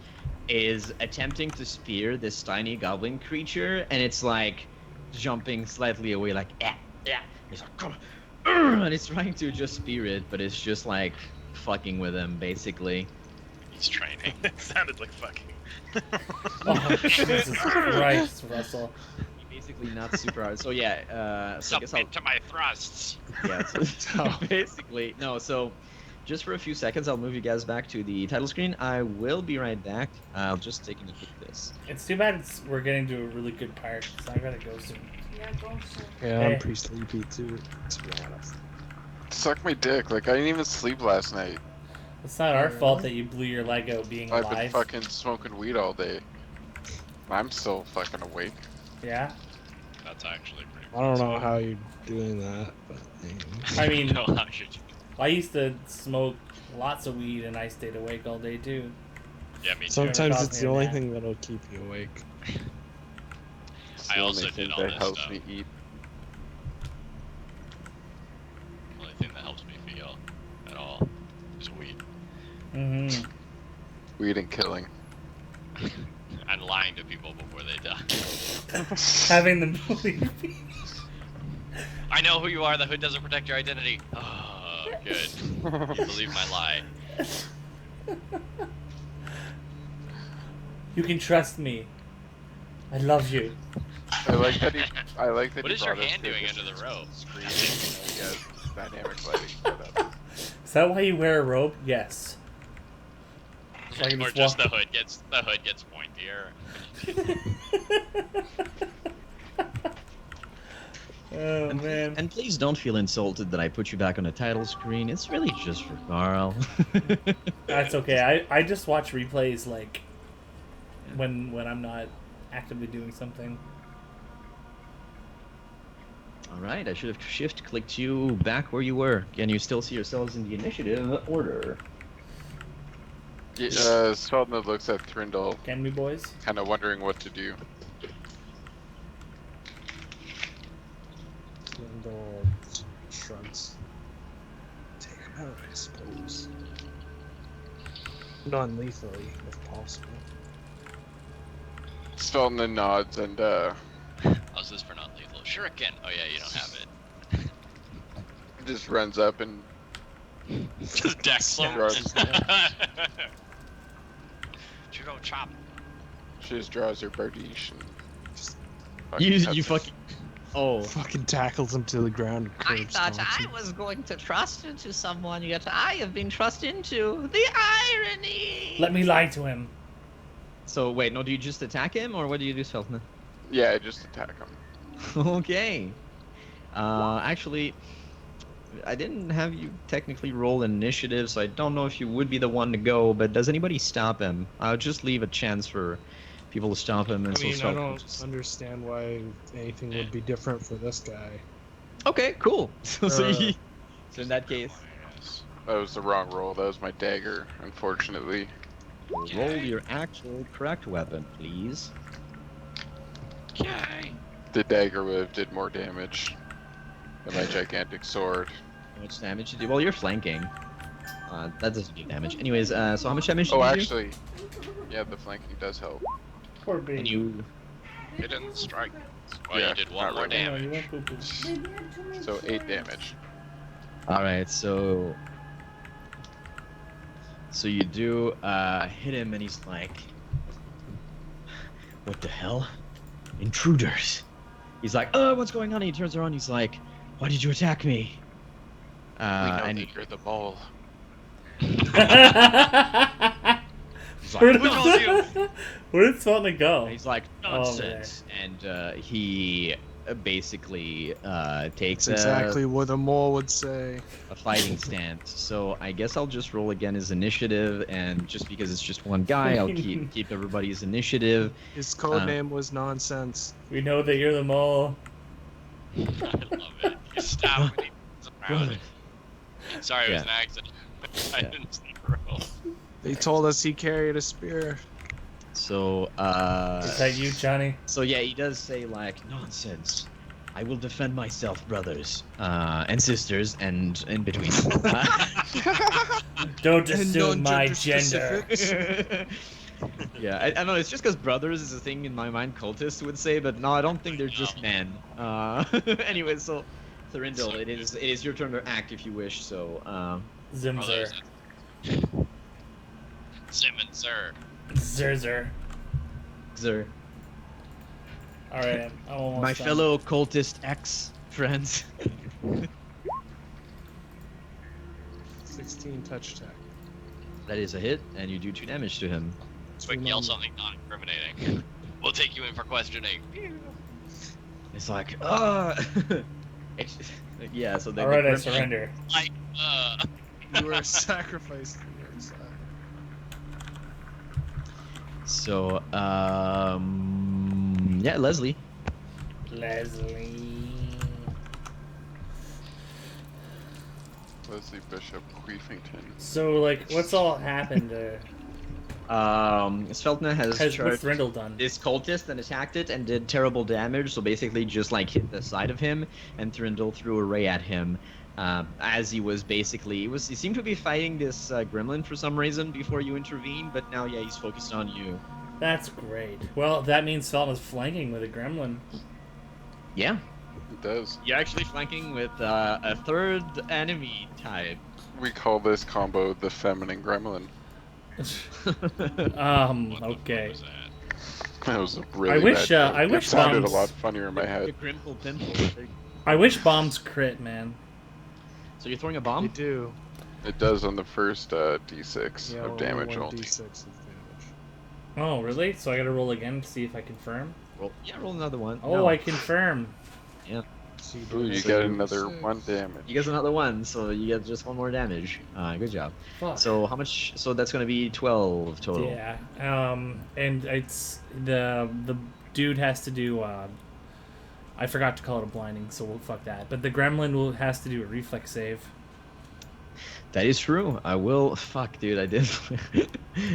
is attempting to spear this tiny goblin creature, and it's like jumping slightly away, like yeah. He's like, come on, and it's trying to just spear it, but it's just like fucking with him, basically. He's training. It sounded like fucking. Oh, Jesus Christ, Russell. Basically not super hard. So yeah, so I guess I'll Submit to my thrusts. yeah. So basically no. So just for a few seconds, I'll move you guys back to the title screen. I will be right back. I'll just take a look at this. It's too bad we're getting to a really good part, so I gotta go soon. Yeah, go soon. Yeah, Hey. I'm pretty sleepy too, to be honest. Suck my dick. Like I didn't even sleep last night. It's not our fault that you blew your leg out being I've been alive. fucking smoking weed all day. I'm still fucking awake. Yeah? That's actually pretty. I don't know how you're doing that, but I mean, No, how should you? I used to smoke lots of weed and I stayed awake all day too. Yeah, me too. sometimes Never it's taught the me only that. thing that'll keep you awake. It's I the also only did thing all that this helps stuff. me eat. Only thing that helps me feel at all is weed Mm-hmm. Weed and killing. and lying to people before they die. Having them believe me. I know who you are. The hood doesn't protect your identity. Oh, good. You believe my lie. You can trust me. I love you. I like that he. I like that What he is your brought us hand to doing this under the robe? Screen. You know, he has dynamic lighting set up. Is that why you wear a robe? Yes. So I can Or just just walk- the hood gets pointier. Oh And, man. and please don't feel insulted that I put you back on the title screen. It's really just for Carl. That's okay. I just watch replays like when I'm not actively doing something. All right, I should have shift clicked you back where you were. Can you still see yourselves in the initiative order? Yeah, Svetlana looks at Thryndall, Can we, boys? kind of wondering what to do. Kendall shrugs. Take him out, I suppose. Non-lethally, if possible. Svetlana nods and How's this for not lethal? Shuriken. Oh yeah, you don't have it. just runs up and Just dex him. Drugs. Judo chop. she just draws her bardiche and Just You cuts it. fucking. Oh. fucking tackles him to the ground. And I curb thought stomps I him. was going to trust into someone, yet I have been trust into. The irony! Let me lie to him. So wait, no, do you just attack him or what do you do, Svetlana? Yeah, I just attack him. Okay. Actually, I didn't have you technically roll initiative, so I don't know if you would be the one to go, but does anybody stop him? I'll just leave a chance for people to stop him. And I mean, so I Svetlana don't just... understand why anything would be different for this guy. Okay, cool. So, Uh, so in that case, Yes. That was the wrong roll. That was my dagger, unfortunately. roll your actual correct weapon, please. Yay. The dagger would have did more damage than my gigantic sword. How much damage you do? Well, you're flanking. That doesn't do damage. Anyways, so how much damage did Oh, you do? actually, yeah, the flanking does help. Poor And baby. you... Hidden strike. Well, Yeah, you did one not more really. No, you damage. went poo-poo. Maybe I had too many So 8 sugar. damage. Alright, so you do hit him and he's like, what the hell? Intruders. He's like, oh, what's going on? And he turns around, he's like, why did you attack me? We know And that you're the mole. he's Where like, did, where did Svetlana go? he's like, Oh, nonsense. And he basically takes That's exactly what a mole would say. a fighting stance. So I guess I'll just roll again his initiative, and just because it's just one guy, I'll keep everybody's initiative. His code name was nonsense. We know that you're the mole. I love it. You stabbed me. He's proud of it. Sorry, it was Yeah. an accident. I Yeah. didn't see the roll. They told us he carried a spear. So, Is that you, Johnny? So yeah, he does say like, nonsense. I will defend myself, brothers, and sisters, and in between. Don't And assume my non-gender gender. specifics. Yeah, I know it's just because brothers is a thing in my mind cultists would say, but no, I don't think they're just men. Anyway, so Thorindel, it is your turn to act if you wish. So, Zimzer. Simmons, sir. Zerzer. Zer, Alright, I'm almost my done. fellow cultist ex friends. 16 touch attack. That is a hit, and you do 2 damage to him. Quick, yell something non-incriminating. We'll take you in for questioning. It's like, yeah. So then Alright, I surrender. Like, You were sacrificed to your side. So, yeah, Leslie. Leslie. Leslie Bishop Queefington. So, like, what's all happened? Sveltna has Has charged what's Rindle done? this cultist and attacked it and did terrible damage. So basically, just like hit the side of him, and Thrindle threw a ray at him. As he was basically, he seemed to be fighting this gremlin for some reason before you intervened, but now, yeah, he's focused on you. That's great. Well, that means Sveltna's flanking with a gremlin. Yeah, It does. you're actually flanking with a third enemy type. We call this combo the feminine gremlin. what the fuck Okay. was that? That was a really I wish, bad joke. I wish It sounded bombs- a lot funnier in my The head. Grimple Pimple. I wish bombs crit, man. So you're throwing a They bomb? do. It does on the first D6 Yeah, of damage only only. 1d6 of damage. Oh, really? So I gotta roll again to see if I confirm? Roll another one. Oh, No. I confirm. So Ooh, you So got you- another 6. 1 damage. You get another one, so you get just 1 more damage. Good job. Fuck. So how much? So that's gonna be 12 total. Yeah. And it's the dude has to do. I forgot to call it a blinding, so we'll fuck that. But the gremlin has to do a reflex save. That is true. I will. Fuck, dude. I did.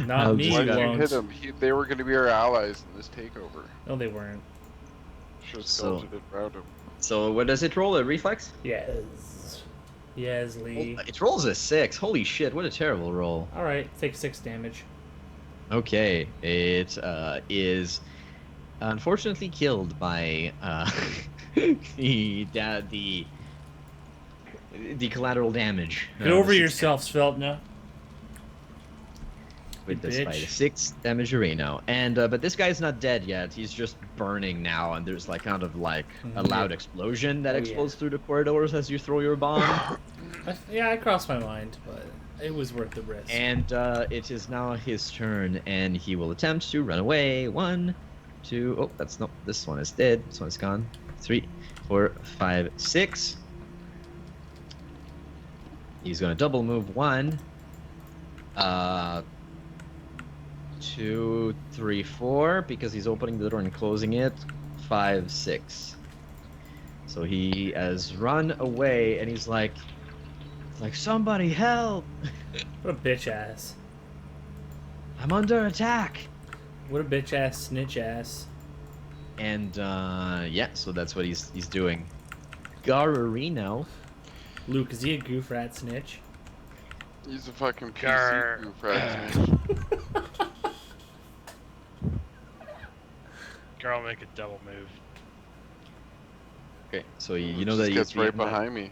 Not I'll me, just- Why you did you won't. hit them? They were going to be our allies in this takeover. No, they weren't. Should have So- sculpted it around them. So what does it roll? A reflex? Yes. Yes, Lee. It rolls a 6. Holy shit! What a terrible roll. All right, take 6 damage. Okay, it is unfortunately killed by the collateral damage. Get over yourself, Sveltna. With this bitch. fight, 6 damage array now, and but this guy's not dead yet. He's just burning now, and there's like kind of like a loud explosion that Oh, yeah. explodes through the corridors as you throw your bomb. Yeah, I crossed my mind, but it was worth the risk. And it is now his turn, and he will attempt to run away. 1, 2. Oh, that's not. This one is dead. This one is gone. 3, 4, 5, 6. He's gonna double move 1. 2, 3, 4, because he's opening the door and closing it. 5, 6. So he has run away, and he's like, somebody help! What a bitch ass. I'm under attack. What a bitch ass, snitch ass. And yeah, so that's what he's doing. Gararino. Luke, is he a goof rat snitch? He's a fucking Grr. PC goof rat. Girl, make a double move. Okay, so you know that Just he's gets right being, behind me.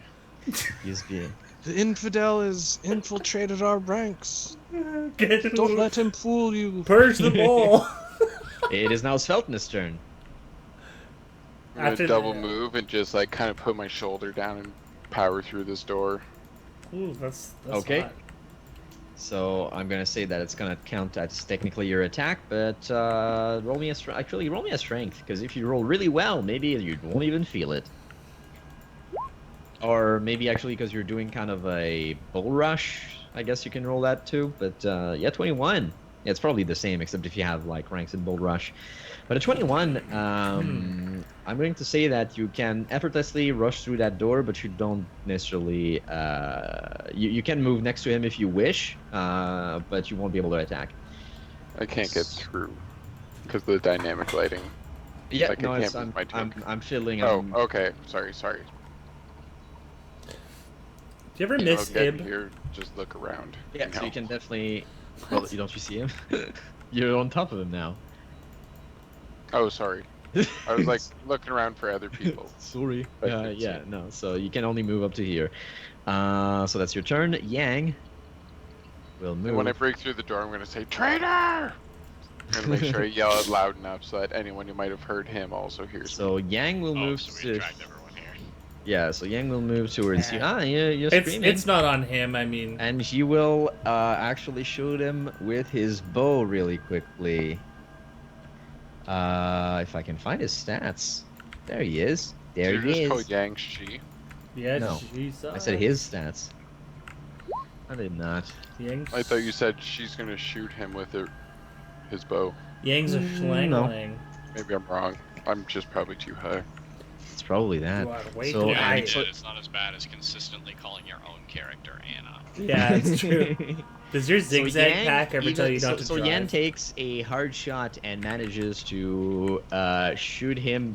He's being. The infidel has infiltrated our ranks. Get Don't let him fool you. Purge the ball. It is now Sveltna's turn. I'm gonna After double the- move and just like kind of put my shoulder down and power through this door. Ooh, that's Okay. hot. So I'm gonna say that it's gonna count as technically your attack, but roll me a roll me a strength, because if you roll really well, maybe you won't even feel it. Or maybe actually because you're doing kind of a bull rush, I guess you can roll that too. But yeah, 21. Yeah, it's probably the same, except if you have like ranks in bull rush. But a 21, I'm going to say that you can effortlessly rush through that door, but you don't necessarily. You can move next to him if you wish, but you won't be able to attack. I can't get through because of the dynamic lighting. Yeah, Like, no, I it's can't move my token. I'm filling. Oh, okay. Sorry. Do you ever Maybe I'll miss get in Ib? here, just look around. Yeah, you so know. you can definitely. Well, you don't you see him? You're on top of him now. Oh, sorry. I was like looking around for other people. Sorry. But I didn't see Yeah, him. no. So you can only move up to here. So that's your turn. Yang will And when I move. break through the door, I'm gonna say, "Traitor!" I'm gonna make sure I yell it loud enough so that anyone who might have heard him also hears So me. Yang will Oh, move so we to. attract everyone here. Yeah, so Yang will move towards you. Ah. You're It's screaming. it's not on him. I mean, And he will actually shoot him with his bow really quickly. If I can find his stats. There he is. There Did you he just call is. Yang she? yeah, No, Jesus. I said his stats. I did not. Yang's, I thought you said she's gonna shoot him with his bow. Yang's a No. schlangling. Maybe I'm wrong. I'm just probably too high. It's probably that. You are way So, too Yeah, high. you did. It's not as bad as consistently calling your own character Anna. Yeah, it's true. Does your So zigzag Yang pack ever tell you so, not to so drive? Yan takes a hard shot and manages to shoot him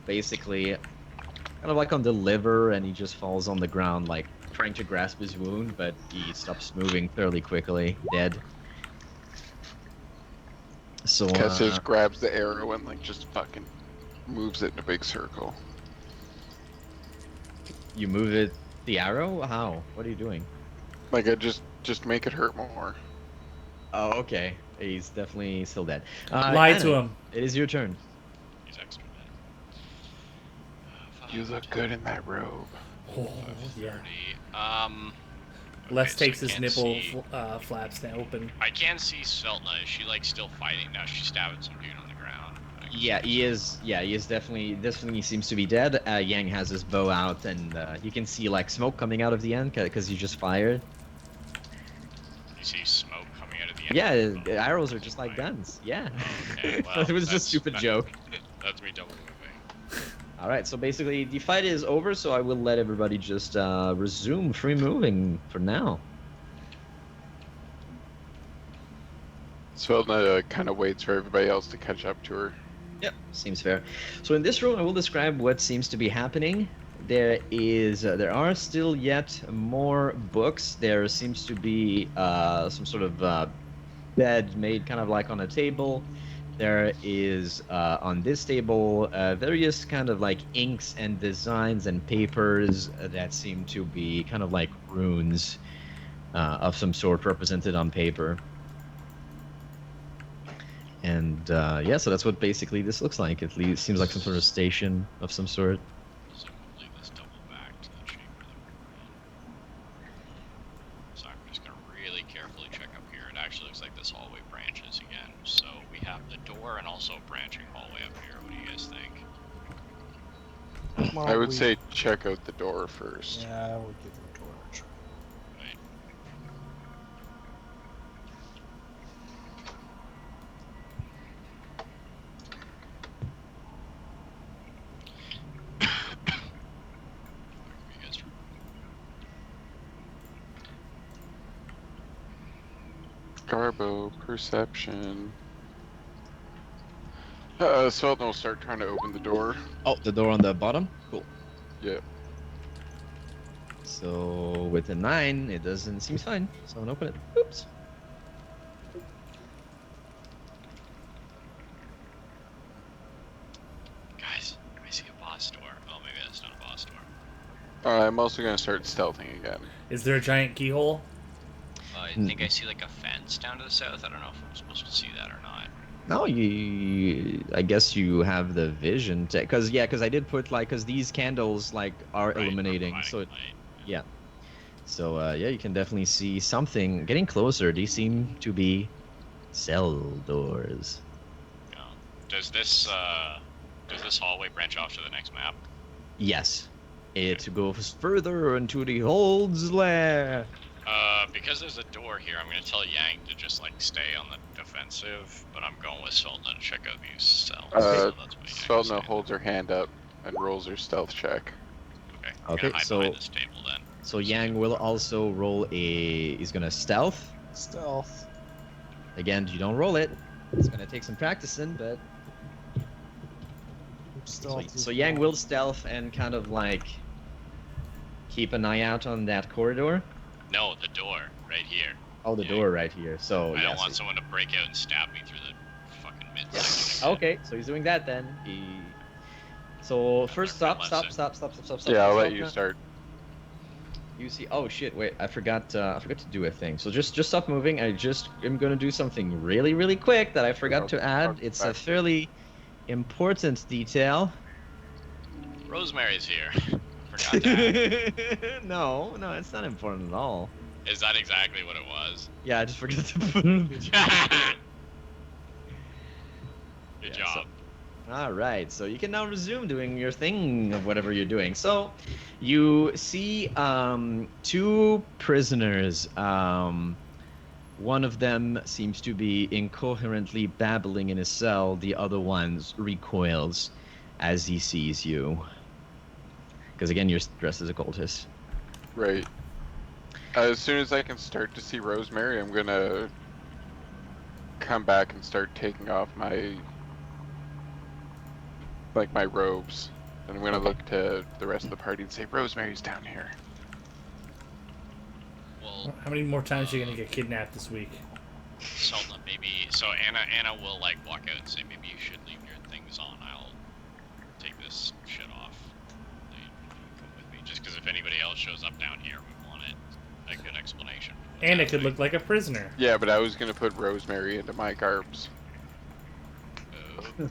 basically kind of like on the liver, and he just falls on the ground like trying to grasp his wound, but he stops moving fairly quickly, dead. So Kessis grabs the arrow and like just fucking moves it in a big circle. you move it the arrow? How? What are you doing? Like I just make it hurt more. Oh, okay. He's definitely still dead. Lie to Anna, him. It is your turn. He's extra dead. You look good in that robe. Oh, yeah. 30. Les Okay, so takes I his can't nipple see- flaps to open. I can see Sveltna. Is she like still fighting now? She's stabbing some dude on the ground. Yeah, he is. Yeah, he is definitely seems to be dead. Yang has his bow out, and you can see like smoke coming out of the end because he just fired. You see smoke coming out of the end. Yeah, the arrows are just like guns. Yeah. Okay, well, It was just a that's- stupid that- joke. That's me double moving. All right, so basically the fight is over, so I will let everybody just resume free moving for now. Sveltna kind of waits for everybody else to catch up to her. Yep, seems fair. So in this room, I will describe what seems to be happening. There are still yet more books. There seems to be some sort of bed made kind of like on a table. There is on this table various kind of like inks and designs and papers that seem to be kind of like runes of some sort represented on paper. And yeah, so that's what basically this looks like. It seems like some sort of station of some sort. So we'll leave this double back to the chamber that we're in. So I'm just gonna really carefully check up here. It actually looks like this hallway branches again. So we have the door and also a branching hallway up here. What do you guys think? I would say check out the door first. Yeah, we'll give the door a try. Right. You guys Garbo, perception. Sveltna will start trying to open the door. Oh, the door on the bottom? Cool. Yeah. So with a 9, it doesn't seems fine. So I'm gonna open it. Oops. Guys, I see a boss door. Oh, maybe that's not a boss door. I'm also gonna start stealthing again. Is there a giant keyhole? I think I see like a fence down to the south. I don't know if I'm supposed to see that or not. No, I guess you have the vision to, because I did put like, because these candles like are Right, illuminating, providing so it, light. yeah. So yeah, you can definitely see something getting closer. These seem to be cell doors. Yeah. Does this hallway branch off to the next map? Yes, it goes further into the Hold's lair. Because there's a door here, I'm gonna tell Yang to just like stay on the defensive, but I'm going with Sveltna to check out these cells. So that's what he Sveltna holds her hand up and rolls her stealth check. Okay. I'm Okay, gonna hide so- behind this table then. So Yang will also roll a. He's gonna stealth. Stealth. Again, you don't roll it. It's gonna take some practicing, but Stealth. so Yang will stealth and kind of like keep an eye out on that corridor. No, the door right here. Oh, the Yeah. door right here. So I yeah, don't want so- someone to break out and stab me through the fucking midsection. Yeah. Okay, so he's doing that then. So first, stop. Yeah, I'll let you Stop. start. You see? Oh shit! Wait, I forgot to do a thing. So just stop moving. I just am gonna do something really, really quick that I forgot to add. It's a fairly important detail. Rosemary's here. Forgot that. No, it's not important at all. Is that exactly what it was? Yeah, I just forgot to put it in the chat. Good Yeah, job. All right, so you can now resume doing your thing of whatever you're doing. So, you see two prisoners. One of them seems to be incoherently babbling in his cell. The other one recoils as he sees you. Because again, you're dressed as a cultist. Right. As soon as I can start to see Rosemary, I'm gonna come back and start taking off my robes. And I'm gonna look to the rest of the party and say, Rosemary's down here. Well, How many more times are you gonna get kidnapped this week? Selma, maybe. So Anna will like walk out and say, maybe you should leave your things on. I'll take this shit off. You come with me, just because if anybody else shows up down here, we want it a good explanation. for what's And it could happening. look like a prisoner. Yeah, but I was gonna put Rosemary into my garbs.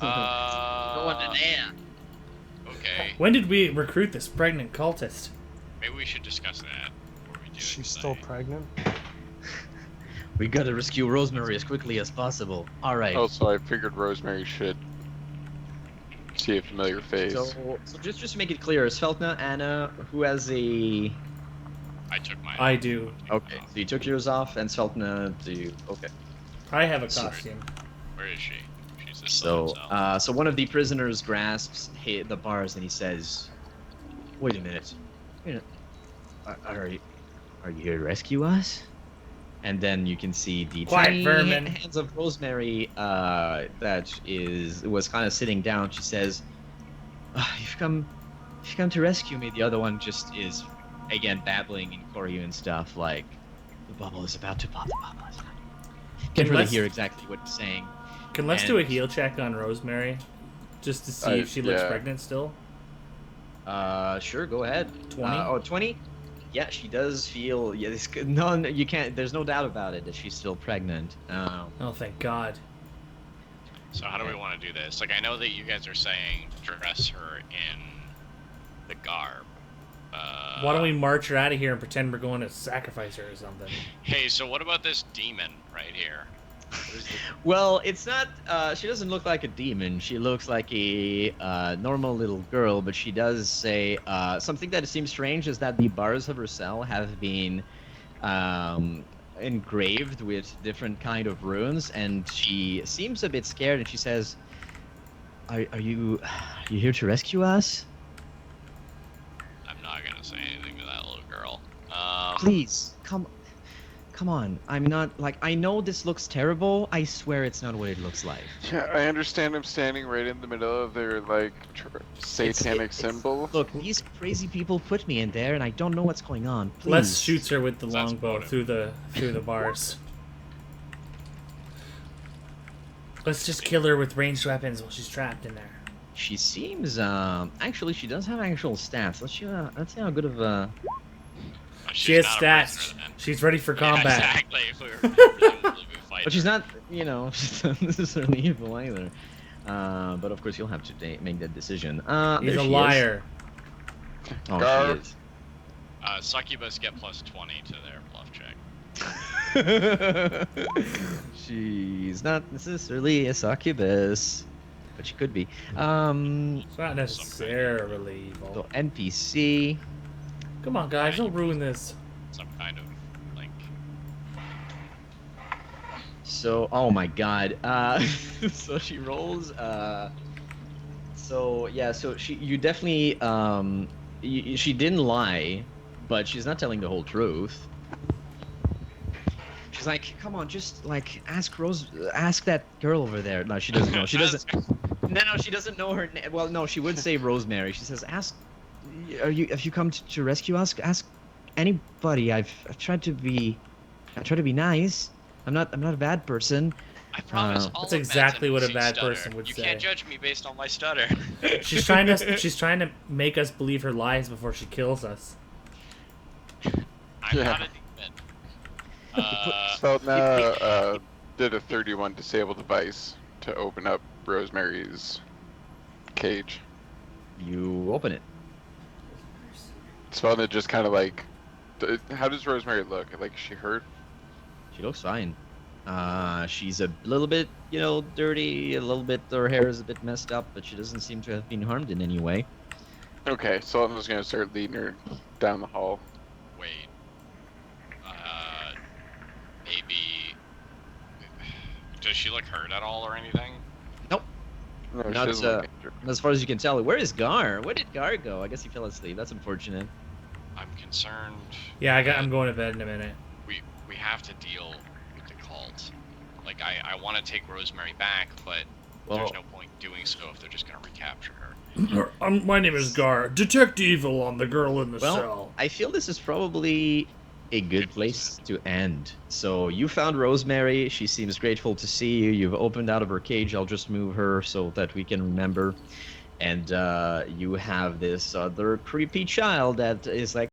Oh. Okay. When did we recruit this pregnant cultist? Maybe we should discuss that before we do it. She's still pregnant. We gotta rescue Rosemary as quickly as possible. All right. Also, I figured Rosemary should see a familiar face. So just to make it clear, Sveltna, Anna, who has a... I took mine. I do. Okay, so you took yours off, and Sveltna, do you... Okay. I have a Sorry. costume. Where is she? She's this So, so one of the prisoners grasps the bars and he says, "Wait a minute. Are you here to rescue us?" And then you can see the Quiet, tiny vermin. hands of Rosemary that was kind of sitting down. She says, "You've come to rescue me." The other one just is again babbling in Korean stuff like, "The bubble is about to pop. The bubble is about to pop." Can't really let's- hear exactly what he's saying. Can let's do a And- heal check on Rosemary, just to see if she looks yeah. pregnant still. Sure, go ahead. 20? 20? Yeah, she does feel. Yeah, no, you can't. There's no doubt about it that she's still pregnant. Oh, thank God. So how do we want to do this? Like, I know that you guys are saying dress her in the garb. Why don't we march her out of here and pretend we're going to sacrifice her or something? Hey, so what about this demon right here? Well, it's not. She doesn't look like a demon. She looks like a normal little girl, but she does say something that seems strange is that the bars of her cell have been engraved with different kind of runes, and she seems a bit scared. And she says, "Are you here to rescue us? I'm not gonna say anything to that little girl. Please, come on. I'm not like I know this looks terrible. I swear it's not what it looks like." Yeah, I understand I'm standing right in the middle of their, satanic symbol. Look, these crazy people put me in there, and I don't know what's going on. Please. Les shoots her with the That's longbow motive. through the bars. Let's just kill her with ranged weapons while she's trapped in there. She seems. Actually, she does have actual stats. Let's see how good of a. She has stats. She's ready for combat. Yeah, exactly. If we were presumably we fight But she's her. not. She's not necessarily evil either. But of course, you'll have to make that decision. He's there a she is. liar. Oh, Garb. she Succubus get plus 20 to their bluff check. is. She's not necessarily a succubus, but she could be. It's not necessarily evil. So NPC. Come on, guys, don't ruin this. Some kind of, like... So, oh my god. So she rolls, So yeah, so you definitely she didn't lie, but she's not telling the whole truth. She's like, come on, just like ask that girl over there. No, she doesn't know. She doesn't. No, she doesn't know her name. Well, no, she would say Rosemary. She says, ask. Have you come to rescue us? Ask anybody. I've tried to be. I try to be nice. I'm not a bad person. I promise all That's of exactly what a Madsen's bad stutter. person would You say. can't judge me based on my stutter. She's trying to make us believe her lies before she kills us. I'm Yeah. not a demon. Sveltna did a 31 disable device to open up Rosemary's cage. You open it. Sveltna just kind of like, how does Rosemary look? Like, is she hurt? She looks fine. She's a little bit, dirty. A little bit. Her hair is a bit messed up, but she doesn't seem to have been harmed in any way. Okay, Sveltna's gonna start leading her down the hall. Wait. Maybe. Does she look hurt at all or anything? Nope. No, she Not, doesn't look injured. as far as you can tell. Where is Gar? Where did Gar go? I guess he fell asleep. That's unfortunate. I'm concerned. Yeah, that I'm going to bed in a minute. We have to deal with the cult. Like, I want to take Rosemary back, but there's no point doing so if they're just going to recapture her. My name is Gar. Detect evil on the girl in the cell. I feel this is probably a good place to end. So you found Rosemary. She seems grateful to see you. You've opened out of her cage. I'll just move her so that we can remember. And you have this other creepy child that is like,